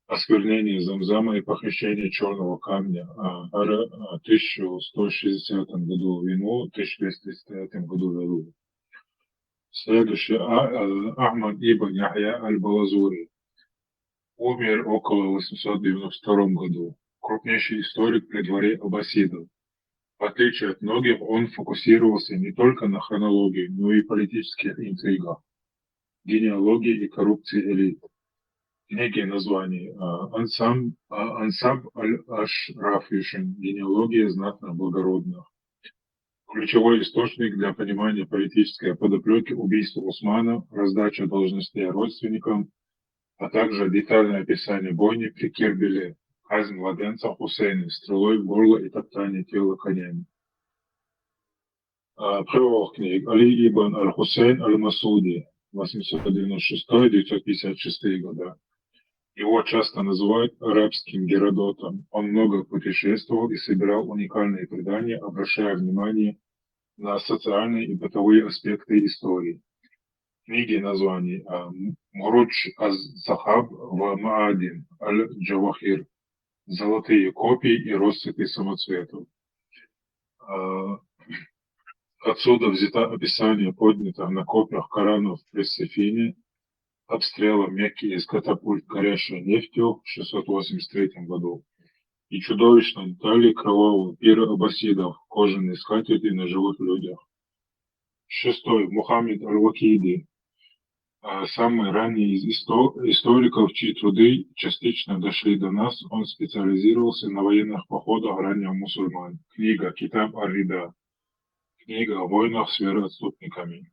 Осквернение Замзама и похищение черного камня в 1160 году вину, в 1235 году вину. Следующий Ахмад ибн Яхья аль-Балазури. Умер около 892 году. Крупнейший историк при дворе аббасидов. В отличие от многих, он фокусировался не только на хронологии, но и политических интригах, генеалогии и коррупции элит. Книги названий Ансаб аль-Ашраф, генеалогия знатно благородных. Ключевой источник для понимания политической подоплеки убийства Усмана, раздача должностей родственникам, а также детальное описание бойни при Кербеле, казнь младенца Хусейна, стрелой в горло и топтание тела конями. Пророк книг Али ибн аль-Хусейн аль-Масуди, 896-956 года. Его часто называют арабским Геродотом. Он много путешествовал и собирал уникальные предания, обращая внимание на социальные и бытовые аспекты истории. Книги названий Мурудж аз-Захаб в Маадин аль-Джавахир, золотые копии и россыпи самоцветов. Отсюда взято описание поднятых на копьях Коранов при Сефине, обстрела Мекки из катапульт горящей нефтью в 683 году и чудовищной детали кровавого пира аббасидов, кожаной скатерти на живых людях. Шестой. Мухаммед аль-Вакиди. Самый ранний из историков, чьи труды частично дошли до нас, он специализировался на военных походах ранних мусульман. Книга Китаб ар-Рида. Книга о войнах с вероотступниками.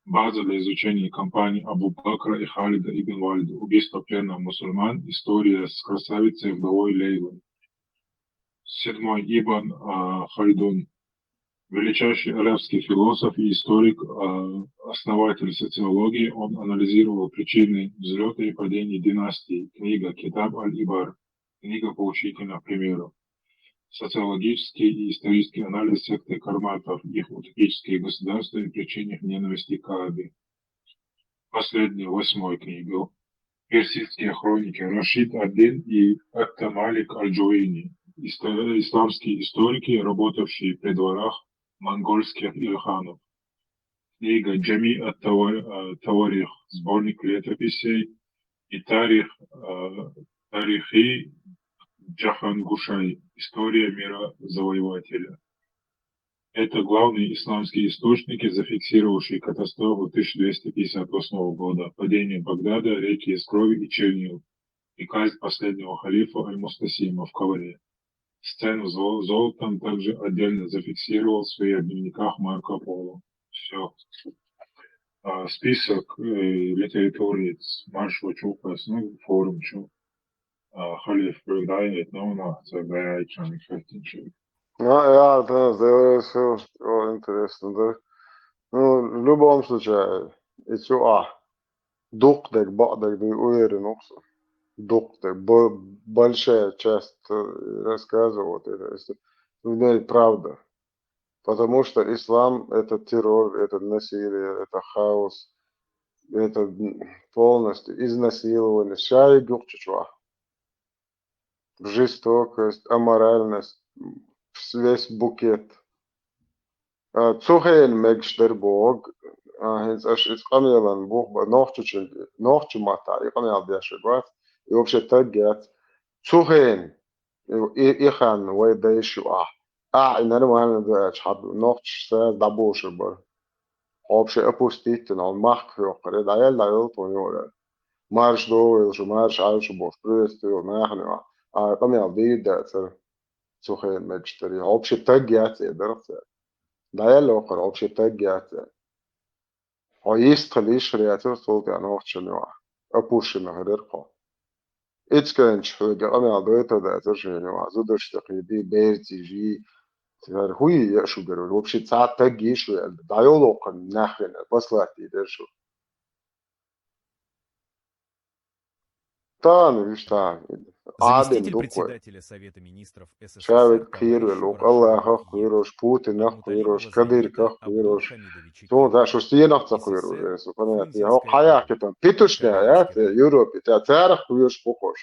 База для изучения кампаний Абу Бакра и Халида ибн Вальда. Убийство пленных мусульман. История с красавицей вдовой Лейлой. Седьмой. Ибн Хальдун. Величайший арабский философ и историк, основатель социологии, он анализировал причины взлета и падения династий. Книга Китаб аль-Ибар. Книга поучительных примеров. Социологический и исторический анализ секты карматов, их утопические государства и причины их ненависти к Каабе. Последняя, 8-я книга. Персидские хроники Рашид ад-Дин и Ат-Тамалик аль-Джуэйни. Исламские историки, работавшие при дворах монгольских ильханов. Книга Джами ат-Таварих, сборник летописей, и Тарихи Джахангушай, история мира завоевателя. Это главные исламские источники, зафиксировавшие катастрофу 1258 года, падение Багдада, реки из крови и чернил, и казнь последнего халифа Аль-Мустасима в Каваре. Сцену с золотом также отдельно зафиксировал в своих дневниках Марко Поло. Все. Список литературы Маршала Чукас, форум Чук. Халиф проиграет, но у нас загорает чем-нибудь. Ну, да, все интересно, да. Ну, в любом случае, дух-так, бак-так, да, уверен, дух-так, большая часть рассказа, вот это, правда. Потому что ислам – это террор, это насилие, это хаос, это полностью изнасилование. Шай дух-чучва. Жестокость, аморальность, весь букет. Zuhên Megsterborg, hins is Qamilan Buch, Nochtje Mata, Iqamil Biashagwat, Yobshe Tagat, Zuhên, Ichan, way they show in any one that had Nochtje Dabosher, Obshe Apostiten on Mach, Dial Dial, Marsh do, Marsh Alshabos, Prust, Mahana, Qamil did that, Zuhên Megsteri, Obshe Tagat, Dial Locker, Obshe Tagat. Hoist gelishreatur tot aan hoogtjenua. Apushin hererko. Itskens huge amel beter dat er genua. Zuderstaki di bertigi. Ter hui ya sugar. Wopshi tsat tagish wel. Dialogen nachren. Paslati dersho. Tan vistaan. Adem Заместитель dukwe. председателя Совета министров Шавик СССР khirwe товарищ lok. Ворошилов Allah И. khwirosh. Putin khwirosh. Kadir Муталибова Завита khwirosh. Абдулхамидовича So da Кирова. shostien khwirosh. So kana ya ho haya ketan. Pitushne ya. Europe. Ta tarikh khwirosh pokosh.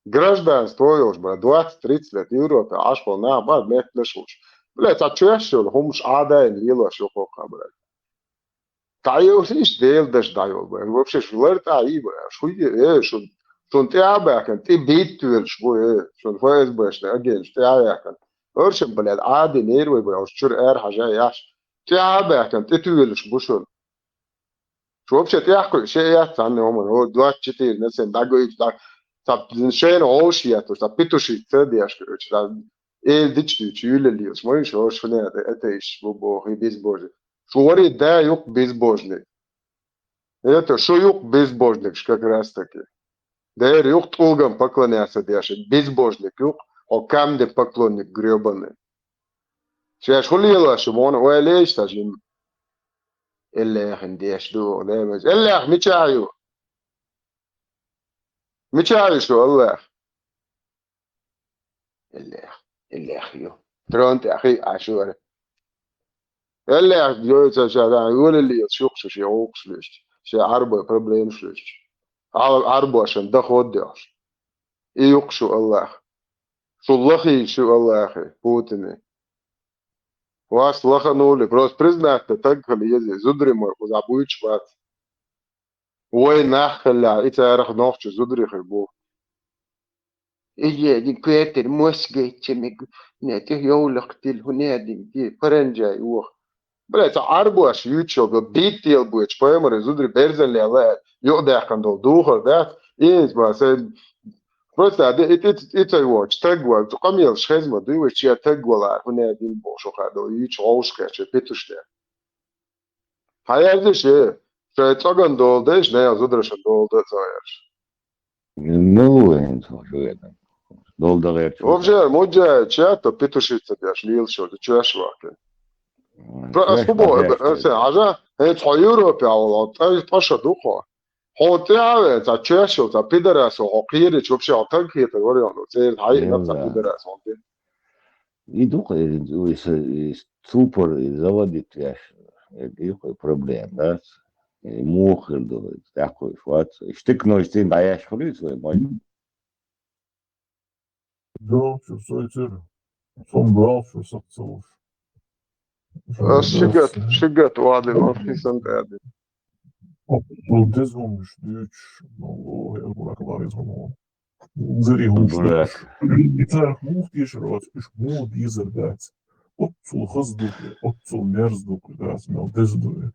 Гражданство još, bra, 20-30 let Европе, ашпал на, ba, met lešuš. Блядь, а чешел, хумш ада и лила шухоха, блядь. Тайо сиш дел деш дайо, блядь. Вообще шулер таи, блядь. Шуй, шун ты абакен, ты бит туер, швой, шун фаез бэш, аген, ты абакен. Оршен, блядь, ади нервы, блядь, шур хажа яш. Ты абакен, ты туер, шбушун. Шо вообще ты ахкой, ше яц, анне оман, о, 24, несен, дагоич, даг. Sa schön ausschert, sa pitushi tsediash, sa ditch julelius, moi scho schön это is bo безбожник. Шори да юк безбожник. Это шо юк безбожник, как раз таки. Да юк толгам поклоняться дяши, безбожник юк, о камде поклонник гребаный. Сейчас хулила, что он уэлэш тажим. Эллах индеш ду, лэмэс. Эллах мичаю. Мичаю, что Аллах. اللي يو ترونت اخي عاشور اللي جو تشا يقول اللي يشوق شي يوقش ليش شي عربه بروبليم ليش عربه عشان ده خدش يقشو الله شو الله شو الله اخي بوتني واس لخنولي بروس بريزنات تتقل يزي زدري مر وزابويتش بات وين نخل ايتارخ نوخش زدري خيبو إيه دي كويتر موسجي تشمك ناتي يولق تل هنادي دي فرنجاي وخ بلا تعربوا اش يوتشو بيتيل بوتش فايمر زودري بيرزن لي الله يقدر كندو دوخر ذات إيه بس بس ده ات واتش تاغوا تقاميل شخزمه دي وش يا تاغوا هنادي بوشو خدو يوتش اوشكا تش بيتوشته هاي شيء تاغن دولدش نه زودرش دولد زاير Ну, شو это? Долго говорить. Вообще, моджа чата петушица дяш лил шо, чаш ваке. Асбо, ажа, Европе авла, таша духо. Хотя, за чашо, за пидорасо, хокири, вообще атакиет, говорю, це хай наца пидорас, он. И духа, супер, заводит яш, какой проблем, да? Мухер, такой, вот. Штык нож, ты даешь хлюй свой, мой. Да, все это. Сон брал, все сокцелуш. Шигат, вады, вафисан тади. Ну, дезумиш, дюч, ну, я бурак изгумал. Зри гушта. И царх мухтиш рот, иш му дизер дац. Отцул хаздуки, отцул мерздуки, да, смел дездуки.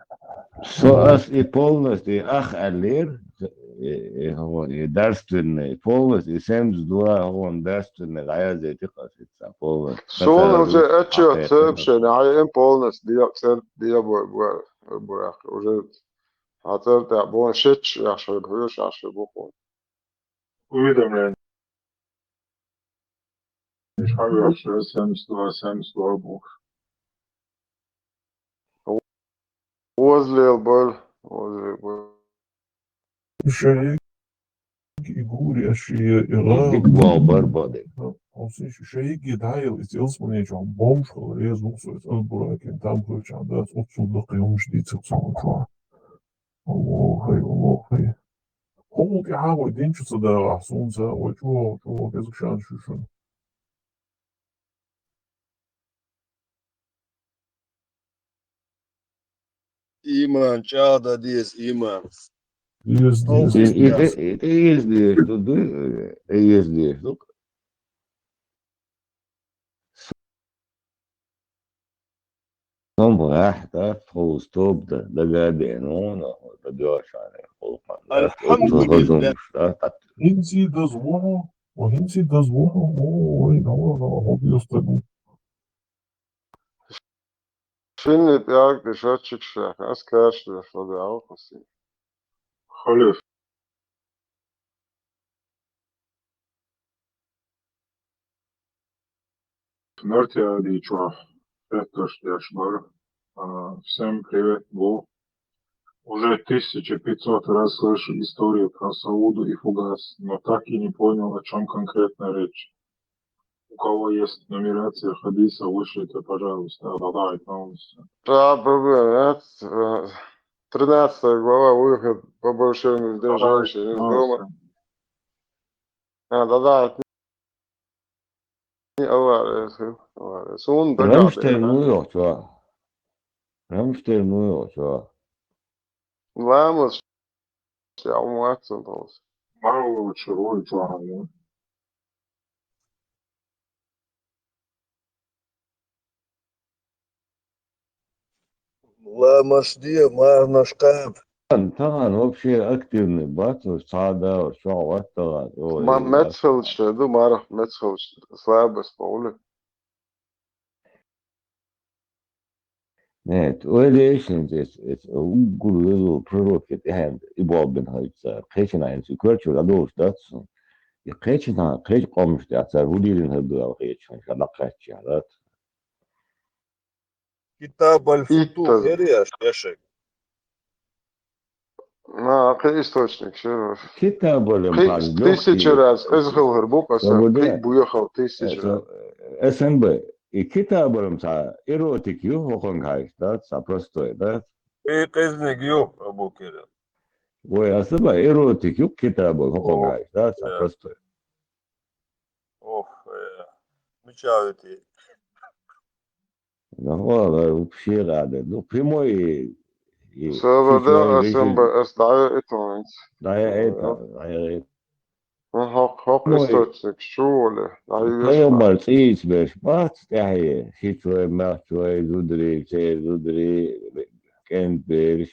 Соас и полностью ах алир, дарственный, полностью, 72 он дарственный, а я за этих осица полностью. Сон уже отчет, цепшен, а я им полностью, я бурак, уже هتر تعبون شتش عشان بهوش عشان بقول Уведомление. Ich habe auch schon Samstag Buch. وزلي البول Шаек и гури, аши Иран. Бигвал барбады. Он слышит, шаек и дайл, и сделал мне, что он бомжил, резал, что это бураки, там ключа, да, отсюда каюмш дицепс, он чуа. Аллахай. Хому ки хавой денчуца да ахсунца, ой, чуа, безук шан шушун. İman çağda diyiz iman. Есть, Oh, есть. Это если что, если что, son راح تدخل ستوب ده قاعدين هنا تدوش عليه خلقا لا Elhamdülillah. Hinzi дозволу, o hinzi дозволу, o obviously. Şimdi bir arkadaşa çıkacak. Az karşılaşma bir avukası. خلف Нартия Дичуа, это Штешбар. Всем привет, Бо. Уже 1500 раз слышу историю про Сауду и Фугас, но так и не понял, о чем конкретно речь. У кого есть нумерация хадиса, вышлите, пожалуйста, давай полностью. Да, проблема. 13 глава, выход по большому для женщин из дома. Да, это не авария. Сон Рамштейн догадывается. yok ya. Рамштейн yok ya. Ламос, я уматься должен. Мало лучше роль Джуану. Ламос, где можно шкаф? طبعا вообще активный батл, сада, шо, это, ما ما تدخلش دو ما راح ما تدخلش слабость بقولك. Нет, öyle işince gurulu prorok hem ibabın haysa kesin aynı kültür da doğuştasın. Ya kesin ha kesin olmuş da atar hudilin hırdı al kesin şala kaç ya. كتاب الفتوح يا شيخ. ما أخي источник شنو؟ Kitabım Тысячи раз أزغل هربوك أصلا كي بيخو тысячи раз. SNB kitabım sa erotik yok okun haysta sa prosto da. Кызник yok Abu Kerem. Ve aslında erotik yok kitabım okun haysta sa prosto. Ох, мечтаю. Да, вообще рады. Ну, прямой и Сабада асамба астая этонс. да, это, Хок источник шуле. Playable is best, but yeah, Hitway, Matchway, Zudri, Kent Beers,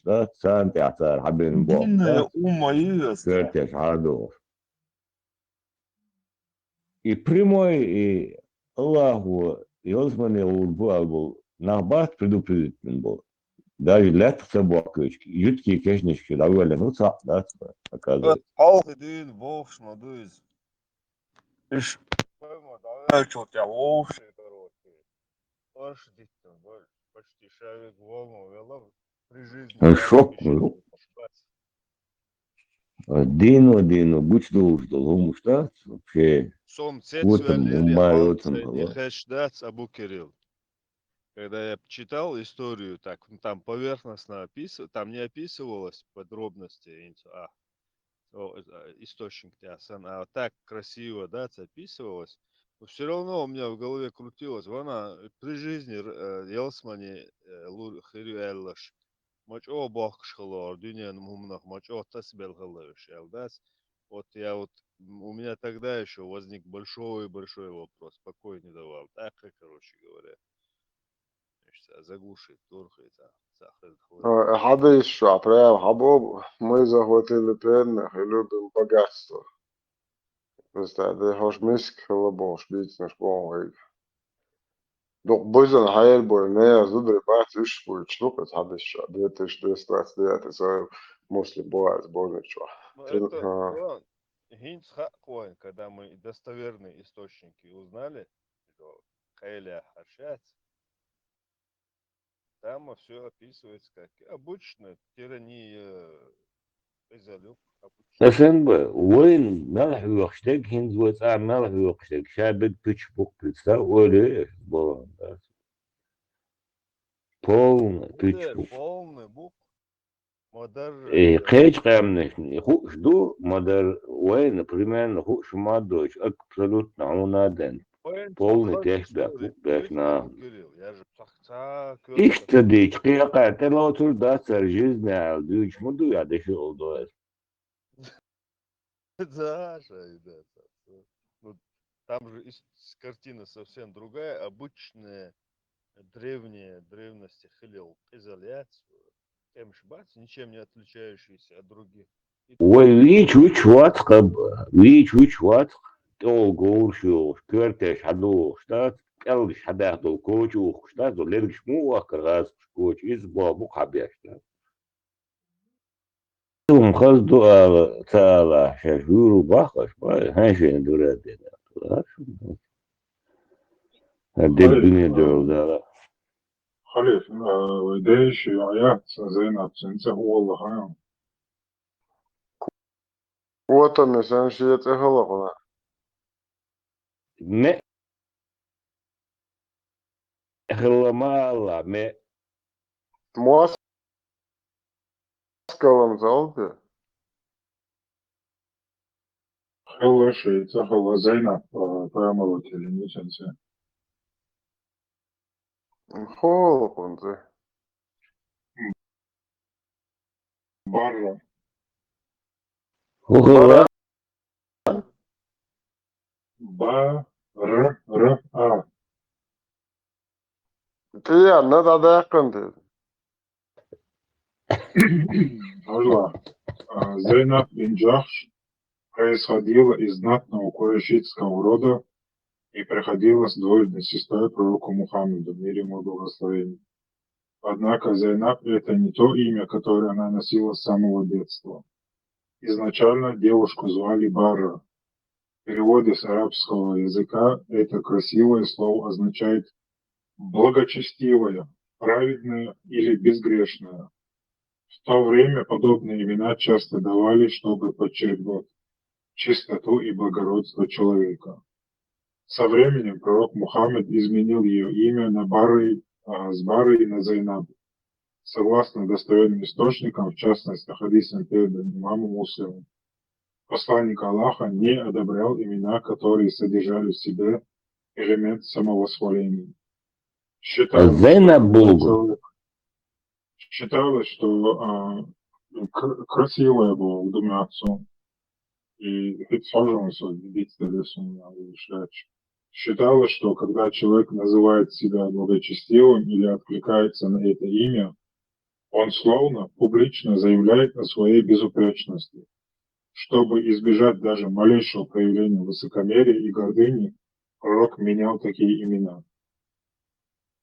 that Sant after having bought Curtis Hardor. И прямой, и Аллаху, и Османе был на бат предупредительный был. Даже лет собаковички, жуткие кешнички, довольно, ну, да, оказывается. Алхидин, Бог, Мадуиз. Иш. Что тебя вовсе, короче. Почти шарик волну вела при жизни. Шок, Дину, будь должен, что вообще. Сом Вот он, не хэшдац Абу Кирилл. Когда я читал историю, так там поверхностно описывалось, там не описывалось подробности, источник Тиасан, а так красиво, да, описывалось. Но все равно у меня в голове крутилось, она при жизни Елсмани Хирю Эллаш. Мач о бахшхалар, дюнян мумнах, мач о тасбел халавиш, элдас. Вот я вот, у меня тогда еще возник большой вопрос, покой не давал. Так, короче говоря. Заглушить, турхается. Хады еще, прям хабоб, мы захватили пленных и любим богатство. Представляете, хош миск халабош, бить наш бомбой. Doch bösen Heilboy, ne, so der Bart ist wohl schnuppert, habe ich schon. Der ist das, der ist so Muslim Boy, Bonnichwa. Это Гинц Хакоин, когда мы достоверные источники узнали, что Хайля Хашац, там все описывается как обычно тирания изолюб. СНБ, وين ملح ويخشتك هنز وتاع ملح ويخشتك شابك بيتش بوك بيتسا ولا بولان полный بيتش بوك Полный бук. قيش قامنا خوش دو مدر وين примерно خوش ما دوش абсолютно عونادن полный техбек, бекна. İşte dik, kıyakaten otur da serjiz ne aldı, üç mu duya dışı oldu. Даша, ребята. Ну, там же картина совсем другая, обычная древняя древности Хилил, изоляцию, Эмшбац, ничем не отличающийся от других. ويش وش واتق ويش وش واتق تول غورشو كرتش حدو شتات كلش حداخ دول كوچو شتات دول لرش مو واكر غاز كوچ إز بابو حبيشتات توم خزدو تالا شجورو باخش باي هنشين دورات دينا هدي الدنيا دول دالا خليف وديش آيات زينب سنسه والله هاي وطن سنشيت إخلقنا ما خلا ما الله ما موسكولم زالبي خلا شيء خلا زينب فاهمة كلمة سنسه خلقن زي برا وخلا با ر تيا ندا داقن دي الله Зейнаб бин Джахш происходила из знатного курешитского рода и приходилась двоюродной сестрой пророку Мухаммеду, мир ему и благословение. Однако Зейнаб — это не то имя, которое она носила с самого детства. Изначально девушку звали Барра. В переводе с арабского языка это красивое слово означает благочестивая, праведная или безгрешная. В то время подобные имена часто давали, чтобы подчеркнуть чистоту и благородство человека. Со временем пророк Мухаммед изменил ее имя на с Барой на Зайнаб. Согласно достоверным источникам, в частности хадисам, переданным имамом Муслимом, посланник Аллаха не одобрял имена, которые содержали в себе элемент самовосхваления. Считалось, что красивое было к двумя отцом. И это сложилось считалось, что когда человек называет себя благочестивым или откликается на это имя, он словно публично заявляет о своей безупречности. Чтобы избежать даже малейшего проявления высокомерия и гордыни, пророк менял такие имена.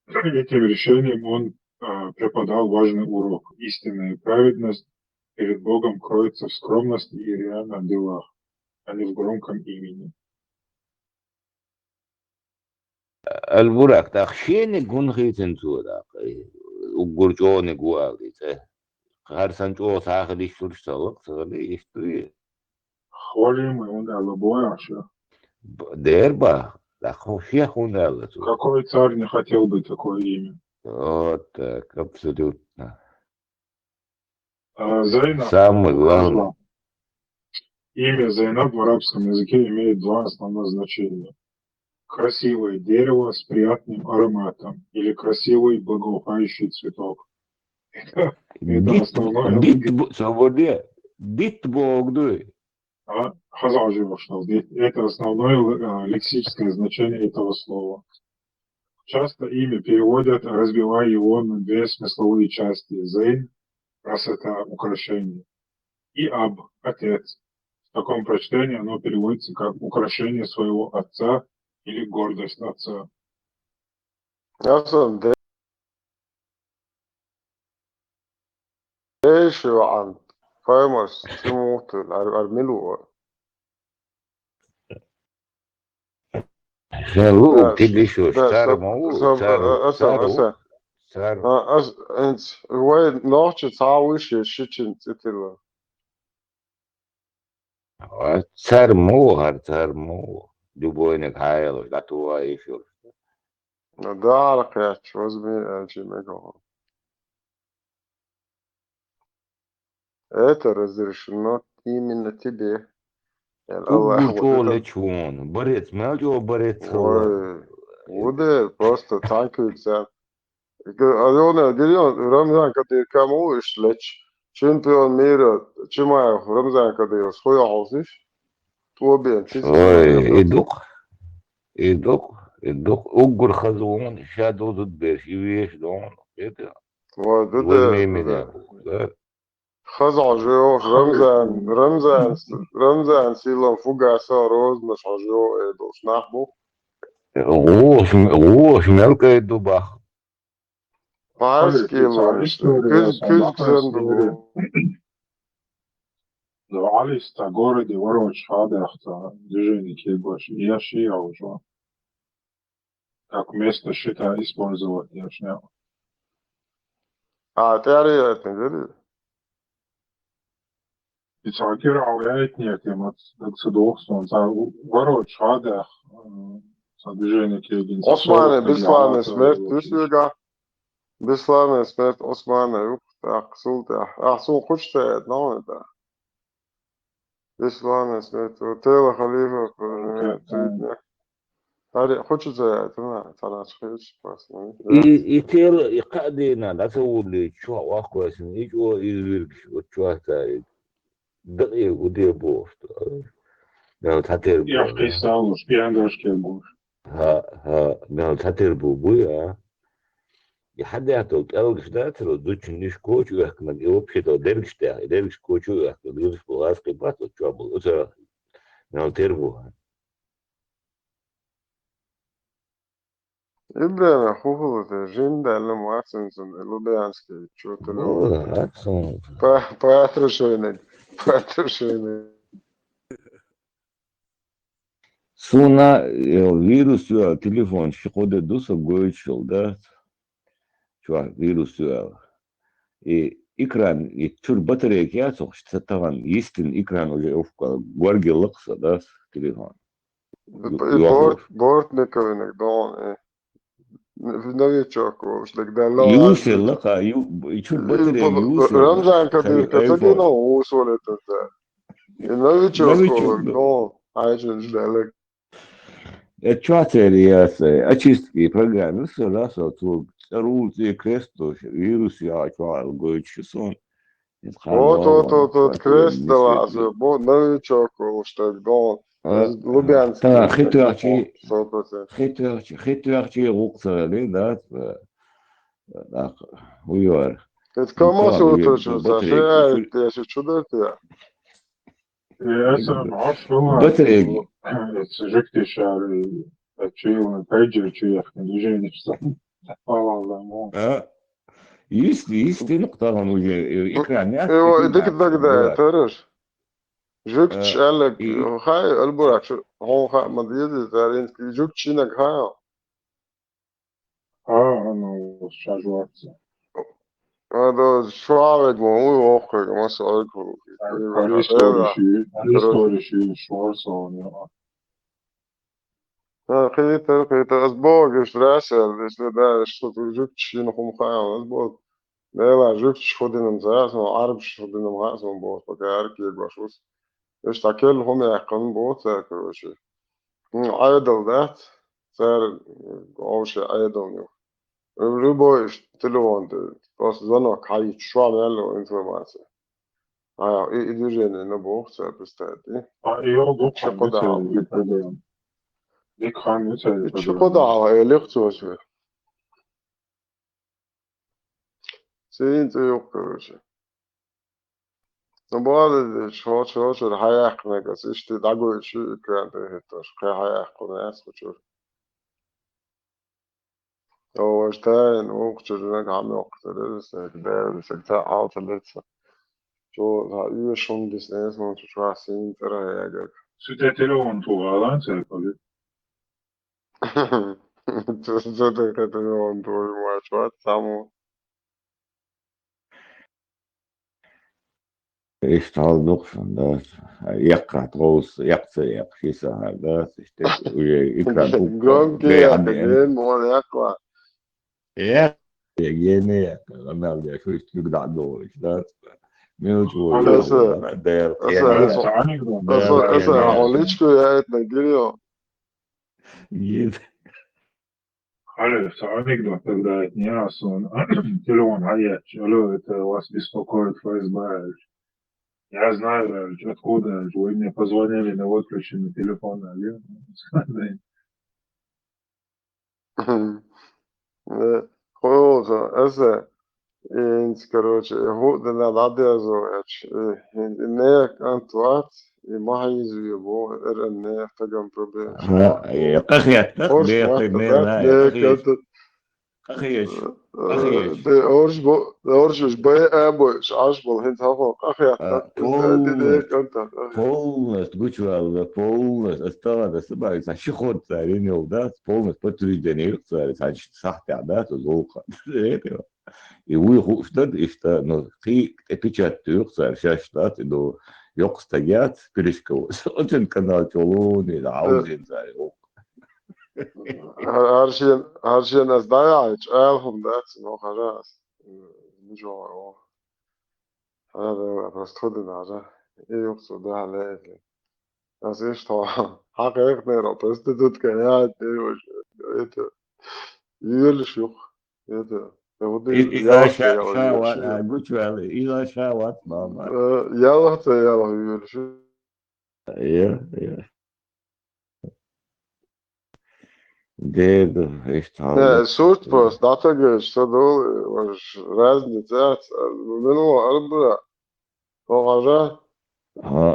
Этим решением он преподал важный урок. Истинная праведность перед Богом кроется в скромности и реальных делах, а не в громком имени. البراق تخشين يكون خيتن تودا وقرجوني قوالي خارسان جو ساخدي شرشتالق سغلي يشتري Хвалим и он Аллабуаша. Дерба, да хофе хундала. Какой царь не хотел бы такое имя? Вот так, абсолютно. Зайнаб. Самый главный. Имя Зайнаб в арабском языке имеет два основных значения. Красивое дерево с приятным ароматом или красивый благоухающий цветок. Это основное. Это основное лексическое значение этого слова. Часто имя переводят, разбивая его на две смысловые части. Зейн – красота, украшение. И Аб – отец. В таком прочтении оно переводится как украшение своего отца или гордость отца. ايشو عن فايموس تموت ارملو هو نوع تعاوش شيء تتلا царь любойник хайл готова еще. Да, ракет, возьми Джимего. Это разрешено именно тебе. يعني الله Угу чола وديت чон. Борец, мяу борец. وده просто tanki sen. Alona geliyor Ramazan kadir kamu işleç. Çempiyon mira çimaya Ramazan kadir soya olsiş. Tu ben çiz Ой, идох. Угур хазун, шадо тут берш, и веш дон. Это, возьми меня. Да. خزع جيوش رمزان سيلان فوقع روز مش عجيو ايدوش نحبو Гош, мелко иду бах. Паис кило كز تسندو لو علي sta goroди Voroč Hadehta, движение Кельбаш, я шия уже. Как место счета использовать, я ж не. تعري تنجري И цакир ауяет нет, я мат доксудохсон, за Voroč Hadeh, за движение Кельбин. Osmanlı Bislanı smert düşüga Bislanı smert Osmanlı yok tak sulta son kuşta ne da Bislanı smert Tela Halifa هذه خشوع تمام ترى شخص بس يتيل يقعدنا لا تقول شو واخو اسمه يجوا يزيرك شو تاي دقيق ودي بوست لو تاتير Я в кристаллу, шпиандошке буш. لو تاتير بويا يحد يعطوك أول شدات لو دوتش نيش كوتش ويحكم يوب شيء ديركش تاعي ديركش كوتش ويحكم يوسف بوغاس قبات وتشابل أسرة لو تيربوها إبراهيم أخوه جين ده اللي معسن اللي بيانسكي شو تلو باترشوينك Суна вирус телефон шикоде дуса гоичил, да? Чуа вирус и экран и чур батарея кяцох, что таван истин экран уже овка гварги лакса, да, телефон. بورت نكوينك دون новичок шлик да يوصل لقى يشوف بطريق يوصل رمزان كبير كتاكينا وصول это новичок دون عايشين جدالك Чуатерия очистки программы сразу тут рулы крестов вирус я чуал гоичи сон. Вот крест да бо новичок шлик дон Лубянский. خيتوارتي غوقتا لي دات ويور. Это кому суточно, Саша, я сейчас чудо-то. Я сам ашла. Батареи. Это жекти шары. Чуил, пейджер чуях, движение что. Есть نقطة он уже экран. ديك الدقدقة تعرف جوكتش قال لك هاي البرع هو مديد تارين جوكتش انك هاي أنا شجوعت هذا شو عارف ما هو واقع ما سألك هريستوريشي شوارسون خيط أسبوع إيش راسل إيش ده إيش جوكتش نخم هاي أسبوع لا جوكتش خدنا مزاج ما عارفش خدنا مزاج ما بوس بكارك يبغى إيش تاكل هم يحكمون بوتا كروشي عيدل ذات صار أوشي عيدل نيو ربو إيش تلوان ده بس زنا كاي شو عمله إنفورماسيا إيدوجين إنه بوتا بستادي شو قدع إلكتروش سين تيوك كروشي بعد شو الحياة نجس إيش تدعو شو كان تهتش كحياة ناس وشو هو اشتاين وقت جنك عم وقت لسه كده لسه تعال لسه شو ها شون ديسنس من شو عسين ترى يا جاك سوتيتلون توغالان سيكولي سوتيتلون توغالان شو سامو يشتغل نقصان ده يقع تغوص يقصي شيسا ده يكرم جون كي أكيد مو يقع يجيني أنا بدي أشوف يقدر عنده ده Мелочевой Esa, ела, да, esa, esa حواليك يا Нигерия. Нет. Халев, анекдот тогда от Неасон. Телефон Аяч. Алло, это вас беспокоит ФСБ. Я знаю, откуда. Вы мне позвонили на выключенный телефон. Хуй esa. Eens, короче, goed de nadia zo, nee, antwoord, je mag je zo, bo, nee, tegen probleem. أخيات Ors, ليه maar خدمة dat, معايا nee, kan het, أخيش de ors is bij Airbus, Asbel, hint hafel, dat kan het, nee, kan dat. полностью, гучвал, полностью осталось, собирается, щехот царинил, да, полностью подтверждение царится, сахтя, да, то золото. И вы что что, ну, ты печатаешь, царь, штат, ну, yok стоят, перешкод. Очень канал Чолони, Аузин, царь. Her şeyin az daya hiç, elhum da, no, haras. Nico, o. هذا بس خدنا على ايه يقصد ده على ايه بس ايش طبعا حقيقة نيرا بس تدوت كيات ايه وش ايه يلشيخ ايه يهودي إذا يلحت يلا شاوات، يلشيخ قلت إذا شاوات ماما. يلحت يلا يلشيخ إيه ده إيش تعال. Суть просто, да, ты говоришь, что разница, منو أربعة وغجا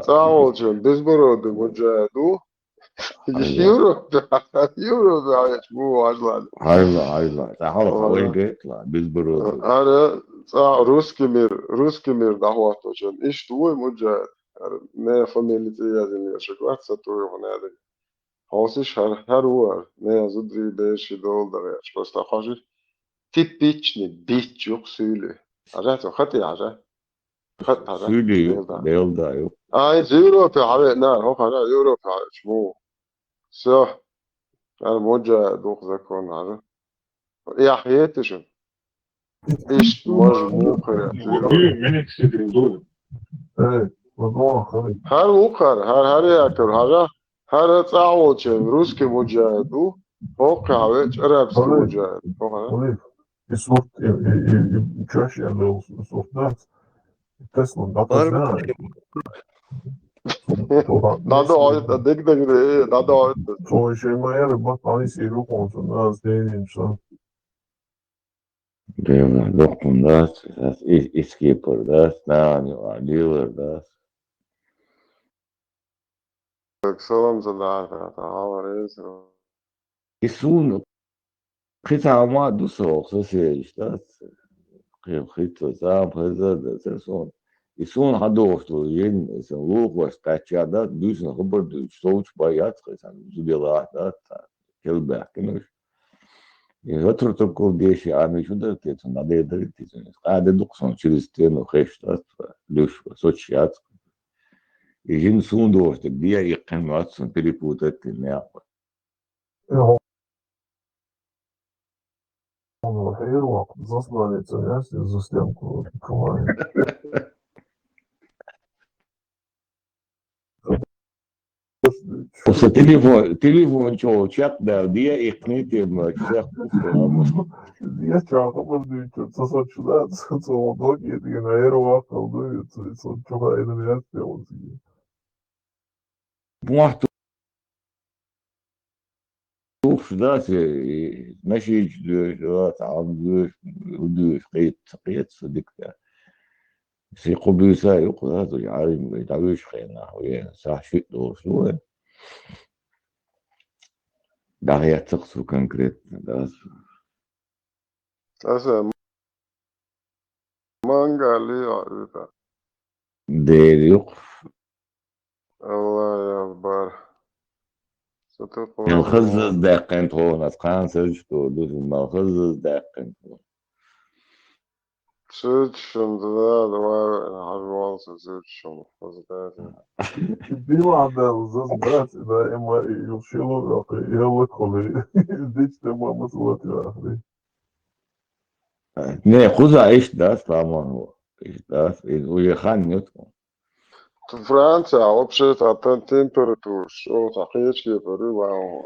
تعال جن بزبرود مجادو يورو عايش مو عجلة هايلا تعال وين قلت بيزبرود هذا روسكي مير دعوته جن إيش توي مجاد نه فاميلي تيجي شكوات ستوي هنادي هوسيش هر هو نه زودري بيش دول دريش بس تخاشي تيبيتشني بيتش yok söyle. عجبت خطي عجب خط عجب سوري بيلدا يو يورو في حبيب نعم هو خلاص يورو في شمو صح أنا موجه دوخ ذكون عجب يا حياتي شو إيش مجموع هر وقر هر يأكل هذا هر تعود شيء روسكي مجاهدو فوق عوج عربسكي مجاهد فوق чаще я был создать Теслу, да, то знаю. Надо ayıt, dik надо ayıt. Çoğu şey mayarı bak tanesi yok olsun, az değil insan. Deva, dokun das iskipper das, nani dealer das. Salam zadaar, تعال Isun, kita ma du soğuk şey das. Khito zam hazır da son. Isun hadoftu yen sen luğu staçyada düzün haber düz soğuk bayat sen zubela da kelbek. Otro такой вещи, а мы сюда это надо это делать. А до 90 через стену хэштаг лишь соцсеть. И жин сундо, что где и канватсон перепутать не. Он херу заслали царясь за стенку открывает. После телефон чат да, где и кнете всех Я чакал, что сосочуда, что доги, и на эру колдуется, что чуга и на меня сделал. Может, да, наши там قيت صديقته في قبيسة يقول يعلم يدعوش خينا ويا ساشيت دوسوه ده هي تقصو كونكريت ده Asa manga liya دير يقف الله يا بار ستقول الخزز داقن تون أتقان سجتو دوز ما خزز داقن تون Sıçın da var harvansa sıçın fazla. Bila da zazbrać, da ima юшило, я коли дичте мама слати ахри. не خذ عيش ده طبعا هو Да, уехать Франция вообще-то там температура, что такие порывы.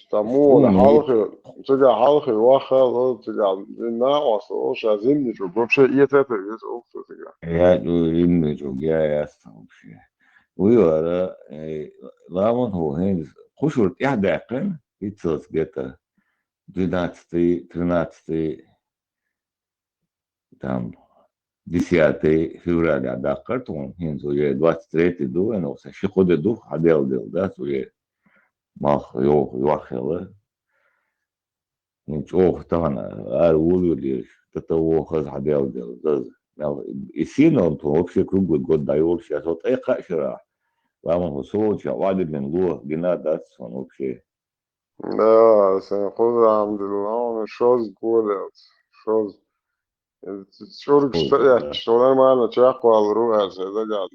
Тому ну, халхи, тига халхи вахал, тига на осо, ша зимний же, вообще и это есть опция тига. я именно я вообще. ويورا لامن هو هين خشوت إحداقن يتصل جتا 13 там 10 февраля даққарт он хин зуе 23 ду ено се шиходе ду хадел дел да зуе мах юахела ничего тана ар улюли это хаз хадел дел да и он то вообще круглый год даёт сейчас вот кашера ламан هو صوت وعد من لوه جناد он вообще Да, خذ عند الله شوز قولت شوز شورك شغلان معنا تشاقوا على الروح هذا قاعد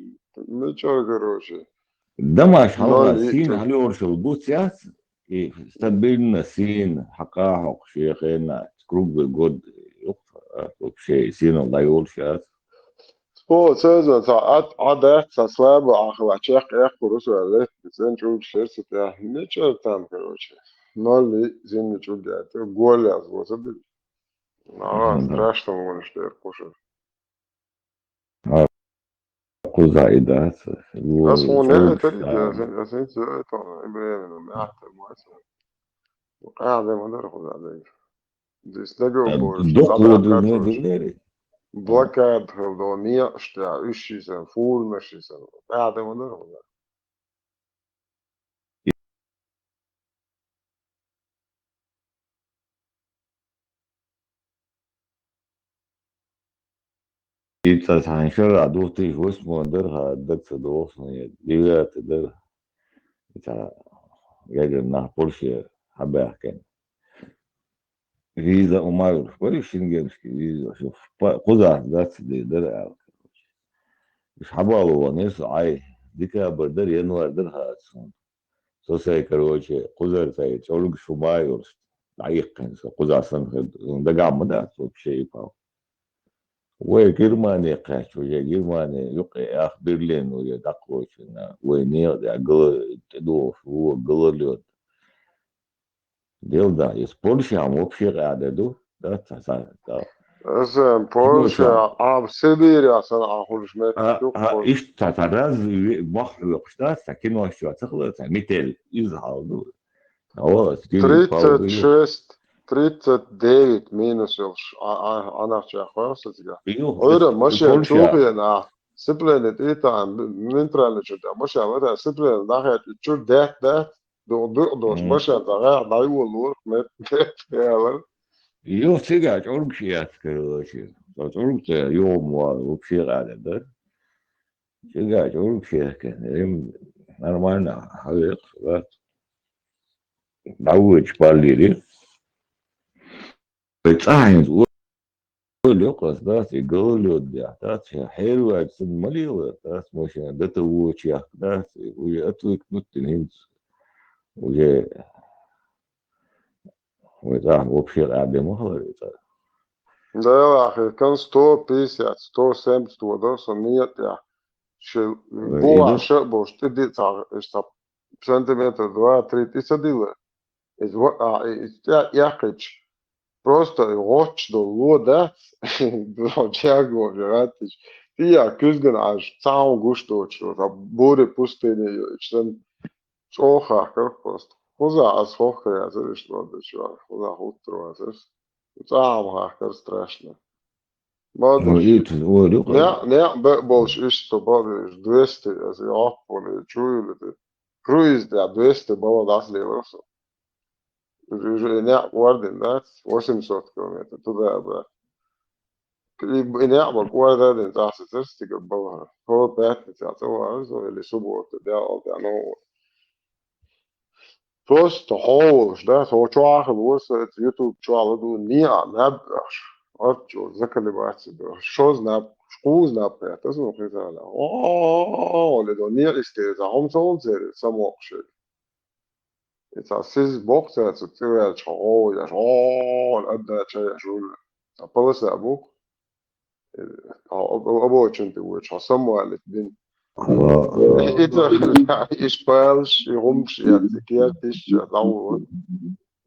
ما شورك روشي دمش حلقة نول سين يكتب عليه ورش البوتسيات استبدلنا سين حقاها شيخنا كروب جود شيء سين الله يورشات هو سيزن ساعات عادات سلاب آخر تشاق يحكوا رسول الله زين شو شرسة يا ما شورك تام كروشي نول زين شو قاعد قول يا زوجة страшно можно что я кушаю. قزايدات بس هو نهاية وشوق تريد يا سيدي это إبراهيم المعت المؤسسة وقاعد ما أدري خذ عليه здесь договор что دق забрать ودنيا картوش دليري блокад хелдония что ищется фул мешится قاعد ما أدري خذ يتسع عن شرع دوتي واسمه درها دكس دوصني ديات درها بتاع قال إنها بورشة حباها كان فيزا وما يعرف ولا شنجمشكي فيزا شوف قزع ذات دي درع مش حبالو وناس عاي دي كده بردر ينوار درها سو سي كروچه قزر سي چولگ شوباي اور عيق قزع سن ده قام ده سو شيء باو وجرمانيا قاش وجرمانيا يقع اخ برلين ويدقوشنا وينير ده قل تدوف هو قلليوت ديل ده يس بولشي عم وبشي قاعده دو ده تسا أصلا بورشة عم سيبيريا أصلا أخرج ما تشوف ايش تتراز بحر وقشتات سكين وشو تخلص مثل يزهر دو هو ستيل باو 39 минус أنا شايفه صدق. ايوه أولا ماشي بولشا تشوفي أنا سبلين إيتا من ترى شو ماشي أنا سبلين ده شو ده دوش ماشي ده ضايو النور مت يا يو سيجا تعرف شيء كروشي تعرف يوم وبشي قاعدة ده سيجا تعرف شيء كان أنا ما أنا حقيقة بس دعوج باليري بتعين ولقص ده يقول له ده حلوة تسمى مليوة ده مش ده توش يا ده ويأتوك نتنين وجا وده وبشي قاعدة مهوري ده يا أخي كان 150 170 ده صنية يا شو بوع شقبوش تدي صار إشتى سنتيمتر 2-3 تسديله إذ وقع يحكيش просто watch the лода Джаго Вератич тия күзгін аж цаун гушто чо за боре пустыне член чоха как просто хуза асхоха я знаешь что да чо хуза утро азес цаун хакер страшно Мадуш не больш что бадыш 200 аз я поле чули круиз да 200 было дасли лосо не варден да 800 километров туда обратно إني بقول ده أنت حسيت تقبلها هو بيت تعتبر عايزه اللي سبوت ده أو ده نوع بس تحوش ده هو شو آخر وصل يوتيوب شو على ده نيا نبرش أرجو ذكر اللي بعث ده شوز نب شوز نب ده تسمع كذا لا اللي ده نيا استيزا هم صون زي سموك شيء إذا سيز بوقت تكتير شو يا شو الأدنى شيء شو بس أبوك أبو أنت وش عصام بين اه إذا إشبالش يغمش يعطيكياتش لعوه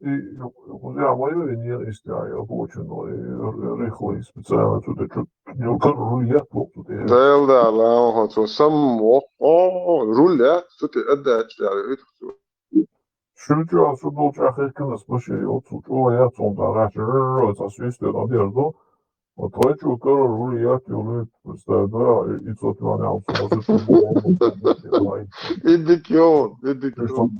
И я мою не истяю, очень рыхлый специально тут чуть не рулет тут. دايل ده على هو تصم رولة تتي أداش يعني Çünkü aslında olacak herkes başı oturup o hayat sonunda rahatça tasviste da diyordu. O tabii çok kadar ruliyat yolu istedi. İç oturan yapsın. إديك يوم إديك يوم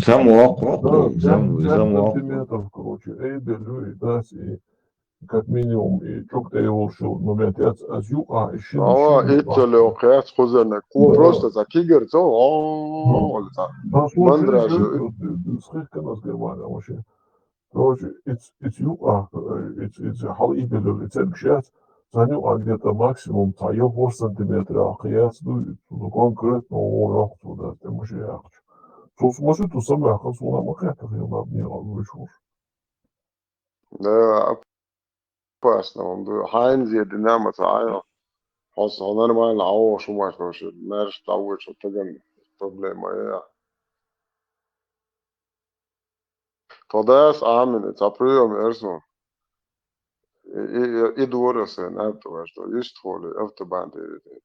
самоохватный, Да, 5 самоохватный. сантиметров, короче, Эйбелю, да, и как минимум, и çok da yolşu момент, az yuqa, işin هو إيتو لو قياس خزرنا كو просто Да. закигер то Нас лучше мандражу сколько нас Германия вообще. Короче, it's юqa, it's хал Эйбелю, it's MCS, за юqa где-то максимум 3 сантиметра, қияс, ну, конкретно, о, да, ты можешь яхчу. Сол може ту саме яхал сола макета, я не вышел. да опасно он был хайнзи динамо тайо хос он нормально ао шо маш вообще мерш того что таган проблема я Todas amen it's april merso I dora se na to что есть холе автобан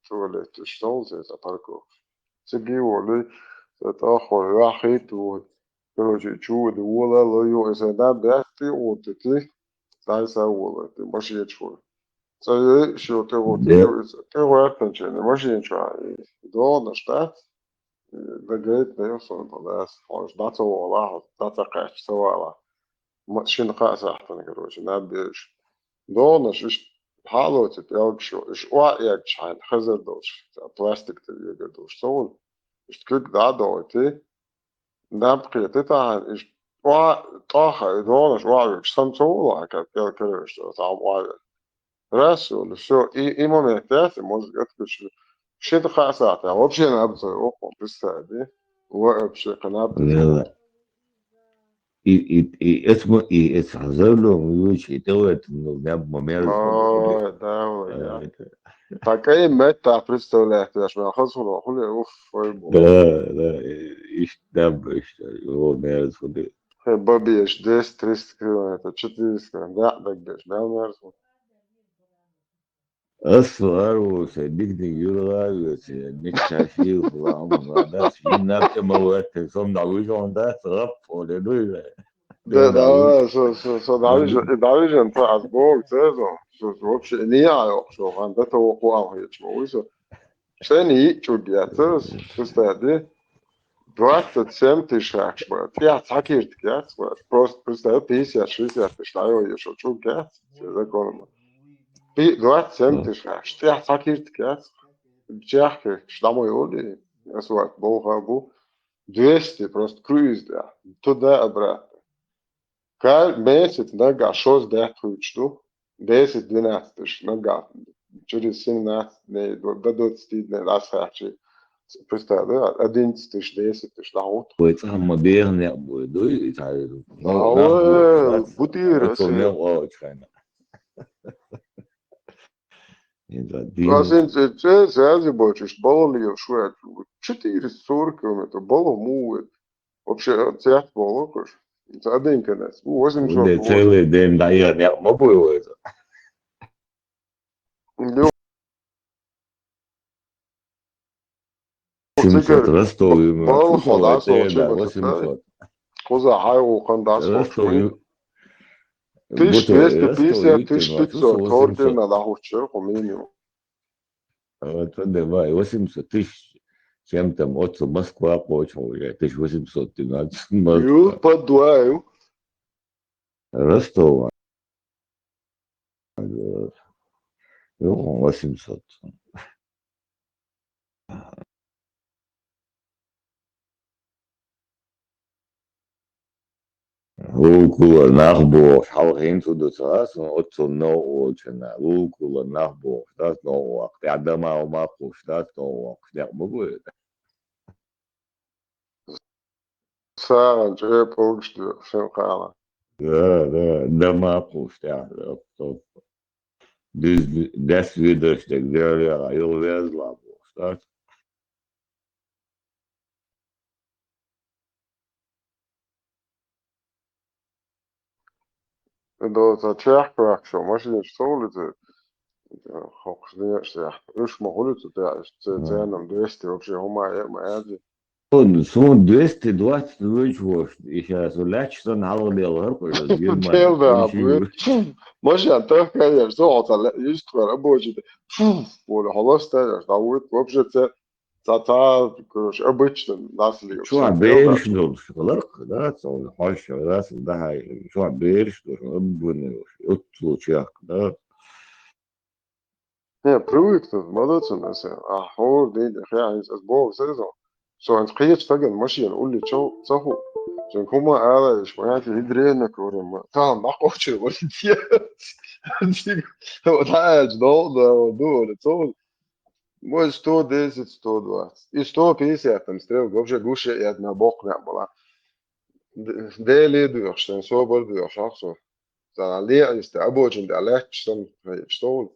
туалет что это парко сиги воли это холе ахит вот короче чу de wola lo yo is that best вот ты дайса вола ты машина чу це що ти от ти вертанче не може нічого до на штат بقيت بيوصل بلاس خلاص ده والله ده تقاش سوالا شين قاس احسن كروش نبيش دونش ايش حالو تبيوك شو ايش واقع شحن خزر دوش بلاستيك تبيوك دوش سول ايش كيك دا دوتي نبقي تتعن ايش طاخة دونش واقع سم سولا كبيل كروش تعب واقع راسو شو اي момент может это что-то хасата вообще на обзор окон представь вообще канапе لا اسمه حذر له ويوش يتوت انه جاب ممارس اه да такая мета представляет я ж хасула хули уф لا ايش داب ايش هو مارس وده баби еш 10-300 километров 400 километров да бегешь да мэрс السؤال وصدقني يقول نكشف فيه وعمر ده في نبت موت صنع ويجون ده صرف ولا دوله да что даже انت عزبوك تزو что вообще не я что он это окуам я чего что не чудя представь 27 тысяч акшбат. Я цакирт гяц, просто представь 50-60 тысяч лайо еще чу гяц, законом. 27 тысяч акш, я цакирт гяц. Чехи, штамой оли, я свой богабу, 200 просто круиз, да, туда обратно. Каждый месяц нога шос дехтует, что 10-12 тысяч нога, через 17 дней, до 20 дней, раз хачи. Представь, да, 11 тысяч, 10 тысяч, да, вот. ويتها موديرن يا ابو دو يتعرض А бутир, Assim, você больше, баллон швед, 440 километров, баллон мует. Вообще, цвет баллон, кош. Один конец, 800. целый день дает, я могу это. Ростов, баллон ходас, 800. Коза хайу ходас, 1250, 1500, ордена да хочешь, минимум. Вот давай, 800 тысяч, чем там от Москва почему, 1812. Ю, подваю. Ростова. 800. Lúcula, nachboch, hou heen to de tras, otso no ochena, lúcula, nachboch, dat no wak, ja dama o mapos, dat no wak, ja mogu. Сара, че получишь, все хана. Да, дама пусть, ja, dat. das видошtek деревяга ил везла бостат. Dat tjärkverk så, man ser så lite hoxliga usch man håller det där sen om du visste вообще homa är Сон 220 вычвош, и сейчас уляч, что налбел, гарпожа, Del där. مش انت كده صوت يشتغل ابوجي ولا خلاص ده داوت وبجت تا كروش обычно нас ли شو عبيرش دول شغلق ده صول حاش ده ده هاي شو عبيرش دول ابن يطلو شاك ده Ja, projekt ما ده مثلا هو دي يعني اسبوع سيزون سو انت قيت فجأة ماشي نقول لي شو صحو عشان هما قاعدة شوية يدرينا كوريما طبعا ما قوتش ولدي هو تعال دول طول مو 110 120 и 150 там стрел вообще гуще и одна бокна была дели душен so был душах so da leer ist der abogen der letzten stol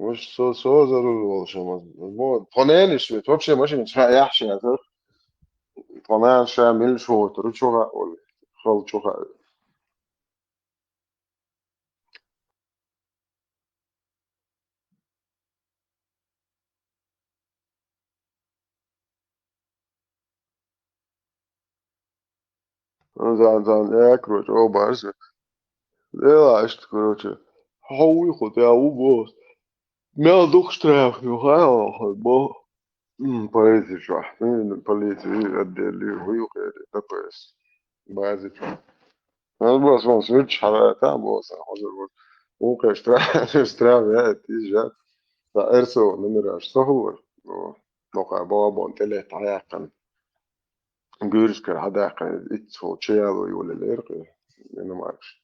مش so ضروري شو مو طنان شوية вообще ماشي مش رايحش يا زلمة طنان شامل شو ترى شو ولا خل شو زان я короче обарс да что короче хауи хотя убос мел дух штраф ну ха бо полиция шо полиция отдели хуюк это пес базы ну бос он свич على там бос حاضر ممكن штраф يا تيجا فارسو نمر صهور نوقع بابا انت له تعاقن جورج كان حداقة إتسو تشيالو يقول الإرقي أنا ما أعرفش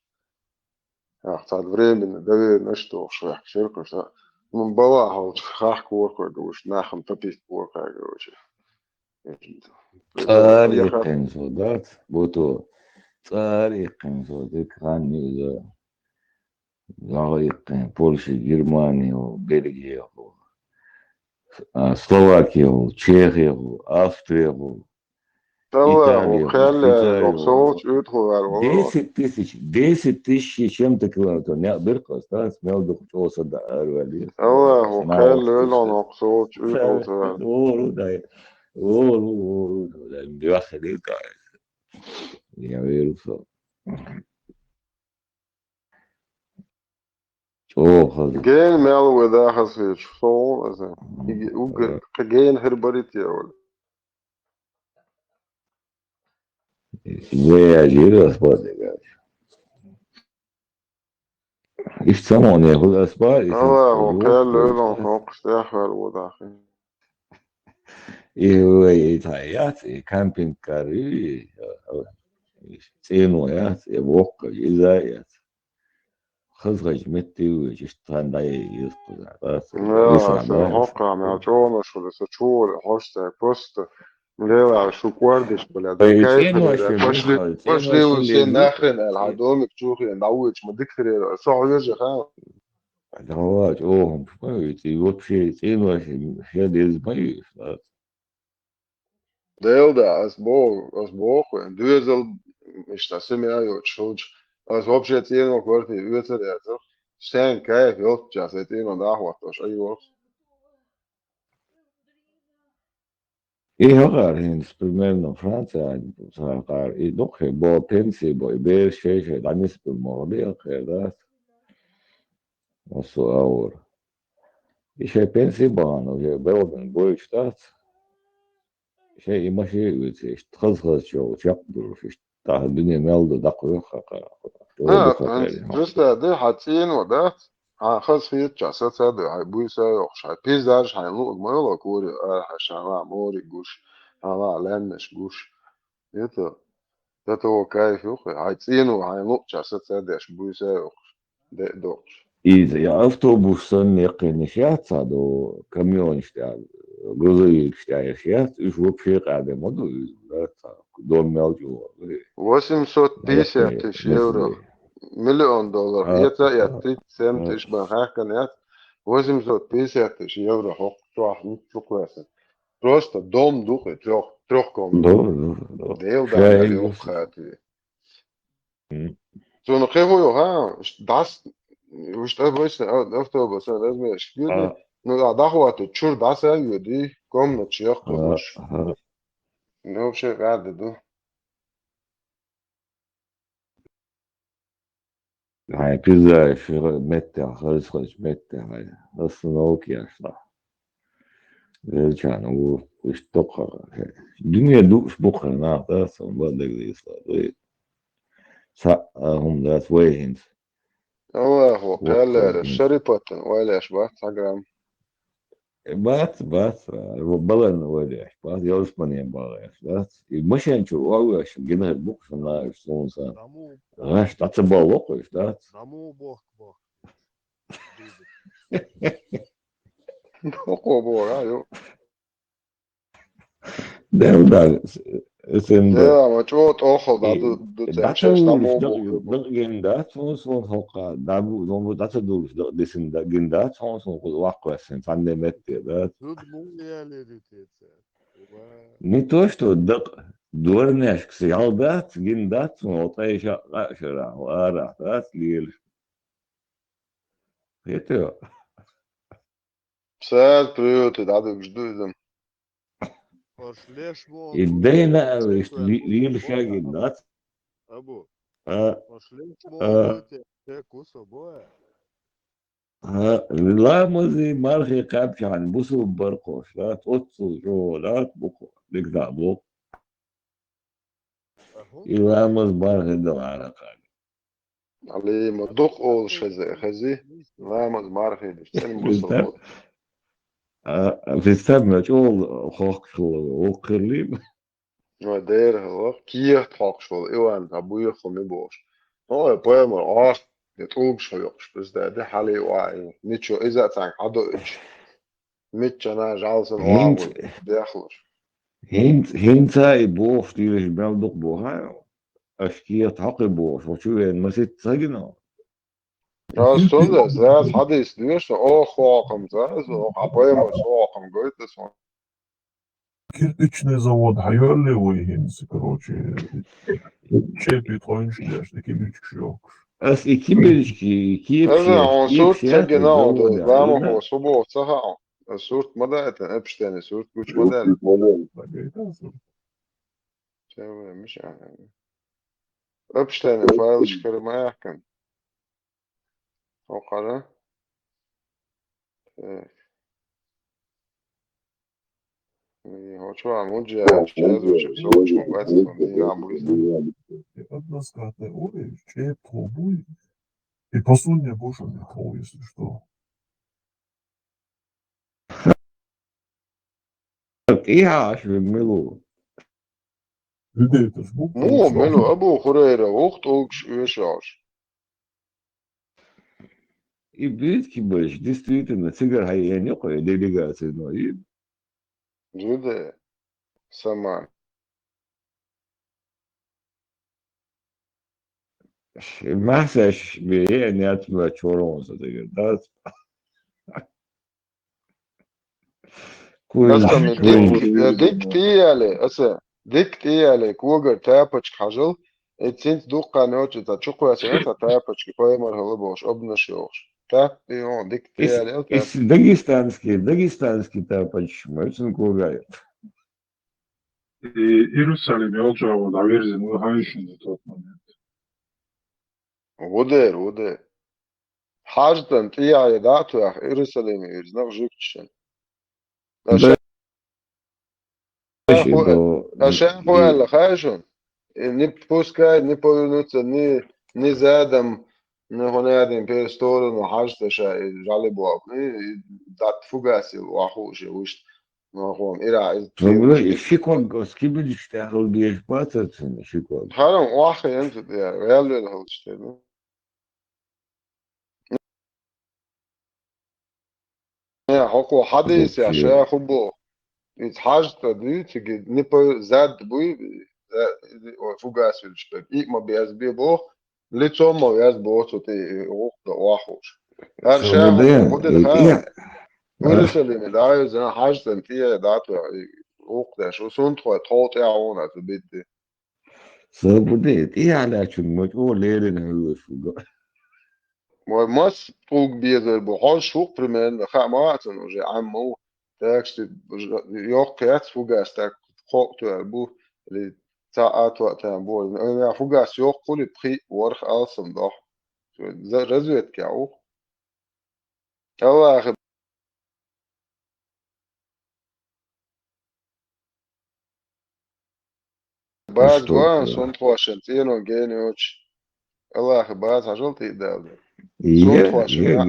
أختار فريمن دبي نشتو شوية شركة شا من بوا هو خاح كوركو جوش ناخم تبيت كوركو جوش طريقين صدات بوتو طريقين صدق خاني طريقين بولشي جرماني وبلجيا سلوفاكيا وتشيخيا وأستريا Италия, خلي مبسوط يدخل على الموضوع 10 тысяч чем-то километров. Не, бирка осталось, смел бы кто сюда арвали. الله خلي له مبسوط يدخل ورу, да, бяха летает. Я верю, что. Geen melden daar gezegd, zo, ook geen herbaritje hoor. Я жирас подвигать. И в самом не худа спать. الله خلي له فوق استحفل وضعه. И таят, и кампинг кары, цену ят, и вокка, и заят. خزغج متي وجشتان داي يسقط لا هوقع مع جونش ولا سشول هوشتا بوست لا شو كواردش بلا كيف باش ليو سين اخرن العدوم تشوخي نعوج ما دكتور صعو يرجع خا هو اوهم شويتي وبشي цену هي ديز باي ديل دا اسبوع دوزل مش تسمي ايو تشوج از вообще цену квартиры выцаряется сен кайф ёлт час это именно да хваташ айо И هغار هندس примерно Франция هغار и дохе бо пенсии бо бер шеше данис بالمواضيع خيرات وسو اور и ше пенсии бано же белден бой штат ше имаши үтse тхыз чо чапдур та дүние мелду дакой хака just ده حاتين وده خلاص في جاسات هذا هيبوي سايوخ هاي بيزاج هينلوق مايلا كوري عشان موري جوش أنا لانش جوش ده هو كيف يوخ هيتين وهينلوق جاسات هذا هيبوي سايوخ ده دوش إذا يا أوتوبوس يقين شيات صادو كاميون شتاع грузовик شتاع شيات إيش вообще قاعد مودو دون ملجو 850 тысяч евро مليون دولار يتا يتيت سام اه تشبه هاكنات 850 евро حق تروح نتشوكواسن просто дом духе трехкомнатный doğru. ديل ده Şey على يوم diyorsun. خاتي Hı. So noch هو ها das وش تبغى أفتح بس لازم يشكيلي Aa, نو ده هو تشور ده سأل دي كم نتشيخ aa, قبوش aa. نو شيء قاعد ده Hai güzel şu mette, hırs mette hai. Nasıl ok yaşlar. Velcan o işte kadar. Dünya duş bu kadar da son badeglisler. Sa hum das wehins. هو قال Vakit. الشري بطن ولا أشباه تجرم بس بلن ولا بس يوسفني بس مش انتو او ايش جينا البوكس انا شلون صار انا اشتغلت بالوقت اشتغلت أقوى بورا يو ده اسم ده ده ما تشوت أخو ده ده تنشش ده داتو مو ده بوك بو جندا صون هوكا دابو نو داتو دولش ديسن ده جندا صون واقع سن فاند مت ده ني что دورناش سيالدات جندات وطيش قاشرة وارا ذات ليل يتو ساد بريوت ده ده بجدوزم الدينا ليل شاقي الناس لا مزي مارخي قابش عن بوسو برقوش لا تقصو جو لا تبقو لك دعبو إلا مز مارخي دو على قال علي ما دوق أول خزي لا ما زمارخي بستني بوصل بالتاب أول في السبب شغل خوك شغل وقرليب ما داير هو كيه تحق شغل إيوان أبوي خمي بوش هو يبقى مر يتوب شويش بس ده حالي واعي نيتشو إذا تانك عدو إيش ميتش أنا جالسن هنت واعي داخلش هنتا يبوش ديرش بيعمل بوها أشكية حقي بوش وشو ما ست سجنه Ja, Stunde, das hatte ich nicht auch واقم زازو عباية مسواقم قلت اسمه Кирпичный завод hayırlı ويهنس короче çepi toyunçlar kibirçik yok. أس إكيبلشكي كيب هذا شيخ عن كيب صورت شيخ سجناه ده زود زعما علينا هو صبو صها صورت مدى ابشتاني صورت كوش مدى شاوي مش يعني ابشتاني فايل شكر ما يحكم وقال هو شو عمود جاي شازو شو بس فمي عبوزنا Одна скатная ой, чеп трубуй. И посунь мне больше не тру, если что. إيه عاش بالملو Bir de это жму مو получал. ملو ابو خريرة وقت اوكش ويشاش И бит кибаш действительно цигар хай не кой делегация но и جودة سمان محسش به نیت و چورون زده ده كل أصلا كل ديك تيالي أصلا ديك تيالي كوغر تابتش خجل اتسنت دوقا نوتش تا تشوكو أسنة تا تابتش كفاية مرحلة بوش أبنش يوش تاب يون ديك تيالي أو تاب из дагестанский тапач мөсün кургай Иерусалим olacağı da verzin hayışını toplanıyor. ودير حاجة تيالي داتو أخ إرسالي ميرز نغ جوكتشن أشان خوان لخاشن ni puskaj, ni polunuca, ni zadam, ni honadin per storu, no hažtaša i žalibu, ni dat fugasil u ahuše ušt, no hon ira iz Problem şikon skibili işte hal bir patatın şikon. Haram wahi entu ya, realde hal işte. Ya hoko hadis ya şeyh bu. It hajta di tigi ni po zad bu fugasil işte. İlk ma beyaz bir bu лицом мой боцу ты ухта уахуш. Ар шаху Sabuden, мудил ха. iya, Urusalimi da zan hajdan tiye datu ухта шо сунтхо толт я она бит. sabuden, iya ala chung o lele na ufu. Mas pug biezer bo hal shuk primen khamaatn uje ammo tekst yok kets fugas tak koktu bu li taat wa tan bo ya fugas yok kuli pri warх alsam doch razvet ka o Allah baz Что gwan то? son twashen tieno genioch Allah baz hajolti dal son Iya, twashen iya, a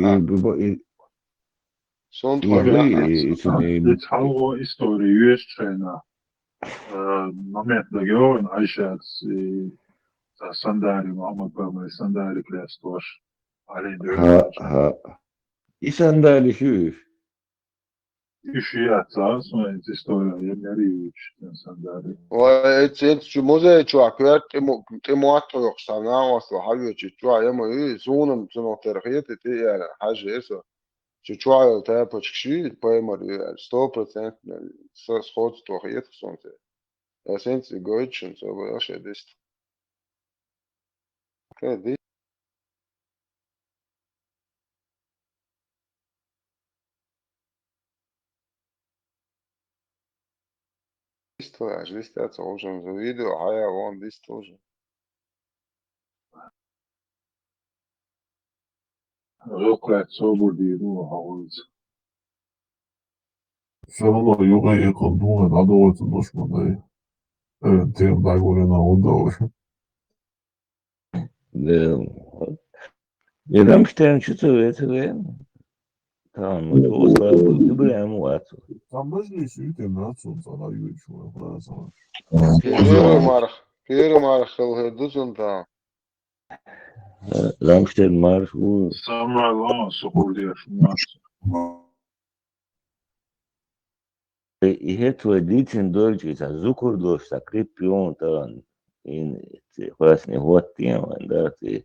son iya, twashen a Dit hallo historie trainer. Moment da jo en Aisha sandali Muhammad Bama sandali klas tosh. Ali ha. İsandali şu. Işiyat sağ sonra historia yemleri sandali. et şu moze şu akver temo atto yok sana o so halyo şu ayama sunum suno terhiyet ti yani haje eso şu ayol ta počkši pojmar 100% shodstvo je sonce esenci goičin so bo još jedist kaj isto ja žista co užem za video a ja on isto užem Röklet sobodi ruhahoz. Fellow yoga ekondun adoltu doşmaday. Evet, tem dagolena onda. Jedam sztem czy co wiecie? Tam, no to słaby, wybrałem łatwo. Tam možda su item nacun sana juču, ja znam. Piero marhal heduzun ta Ramstein marsz, u... Samra lan sokurdiyaş mas. I hetve dicen dolčica, zukur došta, kripion, tam, in, krasni hotiem, da, ti,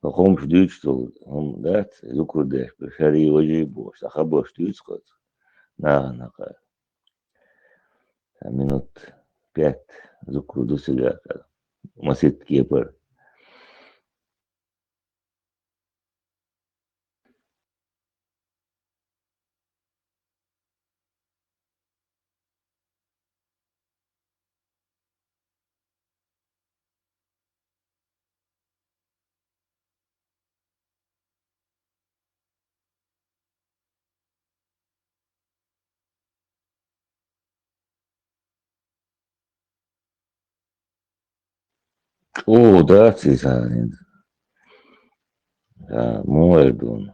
hom štučtul, hom, da, zukur deš, pešari oži boš, a habo štučkot, na, minut 5, zukur dosiga, masit kjepar. O, da, ti san, moerdun.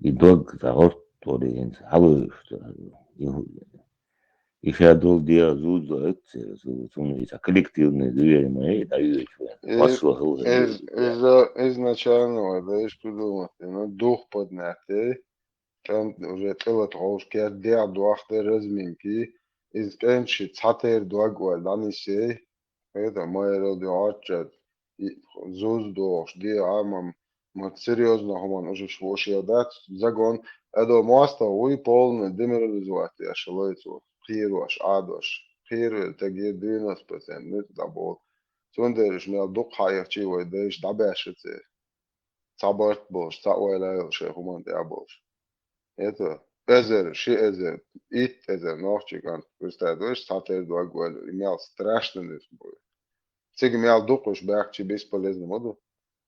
I dog, da, hortori, halu, I shadow dia zuzo etse, so коллективные двери мои дают, послухал. изначально даешь придумать ну дух поднятый там уже целый трошки dia дуахты разминки из кенши цатер дуагуа данисе это мой родиочет зуз дош dia амам мат серьезно хуман уже швоши дат загон эдо моста уй полный деморализовать шалойцу خيروش عادوش خير تجي 90% نت دابول سوندرش ميل دوق حايف شي ويدش دابش صبرت بوش ساويلا شي همان دابوش это эзер ши эзер ит эзер норчиган представляешь сатер дуагуэл имел страшный бой циг имел дукуш бахчи бесполезно моду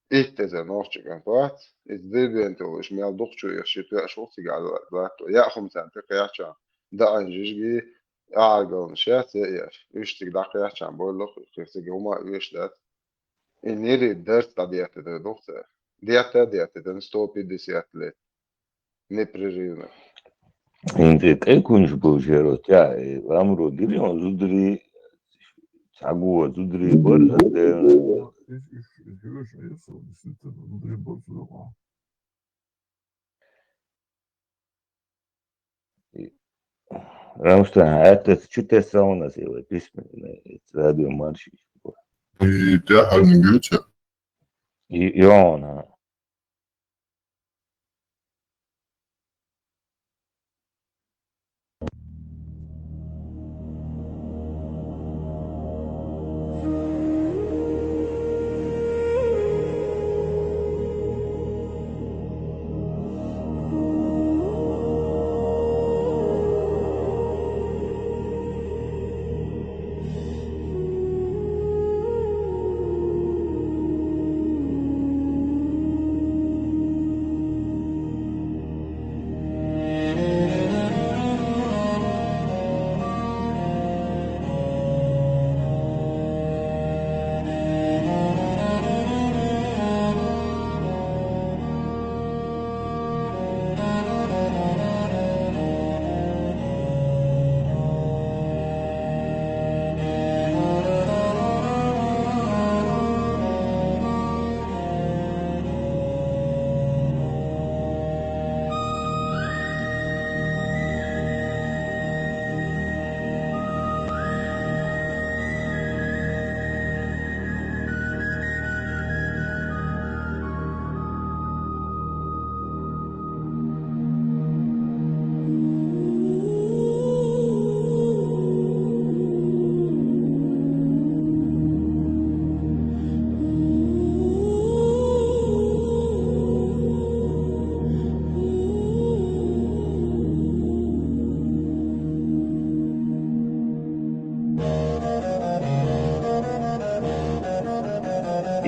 ит эзер норчиган пат из дебенту иш имел дукчу я шиту шоциг على يا خمسة تقيا da anjishgi argon shet yes ishtik dakya chan bollo khifte goma ishdat iniri dert tabiate de doktor диете den 150 лет непрерывно Инде кайкунш божерот, я, амро дили, он зудри, цагуа, зудри, борзатен. Интересно, я сам действительно внутри Барселоны. Рамштайн, это что-то сауна сделать, письменно, радио марши. И der Angüte. يونا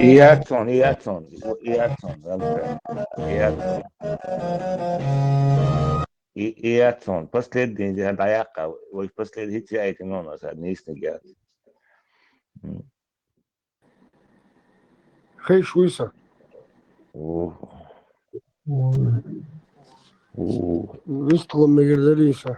Iatson, Iatson, последний даяка, вот последний хитяйки нонос, одни гят. خي شويسة ويستغل مقدريسة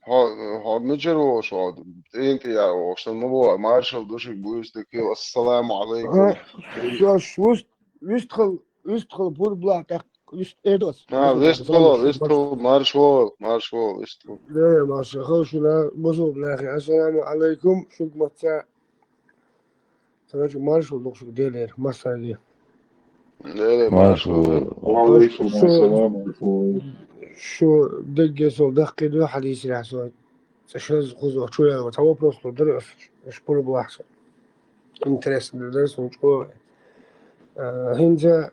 har mycket rås av det är inte jag rås det må vara marshal då ska buist det kill assalamu alaikum ويستغل بور بلاك إيدوس ويستغل marshal ويستغل لا ما شخوش لا بزوب لا أخي السلام عليكم شو متى تراجع مارشال دوك شو ديلير ما صار لا marshal وعليكم السلام شو دقة صو دقة دو حديث راح سو تشوز خذوا شو يا وتوا بروستو درس مش بور بواحد انترست درس وشو هنجا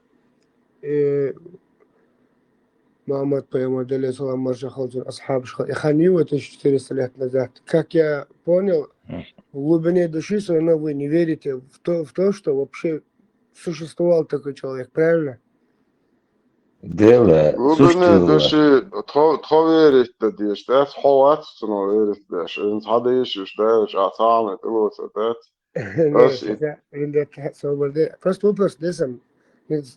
محمد بيوم دليل صلى مرجع خوزن أصحاب خاني وتشتري سلاح نزات как я понял в глубине души своей вы не верите в то что вообще существовал такой человек правильно Дело, глубине души тховерит да диш да ховат сно верит да ин хадиш да атам это вот это просто вопрос десам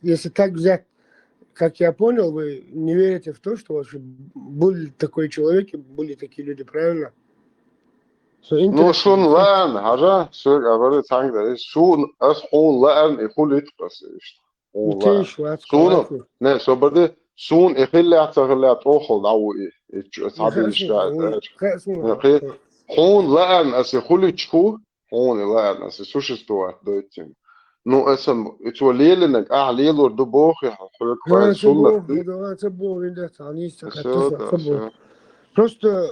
если так взять как я понял, вы не верите в то, что вообще были такой человек и были такие люди, правильно? Ну, шун лан, хажа, sög aber tank da ist schon as hon lan يقول يتقص شون نه så borde شون يخلي اعتقل تروحوا دعو ايه صعب يشتغل hon lan as يقول تشكو hon lan as существует دوتين Ну, это леленок, лелор дубохи, хуликвай суллах. Просто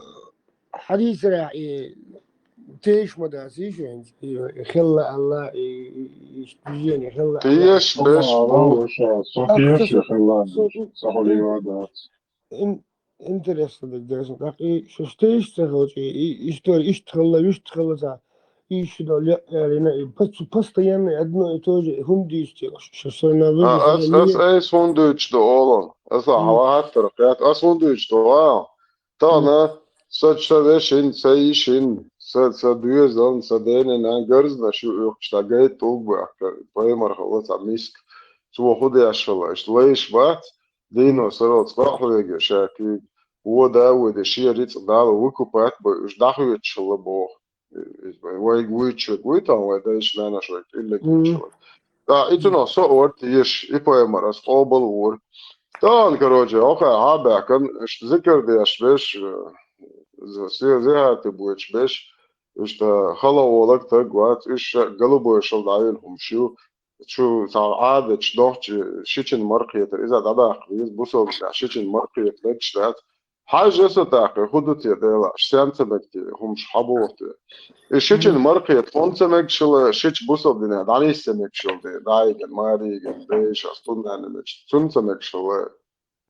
حديث راح تيش مداسيش يخلى الله يشتجين يخلى تيش بس صفيش يخلى صحولي وعدات интересно درس أخي شتيش تخوتي история يشتغل يشتغل يعني постоянно одно и то же хундисти что на أس هوندوش ده أولون أس هوا هتر قيات أس هوندوش ده تانا سچشين سيشين سدويزن سدين أن جرزنا شو اشتاقيت توبة بايمر خلاص عميسك شو خدي أشفله إشتلايش بات دينو سرط صاحبه شاكي هو ده وده شيء ريت ده وكوبات بيش دخل يتشل بوه ويجويتشوك ويتان ويداش لنا شوك إلا كيتشوك إتنا صوت يش إبويمر أس قابل ور تان كروجي أخي عابع كان ذكر دي أشبش زي هاتبوش بش إشتا خلا ولك تقوات إيش قلبه يشل دعينهم شو عادة شدوش شيشن مرقية إذا دعا خليز بوصل شيشن مرقية لتشتات حاجة ستاقي خدتي ديلا شسانتمكتي هم شحبوتي الشيشن مرقية فونتمك شل شيش بوصل دينا دعني سمك شل دي دايجن ماريجن ديش أصطنا نمش تنتمك شل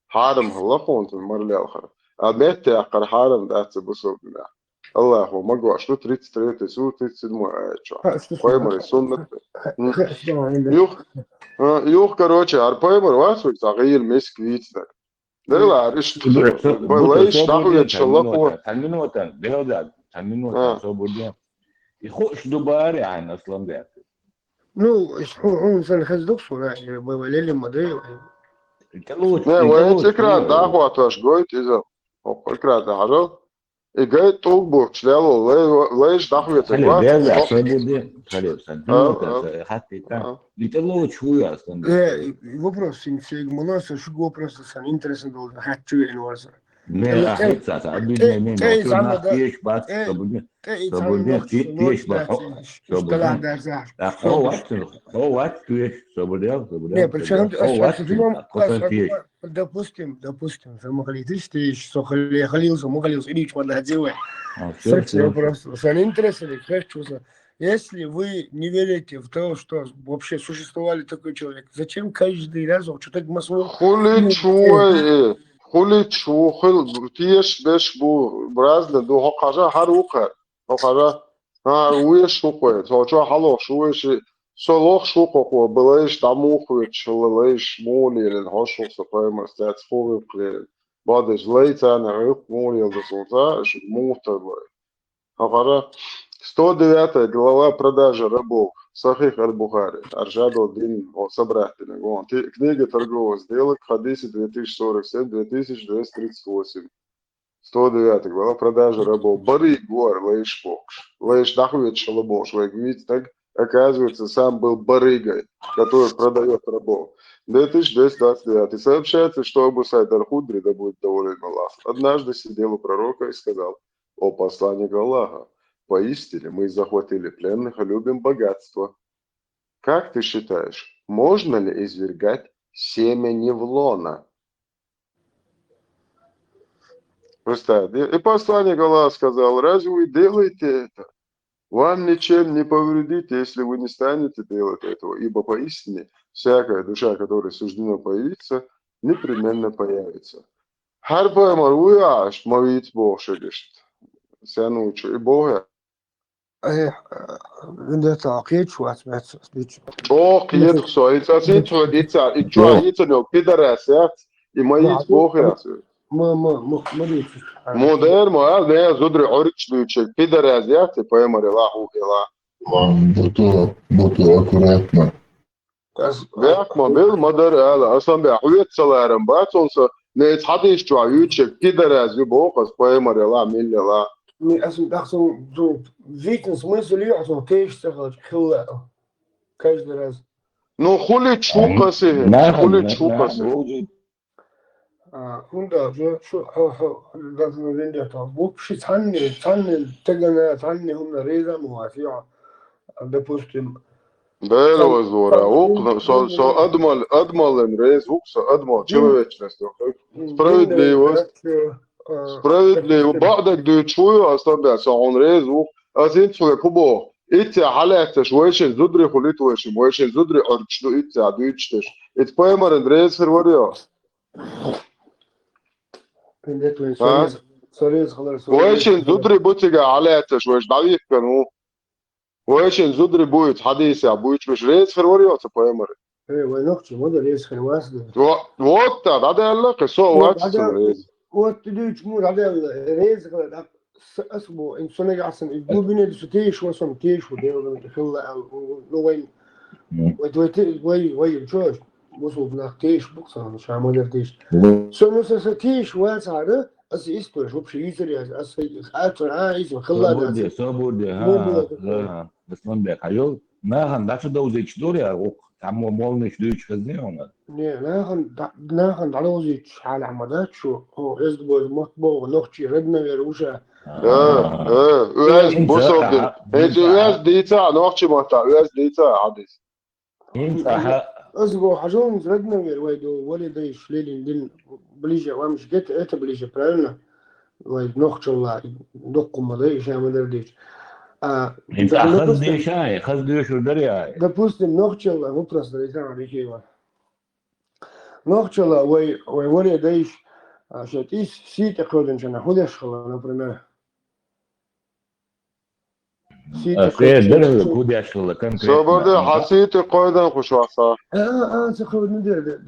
حارم هلا فونت المرلي آخر أدمت أقر حارم دات بوصل دينا الله هو مقوى شلو تريد تريد سو تريد سدمو بايمر السنة يوخ كروتشي عر بايمر واسوك تغيير مسك ويتنا ديلا عرشت ليش دعوة يتشلقوا تنمينوتان بيوضع تنمينوتان صوبودين يخوش دباري عن أصلا ده نو هو سنة خزدق صورة بوليل المضي لا وين فكرة دعوة توش قويت إذا فكرة دعوة إجاي طوق بوكش ليش دعوة خلي بيرجع صوبودين خلي تنمينوتان حتى كان بيتلوت شوية أصلا вопрос синсегмонаса شو вопрос сан интересен дол хачу инварса ما أحد ساعة أبدي من شو ناقيش بس صوبودين تيش بس هو وقت تيش صوبودين не причем допустим самохалитиш тиш сохалился могалился или чего надо делать просто сан интересен хочу. Если вы не верите в то, что вообще существовали такой человек, зачем каждый раз что-то массово? خليت شو خل تيش بش بو برازل دو هقجا هروقه هقجا ويش شوقه تو حلو شويش صلوخ شوقه بلاش دموخويتش ليش مولي الهوشو سقايم استات فوق قليل بعد جليت انا عيق مولي الدسوتا شو موتر هقجا 109 глава продажи рабов. Сахих аль-Бухари. Аржадо Дин Собратина. Книга торговых сделок. Хадиси 2047-2238. 109 глава продажи рабов. Бары гор лейш покш. Лейш дахует шалабош. Видите, так оказывается, сам был барыгой, который продает рабов. 2229. Сообщается, что Абу Саид аль-Худри, да будет доволен Аллах, однажды сидел у пророка и сказал: «О посланник Аллаха, поистине мы захватили пленных и любим богатство. Как ты считаешь, можно ли извергать семя невлона?» Представь, и посланник Аллаха сказал: «Разве вы делаете это? Вам ничем не повредите, если вы не станете делать этого, ибо поистине всякая душа, которой суждено появиться, непременно появится». Her paymar uyaş mavit boşegeşt. Sen uçu ibohe. ده تعقيد شو اسمه Çok yetso. İnsan çok yetsa. İço yetso pederasat. İmayit boğyası. ما Modern mu? Ne zodri oruç büyücek pederasat. Paymar Allahu ila. Butu akuratno. Bakma bil madar ala. Aslan be huyet salarım. Batsonsa ne hadis çok büyücek pederasat boğaz paymar Allah millala. виден смысл ее, что ты каждый раз. Ну хули чукасы, хули чукасы. هوندا شو لازم نرجع تابوك شيء ثاني تجنا ثاني هم ريزا مواسية допустим. Да, Лазура, окна, со адмал рейс, укса адмал человечность. Справедливость. Справедливо. بعدك دو شوية أصلا سعون رزق أزين شوية كبو إنت حالاتش ويشن زدري خليت ويشن زدري أرشلو إنت عدويتش إنت بايمر رزق فروريا ويشن زدري بوتيجا حالاتش ويش ضعيف كانوا ويشن زدري بويت حديث عبويتش مش رزق فروريا بايمر إيه وينوختي مودة رزق الواسد وقت هذا لك سو وقت رزق وتديش مود على رزق اسمه انسان احسن يقول بيني دستيش وصل تيش وده خلا لوين وي جوش وصل بنختيش بقصه مش عامل تيش سو نسيتيش واسعه اس استور شو بشي يسري اس اكثر عايز خلا صبودي ها بس من بك هيو ما هنداش دوزي تشدوري عم مولنش دوش خزني هنا نه ناخن دروزي على عمدات شو هو يزدبو مطبو نوختي ردنا يروشا Üyez bu sordun. Hiç üyez diyta nokçi mata. Üyez diyta hadis. أزبو حجون ردنا ويدو ولدي شليل دين بليجا وامش جت إتا بليجا برالنا ويد نوخش الله دقو مضي شام درديش انت اخذ ديش هاي اخذ ديش ودريا допустим نوخش الله مو просто ريتان عليكي نوخش الله وي ولديش شاتيس سيت أخذن شنا خدش خلا например Sobarda hasiyeti koydan kuşaksa. تقول ندير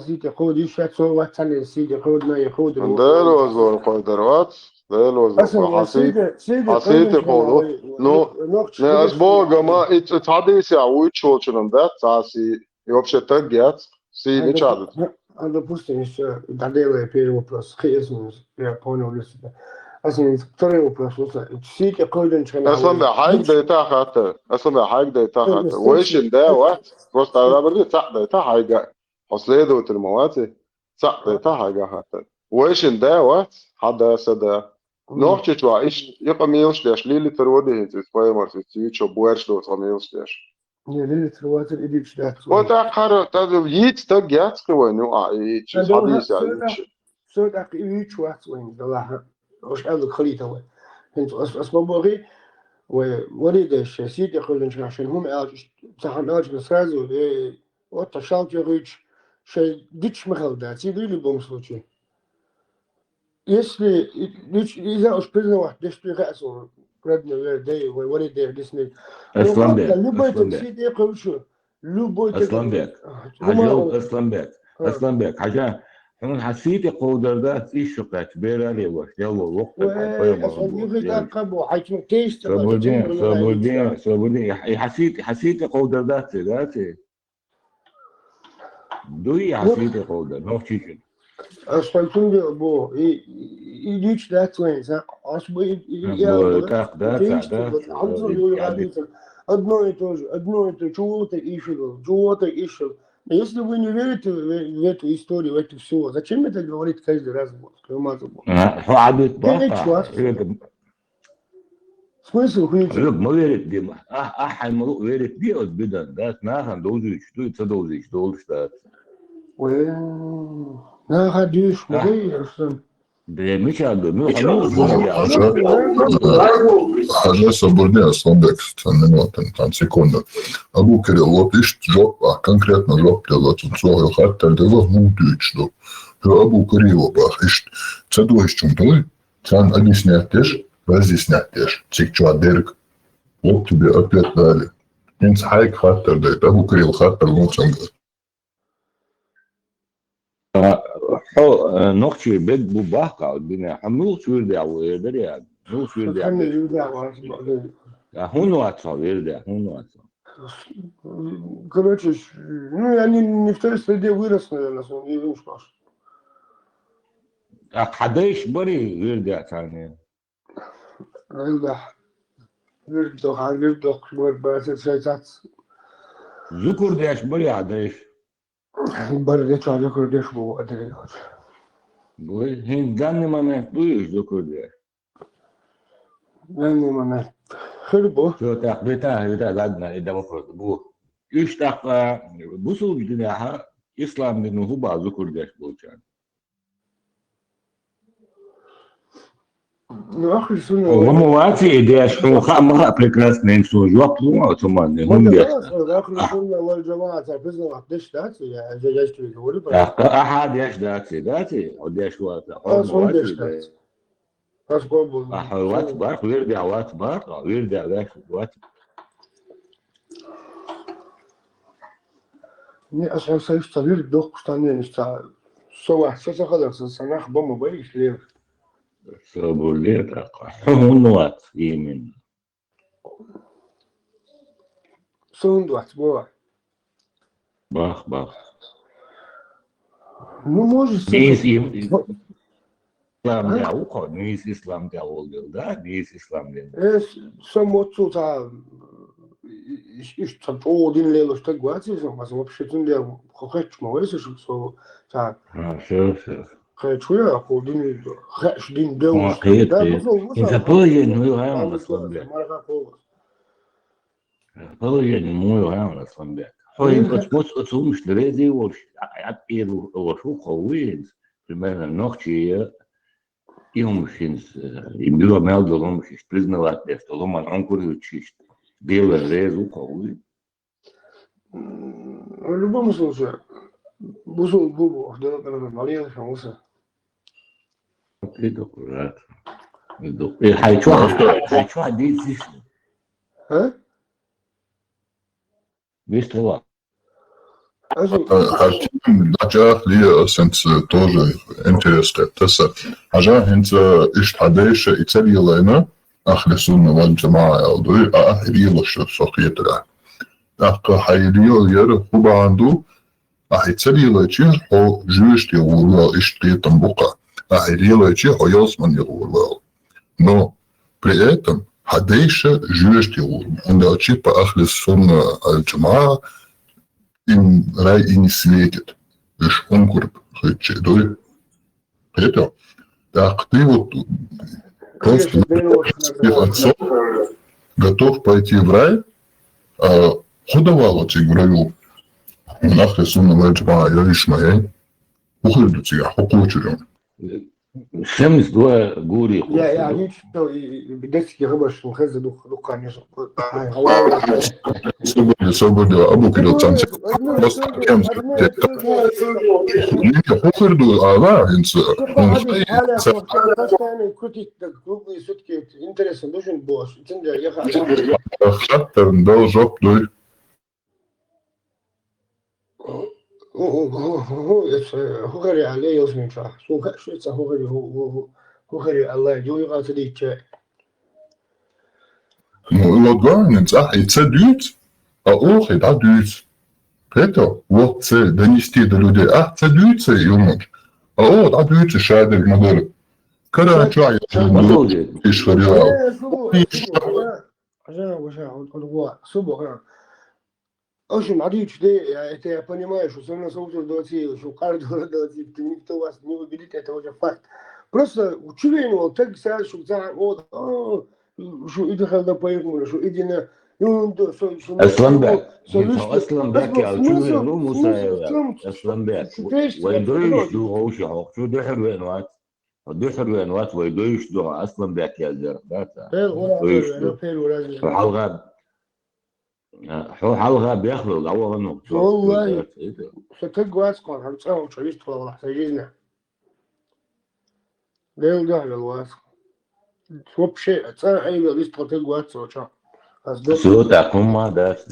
سيتي قود يشات سو واتسان سيتي قود ما يقود ده الوزور قدرات ده الوزور hasiyeti kodu. Ne azbo gama it hadis ya u çolçunun da sasi yopşeta get si ne çadı. Допустим, еще доделаю первый вопрос. Я понял для себя. Второй вопрос. Сити قودن شنا. أصلاً حاجة ديتا خاطر. أصلاً حاجة ديتا خاطر. وإيش ده وقت. بس تعرف بدي صح ديتا حاجة. أصل دوت المواد صح ديتا حاجة خاطر. وإيش ده وقت. حدا سدا. نوع شو إيش يبقى ميوش ليش ليلة ترودي هنتي سباي مرسي شو بورش لو ميوش ليش. ليلة ترودي إدي بشدات. وتأخر تدو يت تجيت كوينو إيش حديث يعني. سود أخي إيش وقت وين الله. وش قال خليته وين. هنت أسمع بوغي ووليدش سيدي يقولون عشان هم صحن أرج مسرازو وتشالت يريش شيء ديش مخلدة سيدي اللي بومسلوشي если إذا أشبرنا واحد دشتري رأسه ردنا وردي ووليدي ديسني أسلم سيدي يقول شو لوبوي أسلم بك حاجة هم حسيت قدر ده إيش شقة كبيرة لي وش يلا وقت صبودين حسيت قدر ده ذاتي دوي حسيت قدر نوشيشن أصلاً بو يديش ده وين صح أصبو يا ده одно это чего-то ищут. Если вы не верите в эту историю, в это все, зачем это говорить каждый раз? Смысл хуйчи? ما верит Дима. حيمرق верит دي بدن ده ناخن دوزي شتوي تصدوزي شتولش ده. ناخديش مغير ده مش عندو مو حاجة صبرني أصلا بك تنين секунду. Abu Kiril вот ищет жоп, а конкретно жоп делать он свой хаттер делать мутыч до. То Abu Kiril бах ищет. Цедуешь чем той, цан объяснять тешь, разъяснять тешь. Цикчуа дерг. Вот тебе опять дали. Инц хайк хаттер дает, Abu Kiril хаттер лучанга. نقشي بيت بوباقة بنا حمل شو يرجع ويرجع نو شو يرجع هون واتسا يرجع هون واتسا короче ну я не в той среде вырос наверное не вижу حدايش بري يرجع ثاني يرجع ذكر ديش بري عدايش بريت على كردش بو أدري هين داني ما نحبوش ذكر ديش داني ما نحب خربو شو تقبيتها لدنا إذا مفرد بو يشتاق بوصل بدنياها إسلام منه هو بعض ذكر ديش بوشان ومواتي ديش هو خامرة прекрасные что жопу автоматный هم آخر السنة والجماعة تعبزنا وحدش داتي يعني زي جايش تقولي قولي أحد يش داتي وديش وات مواتي أسقوب وات بارك ويرجع وات بارك ويرجع ذاك وات не أصلا سيستطيع الدوق ستاني نشتغل سوى حساسة خلاص السناخ بومو بايش ليه Соболет, هونوات يمين. Сундуат, бо. Бах. Ну может. Нейс ислам дя ухо, нейс ислам дя олдил, да? Нейс ислам дя. Само цута там один лело так гватизм, а вообще тун лел хохеч мовесиш, so та Все. хечуя один хеш дин дел. Қиет. Да, Инца положение мою гамма Асланбек. Положение мою гамма Асланбек. Хойн отсумш лрези уж атпиру ушу ховин. Примерно ночи имшинс имбило мелдолом шиш признавать это, ломан анкурю чист. Белый резу ховин. В любом случае, бузул бубу, да, малел хамуса. Это аккурат. Хайчу одеть здесь. А? Без того. Дача ли сенс тоже интересно. Тесса. Ажа хинц иштадейш ицелилайна ахлесунна вал джамаа алдуи ахрилош сохиетра. Ахка хайрио яр хубанду ахицелилайчи хо жуешти урла иштриетам бука. Ахрилайчи хо ясман урла. Но при этом хадейша жуешти урла. Он дачи по ахлесунна аль джамаа им рай и не светит. Лишь конкурс хачедой. Это так ты вот просто отцов готов пойти в рай, а ходовало тебе в раю. Нахрен сумма лечба, я лишь моя. Уходит тебя, хокучерем. Всем из два гури. Я не читал, и бедетский рыбаш, он хэзэ духани. Свобода, абу кидал цанцы. Просто кем не хохерду, а да, инца. Он все-таки интересно, должен был. Хаттер дал жоп дуй. Хухари алле ёсминча. Шуйца хухари алле юйга тдиче. Ну, вот главное, и це дють, а ох, и да дють. Это, вот це донести до людей, а це дються і умуть. А от, а дються шайдер модер. Карача, я не шарял. Очень надеюсь, это я понимаю, что со солнце доти, что каждого доти, никто вас не убедит, это уже факт. Просто учили его так сказать, что вот, что иди хал поехали, что иди на Асланбек, Асланбек, я учу ну Мусаева, Асланбек. ويدويش دو غوشي حق شو ده حلوينات ده حلوينات ويدويش دو أسلنبك يا زرباتا. حلقة بياخذوا الأول إنه والله ستقواس قال هم تساوم شو يشتغل والله سجينا ده ده الواس شو بشيء تساوم أي يشتغل تقواس وشو سلوتكم ما داس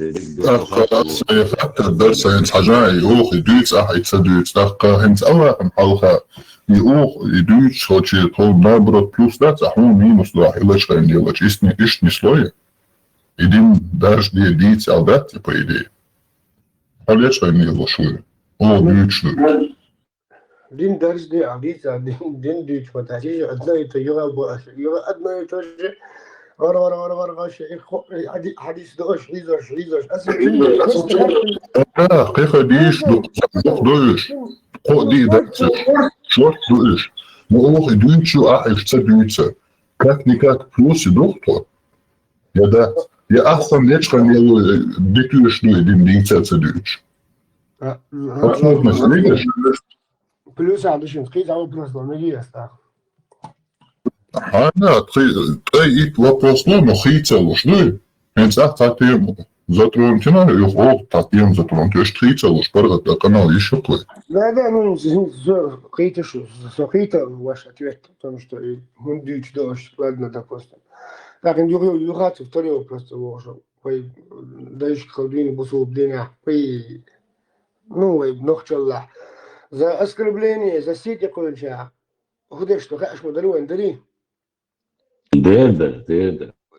حتى الدرس هنس حاجة يروح يدويس يتصدويس دقة هنس أول حلقة يروح يدويس هاتشي طول نابرة بلوس دات أحمو مينوس راح يلاش غير يلاش إشني سلوية يدين دارش دي ديتس ألبات по идее. А лечь не лошує. О, лично. Дин дارش دي عبيطة دين ديش فتحشيش أدنى يتجرى بأس يرى أدنى يتجرى ور حديث دوش حيزوش كيف ديش دوش دي дальше шорт дуешь. Ну ох, идущую تصدقيتها. Как-никак плюс и доктор. Ja, da. Ja, achtam lečka njegu dikuješ nu jedin dingcaca duć. Apsolutno slidiš. Плюс адышын, скай того просто не есть так. А, да, ты и вопрос, но хейцелуш, ну, это так тему. Затронем тина, и ох, так тем затронем, ты ж хейцелуш, пора, да, канал еще кой. Да, ну, хейтишь, хейта ваш ответ, потому что он дичь дождь, ладно, допустим. Так, он юрат, второй просто ложил. Даешь халдвин бусул бденя. Ну, нохчалла. За оскорбление, за сеть конча. Худеш, что хаш модару эндари. Да.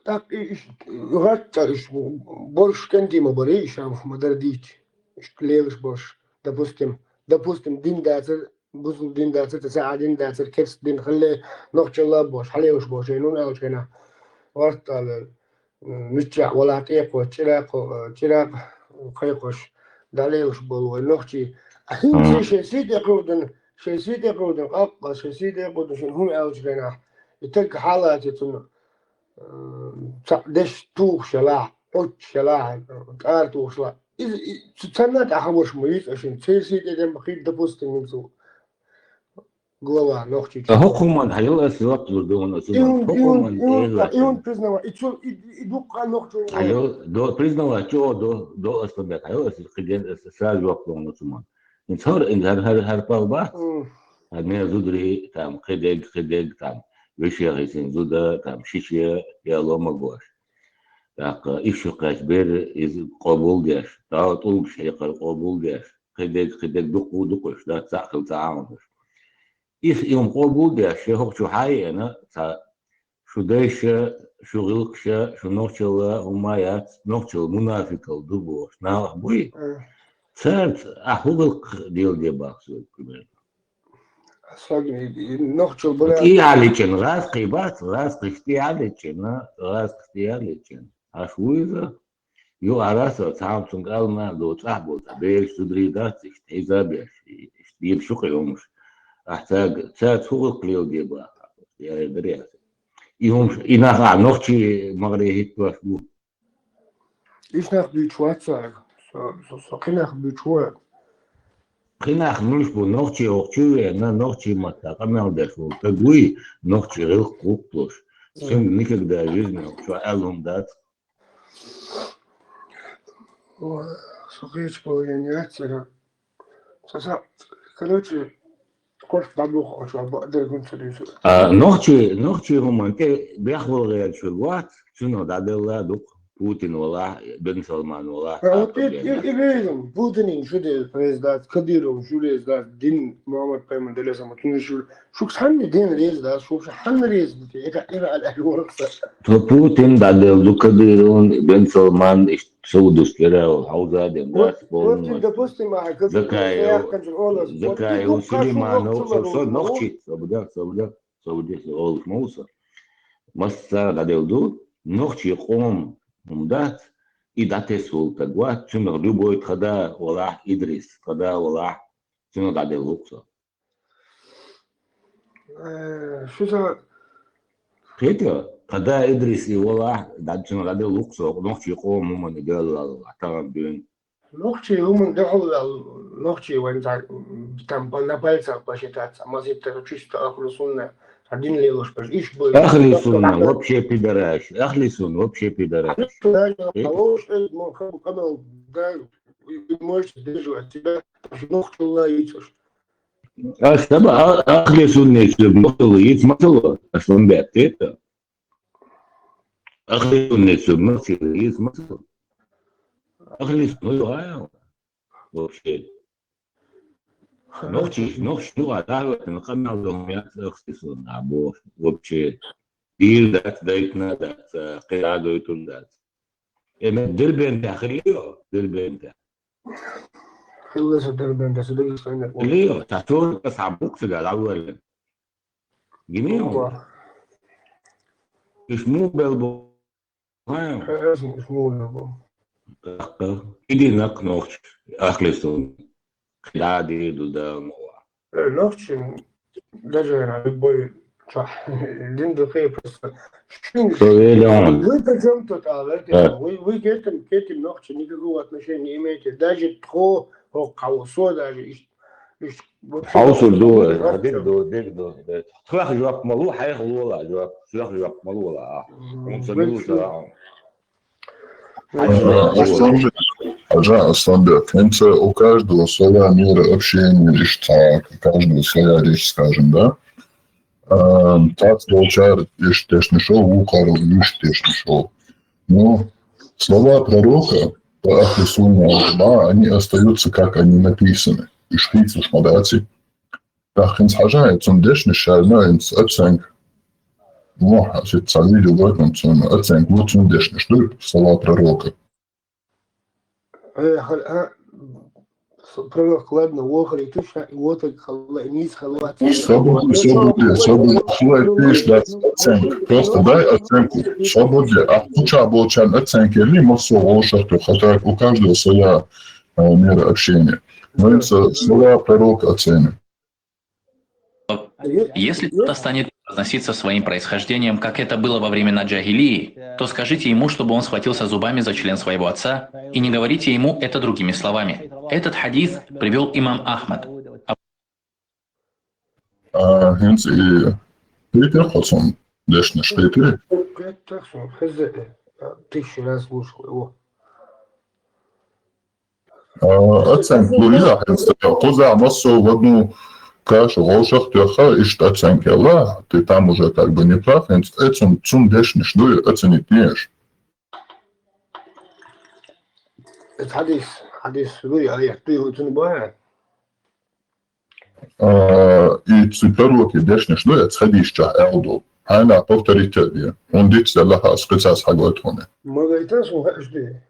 Так, юрат, больше кандима бори, шам мадардич. Клеешь больше. Допустим, дин дацер, бусул дин дацер, тесаа дин дацер, кекс дин халле, нохчалла бош, халеуш бош, ну, научкена. Вартал نتشع ولا تيقو تراق خيقوش دليلش بولو نوختي أحين شيء سيد يقودن أبقى سيد يقودن شن هم أوجرنا يتلك حالات يتنو دش توخ شلاع شلاع قال توخ شلاع إذا تسنت أحوش ميت عشان سيد يدم بخير دبوستن منسو глава ногти. Hukuman hayal aslat durduğun asuman. Hukuman он признавал, иду к ногтю. hayal do признавал, что до aslat hayal aslat киден сразу воплон asuman. İnsan her palba. Hani zudri tam kideg tam. Вещи зуда там шишия я лома гош. Так ищу кашбер из قبول деш. Та тул шей قبول деш. Кидeg дукуш да цахл таамш. إيش يوم قبول ده شيء شو حي أنا شو دايش شو غلق شو نوشل ومايات نوشل منافق الدبوش ناوح بوي سنت أحوغلق ديل باكسو كمان نوشل بلا إيه عليكن راس قيبات راس قشتي عليكن راس قشتي عليكن أشويزة يو عراسة سامسونج ألما دو صاحبه تبيش تدريدات إذا بيش يشتيل شقي يومش أحتاج فوق كليو ديبا يا دريس يوم إنها نوختي مغري هيك واشبو إيش ناخذ بشواتسا سقينا بشوات خناخ نلشبو نوختي أختي أنا نوختي متى قمنا دشوا تقوي نوختي غير قوقتوش سن نيكك دا جزنا شو ألهم دات سقيت بو يعني أكثر سأ كلوتي نوختي هم أنت بياخذوا غير شو الوقت شنو دادلا دوك بوتين ولا بن سلمان ولا إبراهيم بوتين شو ده رئيس كديرهم شو رئيس دين محمد بن دلسة ما تنو شو حن دين رئيس شو حن رئيس بتي إيه على الأهوال بوتين دادل دوك كديرهم بن سلمان سودوس كده وحوزة دم بوتين ده بوستي مع زكاي وسليمان وصل نوختي سودك أول موسى مسا دادل دو نوختي قوم مدات إداتي سولتا قوات شنو غدوبو خدا ولا إدريس خدا ولا شنو دادل لوكسا شو ذا كيتا خدا إدريس ولا داد شنو دادل لوكسا نوختي قوم من قال احترام بين نوختي هم دخلوا نوختي وين там на пальцах посчитаться мазит чисто охлусунная один лелош إيش будет أخلصون вообще пидораш أخلصون вообще пидораш можешь держать себя ногти лаичешь أشتبه أخلصون نيشلب نقطة يتمثل أصلا بيعتيتا أخلصون نيشلب نقطة يتمثل أخلصون هاي вообще نوختي عداوة نقمع لهم يأخذون عبوه вообще ديل دايتنا دات قيادة يتون دات إما دربين دا خليه دربين دا خلص دربين دا سدقي سنة خليه تحتون بس عبوك سجال أولا جميعهم اسمه بلبو اسمه بلبو إدي نوختي أخلصون قيادة ضد نوختي даже любой دين دقيق بس вы причем тут вы к этим ногти никакого отношения не имеете даже то каусо даже حوصل دو تروح جواب ملو حياخذ ولا جواب تروح جواب ملو ولا ونسميه صراحة Асланбек, у каждого своя мера общения, лишь так, у каждого своя речь, скажем, да? Так получается, что не шел, ухару, лишь не шел. Но слова пророка по Ахлисуна, они остаются, как они написаны. И шхицу шмадати. Так, инс хажает, он дешни шарна, инс оценк. Ну, а все царили в этом, оценк, вот он дешни, что это слова пророка. Прохладно, охали, туша, и вот низ халат. Свободе, хватит дать оценку. Просто дай оценку. Свободе. А куча обучен оценки или массу лошадь, хотя у каждого своя мера общения. Но это слова пророка оценим. Если кто-то станет относиться своим происхождением, как это было во времена джахилии, то скажите ему, чтобы он схватился зубами за член своего отца, и не говорите ему это другими словами. Этот хадис привел имам Ахмад. Hence Peter Хотсон, дешне штеты. Тысячу раз слушал его. Оценку я, коза массу в одну кашу, лошадь тяха, и что оценки ла, ты там уже как бы не прав, этим цун дешне штуй оценить не ешь. Это хадис, вы, а я ты его не бывает. И цифровки дешне штуй, это ходишь элду. Она повторит тебе. Он дикс Аллаха спецас хаготоне. Магайтас он хажды.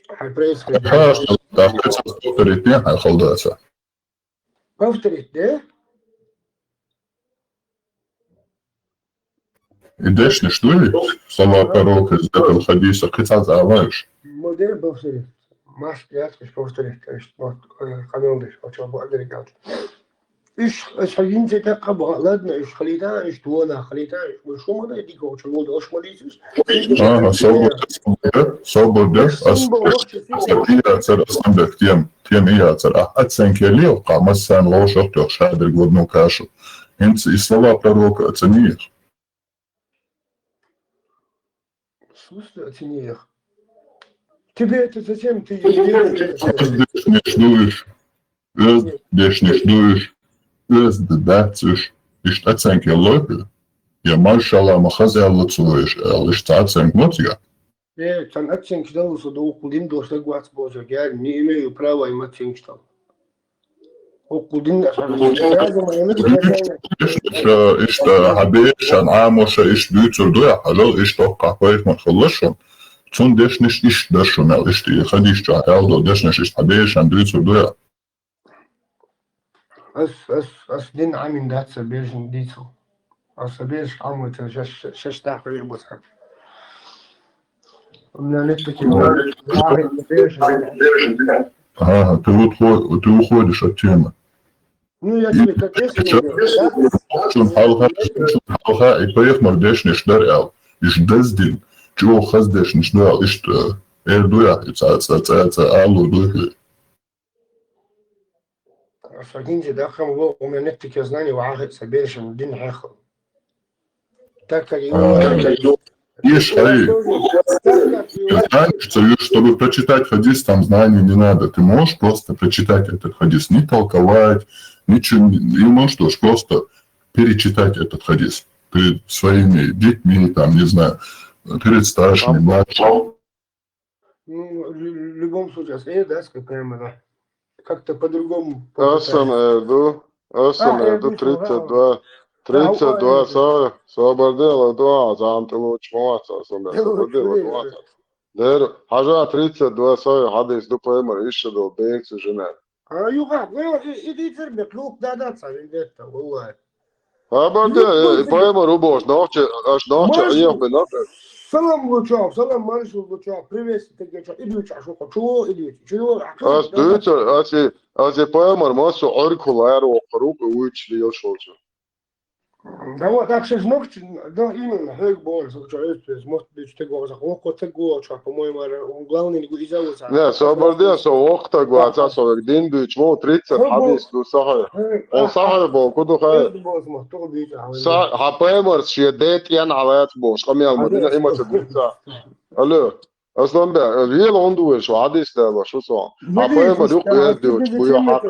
Хайпрейская. Хорошо, так спецас повторит не, а холдаться. Повторить, да? И дешне штуй, слова пророка из этого хадиса, спецас заваешь. Модель повторить. Маш, я скажу повторить, конечно, канондыш, хочу обладать. إيش حاجين تتقب غلطنا إيش خليتها إيش تونا خليتها إيش شو ما يديك أو شو ده إيش ما ديش صوبه أصلية أصل أصلا تيم إيه أصل أتسن كلي وقام سان لوشة تشهد الجودنو كاشو إنت إسلام пророка оценишь слушай оценишь тебе это зачем ты дешнешь дацуш ишт оценки лопи я машалла махазя луцуиш лишь оценки мотига там оценки дал до окулдин до что гвац боже я не имею права им оценки там окулдин ишт хабеш амоша ишт бюцур дуя хало ишт قهوه ما خلصون چون دشنش اشت داشون اشت خديش جا الدو دشنش اشت حبيش اندريتو دويا أس دين عامين دات سبيش نديتو سبيش عمو شش تحقق يربطها ومن نتبكي ты уходишь от темы. Ну, я тебе как شون حالها и поехал дешниш дарял иш дездин чего хаздешниш дарял ишт дуя это алло дуя فاكين ده خم هو ومن نكتك يزناني وعاهد سبيش من الدين آخر так Ишь, знаешь, чтобы прочитать хадис, там знаний не надо. Ты можешь просто прочитать этот хадис, не толковать, ничего, не можешь просто перечитать этот хадис. Перед своими детьми, там, не знаю, перед старшими, младшими. Ну, в любом случае, да, скажем, да. Как-то по-другому. Асанеду 32 свободела 2 замтылу чмоаса свободела 2 дер хажа 32 хадис до поэмер еще до бекс жене юга иди тербе клуб дадаться это والله абарде поэмер убош ночи аж ночи я бы на салам лучав салам марш лучав приветствую тебя иди чашу хочу иди чего ас дуча аси поэмер масу оркулар округ уйчли шолчу. Да вот так же ногти, да именно Хэгбол, соответственно, может быть tego захлопка tego, что по-моему он главный не гуизался. Не, свободен, со окта гуаца, со дин бич, мо 30 хадис до сахар. Он сахар был, куда хай. Хапемер шедет ян алат бош, камел мадина има цбица. Алло. Аслан бе, вел он дуэш, хадис да, что со. Хапемер юк яздиоч, буя хак.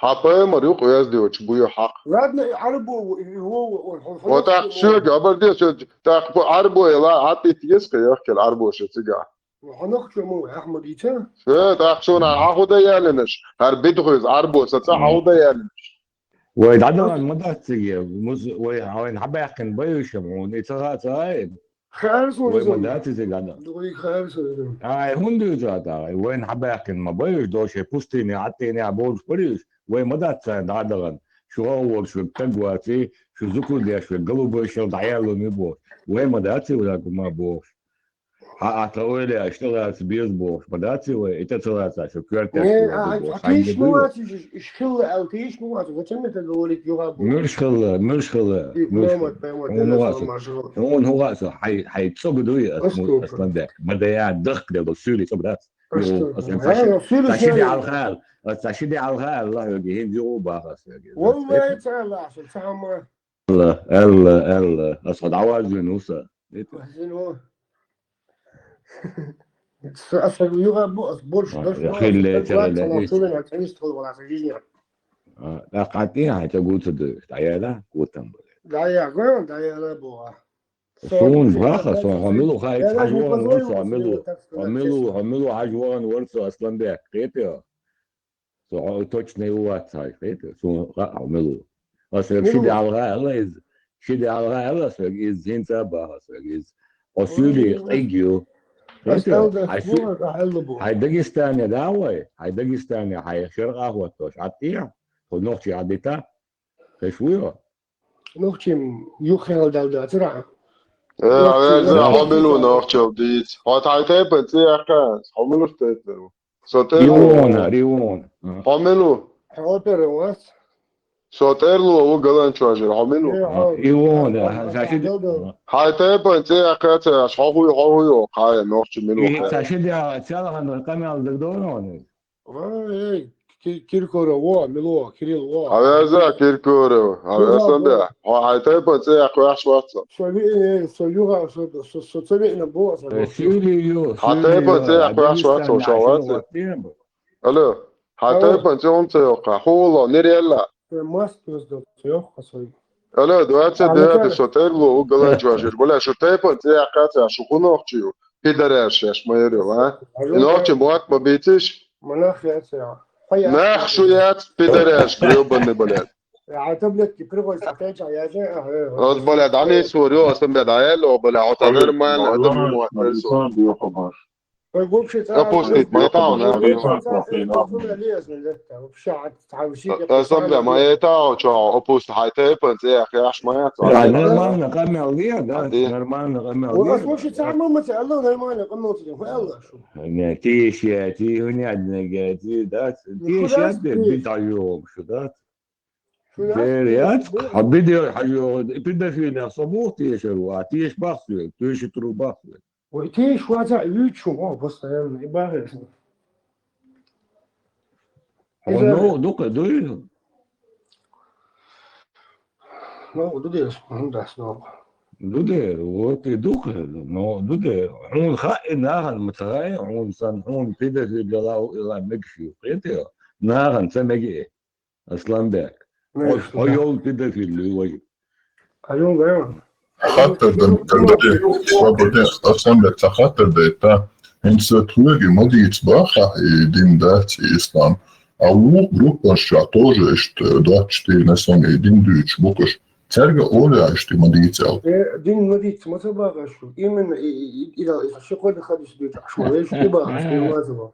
حقيمر يقو يزديوش بويا حق لا عربو هو وتاق شو قبل دي شو تاق عربو لا عطي تيسك يحكي العربو شو تيجا هنخشى مو احمد يتا شو تاق شو هاخد يالنش هر بيدخل عربو ستاق هاخد يالنش ويدعنا المدة تيجي وين حبا يحكي بيوش مو نيتها تايب خارسون وين زم مداتي زي قاعدة دوي خارسون زم هندو جاتا وين حباكن ما بيش دوشي بوستيني عطيني عبول بريش وين مدات دعدغن شو أول شو التقواتي شو زكو دي شو قلبه شو ضعيالو ميبوش وين مداتي ولا ما بوش أتقولي أشتغل بيزبوش مداتي وإتتلاتها شو كيرتك عتيش مواتي إشخل أو تيش مواتي وتم تقولك يغابو مش خلا هون هو راسه حيتصب دوي اصلا ده بدا يعد دق ده بصيري صب ده تشدي على الخال تشدي على الخال الله يجيهم جوبا خلاص والله يتعالى عشان تعمر الله اصعد عواز نوصل زين أصل يغابو أصبرش يا اخي اللي ترى لا قاعدين حتقول صدق تعالى قوتهم دايا غير دايا لبوا صون براخة صون عملوا خايف حجوان ورثوا عملوا حجوان ورثوا أصلا ده قيتها صو توتشني وات هاي قيتها صون عملوا أصلا شدي على الغاء شدي على الغاء أصلا إز هنتا بقى أصلا إز أصولي قيجيو هاي داغستان داوي هاي داغستان هاي شرق قهوة توش عطيع ونوختي عديتا خشوية نوختي يوخيل داودا ترى عملوا نوختي وديت هاي بنتي أكاس عملوا ستيتلو ريون عملوا حاضر صوتيرلو وقلن شواجر عملوا ريون هاي بنتي أكاس حاوي هاي نوختي منو تشدي تشالها القمع الدكتور كيركورو وا ملو كيريل وا هذا كيركورو هذا صندوق هاي بنتي أكاس واتساب سويوها سوي نبوة سيريو هاي بنتي أكاس واتساب شوات ألو هاي بنتي أمتيوكا هولو نيريلا ماستوس دو تيوخا سوي ألا دلوقتي ده صوتيرلو وقلن شواجر ولا شو بنتي أكاس شو كنوختيو كيدرش يا شميرو ها نوختي موات ما بيتش مناخ يا ساعة ناخ شويات بيدرش قريبا بلاد عتبلك كبرغو ساعتين يا جاي بلاد عني سوريو أصلا بدايل وبلا عطادر ما نقدر موات أبوستيت ما يتعاون أصلا ما يتعاون شو أبوست هاي تيبنت يا أخي عش ما يتعاون نرمالنا قمع ليه ده نرمالنا قمع ليه وأصلا تعمل متى الله نرمالنا قمع ليه الله شو تيش يا تي هني عندنا تي ده تيش يا بيتع يوم شو ده فيريات حبيدي حاجة بيدا فينا صبوت تيش الوا تيش باخذ تيش ترو باخذ وتيش واجع يوتشو بس يعني يبغى نو دوك دوي نو دوديش هندس نو دودير وتي دوك نو دودير هون خاء ناهن متغاي هون سن هون بيدا في بلاو إلى مكشي قيتي ناهن سمجي أصلا باك هيول بيدا في اللي وي أيون غير خاطر دلدي صابودي أصلا خاطر ديتا إنسا توجي مدي يتباخا دين داتي إسلام أو группа тоже что дочти на самом дин дюч букаш церга оля что модицел дин модиц ما تبغى شو إيمن إذا شو قد خدش ديت شو ليش تبغى شو ما تبغى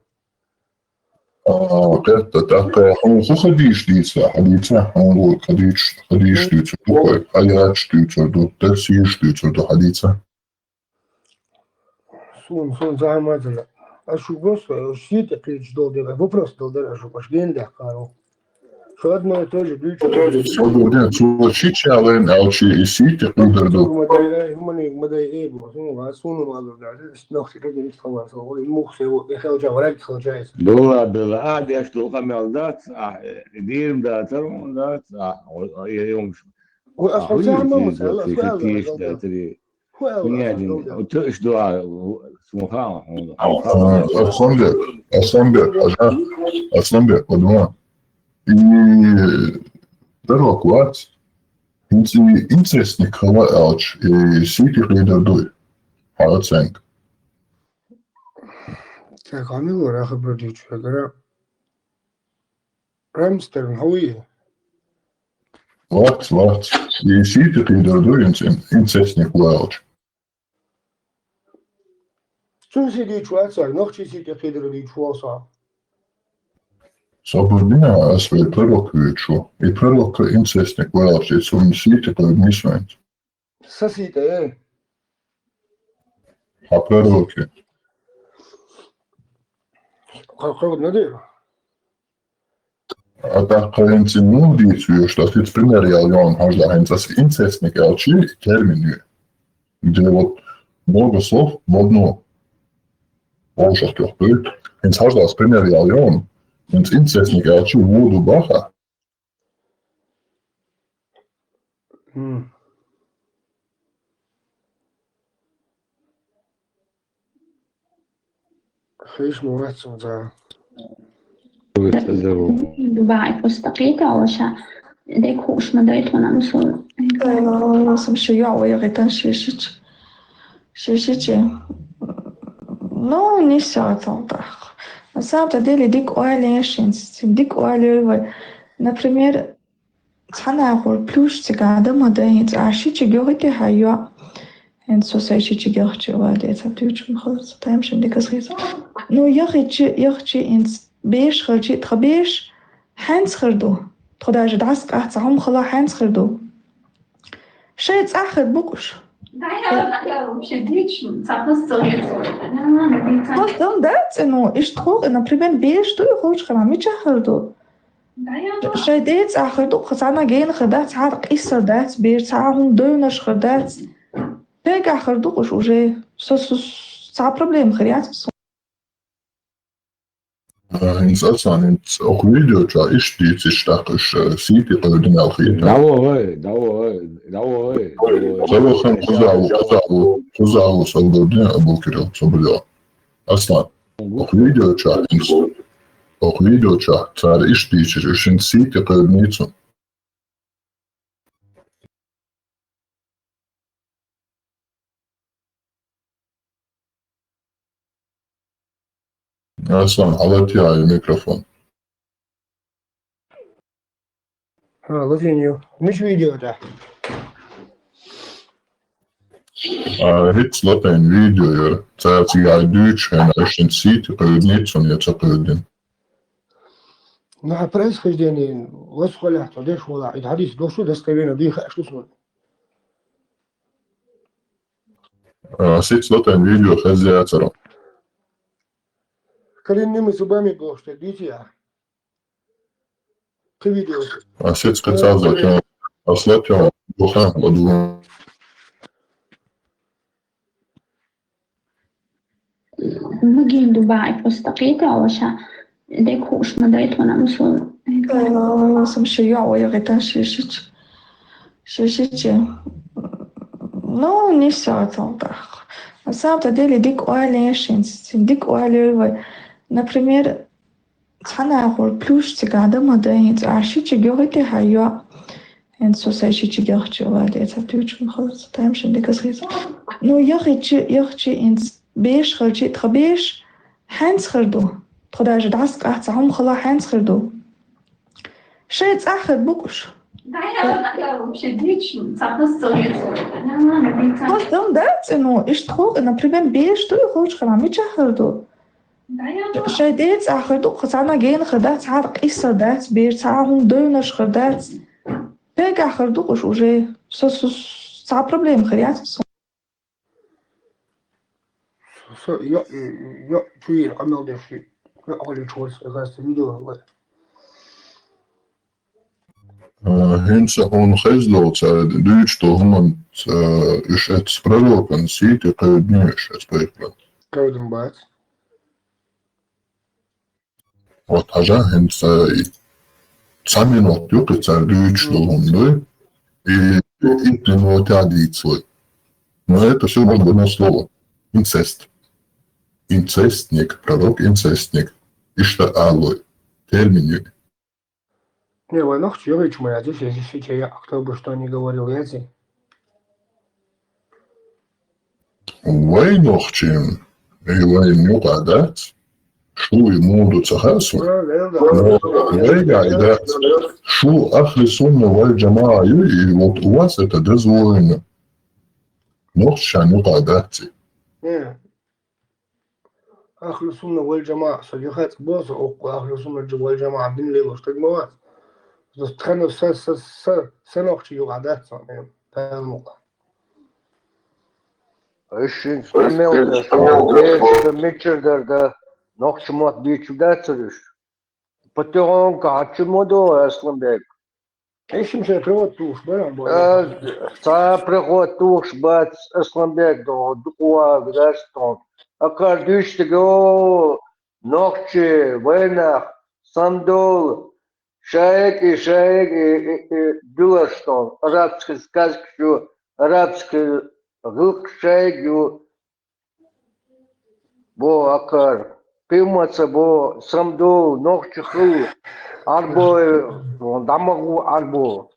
قلت تاك هو خديش ديتسا حديثا هو خديش ديتسا بوكا حياتش ديتسا دو تسيش ديتسا دو حديثا سون زعما تلا أشوف بس شيء تقيش دول ده вопрос دول ده أشوف أش جين ده كارو شو أدنى توجه بيجي صدقني شو شيء شغلين أو شيء يسيت يقدر دو هم إيه بس هم سونو ما دول ده نفس كده يتخلص هو المخ هو يخرج ولا يخرج دولا بالعاد يشتغل قمع ذات دير ذات ترون ذات يوم وأصلا زعما مثلا تيش ذاتري يعني تيش دعاء اسمه أصلا قدوان Prvo kvac, interesni kvač siti hlidardui. Halacenk. Так, عملوا راح بروديتش هكذا رامستر هوية Vats. Siti hlidardui interesni kvač. Sunsi di Chuatsa, Nochisi Pedro di Chuasa. Sobrina asve prelokviču I prelok incestnik vēlāšies un sīti par misvēnt. Sasīta, A preloki. Kaut nedēļu. A dacă înți nu diți, eu știu, asta primeri al Ioan Hajda, înți incestnik al či termini, gdje вот много слов в одно. Олшах тёх пыль. Înți Hajda с примери al Ioan, înți incestnik al či vodu baha. خيش مواتسون ذا بعرف مستقيتة وشا ديك خوش مدريت وانا مسؤول Sam się ją, jak ten szyszycz. No, nie się to tak. Na samym деле дик оалешинс, дик оалевы. Например, цана хор плюс цигада моденец, а шичи гёрите хайо. En zo zei je geurtje waar dit hebt u het tijdens een dikke schrift. Nu je in beige gertje trabeige hands gerdo. Trodaj je das gaat samen gela hands gerdo. Steeds achter boekjes. Wat dan dat? En nu is het goed. En dan probeer beige doe je goed gaan met je gerdo. Steeds achter doe gezana geen gedacht had is er dat beige samen deuners gedacht. Pega хардуш уже со проблем хряц. Înți înți auch video cea știți dacă siti pe din alхит. Давай. Завохан кузау свободне абукиро собрал. Aslan. Auch video cea țară știți și în siti pe nițu. Aslan, alati ai microfon. Латинью. Миш видео да. Hits laten video, țară ai duci, și în siti pe nițu ne țăpădin. На происхождение восхвалят, деш вала, и hadis дошло достоверно, диха, что смотрит. Hits laten video, хозяйцером. Коренными зубами было, что дитя. Ты видел? А сеть специально ослабил духа подумал. مجين دبي مستقيتة وشا ديك خوش مدريت وانا مسؤول. Sam się ją, jak ten szyszycz. No, nie się to tak. Na samym деле дик оалешинс, дик оалевы. Например, цана хор плюс цигада моденец, а шичи гёрите хайо. En zo zei je geurtje waar dit hebt u het tijdens een dikke schrift. Nu je in beige gertje trabeige hands gerdo. Trodaj je das gaat samen gela hands gerdo. Steeds achter boekjes. Wat dan dat? En nu is het goed. En dan probeer beige doe je goed gaan met je gerdo. Steeds achter doe gezana geen gedacht had is er dat beige samen deuners gedacht. Pega хардуш уже со проблем хряц. Я чую, камел деши. Али чусь, гасти видео. Hens on gezloot duurt toch man is het spreken ziet je het nieuws spreken. Kouden baat. Wat haja hens Sami not yok het duurt toch и интимно традицию. Но это все можно одно слово. Инцест. Инцестник, пророк инцестник. И что алой. Термин. Не, война хочешь моя, здесь я кто бы что ни говорил, я здесь. Война чем? И войну гадать. Что ему до цахасу? Война гадать. Что ахли сунна валь джамаа, и вот у вас это дозволено. Ночь не гадать. أهل السنة والجماعة صديقات بوس أو أهل السنة والجماعة بين ليلة استجماعات بس تخلوا سنة وقت يقعدات صانعين فالموقع Işın stemelde son değişti mikçerde nokçumat büyücüdetsiniz. Patron kaçmadı aslında. إيش مش هيفرق توش بلا Sa prihod tuş bat aslında duwa gdaston. Akar düştü go nokçu vayna sandol шаек Бюлаштон, арабский сказки, арабский гылк шаек, бо акар, пимаца бо самдол, ногчуху, арбо, дамагу арбо.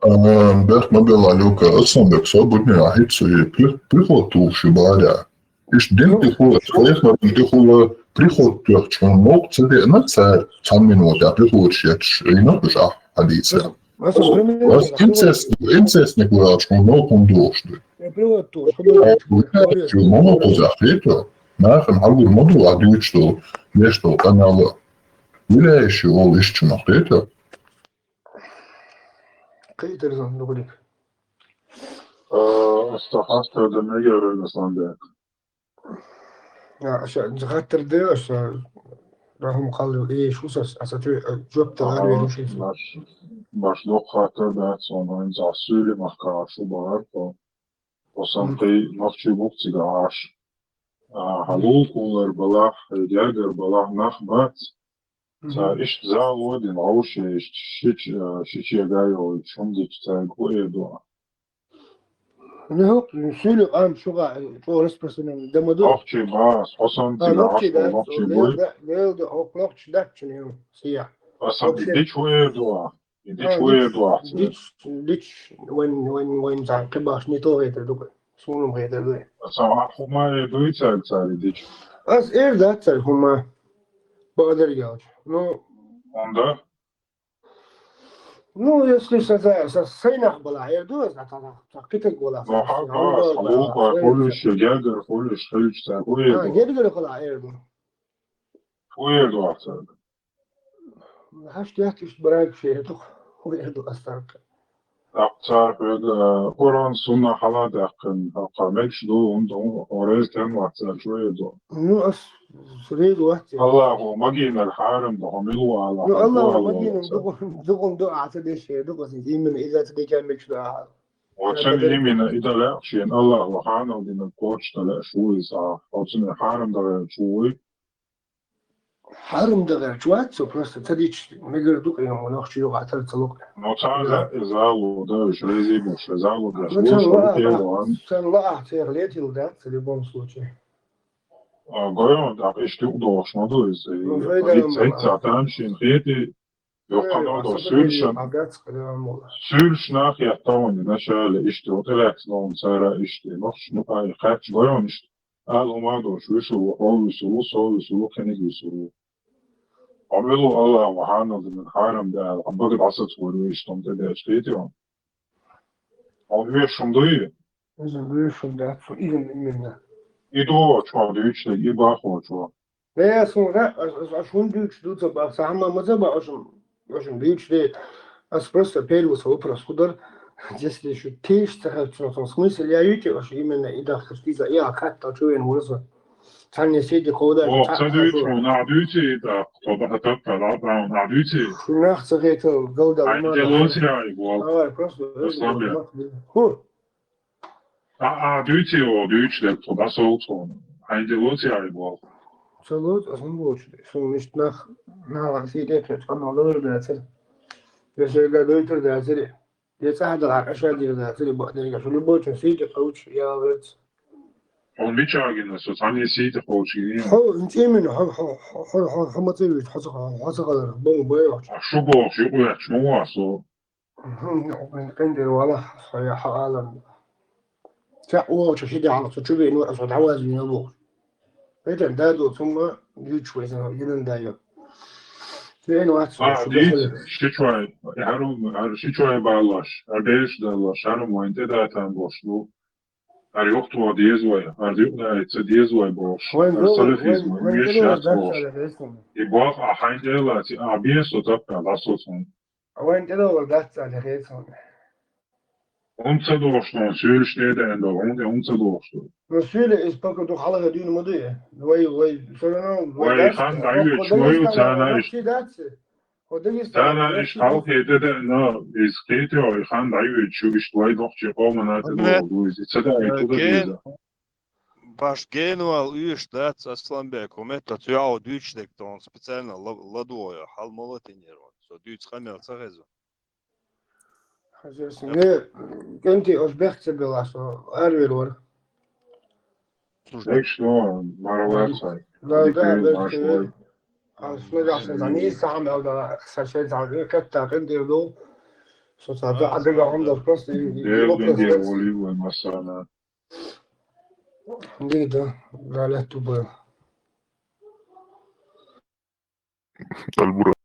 Бэх мобила люка асамбек свободный ахитсу и приход туши баря. Иш дин тихула, своих на тихула приход тех чонок цеде на царь 3 минут, а приход шеч и на душа алиция. Was incest никуда чонок он дошли. Приход туш. Мама позахлето, нахем алгур моду адюч что нечто канала. Или еще ол ищу нахлето. Кайтер зан нугулик. استخاصة دمية بالإسلام عشان خاطر ده عشان راهم قالوا ايه شو اساسا جبت غير شيء باش لو خاطر ده sonra inzasıyla mahkarşı var o sanki nafçı bukti gaş halul kular balah diğer balah nahbat sa iş zavodin avşe şiç yagayo şimdi tsagoye doğa نه سولو قام شو شو رسبس من دمدو نقطة باس حسن تيجي نقطة بوي ده أو نقطة ده شنو سيا أصلا بدي شوية دوا ديش وين زعل كباش نيتو هيدا دوك سونو هيدا دوك أصلا هما يدوي تسال ديش أس إير ده تسال هما بقدر يجاوب onda Ну, если сейнах была, я думаю, так китик была. Ну, халука, холиш, гергер, холиш, хельч, хуеду. Гергер была, ерду. Хуеду ахсад. Хаш тяхтиш брак шеету, хуеду астарка. Ахцар, Коран, сунна, халад, ахкан, ахамекш, ду, орез, тен, ахцар, хуеду. Ну, ас, سريد وقت الله مجينا الحارم ضميلو على الله مجينا دقم دقع عتدش دقة من إذا تدي كان مكشدا وعشان يمين إذا لا شيء الله وحنا ودينا الكوتش تلا شوي صح وعشان الحارم ده شوي حارم ده شوات سو بس تديش مجر دق يوم ونخش يوم عتل تلوك نوتالا إزالو ده شريزي مش إزالو ده شوي كان لا أعتير ليتي وده اللي بومسلوتشي goyon da işte ulaşmadı ise zaten şimdi hedi yok kadar da sürüş nahiyattan ne şöyle işte otelak non sonra işte nasıl ay kaç goyon işte alomado şu oluşu kendi güsü amelo Allah Muhammed'in haramda ambag asat var işte de işte diyor abi şimdi şimdi izin İdo çoğu üçte gibi bakma çoğu. Ne sonra aşun büyük dudu bak sama maza bak aşun büyük de as просто первый вопрос куда если что тешь в том смысле я юки аж именно и да что я как-то чуен вырос там не сидит кода о садует на дюти да то да то да на дюти нах сагет голда а это лосия его просто дюти о дюти то да соусон а это лосия его Салут, озвучили. Сонечт на сидит, он olur da sen. Mesela döytür da sen. Yesa da aşağı diyor da sen bu ne ya şunu boçun sidit coach ya evet. On bir çağın nasıl tane sidit coach gibi. Ha, intimin ha materi hasıqalar. Bu böyle. Şu bu şu bu şu var Ben de valla ya halam. Ya o çeşidi على تشوفي انه اصلا عواز من ابوه فإذا دادو ثم يجوي يلون دايو فين واحد دي شيء هارو شيء بالاش أربعش دالاش هارو ما أنت ده تان باشلو Ariochtua diezvoja, ardiunaitsa diezvoja boš, وين دور salafismo, وين miesh دور jats درس boš. على غيرهم I boch a haindela, ti a bieso tapka, lasotson. وين دور درس على غيرهم Unza došno, syl stede enda, unza došno. Natuurlijk is pakken toch alle gedurende module. Wij zullen Wai khan dayu chmoyu tana ish, we tana ish halk hedede na, is kete oi khan dayu chugish dwai doch chikoma na te do, duiz, itzada ituda duiza. Baš genual üštēts Aslanbek, un metot jau dūčdekt un speciāli ladoja, hal molatiņero, so dūč hamel carezu. كنت أشبهت بالعصا أروي الورق Nek što, mara website. لا ده بس أصلا عشان زني سام أو ده ساشة زني كتة كنت يدو so صار عدد عنده بس Del bendia olivo e masana. دي ده لا تبغى البراق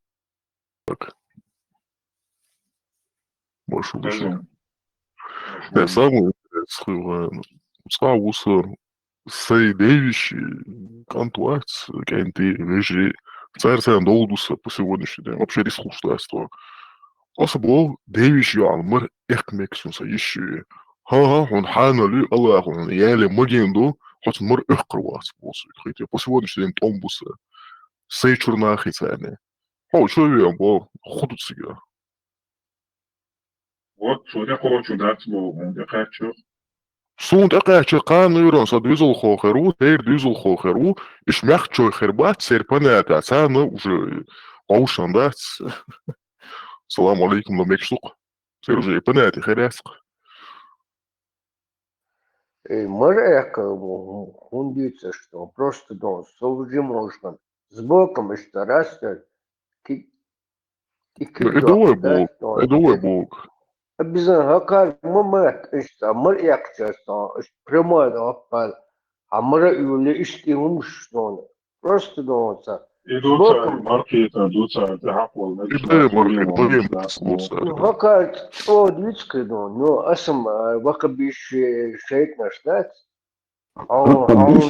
Машу Башек. Я самый справился с девичи контуакт, кенти, вежи. Царь долдуса по сегодняшний день. Вообще ресурсство. Особо девичи алмар экмексунса еще. Ха, он ханали, Аллах, он яли магенду, хоть мар эккрвас босу. Хотя по сегодняшний день томбуса. Сей чурнахи царни. О, человек, бо, ходут себя. Вот, что я хочу дать Богу, я хочу. Сунд أقعد قانون صديز الخوخرو تير ديز الخوخرو إيش مخشوا خربات سيربانات عسانا وجو قوشان دات السلام عليكم لما يكسوق سير جاي بناتي خيراسق Моряка, он видится, что просто дом, служи можно. С боком что растет. Эдуэ Бог. Обязательно, какая момент, что моряка, что прямой опал, а моряка, что ему что просто дом, Идут маркета, идут захапол. Какая то дичка, но асам вакабиш шейт наш дать. А он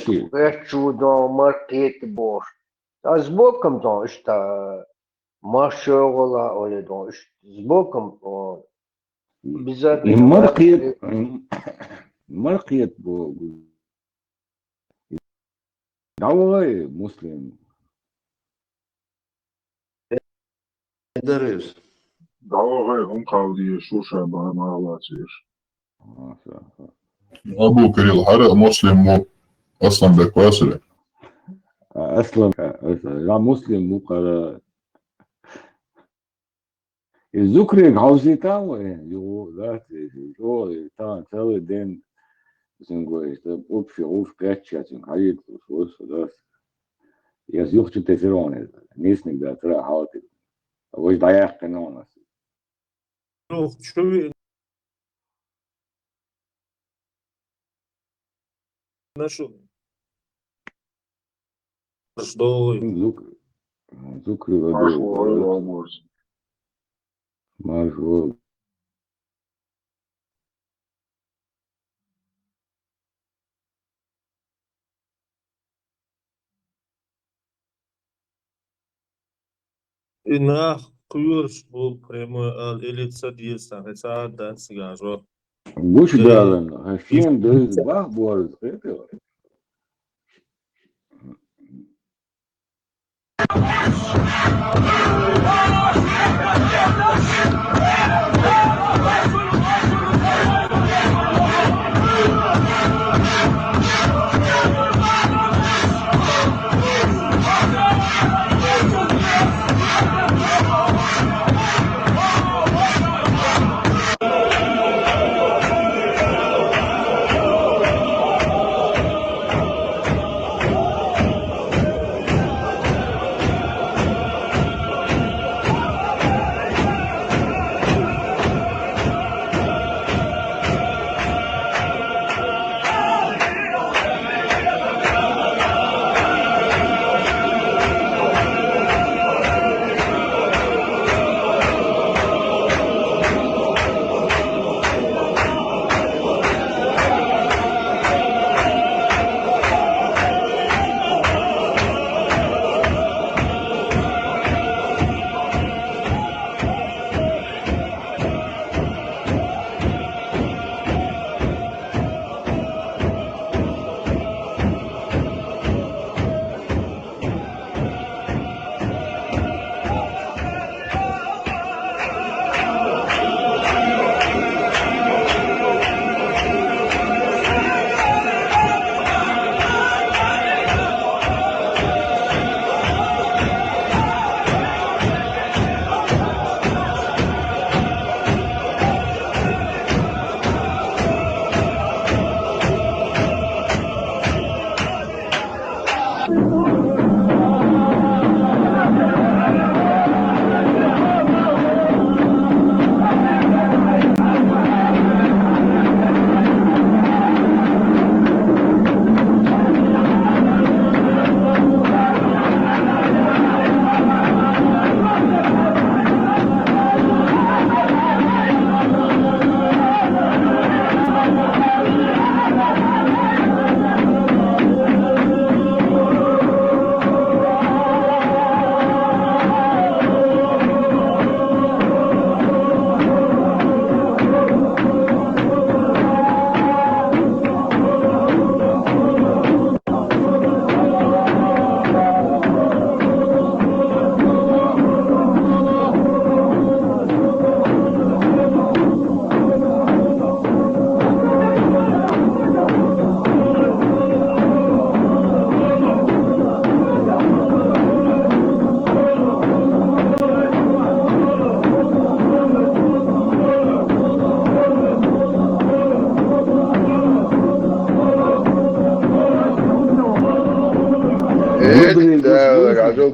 чудо маркет бош. А с боком то что машола или то с боком обязательно. Маркет бог. Давай муслим. Darız. Davay hum kaldı şuşa bana ağlatıyor. أبو كريل حرق مسلم مو أصلا بكواسرة أصلا لا مسلم مو قرا الذكر عاوزي تاوي يو ذات يو تا تاوي دين زنقوي تبقى في عوف كاتشا تنحيط وصوص وذات يزيوخ تتفرون نيسنك ده ترى حاطي وش ضياق قانون شو نشو что ذكر مشهور إنها قيورش بول بريمو الإليت سديل ساعة دان سيجارو وش بالن هشين ده باه بورز غيره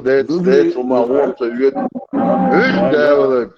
det som man want to vet. Hur det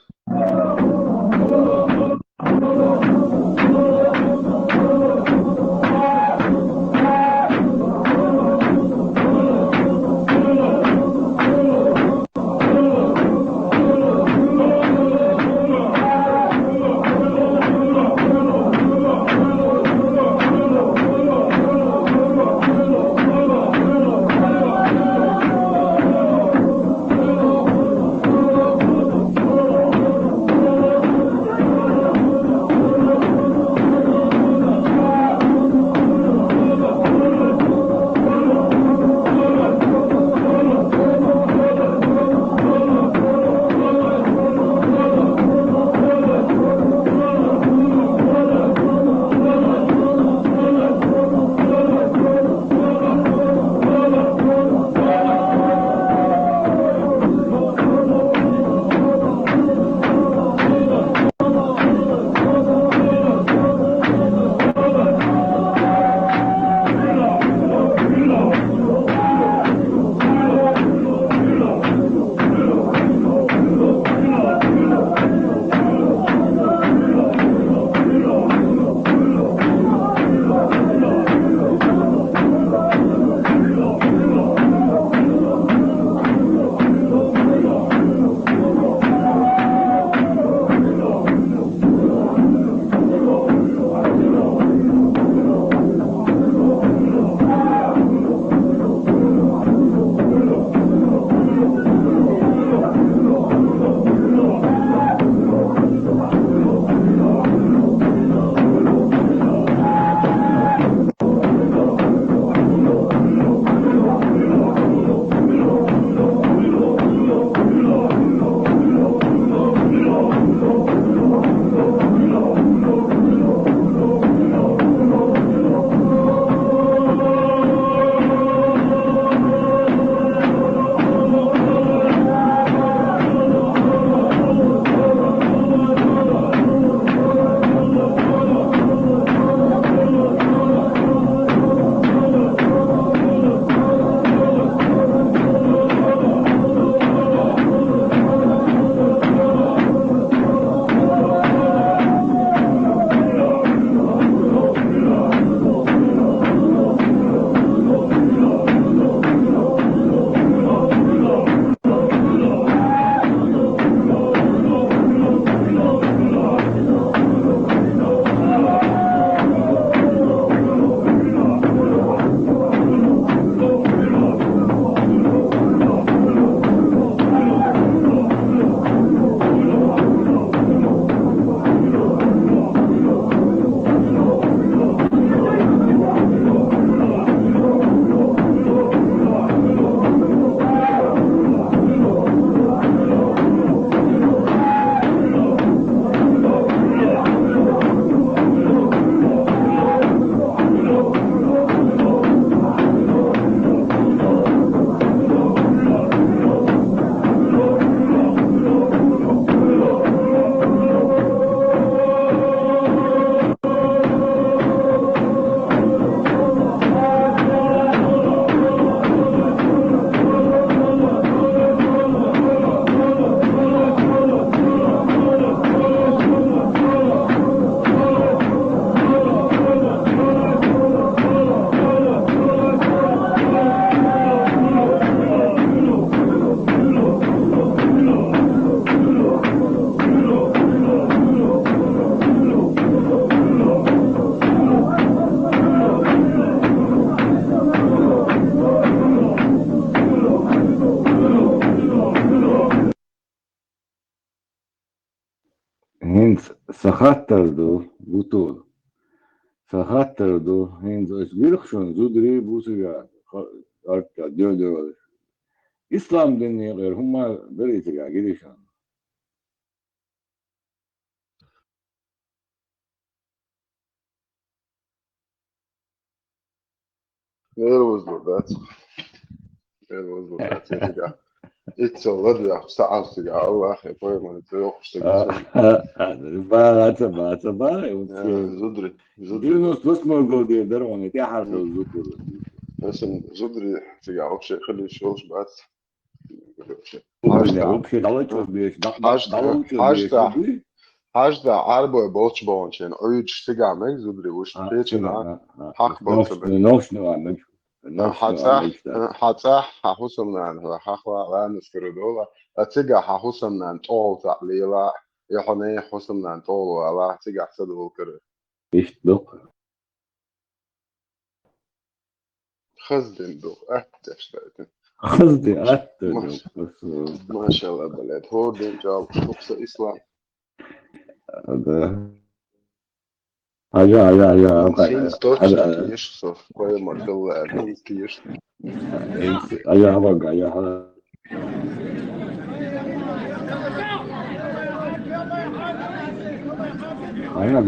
Hins sahattardu butul. Sahattardu hins es virkšon zudri busiga arka diodor. İslam dinleri humma beritiga gidişan. Nervozludat. Nervozludat. It's already ساعة الله يبغى ما تروحش زدري Birnos tusmo godi daron ti harfu zukur. بس زدري تيجي عوش خلي الشوش بعد вообще далеко бьешь, Hajda arboja bolčbončien, ujuč sigamek zudri uš piečina hak bolčabek. Hatsa hahusumnan hahwa lanis kirudola. Atiga hahusumnan tolta lila yahone husumnan tolu ala tiga sadul kiru. İşte dok. Khazdin dok attashtatin. Kızdı attı. Maşallah balad. Hordin cevap yoksa İslam. Fins točki kiešo, pajama galā, fins kiešo.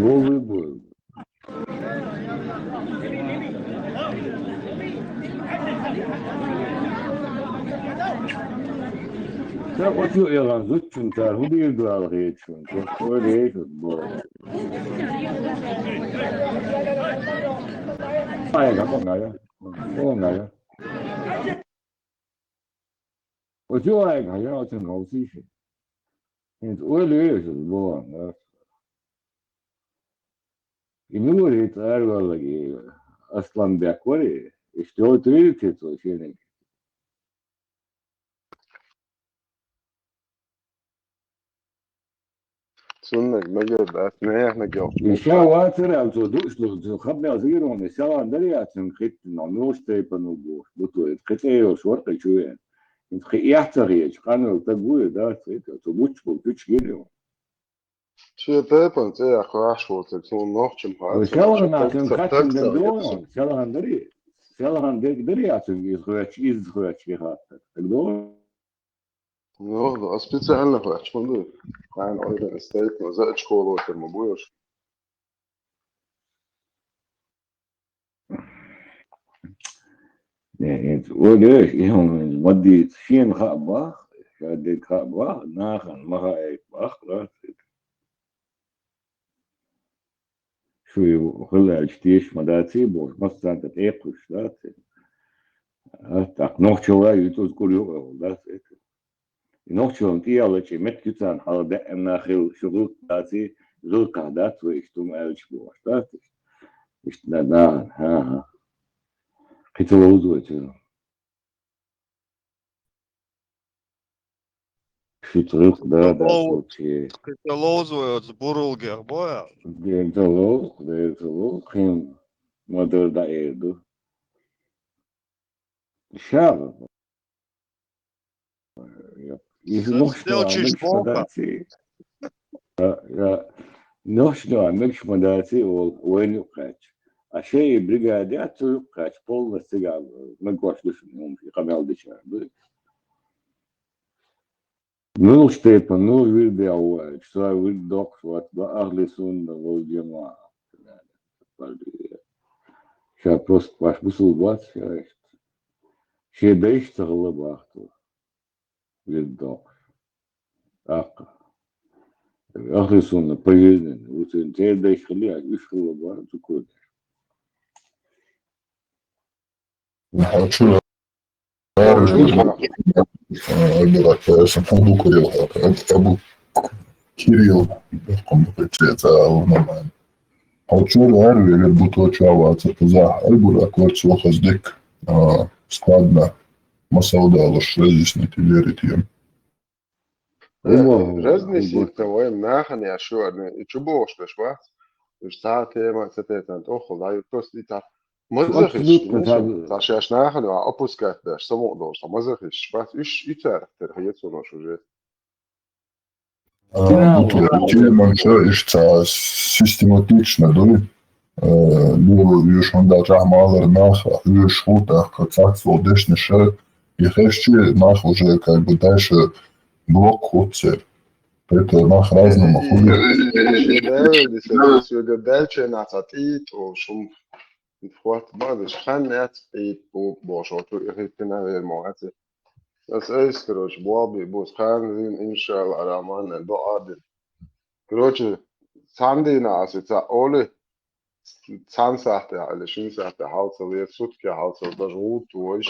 Голый был. Sen oturuyor yalan zıttın tarhı bir dual geçiyorsun. Çok öyle bu. Ay ya. Olmuyor. Oturuyor ya oturuyor olsun. Şimdi öyle bu. İnanılmaz var ki aslan bir var ya. İşte oturuyor ki şey. Sunnak magad ne gel. İnşallah tıram so خبنا زيرون سوا درياتن خيت نوش تيبن وبو بتو خيتيو شورت شوين انت يحتريج قانو تقول ده تو بوتش بوتش geliyor. Şu tepon te akvaş olsa son nohçum ha. Şalağına kaçın da doğru. Şalağın deri. Şalağın deriyatın izhöç gehatta. Doğru. No, специально хочу, ну, ein Euro Steak, no, за школу термо будешь. Ne, öyle yani maddi şeyin habah, şadet habah, nahan maha ekbah, şu hılar çtiş madati bu, mesela da ekuşlar. Hatta nokçolar yüzüz kuruyor, نوشون تيالا شيء متكتان حالا ناخل شروط داتي زور قادات وإشتم ألش بوشتات إشتنا دان ها قتلوز ويتو شو طريق دا شيء قتلوز ويتبرلجر بويا ديتلوز خيم مدر دا إيدو شاب Ночно меч модати войн юкач. А ще и бригадят юкач полностью нагош душным камел дича. Ну штепа, ну видео, что вид док вот ахли сунда волдема. Сейчас просто ваш бусул бац, ще дэйшта глобахту. Видок. Ака. Ахли сунда поведен. Вот те дэйшли, а вишхла ба такой. Хочу Сафонду Курил, Абу Кирилл, это нормально. Хочу или буточава, это за Альбура, квартиру хаздик, складно, масалда, лошь разъяснить и верить им. Разница того, нахрен я шо, и чубо что шват, что тема, это охо, да, и просто это. Мазахиш, aš nahanu опускать, самодош, мазахиш, шпат, и церковь, хаяцу нашу же. Тема, что ища систематично, да? Już onda czamaler nacha, już hutach, kacak słodeczny szef, i jeszcze nach уже как бы дальше блок хутцер. Это nach разным охуе. Дальше на цатит, шум. Вход бадиш ханят и по бошоту иритина вермоати. Das ist, короче, Бобби, бус ханзин, иншалла, раман, доадин. Короче, Сандина, also Olle, Zahnsachte, alle Schinssachte, Hausel, jetzt Sutke, Hausel, das Rot, durch.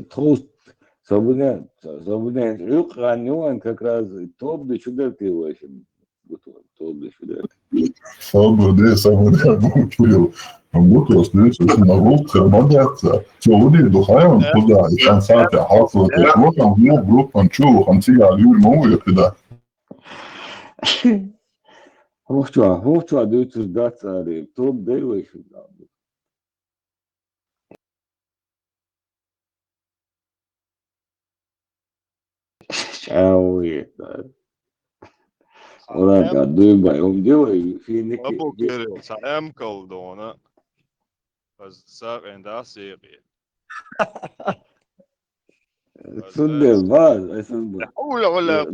Trost, Собунен, Люканюан как раз топ до чудо ты в общем. Топ до чудо. Sabır Kirill. Bu остается очень много термодиация. Саудии духаем куда? И шансаты хасват и швотам в группам чу ханси алюр новые куда. Хохчуа, даются ждать, топ дай в общем. Ulan ya duymayım diyor filmdeki Abu Kirill, Sam Kaldona. Sag en da serie. Sundel var aslında. Ola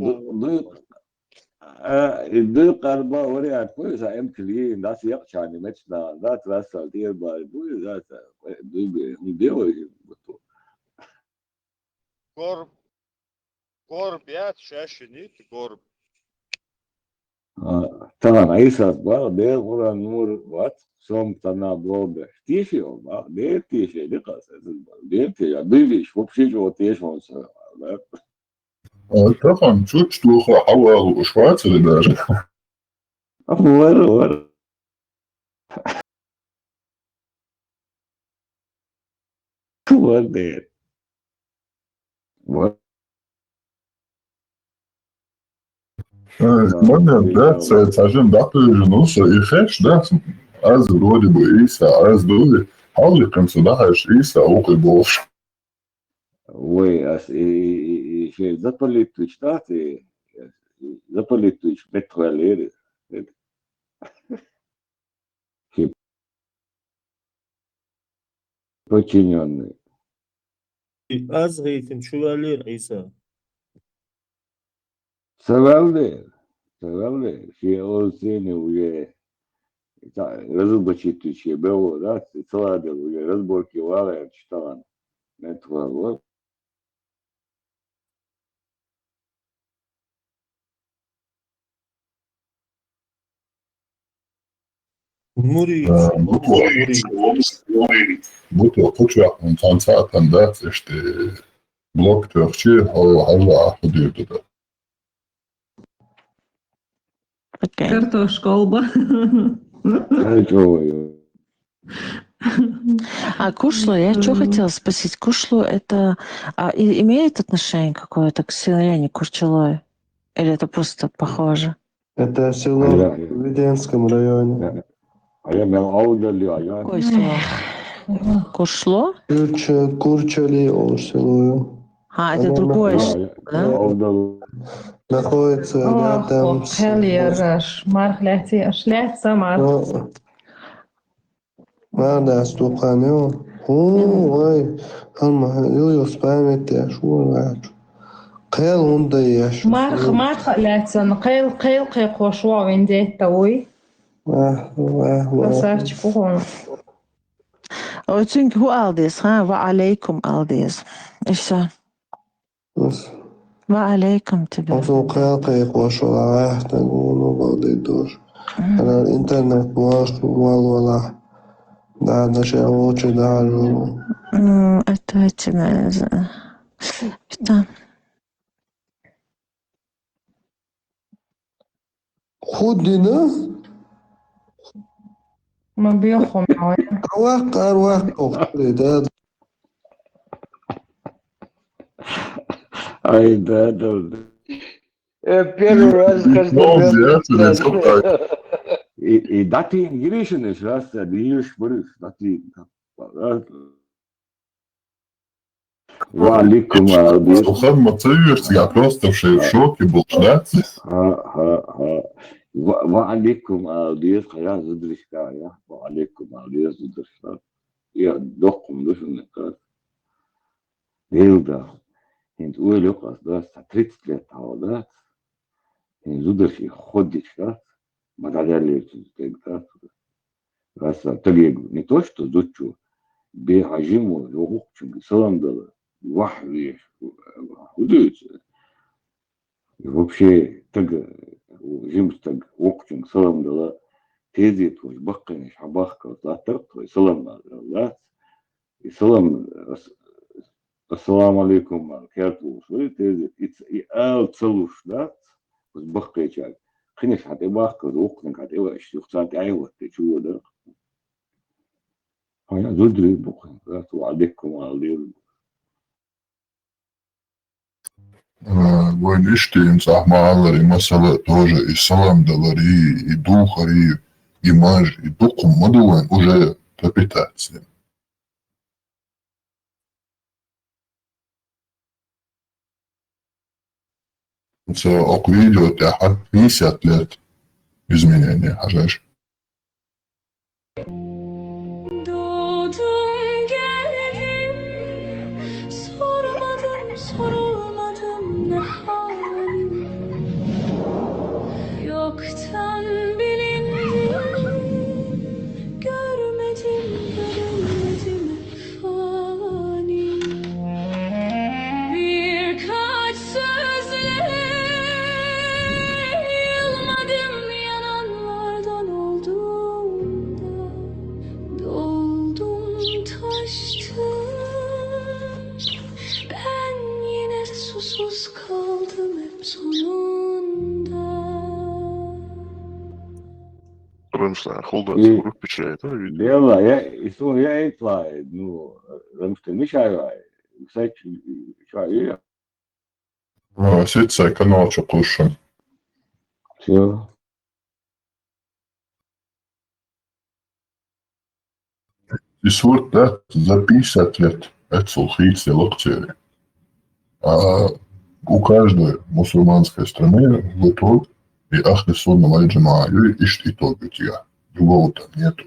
Duy karba oraya koysa emkili nasıl yapacağını meçna zaten nasıl diye var bu zaten duymuyorum diyor bu. Korb ya şaşınıyor korb. Tamam Aysat var der oran nur var som tana blobe тише var der тише de kasasın der ya duymuş вообще же вот есть он да. طبعا شوش دوخة حوا وشوارع даже. Var. Var der. Var. Момент, да, сажен дату женулся и хэш, да, аз вроде бы Иса, аз дули, халиком сюда хэш Иса, ух и больше. Ой, и заполитуч, да, ты заполитуч, бетвалеры. Подчиненный. Az gaytim şuvalir İsa. Severler. Şey olsaydı уже разоблачить было, да, целая уже разборки вала, читала. Это вот. Буто почва концентратом, да, işte blok Türkçe hava ahuduydu da. Картошка оба. А кушло, я что хотела спросить? Кушло это имеет отношение какое-то к селяне Курчалой? Или это просто похоже? Это село в Веденском районе. Какое село? Кушло? Курчали село. Это другое село, да? Находится рядом с... Надо стуканё. Ой, Юлиус памяти, шо قيل ونضيش ما خلاتن قيل قوشوا وين ديت توي مسافش بوهم Çünkü hu aldıyız ha ve aleykum aldıyız. İşte. Ve aleykum tabi. أصلا قيل قوشوا راح تقول وبعدي دوش أنا الإنترنت واش والله ده شيء وجه ده عجوب. Это что? خدنا ما بيخم أروح ده Ай, да. Первый раз и дати грешен, раз даешь брыс, дати. Валикум албис. Ухан Мацевич, я просто в шоке был, да? وعليكم أوديس خلاص زدرش كايا وعليكم أوديس زدرش يا دقم دوش النقاط ديلدا هند أول يقص ده ستريت لت هذا هند زدرش خدش ده ما تعدي تلقى بس تلقى не что зучу بيعجموا يوقف شو سلام ده واحد وديت вообще تلقى وجمستك وقتك سلام دلا تيزي توش بقنش حباخك وطلعتك ويسلم الله يسلم Assalamu alaikum, Kertuš. Vidite, целуш, да? Бахкайчак. Хинеш хати бахка, рухнен хати ваш, юхсат айват, ты чего, да? А я зудри бухен, да, ту алейкум алейкум. Vojni ishtiin sahmaalari masala тоже и салам далари, и духари, и маж, и духом мадуэн уже капитация. Это ок видео, тяха 50 лет изменения, хажаш. Doğdum geldim, sormadım sorulmadım ne halim. Yoktan bilindim, görmedim görülmedim fani. Birkaç sözle yılmadım yananlardan olduğumda. Doldum taştım, ben yine susuz kaldım hep sonunda. Рамштайн, холдер, И скоро печает, да, видео? дело, я это, ну, Рамштайн, мешаю, кстати, чаю, Ситсай канал чокушан. все. И свод, да, за 50 лет это сулхийцы локтери. А у каждой мусульманской страны в итог и ахли судна вальджама и ишт итог я. Другого там нету.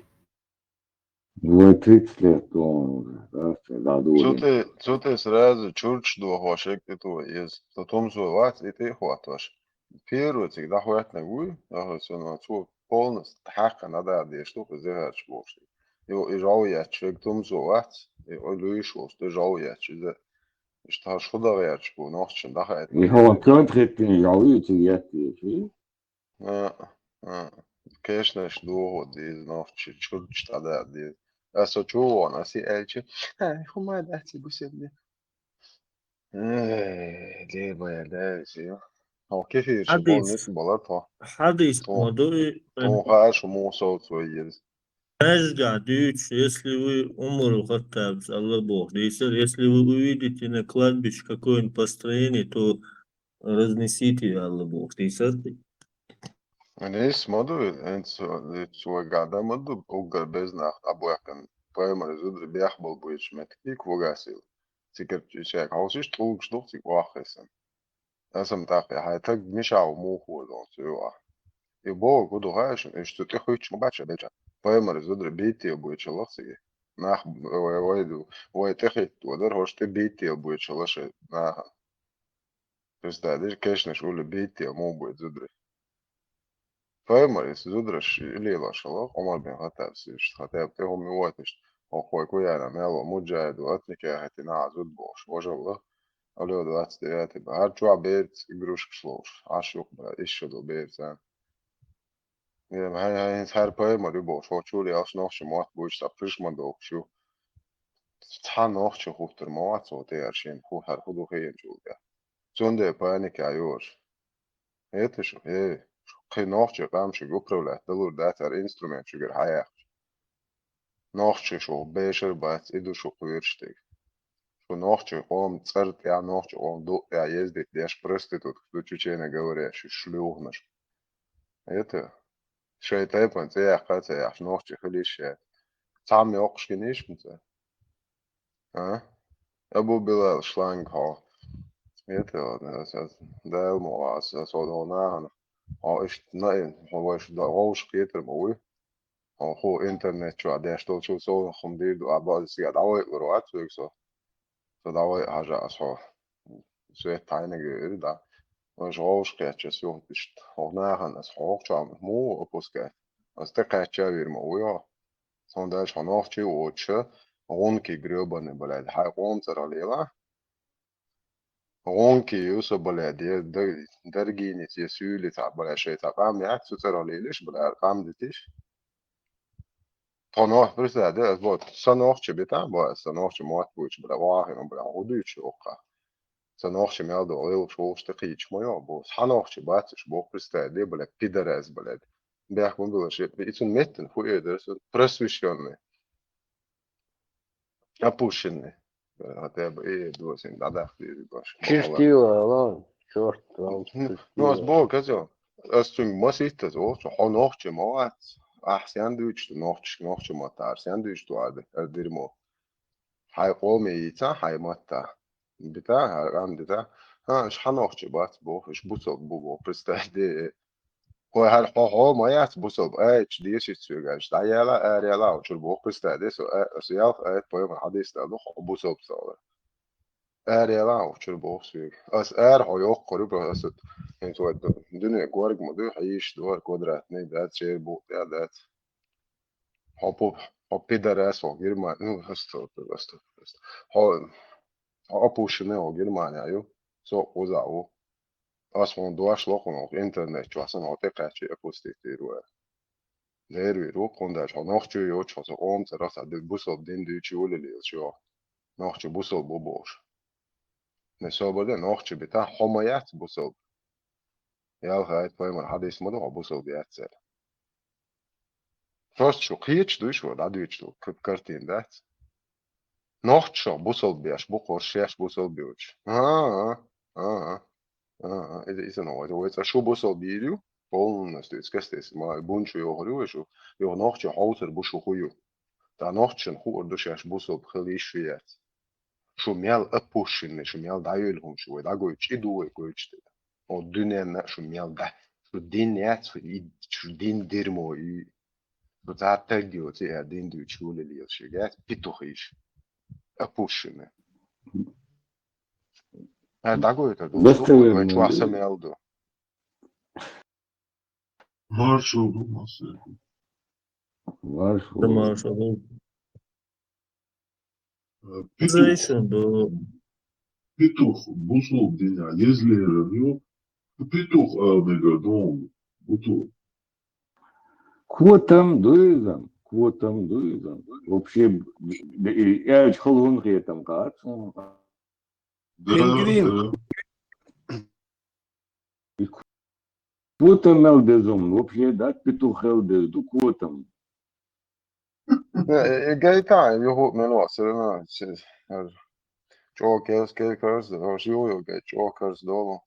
Ну, 30 лет, он, да, да, думаю. Цуте сразу чурч дуахошек это из том что вас и ты хваташ. Первый всегда хватит на гуй, а все на цу полностью хака надо де штука зehać больше. И жал я человек том что вас и олуиш was ты жал я чизе. Что шуда я чпу, но что да это. И он конкретно жал, я тебе, Конечно, что из ночи чурч тогда де. А со чего он, а си эльчи. Хумай дати бусебне. ليه ما يلاش هو كيف يشبون حديث نسبة بلطها حديث то موضوع خاش ومو صوت ويز Дичь, если вы умру хаттаб, Аллах Бог, если вы увидите на кладбище какое-нибудь построение, то разнесите, Аллах Бог. أنا اسمه ده أنت شو قاعدة مدو أوجر بزنخ أبوه كان بايمر زودر بيحبل بويش متكيك وغاسيل سكر شاك هاوسيش تلوك شلوك واخسن أسم تاقي هايتك مش عاو موخو دون سيوا يبوه كدو هاش إشتو تخويش مباشا بيجا بايمر زودر بيتي بويش لخسي ناخ ويدو ويتخي ودر هوش تبيتي بويش لخسي ناخ بس داديش كيشنش أولي بيتي مو بويش زودر فاهمر زودرش ليلا شلاق عمر بن خطاب سيش خطاب تهم يواتش أخوي كويانا ميلو مجاهد وأتنك هتنا عزود بوش وجل أولو دوات ستياتي بهار جوا بيت جروش كسلوش عشوق بلا إيش دو بيت زان يم هاي هاي فاهمر يبوش هو شولي أش نوش موات بوش تفرش من دوك شو تحن نوش خوفتر موات صوتي عشان خو هر خدو خين جوليا زونده بانيك عيوش هيتشو هي خي نوخش قامش upravljāt dalūrdēt ar instrumentu gar hajāk. Nochče šo bēšar bāc idušu virštīgi. Šo nochče om царт я nochče om du я ездить деш проститут, кто чучейно говорящий шлюхнаш. Это шей тайпан це я хаця я nochče хлище. Сам йокшки нишмца. А? Абу Билал шлангхо. Это да мо асодона. هو إيش ناين هو إيش ده غوش كتير موي هو إنترنت شو عدي أشتغل شو سو خمدير دو عباد سياد عوي وروات ويكسو فدعوي حاجة أصحى سوية تاينة غير ده مش غوش كتير سو إيش هو ناهن أصحى شو عم مو أبوس كت أستقع كتير موي sondage han ofte oče ronki gröbane balad ha ronter alela ronki yuso balad درجيني تيسولي تاع بلا شيء تاع قام ياك ستر ليش بلا قام دتيش Pano, precisamente, вот, sanoche bita, bo, sanoche matbuch, bra wahin, bra uduch oka. Sanoche meldo, eu shoste qich moyo, bo, sanoche batsch, bo, precisamente, bla pideres bled. Bech mun bilo shit, itsun metten fu eder, so presvisionne. Apushinne. Хотя бы и досин, да, ты баш. Чистила, ладно, черт, Ну, с бог, казё. Astung masita zo, so honochtje moat. Sandwich to nochtje matar, sandwich to dirmo. Hai ome ita, hai mata. Bita, andita. Ha, shanochtje bat bo, shbusob bo, prestade. Ho mayat busob, diye shit söger. Dayala, yala, uçur bo, prestade, so yal, poema hadis da, busob sağlar. Yala, uçur bo, sög. Har yok, koru bro, يعني سواء الدنيا كوارج موضوع حيش دوار كوادرات نيدات شير بو يادات هو بيدراس هو جيرمان هستو هو أبوشنه هو جيرمان أيو سو وزعو أصلا دواش لقنا إنترنت شو أصلا هو تقاشي أبوستي تيرو ليرو رو كونداش هو نخشو يوش هو سو تراس عدد بوسل دين دوشي ولي شو نخشو بوسل بوبوش نسو بده نخشو بتاع حمايات بوسل يا هاي فاهم الحديث مده بوسل بياتسر First şu hiç duş var, adı hiç yok. Kırkırtın da. Nacht şu busol biyaş, bu korşeş busol biyoç. İzin o, o şu busol biydiyor. Polnesti, skestes, ma bunçu yoğuruyor şu. Yo nacht şu hauser bu şu huyu. Da nacht şu hu duşeş busol khilişiyet. Şu mel apuşin, şu mel dayılhum şu, da goyç idu goyç. O dünen şu mel da. Şu din yat, şu din dirmo. Zaten diyor ki din diyor çuğulu liyor şeker pituhiş apuşine. Da goyta do. Bu çuasa meldo. Marş olması. Marş oldu. Петух, бусул меня, если ревью, петух мегадон, буту. Квотам дуизам. Вообще, я очень холун там кат. Пингвин. Квотам мелдезом, вообще, да, петух мелдезу, квотам. Gaita, jo men också Чокерс, кекерс, жую, чокерс долу.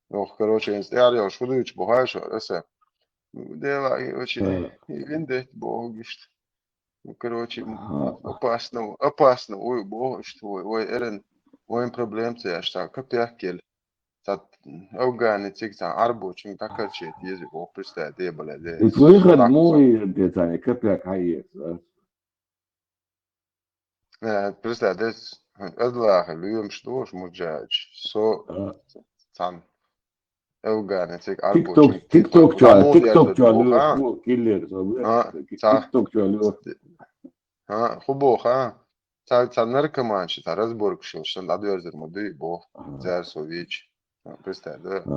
Ну, короче, инсталляция, что ты чпухаешь, это дело очень виндет богишь. Ну, короче, опасно, ой, бог, что, ой, эрен, ой, проблем, ты аж так, капякель. Tad Afgāni, cik tā arbočiņi tā kā šeit ieziko pristē diebalē. Выход мой, это капяк хаес. Pristē des, adlāha ļujam štoš muģēč. So, tan. Afgāni, cik arbočiņi. TikTok čālu, killer. TikTok čālu. Хубо, tā narkomāņši, tā razborkšana, šan atvērzir modu, bo dzērsoviči. Pristēdē.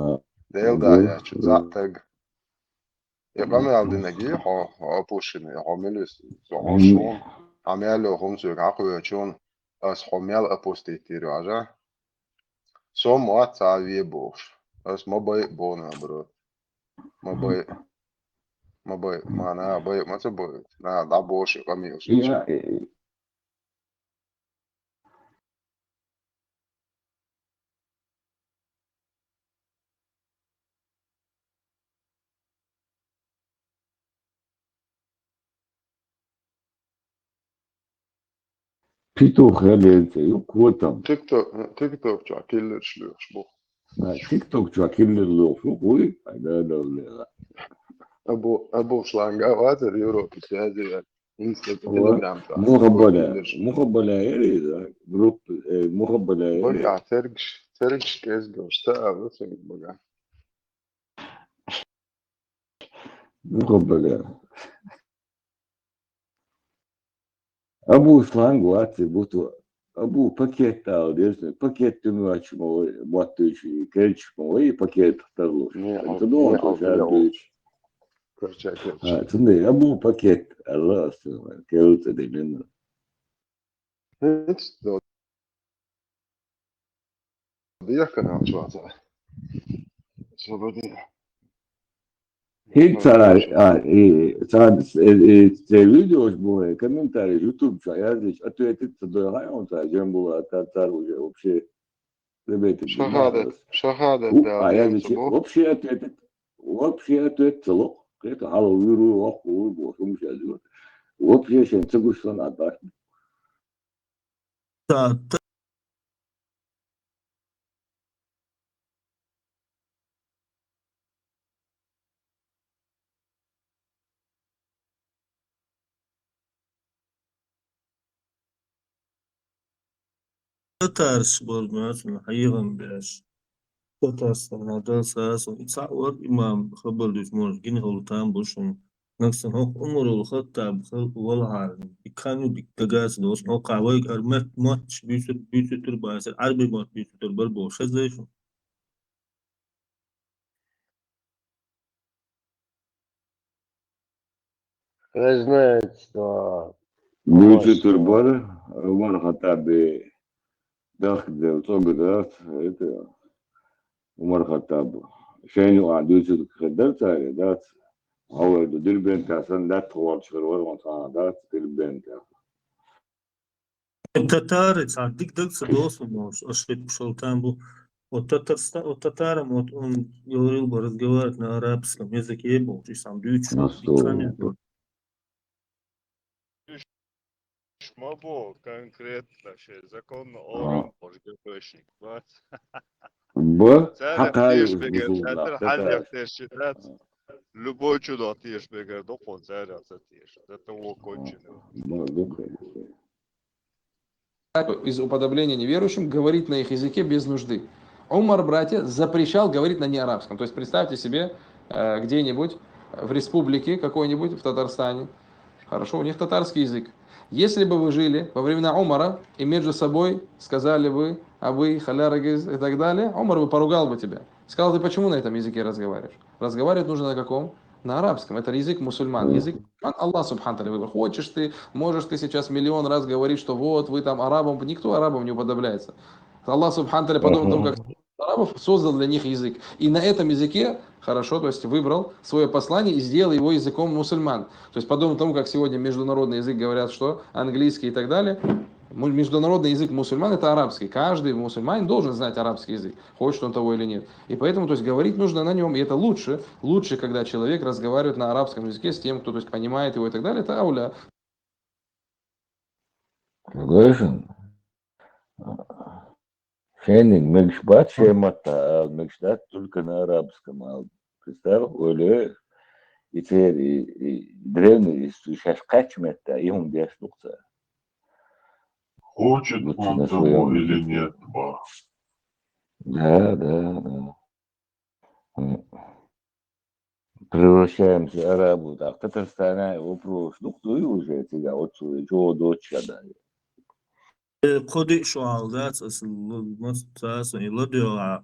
Dēldājāču, zatag. Ja pameldinagi, apušini, homilis, hošon, hamelo homsug, hakujočon, as homel apostītīru ažā. So moat tā vieboš. As mabai bona, bro. Mabai, manā, bai, macabai. Nā, da boši, pamījuši. Петух, квотам. TikTok čā killer šļūš, bo. TikTok čā killer lūšu, ui, da. Abo šlangā vācer Eiropas jēdzījā. Instagram tā. Muhabbalā arī, grupa, muhabbalā arī. Bajā, tergš, ka es gaušu tā, visam bagā. Muhabbalā. Abu slangu atse būtu, abu paketā, paketu açma, battışı, kerçma, paketā tarloş. Tad on to şarkıyış. Kırçak. Şimdi ya bu paket Allah aşkına kağıt edelim. Hiç de yakın açmadı. Söyledi. Hiç sana видео мой комментарий YouTube, я здесь ответить дорогая, он зачем было отца уже вообще ребята. Şehadet Я değerli здесь bu. вообще ответ целок. Это алло виру оху бошум шазу. Вообще sen çıkıştan atar. تتارش بالمعنى حقيقة بيش تتارستان هذا ساس ويتصور إمام خبر دوش مور جين هول تام بوشون نفسن هو عمر الخطاب خلق والعار كانوا بيتجاز دوش هو قاوي أرمت ماتش بيسو ترباس عربي مات بيسو تربال بوش زيشون Знает, что Büyücü Türbar, Umar Hattabi dakhil tobidat, это Umar Hattab. Şeyini adüzü kadar tayredat. هو دير بنت عشان لا تطول شغل وطعنات دير بنت. تتار صدق دك سدوس موش أشرب شلتان بو وتتارم он говорил бы разговаривать на арабском языке был и сам дючу Nasıl? Мабо конкретно şey zakonla oran başgöşük var. Bu Sen hakayı tieş beger, uzunlar. sen halyak teşkilat. Любой чудо тieş beger dokon zarasa tieş. Это o кончено. Из уподобления неверующим говорить на их языке без нужды. Умар, братья, запрещал говорить на неарабском. То есть представьте себе где-нибудь в республике какой-нибудь, в Татарстане, хорошо, у них татарский язык. Если бы вы жили во времена Умара и между собой сказали бы абы, халярагиз и так далее, Умар бы поругал бы тебя. Сказал, ты почему на этом языке разговариваешь? Разговаривать нужно на каком? На арабском. Это язык мусульман. Язык Аллах субхану тааля выбрал. Хочешь ты, можешь ты сейчас миллион раз говорить, что вот вы там арабам, никто арабам не уподобляется. Аллах субхану тааля подобно тому, как арабов создал для них язык. И на этом языке, хорошо, то есть выбрал свое послание и сделал его языком мусульман. То есть подобно тому, как сегодня международный язык говорят, что английский и так далее, международный язык мусульман это арабский. Каждый мусульманин должен знать арабский язык, хочет он того или нет. И поэтому, то есть говорить нужно на нем, и это лучше, когда человек разговаривает на арабском языке с тем, кто то есть, понимает его и так далее, это ауля. Согласен. Senin мегшбат шемата, мегшбат только на арабском. Представь, öyle и древний сейчас качмета, и он дештукца. Хочет он того или нет, ба. Да. Превращаемся в арабу. Так, Татарстана вопрос. Ну, кто и уже тебя отсюда, чего дочь дали. خودی شوالدات أصل مستاس يلدوا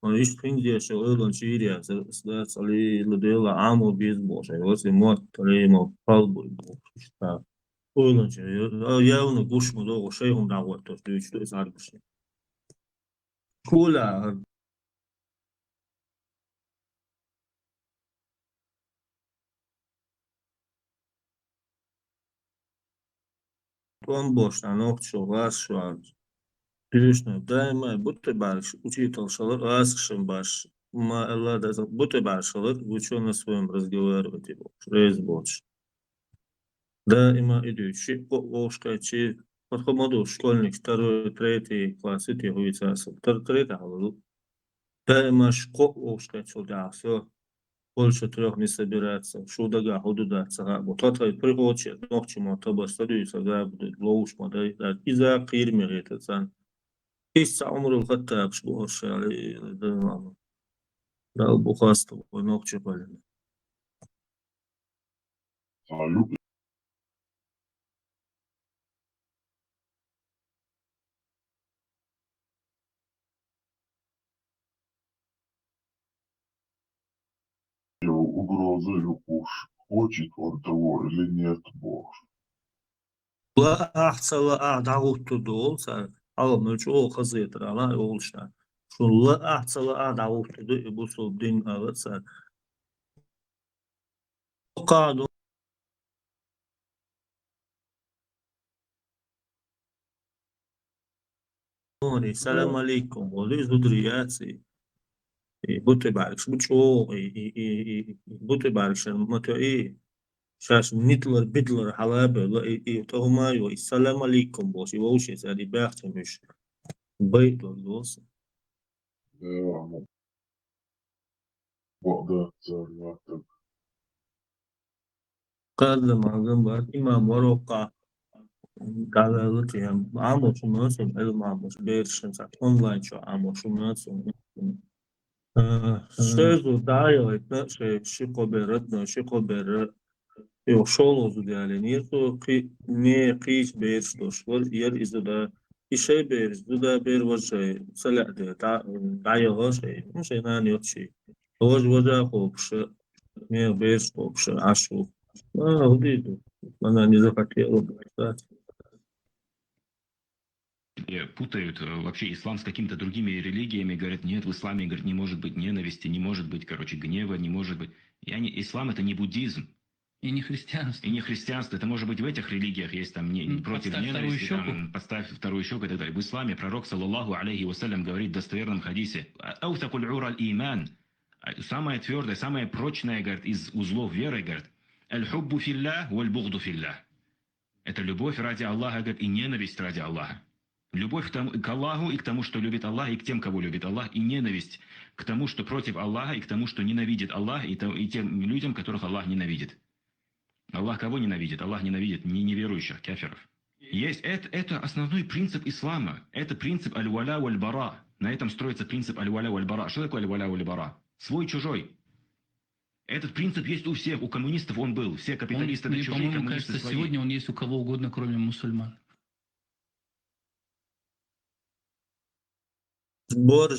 إيش تنجي شغل لنشيريا سدات علي لديلا عامو بيزبوش يعني واسي موت علي مو قلبو يبوش تا أولنشي ياونا قوش مدوغو شيهم دعوة تشتوش تو إسعار بشي كولا تون бош на ногт шогас шуан Конечно, да, мы будто баш учитель шалар асшим баш ма Аллах да будто баш шалар учу на своем разговаривать его рез бош да има идущий ошкачи подхомоду школьник второй третий класс это хуица третий халу да има шко ошкачи да все больше 3 не собираться шудага худуда цага вот это приходит ночи мота бастадию сага будет лоуш мода иза кирмер это сан إيش عمر الخطاب شو على ده بخاصة ونوقش بالنا Угрозы разы уж хочет он того или нет Бог. لا أحسن لا دعوت دول سان على ملشو خزيت رأنا يقولشنا شو لا أحسن لا دعوت دول يبصوا الدين على سان قاعدوا السلام عليكم وليس درياتي بوتي بعرفش بتشو بوتي بعرفش متى إيه شاش نيتلر بيدلر حلابة لا إيه تهما يو السلام عليكم بوش يوشي سادي باختي مش بيت والوصل Ja, وقدرت المكتب. قال معلم بعد إمام ورقة قال لك يا عمو شو ناسم علم عمو بيرشن سات أونلاين شو عمو شو ناسم شو دايو إتنا شيكو بيرتنا شيكو بيرت يو شولوز ديالي نيرتو ني قيش بيرش دوشول ير إزدا إشي بيرش دودا بير وجه سلع دايو غشي مش ناني وشي وجه خوبش ني بيرش خوبش عشو وديدو أنا не захотел кстати. Путают вообще ислам с какими-то другими религиями, говорят, нет, в исламе, говорят, не может быть ненависти, не может быть, короче, гнева, не может быть. Ислам это не буддизм. И не христианство. И не христианство. Это может быть в этих религиях есть там против ненависти, там, поставь вторую щеку и так далее. В исламе пророк, саллаллаху алейхи вассалям, говорит в достоверном хадисе, «Аутакуль ураль иман». Самое твердое, самое прочное, говорит, из узлов веры, говорит, «Аль-хуббу филлах, валь-бугду филлах». Это любовь ради Аллаха, говорит, и ненависть ради Аллаха. Любовь к Аллаху и к тому, что любит Аллах, и к тем, кого любит Аллах, и ненависть к тому, что против Аллаха, и к тому, что ненавидит Аллах, и тем людям, которых Аллах ненавидит. Аллах кого ненавидит? Аллах ненавидит неверующих, кафиров. Это основной принцип ислама. Это принцип аль-валя валь-бара. На этом строится принцип аль-валя валь-бара. Что такое аль-валя валь-бара? Свой-чужой. Этот принцип есть у всех. У коммунистов он был. Все капиталисты это чужие, по-моему, коммунисты кажется, свои. сегодня он есть у кого угодно, кроме мусульман. برج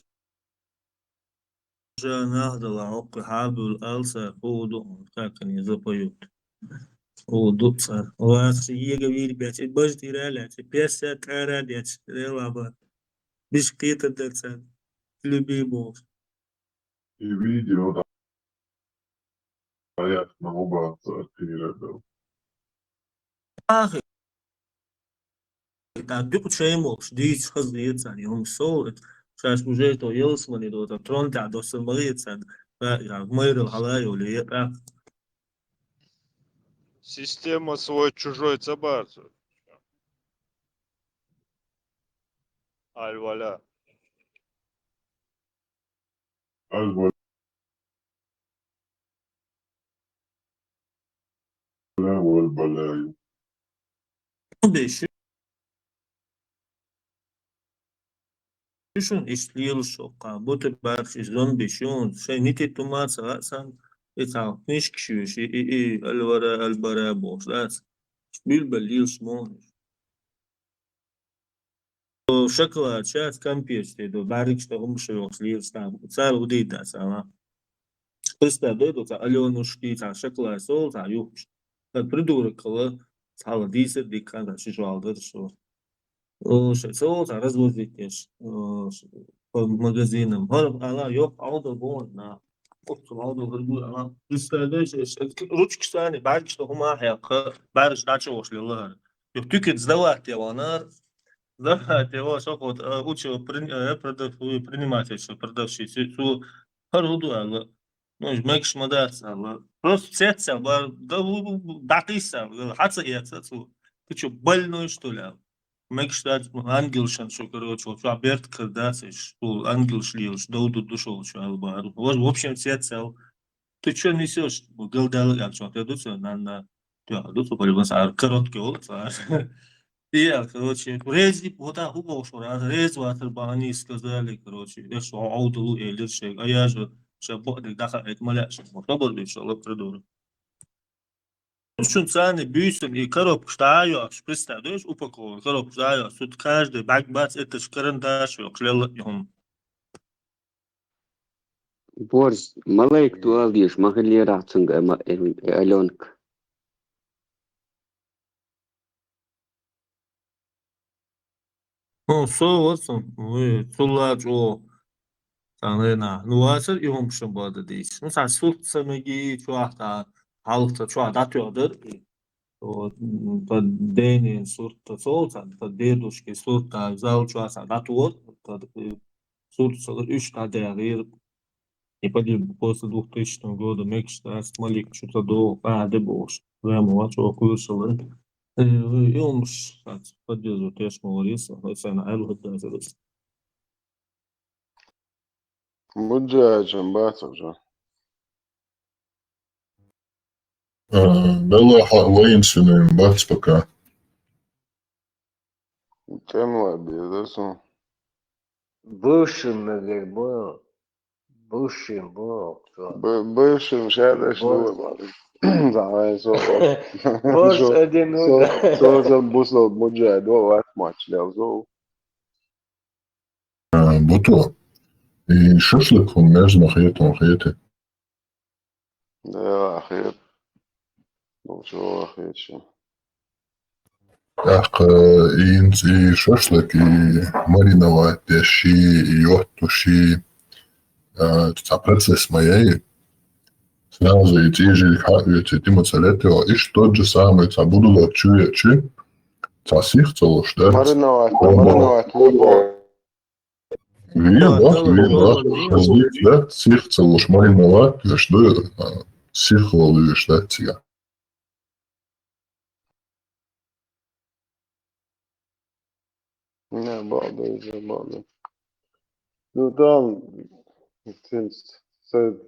نهضة العق حابل الألسا هودو كاكن يزبيوت هودو صار واسي يجبير بيت برج تيرالات بيسا كاراديات ريلابا بيش قيت الدرسات لبيبوس И видео, да, стоят на убраться передал. آخر تعبيق شيء موش ديش خزيت سان يوم صورت شاش بوجيتو يلسمني دوتا ترون تاع دوس المغيت سان يعني مير الحلاي ولي Система свой-чужой цабарцу. Аль-валя. الولاء والبلاء. بيش شون işliyor şoka bu tip barışın beşon şey nite tumarsa sen ita niş kişi şey alvara albara boşlar bilbelli smon o şakla chat kampiyeste do barış da um şey yok stam sar udita sama представляю до Аленушки та шакла сол та yok придурок сала дисе дикан шижалдыр что сол та развозить по магазинам она yok aldı bu na aldı bu ana представляешь ручки сани бариш то хума хяка бариш начал шлилар yok тюкет сдавать его сдавать его что вот учил предпринимательство продавщицу хорошо ну мекш модаться просто цеться да дакиса хатса яца ты что больной что ли мекш ангелшан что короче вот аберт кардациш что ангел шлилш доуду душол что албар в общем цеться ты что несешь голдал как что ты дуться на ты дуться полюбился короткий олца Я, короче, рези, вот так ушел, рез ватербани сказали, короче, я что, аудулу или шег, а я же, шабот, даха, это маляш, вот то был еще, лапредор. Шун цаны бюсен и коробку штаю, представляешь, упаковку, коробку штаю, тут каждый бак-бац, это ж карандаш, клел им. Борс, малайк туалдиш, махалирахцунга, Аленка. Ну, соответственно, вы цулач о таңына. Ну, асыр иомшын бады дейсіз. Мысалы, сұрт сымыги, чуақта, халықта чуақта атыадыр. Дени сурta solsa, deduški surta zaučuasa datuot, tad surta 3 тадер. И погиб после 2000 года Мексика, Смолик, что-то до Дебош. Прямо что курсил. И он поддерживает тяжкого риса, это на Элхуд даже. Muđaģam bācaģa. Белла воинственным бац пока. Темла бедасу. Бывшим, наверное, был. Бывшим был. Бывшим шедеш дула. Zavai Борс один удар. Созал буслал muđaģi do atmač ļauzu. Бото. И шашлык он между махетом махете. Да, ахет. Ну, что ахет ще. Ах, и шашлык, и мариновать, и йоттуши. Это процесс моей. Сразу и те же эти моцареллы, и тот же самый, это буду чуечи. Сих целуш, да? Мариновать, любо. Вие, да, сих целуш мариновать, что сих ловишь, да, тебя. Ne, balda. Nu, tam,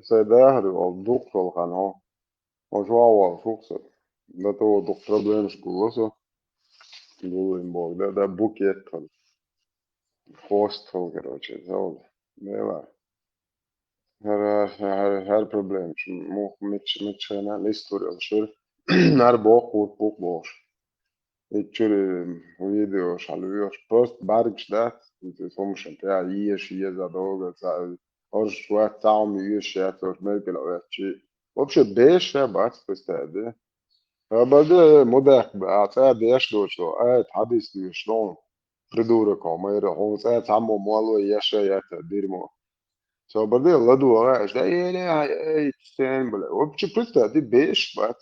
se dahru al doktor gaan ha. Maar zo al vroeg dat er toch problemen school Было им бог, да, букет там. Хостел, короче, зал. Да, her problem. Мох мечена история, что нар бог вот бог бог. Ечури видеош, алуеш, просто баргш да, это сомшен, я ешь за долго, орш вот там ешь, я тоже мебель, вообще беш, я бац, представь, بعد مدح بعد يش دوشو قاعد حديث شلون придурок ما يروحون قاعد عمو مالو يش يا ديرمو سو بعد الله دو قاعد ده يعني تستين بلا وبتش بس دي بيش بعد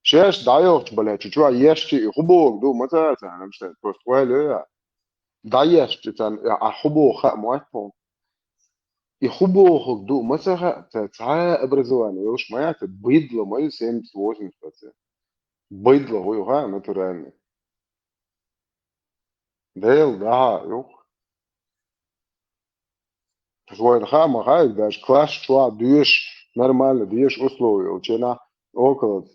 شاش دايوت بلا شو يش حبوك دو متى انا مش بس ولا دايش تان حبو خ مواتهم يحبوك دو متى تاع ابرزواني وش ما يتبيض له ما يسمى 80%. Быдло, га, натуральный. Дейл, да, юх. Свой хама, га, даже класс, что дуешь нормально, дуешь условия. Учена около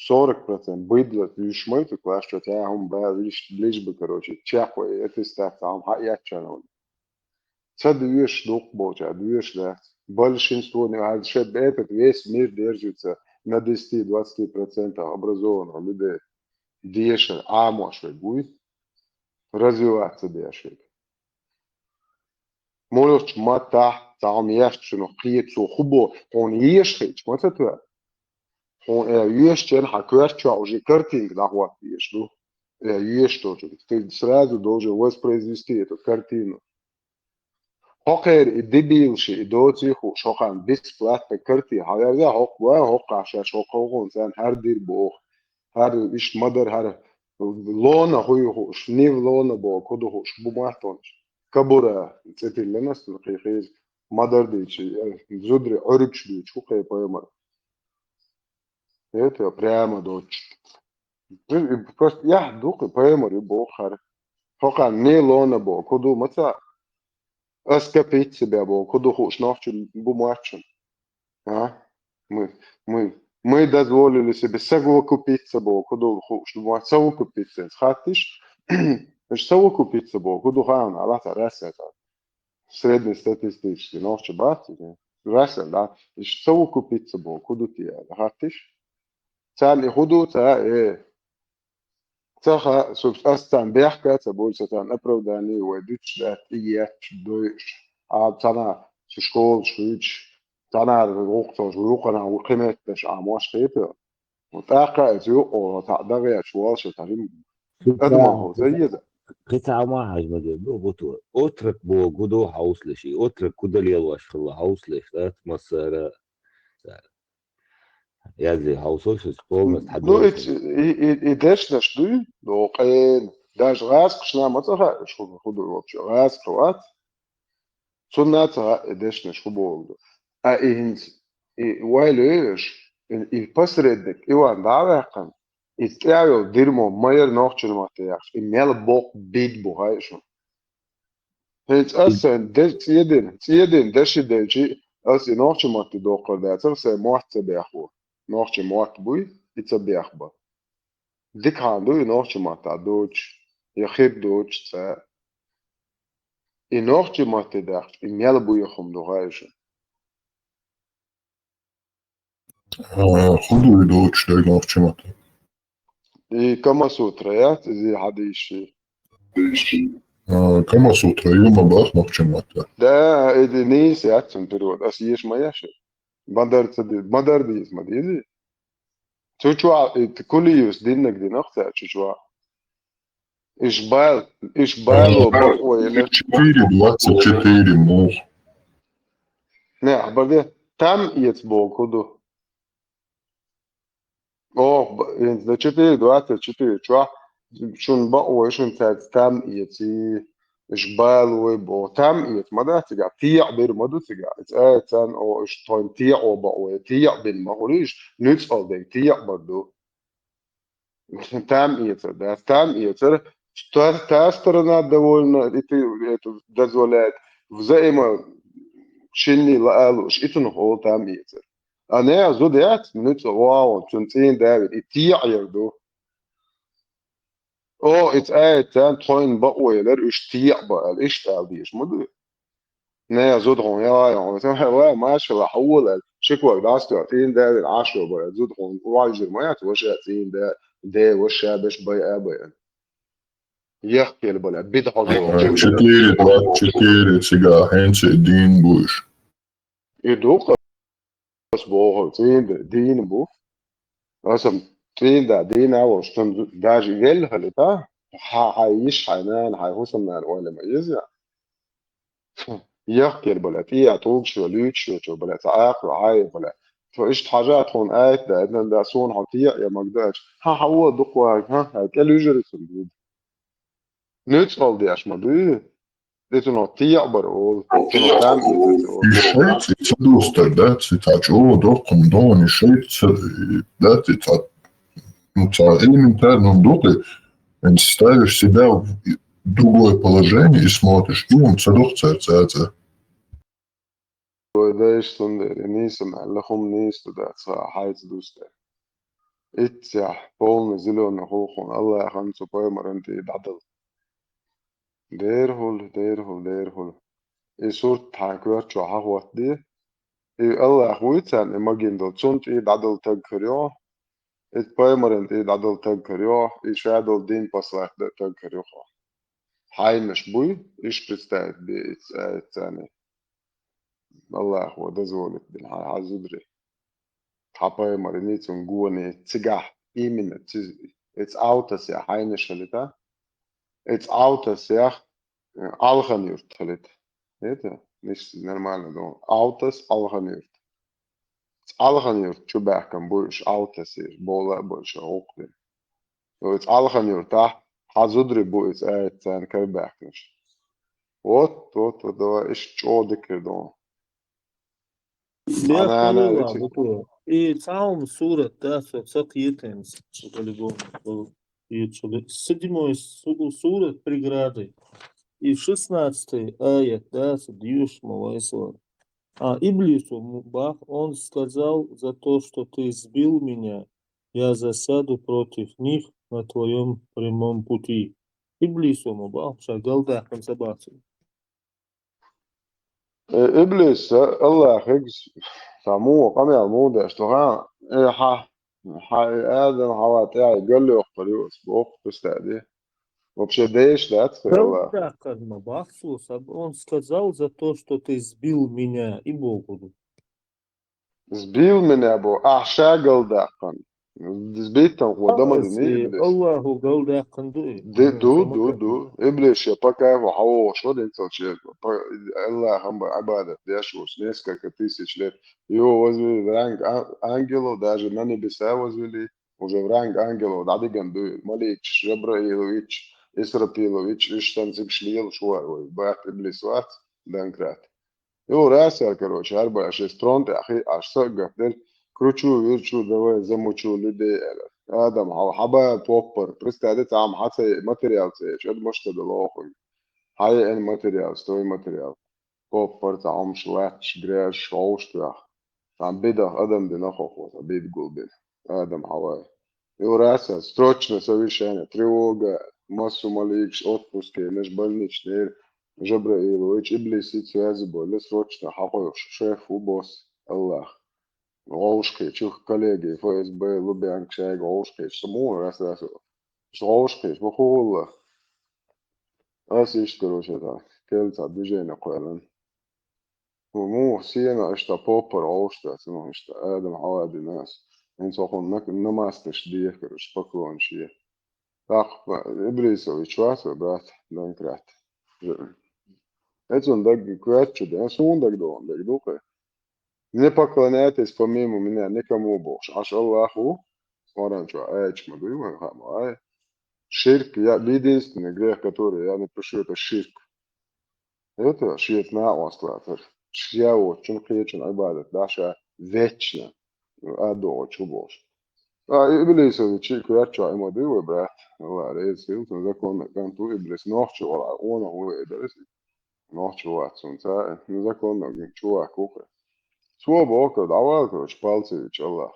40% быдло, дуешь мой, ты класс, что тебя он лишь бы, короче, чахвай, это став там, ха, я чанал. Це дуешь дух боча, дуешь, да. Большинство, этот весь мир держится на 10-20% образованных людей. Дешер, а может будет развиваться дешер. Можешь мата, там есть, но хлебцу хубо, он есть, вот это. Он есть, он хакерча, уже картинг нахват есть, ну. Есть тоже. Ты сразу должен воспроизвести эту картину. Хокер и дебилши, и доциху, шохан бесплатно карти, хавярда хоква, хокаша, шокогон, сан хардир бог. هر إيش مدر هر لونه هو شنيف لونه بو كده هو شو بمحتونش كبره تتي لنا سلقي مدر ديشي زودري عربش دي شو كي بايمر это прямо дочь просто я дух بايمر يبو خر فوق не لونه بو كده متى اسكابيت себе بو كده هو شناخش بمحتون ها Мы дозволили себе совокупиться Богу, куда что совокупиться, хатиш, значит совокупиться Богу, куда хан, Аллах раз это среднестатистически, но что бати, раз да, и совокупиться Богу, куда ты, хатиш, цали худу ца цаха собственно бяхка, ца больше там оправдание, уйдут да, и я дойш, а цана школ шуч تعال وقت ويوقنا وقيمة مش عمواش خيبه وتاقع يوقو تعدغي أشواش وتعلم أدمه زي ده قطعة ما حاج مجيب بطوة أترك بوجوده حوصل شيء أترك كده اللي يلوش خلا حوصل لا مسارة يعني حوصلش سبول نو مستحدوش إيداش نشدو لو قين داش غاز قشنا مطرح شو خدوا الوقت غاز كروات سنة إيداش نشكو بول إنس ويلوش البسردك إيوان دعوة Istrajo dirmo maier nochtje matejaks. In mele bok bid bohaisho. Het assen tsiedin desidelji as in nochtje mate dokor dat se mocht beachbo. Nochtje mocht bui itza beachba. Dik handu in nochtje mate doch. Je khib doch tsa. In nochtje mate dacht in mele bui khum dohaisho. خذوا دوتش ده نوتش مات كما سوترا زي حديشي كما سوترا يوم باخ نوتش مات ده إدنيس ياتسن ترود أسيش ما ياشي بدر ديز ما ديزي تشوا كل يوس دينك دي نقطة تشوا إشبال وبقوة يلا 24 مو نه برده تم يتبو كدو يعني ده 24 تشوا شون بقوة شون تم يتي إشبال وبو تم يت ما ده تجا تيع بير ما ده تجا تان أو إشتون تيع أو بقوة تيع بين ما هوليش نوتس أو ده تيع برضو تام يتر تام يتر تاسترنا دولنا это дозволяет взаимочинный лалуш это нахол там يتر أنا زوديات نوتس واو تنتين داود تيع يردو أو تان تخوين بقوة لر إيش تيع بقى إيش تعبيش مدو نه زودهم يا مثلا هو ماشي راح أول شكوى داستو تين داود 10 بقى زودهم واجر ما يتوش تين ده وش باش باي أبا يحكي البلا بدها 4 سيجا هنس دين بوش يدوق بوه تين دين بو أصلا تين ده دين أو شتم داج يل هلتا هايش حنان هاي هو سمنا ولا ما يزع يحكي البلا تي أتوق شو ليش شو بلا تعاق وعاي بلا فإيش حاجات هون آيت ده إذن ده صون عطية يا مقداش هو دقوا ها كل يجري سندود نوتسال دي أش ما بيه det är något tiabar och det är något tämligt och الشيت تدوستر دات تاجو دوقم دون الشيت دات تا элементарно доты ставишь себя в другое положение и смотришь и он цадох ده يشتون نيسم لهم نيس ده حاجة دوستر اتسح بول نزلون نخوخون الله يخمسو بايمر انت دعدل ديرهول صورت حاكوات شو حاوات دي الله أخويتان إما جندل تسونت دعدل تذكريو بايمر انت دعدل تذكريو شادل دين بصلاح تذكريو هاي مش بوي представить بي ثاني الله أخوة ده زولت بين هاي عزودري بايمر نيتون جواني تجاه إيمن it's out يا هاي نشلتا it's out يا alganjurt gelit это nicht нормально но autos alganjurt alganjurt чубакам больше autos is бола больше окли so it's alganjurt да hazudri будет это кабакнш вот да иш чодик до أنا إيه تعاون صورة تاسع سقيتين полигон седьмой сурат преграды и 16 аят да дьюшму Иблису Мубах он сказал за то, что ты сбил меня, я засяду против них на твоем прямом пути. Иблису Мубах шагал да консабацию. إبليس الله يخجز سامو قمع المودة اشتغل آدم حواتي قال له اختريو اسبوع تستعدي وبشديش لا تخير الله Он сказал за то, что ты сбил меня и Богу. Zbil min abo ahşagal daqan. Zbitan qodama dini iblis. Allahu قول قندوق دو إبليس يبقى وحوش شو ده إنسان شيء الله هم عبادة ديش وسنيسكا كتيسي شلت يو وزوي رانج أنجلو داج مني بسا وزوي وجو رانج أنجلو دادي جندو ماليش جبرائيلويتش إسرائيلويتش إيش تنسب شليل شو بات إبليس وات دانكرات يو راسا كروش أربعة شسترونت أخي أشتاق قدر كروتشو يرشو دواء زموشو لدي آدم حبا توبر برستعدت عم حتى ماتريال سيش قد مشت دلاخوي هاي ان ماتريال ستوي ماتريال توبر تعم شواتش جراش شوشتراخ عم بيدا آدم دي نخوخو بيد قلبين آدم حواي يو راسا ستروتش نسوي شانا تريوغا ماسو ماليكش أوتبوسكي نش بلنيش نير جبرائيل ويش إبليس يتسوازبو لسروتش نحقو شيف وبوس الله Roškić, čuh kolēģi, FSB, Lubjanka, šeit Roškić, саму раз раз. Roškić, بقول أس يشتروا شذا كلتا بيجينا قيلن ومو سينا اشتا بوبر عوشتا سنو اشتا آدم عوادي ناس انسو خون نماستش ديه كرش بكلون شيه تاق إبريسو يشواسو برات دانكرات Ецон даг квятчу, да сун даг дука. Не поклоняйтесь помимо меня никому больше. Аж Аллаху, смотрим, что аечка мы говорим, ай. Ширк, единственный грех, который я напишу, это ширк. Это ширк на остлатер. Я очень хочу айбадат, даже вечно. Адо очень больше. Иблису чику яча ему дивы, брат. Allah reiz filtru, zakon, gan tu iblis nohču, wala ona uve idarisi. Nohču vatsun, tā, zakon, gan čuvāk uve. Свобода, давай, короче, Палцевич, Аллах.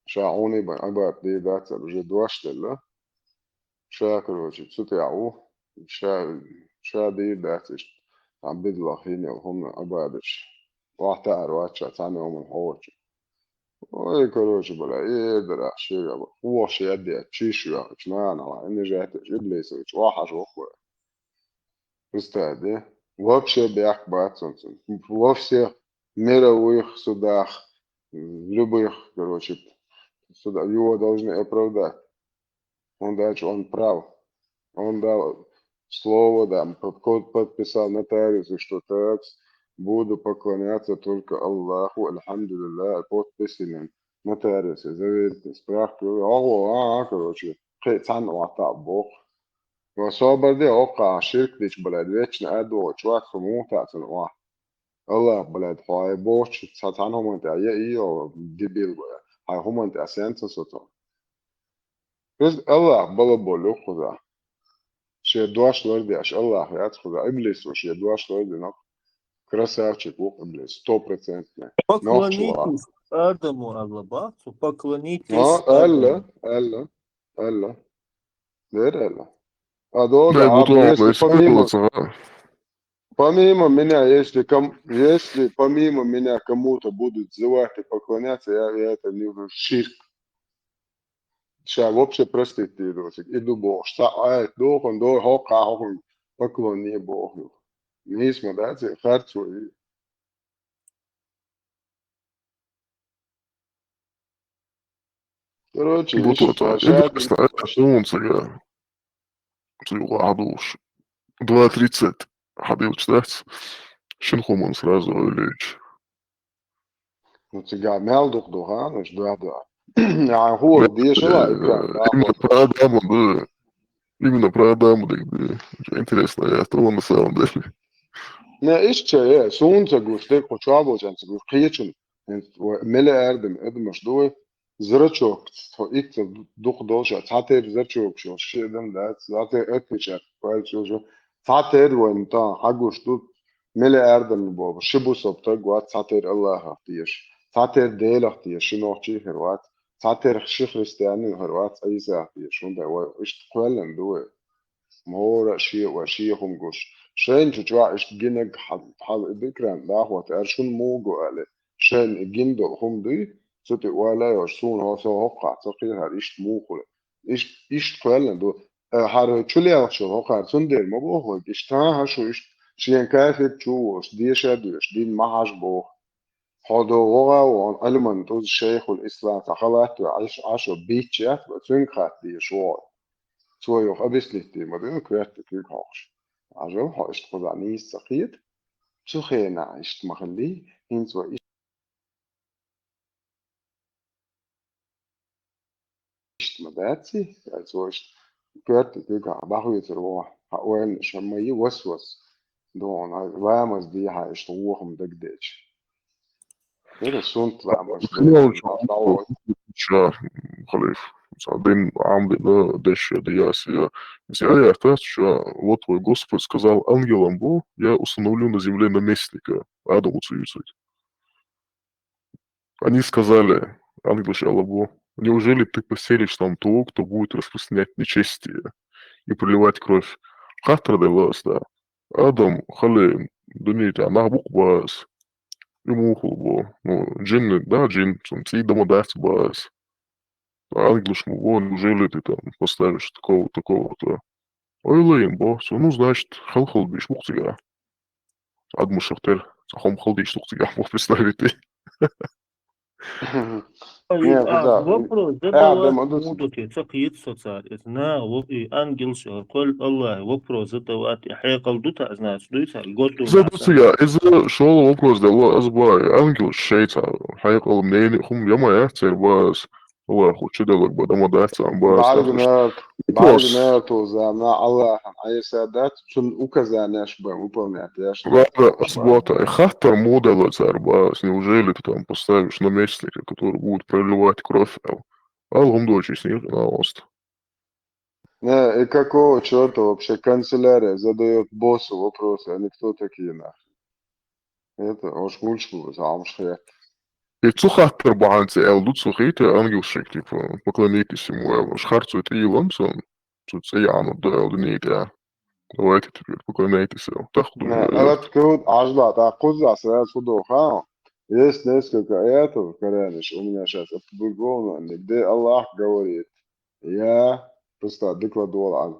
Ша унибан, абат, дидаться, уже дуаштелла. Ша, короче, цутяу. Ша дидаться, там бидлах хинел, хумна, абадыш. Вахтар, вача, цаны уман ховачу. Ой, короче, бля, едра, шига, уоши ядия, чишу, чнана, не жайтыш, иблисович, вахаш охуя. Представь, вообще бях бацунцун. Во всех мировых судах, любых, короче, судах, его должны оправдать. Он дальше, он прав. Он дал слово, да, подписал нотариусу, что так, буду поклоняться только Аллаху, альхамдулилля, подписанным нотариусе, заверите, справки, короче, цан вата Бог. وصابر أوقع شرك ديش بلاد ويتشن أدو وشوات خموتا تنواه الله بلاد هاي بوش تساتان هم انت ايو دبيل بلاد هاي هم انت اسيانتا سوتون بس الله بلا بولو خدا شي دواش لردي اش الله يات خدا ابليس وشي دواش لردي نق красавчик وق ابليس 100% Поклонитесь Адаму Аллабасу, поклонитесь Адаму. Алла. Ver Allah. Адога, Да, вот он, помимо меня, если помимо меня кому-то будут звать и поклоняться, я это не вижу. Ширк. Сейчас вообще проститироваться. Иду Бог. Ай, дохун, хохун, поклони Богу. Не смотрите, харцу. Короче, вот это, солнце, عدوش 2.30 حبيب تشتغل شنو خمون سرازو ليش Ну, тебя мелдух духа, ж да. А хор деш ла именно про Адаму, да. Интересно, это он на самом деле. Не, исче, солнце густе, почаво, чанцы гуш, киечен. Меле эрдем шдуе, зрачок, икт дух долша, цатер зрачок, шо, шедем, да, цатер этичер, поэтому цатер вон та, хагуш тут меле эрдем боб, шибусоп та гуат цатер Аллах тиеш. Цатер делах тиеш, шинохчи херват, цатер шихристиани херват, айса тиеш, шунда, ишт квелен дуе. مورا شيء وشيهم قش شين تجوا إيش جنك حال ذكران دعوة أرشون موجو على شين جندو هم دي ستي ولا يرسون هو سوقع تقيل هاد إيش موجو إيش فعلا دو هار تشلي أشوا هقع سندر ما بوه إيش تها شو إيش شين كافر شو إيش دي شادو إيش دين ما هاش بوه حضوغا وان علما توز الشيخ الإسلام تخلات عشو بيتشات وتنخات دي شوار سوى يوخ أبسلتي مدين كويت تكيك هوش عجو حاشت خزعني سقيت سخينا عشت مخلي هنزو إشت مداتي also ich gehört sogar Bachwitz روح وين شما يوسوس دون وامس دي هاي اشتوهم دقديش كده سنت لامس خلينا نشوف خليف один ангел дальше Ясия. Взяли это, что вот твой Господь сказал ангелам Бог, я установлю на земле наместника, Адаму цивицуть. Они сказали, ангел Бог, неужели ты поселишь там того, кто будет распространять нечестие и проливать кровь? Хатра де вас, да. Адам, хали, думаете, она бук вас. Ему ухло, ну, джин, да, джин, цей домодавец вас. Ангелш му, неужели ты там поставишь такого-то? Ойлайым, бо, ну, значит, хал-хал биш мухтига. Адму шахтер, сахом халдиш тухтига, мог представить ты. Не, да. вопрос Адам задавать одус. будут цقيت социаль на ангел شغل الله вопрос задавать حقل دوتا знаешь دوتا قدو Задусига, из-за шоу вопрос дала азбай, ангел шейца, хайкал мнение, хум яма яхтер бас, Allah хочет делать бы домодавца, бас, Баргнат узамна Аллах, айсадат, чун указания шбам, выполнять, яшно. Ладно, сбота, хаттер модель бас, неужели ты там поставишь наместника, который будет проливать кровь, алгум дочь с них на ост. Не, и какого черта вообще канцелярия задает боссу вопросы, они кто такие нахрен? Это уж лучше бы замшхе. И цухаттер баанцы, тут цухите ангелшик, типа, поклонитесь ему, шхарцу это Илонсон, тут саяну, да, да. Давайте теперь поклоняйтесь ему. Так, Это тут ажба, так куза, сразу судоха. Есть несколько аятов в Коране, у меня сейчас опубликовано, где Аллах говорит, я просто докладывал,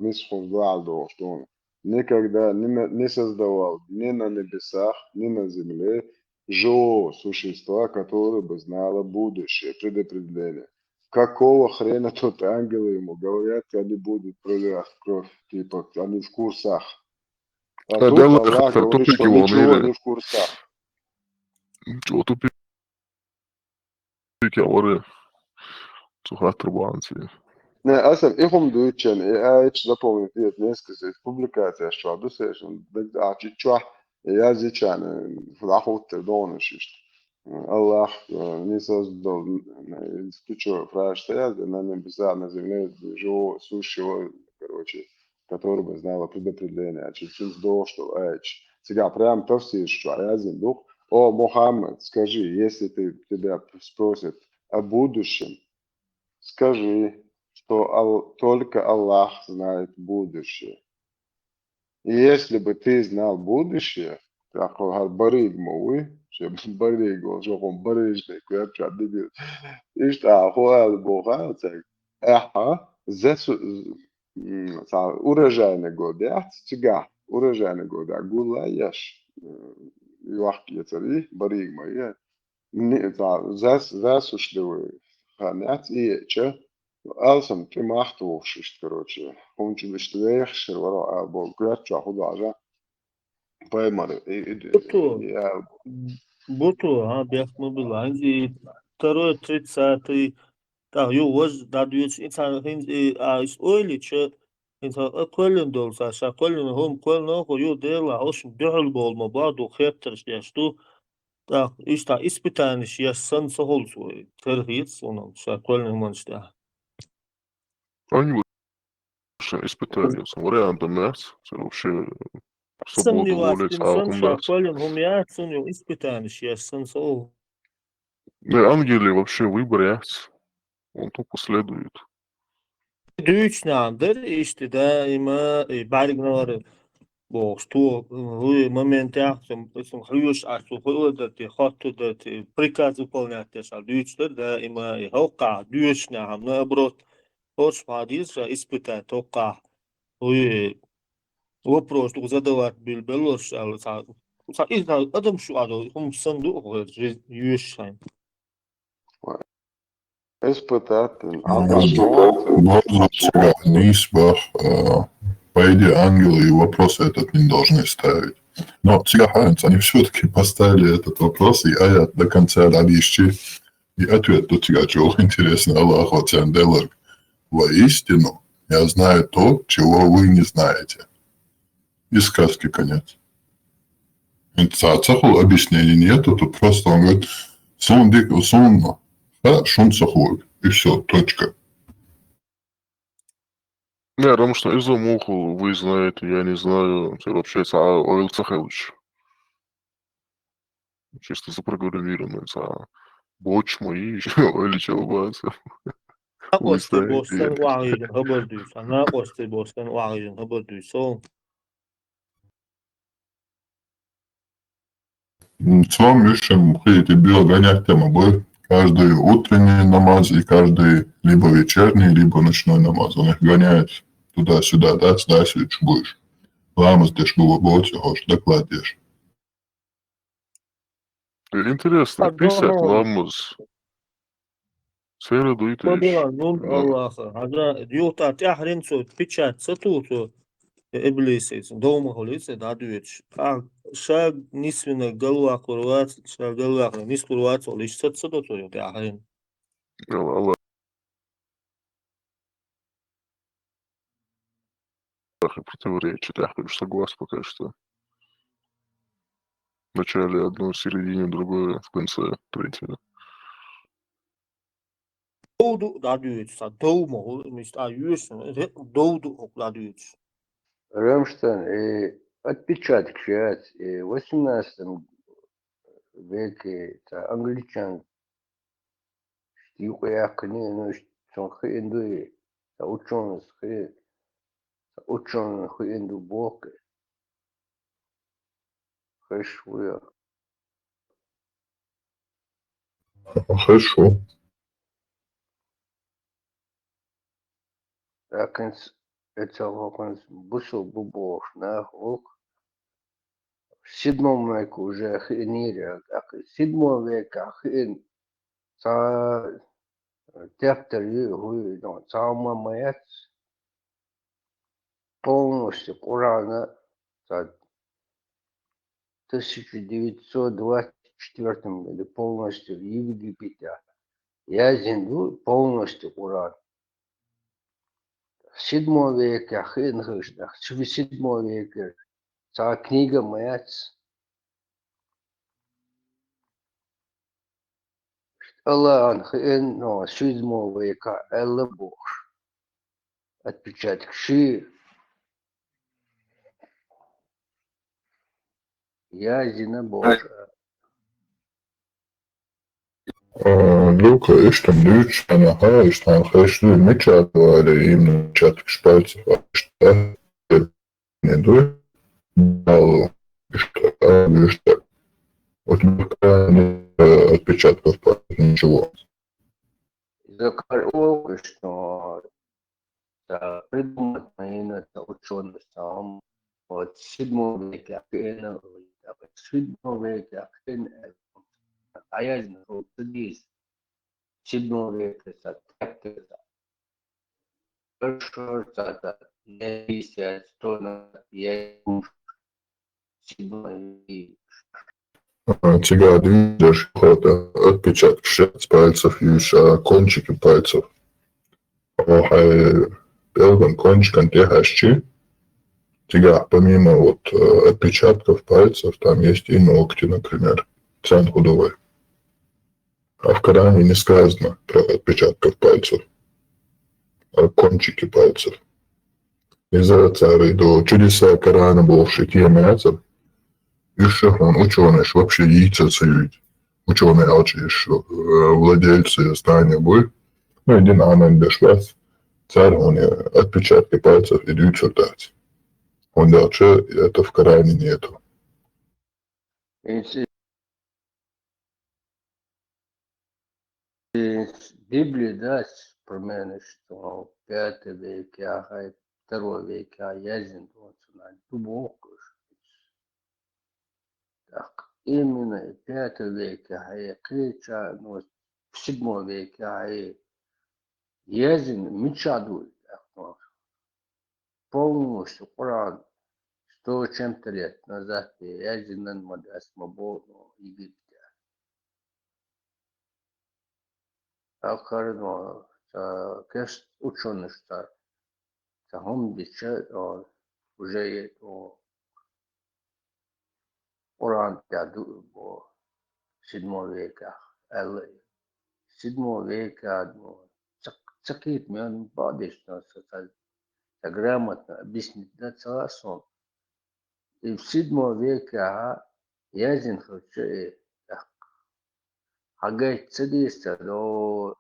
что он никогда не создавал ни на небесах, ни на земле живого существа, которое бы знало будущее, предопределение. Какого хрена тут ангелы ему говорят, они будут проливать кровь, типа они в курсах. А тут Аллах говорит, что ничего не в курсах. Чего тупик, я говорю, цухаттер баанцы. Не, асам, ихом дуичен, я запомнил, есть несколько публикаций, что адусешн, а чичуа, я зичан, флахуттер донышишт. Аллах не создал, исключил фраз, что я на небеса, на земле живого, сущего, короче, который бы знал предопределение, а чуть-чуть до, что, сега прям тавсир, что я зиндух, о, Мухаммад, скажи, если тебя спросят о будущем, скажи, что только Аллах знает будущее. И если бы ты знал будущее, так барыг мой, что барыг, что он барыжный, куда дебил. И что, хуал Бога, так, урожайный год, я цыга, урожайный год, а гулаешь, юахки цари, барыг мой, засушливый, ханят и че. Алсам ты махтовшись, короче, он тебе штвех, шервара, або грача худажа, поймали. Буту, бяхму была, инди второй 30-й, так, воз дадуется, инсан из ойли, че, инсан колен долса, ша колен хом колен охо, дела, ошм дюхл болма, баду хептерш, яшту, так, ишта испытаниsh, я сан сохол свой, терхиц, он, ша колен маншта. Они испытания с вариантом мяс, это вообще свободу воли целым даст. Испытаниsh, я сан сохол. Да, ангели вообще выбор яц, он тупо следует. Дючнандыр, işte da ima bargnar bo что в момент яхтом хьюш асу ходат хатут приказ выполнять теша дючтер да има хока дючна хам наоборот хош хадис испытать хока вопрос задавать билбелос إذا أدم شو عدو هم صندوق غير يوشين. Испытать одну ситуацию. Можно всегда низбах, по идее, ангелы и вопросы этот не должны ставить. Но цыганцы, они все-таки поставили этот вопрос, и аят до конца радищи, и ответ тут цыганчев интересно, Аллах Вацянделар. Воистину, я знаю то, чего вы не знаете. И сказки конец. Цахул объяснений нету, тут просто он говорит, сон дик, сон, шун цахул, и все, точка. Не, потому что из-за муху вы знаете, я не знаю, это вообще Ойл Цахевич. Чисто запрограммированный, боч мои, или чего база. Вы Акосты знаете, я бостан не варижен хабардуйса. На акосты бостан варижен хабардуйса. С вами решим, эти биогонять тема будет. Каждый утренний намаз и каждый либо вечерний, либо ночной намаз. Он их гоняет туда-сюда, да, сюда, сюда, будешь. Ламас дешь было боте, хош, докладешь. Интересно, 50 ламус. Сера дует Побила нун Аллаха. Ага, диота тяхрин цо печать сатуту иблисец. Дома холице дадует. А шаг нисвина галуа курват, шаг галуа нис курват, лишь сатуту тяхрин. Аллах и противоречит. Я хочу согласен пока что. В начале одно, в середине другое, в конце третье. Доуду дадует. Са доума хол мист а юс доуду дадует. Рамштайн, отпечаток сейчас, в 18 веке англичан штиуяхни, ну, что хинду, ученый хинду бог, хэшвуя. Хорошо. Так, это вот бусу бубош, на хок. В 7 веке уже хиниря, в 7 веке хин, са тефтер хуй, ну, сама маят полностью Корана за 1924 году полностью в Египте. Я зинду полностью Коран. В 7 веке хинхышдах, в 7 веке та книга маят. Аллах хин, но 7 века Элла Бог. Отпечаток ши. Я зина Божа. Люка, işte üç tane ha, işte arkadaşlar ne çatı var ya, imna çatık şpaltı var, işte ne duy, dal, işte, вот отпечатков пальцев, ничего. Закарок, что придумать именно ученый сам. Вот в 7 веке, в 7 веке, а я знаю, здесь в 7 веке, это не 50, 100, я 7 веке. Тебя видишь, это отпечаток с пальцев, видишь, кончики пальцев. Первым кончиком тягощи. Тебя помимо вот отпечатков пальцев, там есть и ногти, например, цан худовой. А в Коране не сказано про отпечатков пальцев, а кончики пальцев. Из-за царей до чудеса Корана больше темятся. Еще он ученый, что вообще яйца царит. Ученый алчи, что владельцы здания будет. Ну, один анан бешвас. Царь, он отпечатки пальцев идут сюда. Он дальше, это в Коране нету. Библия, да, про меня, что 5 веке, а 2 веке, а я зин, вот, на дубок. Так, именно в 5 веке Крича, ну, в 7 веке Язин мечадует, полностью Коран 100 чем-то лет назад Язин Мадас Мабо Египте. Акарно, кест ученый что там бича уже Коран яду в 7 веке. 7 века цакит мен бадишно грамотно объяснить на целосон. И в 7 веке Язин хочет Агай цедиста до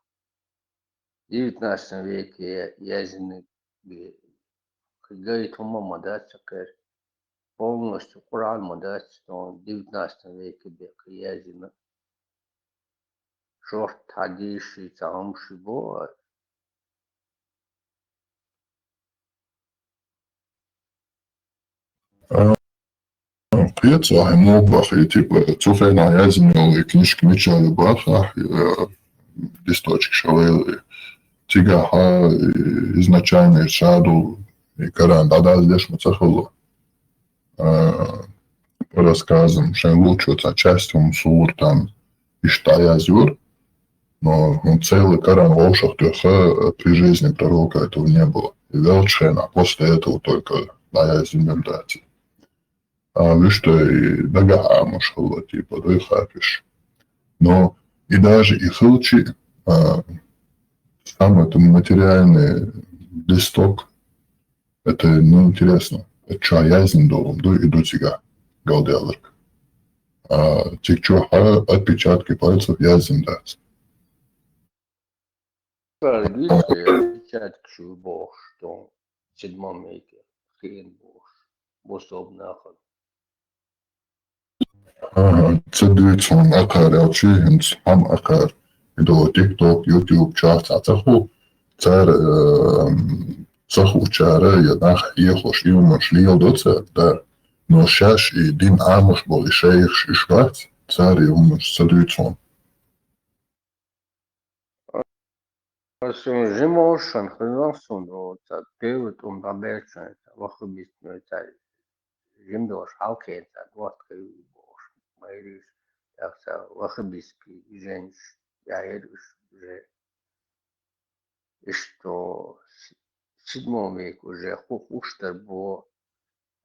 19 веке Язин говорит мама да цакер полностью Коран мадать в 19 веке бек Язина шорт хадиши цамши бо Приятно, много типа цуфена язмил и книжки мечали баха, листочек шавел, тигаха изначально шаду и Коран, да здесь мы цахало. По рассказам, что лучше частью сур там и язюр, но он целый Коран в ушах при жизни пророка этого не было. И велчена, после этого только язюр дать. Вы что, и дага мушхала, типа, да и хафиш. Но и даже и хилчи, сам это материальный листок, это неинтересно. Это что, язин долом, да и до тебя, галдялок. Тик что, отпечатки пальцев язин даст. Отпечатки бог, что в 7 веке хрен бог, бособнахал. Це дивиться акар, ялчи, ам акар. До TikTok, YouTube, чат, цаху чара, ядах, ехош, юмаш, лил до да. Но шаш и дин амуш бол и шейх, и швац, царь, юмаш, це дивиться. Pasum jimošan, hrinosum, tā tevet un tā bērčana, tā vahubist, no tā jimdoš halkēt, tā dotkai boš, mairīs, tā ваххабистский женщ, я уже, и что в 7 веке уже хуштар было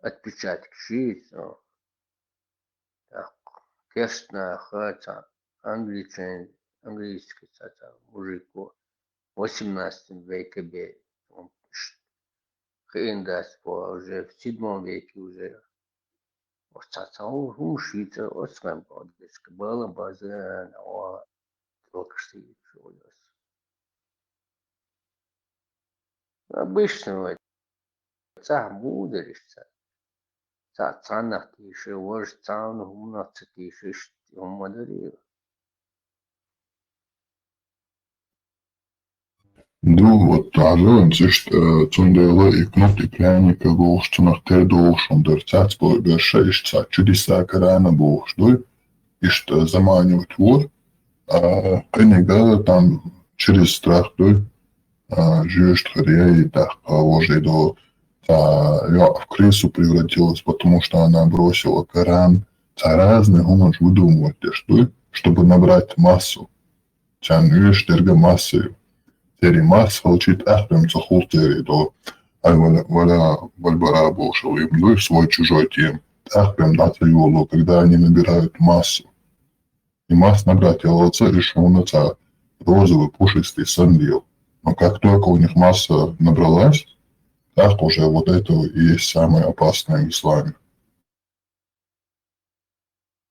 отпечатки шиец, так, кешна, хата, английский, мужику. В 18 веке бе, хрендас уже в 7 веке уже, он шица, осман подвеск, было база, только что еще. Обычно мудришься, цанах тише, вож цан, умнаца тише, что мудрил. Ну, вот аживен, что цундела и кнопки пряника был, что на те должен дерцать, был бершеишься, чудеса Корана был, что и что заманивать вор, а книга там через страх, да, живешь и так, уже до в крысу превратилась, потому что она бросила Коран, разные он уж выдумывать, что, чтобы набрать массу, тян видишь, терга массою. تري ماس هالشيء أحلم تخول تري دو أي ولا والبراء بوشل يملو свой чужой тем. Ахлем дать его, когда они набирают массу. И масс набрать ялоца решено розовый пушистый санлил. Но как только у них масса набралась, так уже вот это и есть самое опасное в исламе.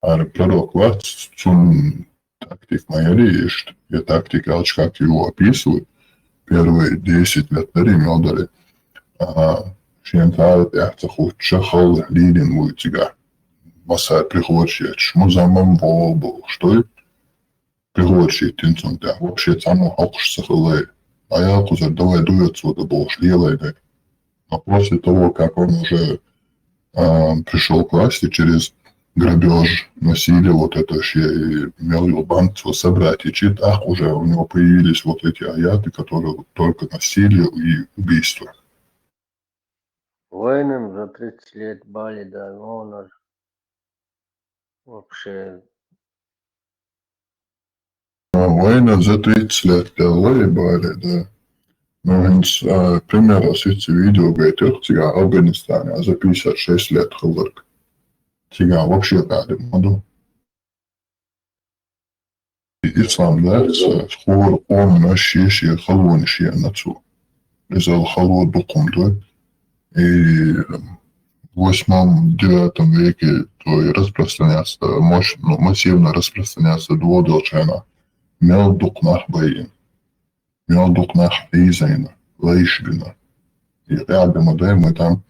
А пророк Вац, цун тактик майори есть, и тактика, как его описывают, первые 10 лет мёдали, шентарит яхтаху чахал лилин мультига. Масса приходит, шмузамам волбу, что приходит тинцун, да, вообще саму халкуш сахалай. А я кузер давай дует сюда был шлилайный. Но после того, как он уже пришел к власти через грабеж, насилие, вот это вообще, и Мелвилл Бант собрать и читать, уже у него появились вот эти аяты, которые вот только насилие и убийство. Воинам за 30 лет Бали, да, но он вообще Война за 30 лет Лоли Бали, да. Ну, пример, сути видео, говорит, тебя Афганистане, а за 56 лет Хылырк. Тебя вообще дали моду. İslam derse, xor, on, şişi, halvon şiye nацу. Из-за халвот букумду. И в 8-9 веке то и распространяться, массивно распространяться двудолчена. Мел дукнах баин. Мел дукнах изайна, лаишбина. И рядом мы там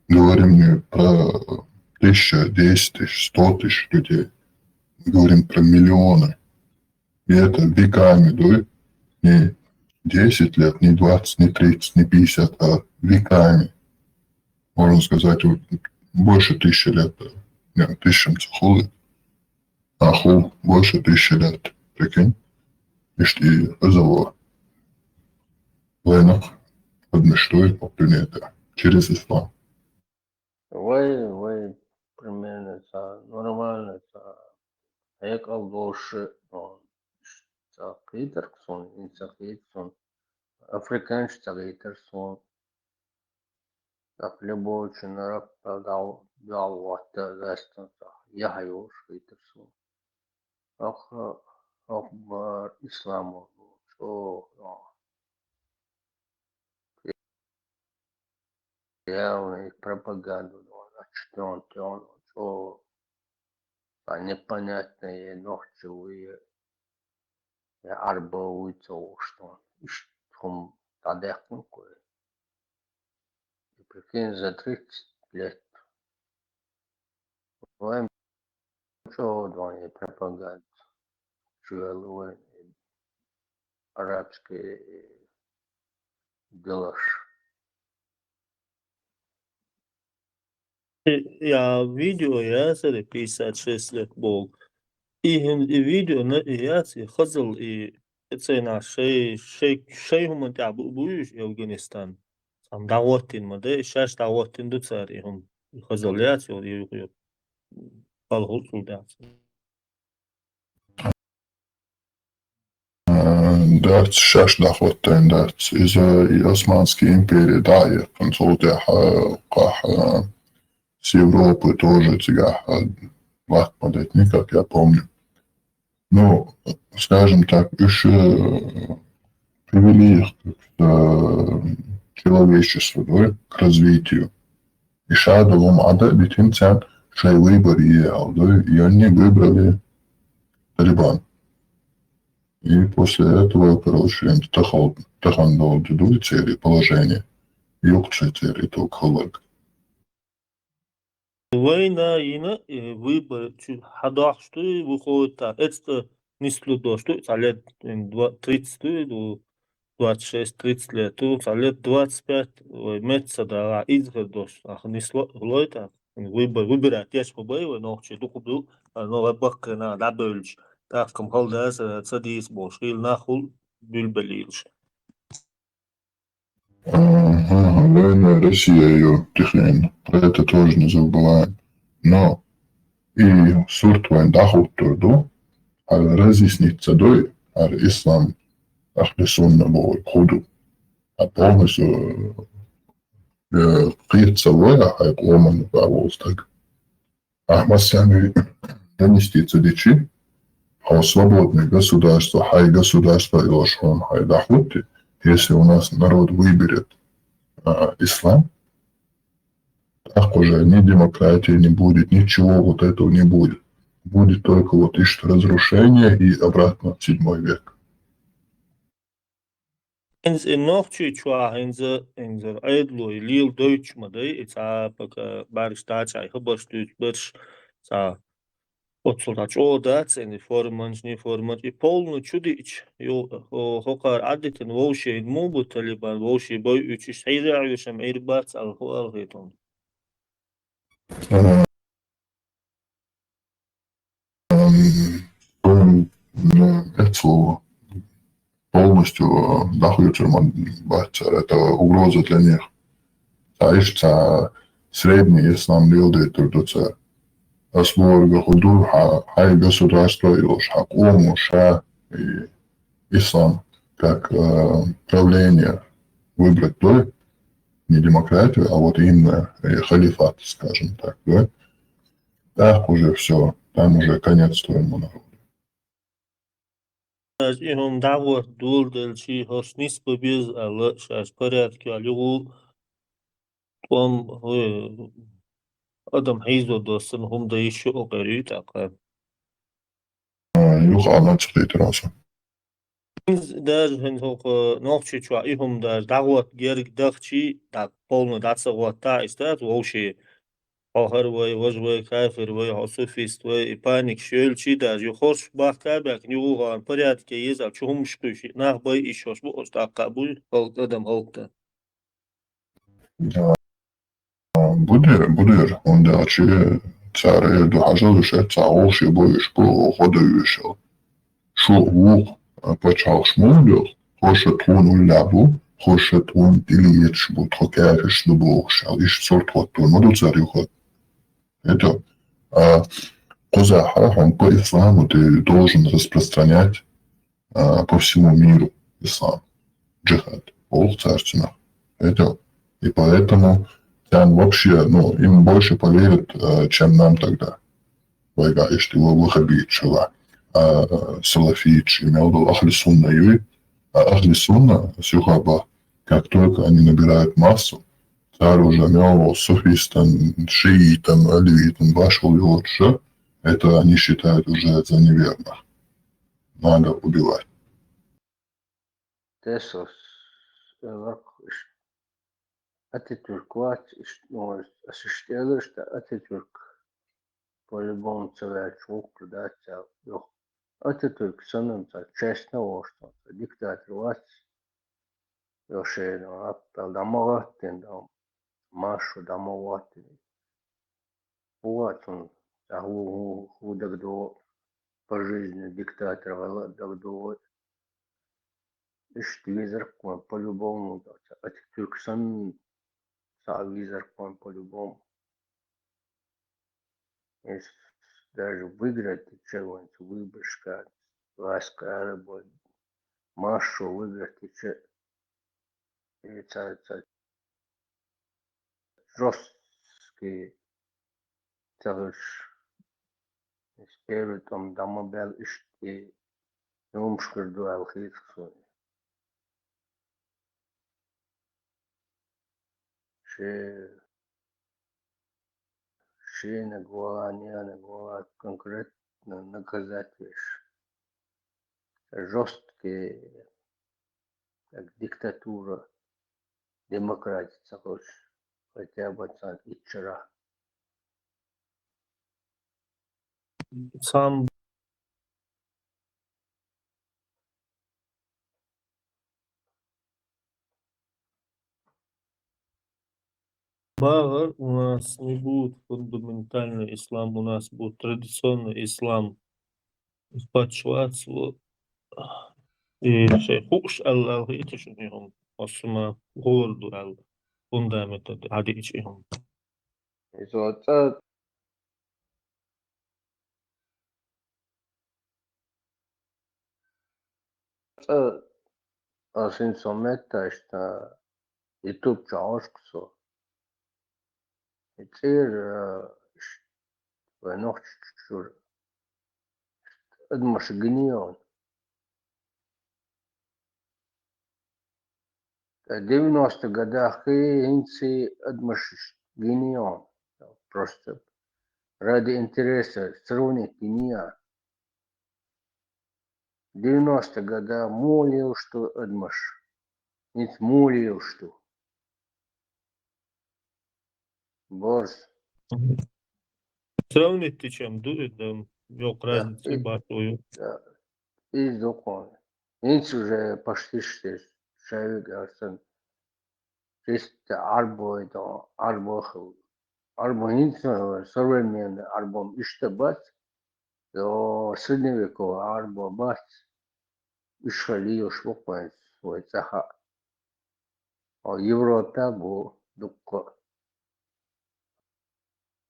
говорим не про 1000, 10 тысяч, 100 тысяч людей. Мы говорим про миллионы. И это веками, да? Не 10 лет, не 20, не 30, не 50, а веками. Можно сказать, больше 1000 лет. Нет, 1000 цехулы. Аху больше 1000 лет. Прикинь? И что завод. Войнах под мечтой по планете. Через ислам. вы примерно нормально, як алгош, Peterson, Peterson, Afrikaans Peterson, так любой человек дал вот это, я его Peterson. Ах, исламу, что явный пропаганду, значит, он, что непонятные ночевые арбауются, что он тадехнул. И прикинь, за 30 лет воем что двое пропаганд чуэлуэн арабский делаш. Я видео, я 56 лет был. И видео, я ходил, и это наш шей гуманитар буюш Афганистан. Там давотин, да, сейчас давотин до цари, он ходил, я и полгода туда. Дать шаш дахваттен дать из Османской империи, да, я консультия с Европы тоже тебя подать никак, я помню. Ну, скажем так, еще привели их к человечеству, да, к развитию. И шадовым ада битинцан шей выбор ел, да, и они выбрали Талибан. И после этого, короче, им тахандал дуду цели положение. Юкче цели только халак. Война, выбор, хадах, что выходит, это не слудо, что это лет 30 до 26-30 лет, тут лет 25 месяца, да, изгодош, не слойта, выбирать, я ж побоеваю, но че духу, но бак на дабельч, так, ком холдас, цадис бош, ил нахул, бюльбелилш. Война Россия ее тихлен, про это тоже не забываем. Но и сурт войн дахут турду, а разъясниться дой, а ислам ахли сунна бой худу. А полностью қиытсалой ахай қоман бавостак. Ахмасями донести цадичи, а свободное государство, хай государство и лошон, хай дахути, если у нас народ выберет ислам, так уже ни демократии не будет, ничего вот этого не будет. Будет только вот ищет разрушение и обратно в 7 век. In noch chua in the idlo lil deutsch made it's a bar staats I habers bers sa otsoldaч odats in formans ni format I polno chudich yo hokar aditen woshe mubu Taliban woshe boy 3 sayda yusam irbats al khwal hiton сказать слово. Полностью находится это угроза для них. А средний ислам делает трудится. Осборга худур, хай государство и хакому, и ислам как правление выбрать, да? Не демократию, а вот именно халифат, скажем так, да? Так уже все, там уже конец твоему народу. им дагвар дул делчи хоснис без алла шаш порядки алигу том адам хайзо досын хум да еще окарю така. Юхана цхит раса. Даже ночью чуа им даже дагвар герг дахчи так полно даца вата истат вообще آخر وای واج وای کافر وای حسوفیست وای پانیک شول چی داز یو خوش باخت بیک نیو غان پریاد که یزال چون مشکوشی نه بای ایشوش بو است قبول خلق adam halkta. Bude onda će care dohažal še cao še bojiš po hodaju še. Šo vuk počal šmudel, hoše tvun ulabu, hoše tvun diliječ bu trokeriš do bohša, iš sort hotu, no do cari hod. Это Козаха, он по исламу ты должен распространять по всему миру ислам, джихад, Бог царственно. Это, и поэтому там вообще, ну, им больше поверят, чем нам тогда. Вайгаиш, ты вахабит, шила, салафит, имел в виду ахли сунна юй, а ахли сунна, сюхаба, как только они набирают массу, царь уже мел суфистам, шиитам, алевитам, вошел его все, это они считают уже за неверных. Надо убивать. Тесос, Ататюрк вац, ну, осуществлял, что Ататюрк по-любому целая чувка, да, цел. Ататюрк санамца честно что диктатор вац, Йошейно, аппел домоваттен, да, машу домоваттен. Вот он, худо по жизни диктатора, дагдо. Визор по-любому, Ататюрк сан визор по-любому. Если даже выиграть чего-нибудь, выборшка, ласка, работа, машу выиграть, и жесткие, первый там домобел, и умшкарду алхитсу. Не гола конкретно наказать вещь. Жесткие, как диктатура, демократия, хотя бы и вчера. Сам Багар у нас не будет фундаментальный ислам, у нас будет традиционный ислам. Пачвац вот и шейхуш Аллах это что нихом осма горду ал фундамент адичихом. Это Asyn sometta что YouTube чашксо. Теперь войнох чур. Адмаш гнион. 90 годах инцы адмаш гнион. Просто ради интереса сравнить гния. 90 годах молил, что адмаш. Нет, молил, что. Борс. Сравнить ты чем дует, да, yok разницы батую. И закон. Инц уже почти что человек, арсан. Чисто арбой, да, арбохал. Арбо инц современный арбом иштабат. До средневекового арбо бат. Israeli швоквайс войцаха. А Европа бо дукко.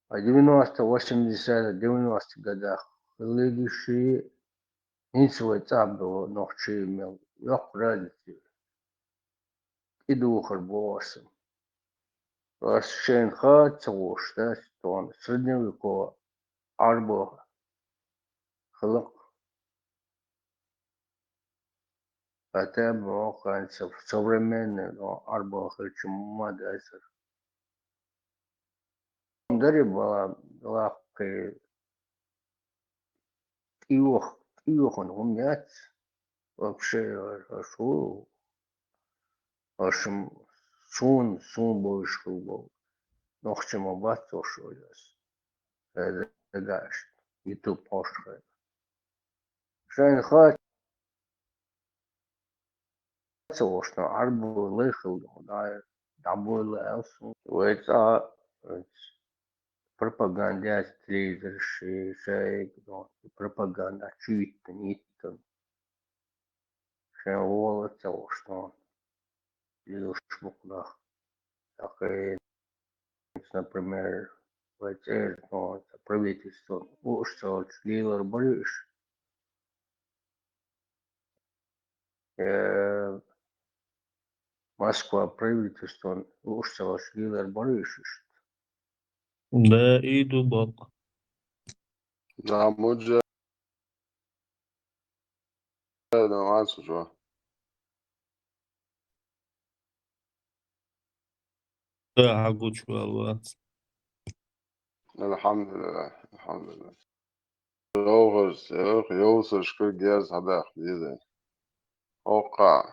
А 90-80 годах следующие инсвойца было ночи имел. Ёх радите. Иду харбосом. Шен хацош, да, стон. Средневеково. Арбо. Хлок. Хотя бы оканцев современный, но арбо хочу мадайсер. Дарья была лапкой Иохан умять. Вообще, шо, ашим сун больше был. Но к чему бацо шо яс. Это дальше. YouTube пошли. Шайн хат что арбу лыхал, да, dabul elsu. Это пропаганда телевизор, шейк, пропаганда чуть ниттен. Шайн волос что лишь мукнах. Так и, например, правительство устроил Лилар Борис. Москва правительство устроил Лилар Борис. Да, иду бок. Да, муджа. Да, мацужо. Да, гучу алвац. الحمد لله الحمد لله. روغز يوصل شكل جهاز هذا جديد. أوقع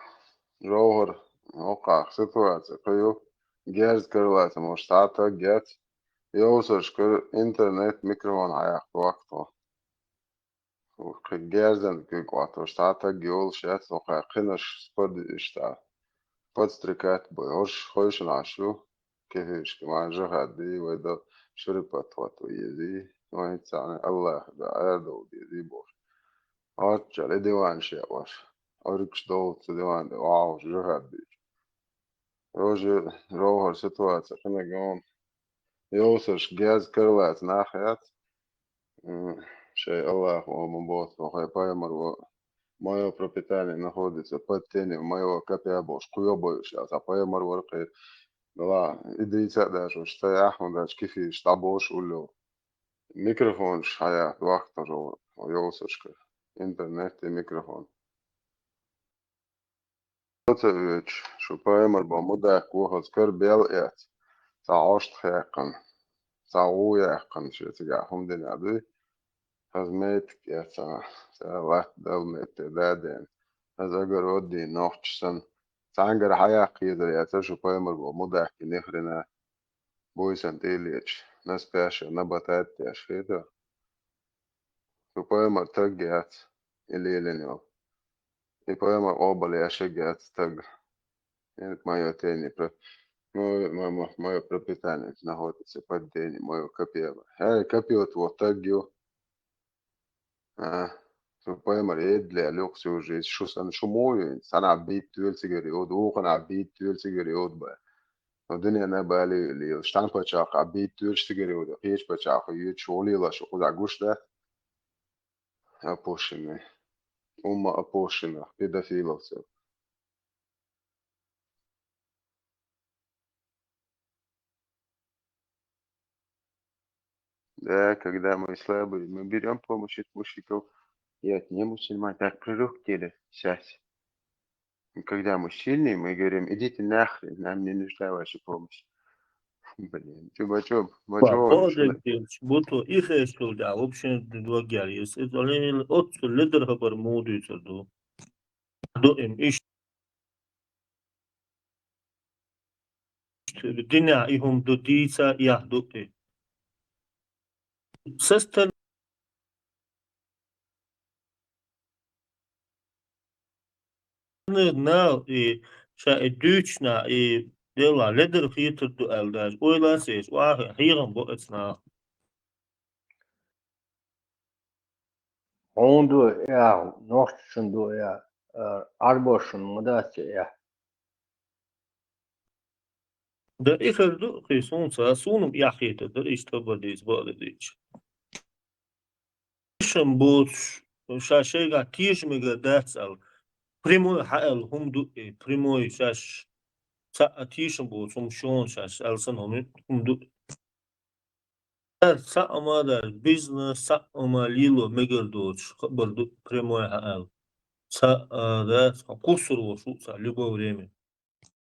جوهر أوقع سيتواتي كيو جهاز كرواتي مش تعطى جات يوصل شكل إنترنت ميكروفون عياق وقته. وجهاز كيك وقته مش تعطى جيول شات وقع قنش سبود إشتاع. подстрекать больше хочешь нашу كيفش كمان جهاد دي وده شربت وتويزي وإنسان الله ده أدو دي بور أرجع ديوان شيء واش أرجع دول ديوان ده واو جهاد دي روجي روهر سитуация كنا جون يوسش جاز كرلات ناحيات شيء الله ومبوط وهاي بايمر Мое пропитание находится под тенью моего копья бош. Куёбою сейчас, а поемар воркает. لا إدريسا داش وشتاي أحمد داش كيف يشتعبوش ولو ميكروفون حياة وقت جو ويوصش كده إنترنت ميكروفون Ocevič, šo paimar bo mudāk kohos kar bēl ēt, tā ošt hēkan, tā ujēkan šie cigā humdiņā dui, az meit ēt tā lēt del meit tie dēdien, az agar odī nohčisan, tā angar hajāk iedar ēt, šo paimar bo mudāk nihrinā, buisan tīlieč, nespēšie nabat ēt tieši hīdā, šo paimar tag ēt, ilīliņo, и поема обали ошегят так мое тени мое пропитание находится под тени мое копье копье вот так гю поема ред для люкс уже шо сан шумою сана бит тюл сигариот وقنا бит тюл сигариот ба الدنيا انا بالي اللي شتان بتشاق عبيت تюл سيجاريот هيش بتشاق يشولي لا شو خد عجوش ده ابوشني опошенных педофиловцев. Да, когда мы слабые, мы берем помощь от мужиков и от немусульман. Так пророк теле сейчас. Когда мы сильные, мы говорим, идите нахрен, нам не нужна ваша помощь. Блин, ты мачо, Бото их что да, вообще два гярис. Это лен от лидер хабар моду это до им иш الدنيا إهم دوديسا يهدوكي سستن نا شا دوچنا دلا لدر خيتر دو ألداج ولا سيس واحد هيرم بوتنا Hondo ja, nog zijn door ja. арбошин мудаци я. Да их рду солнце, а сунум яхита, да и что будет балдич. Шам боч, шашега тишмега дацал. Прямой хаэл хумду, прямой шаш. Sa atisham boch, шон шаш, алсан хумду. Sa амада бизнес, sa амалило мегалдоч, балду прямой хаэл. Sa да кусур вошу, sa любое время.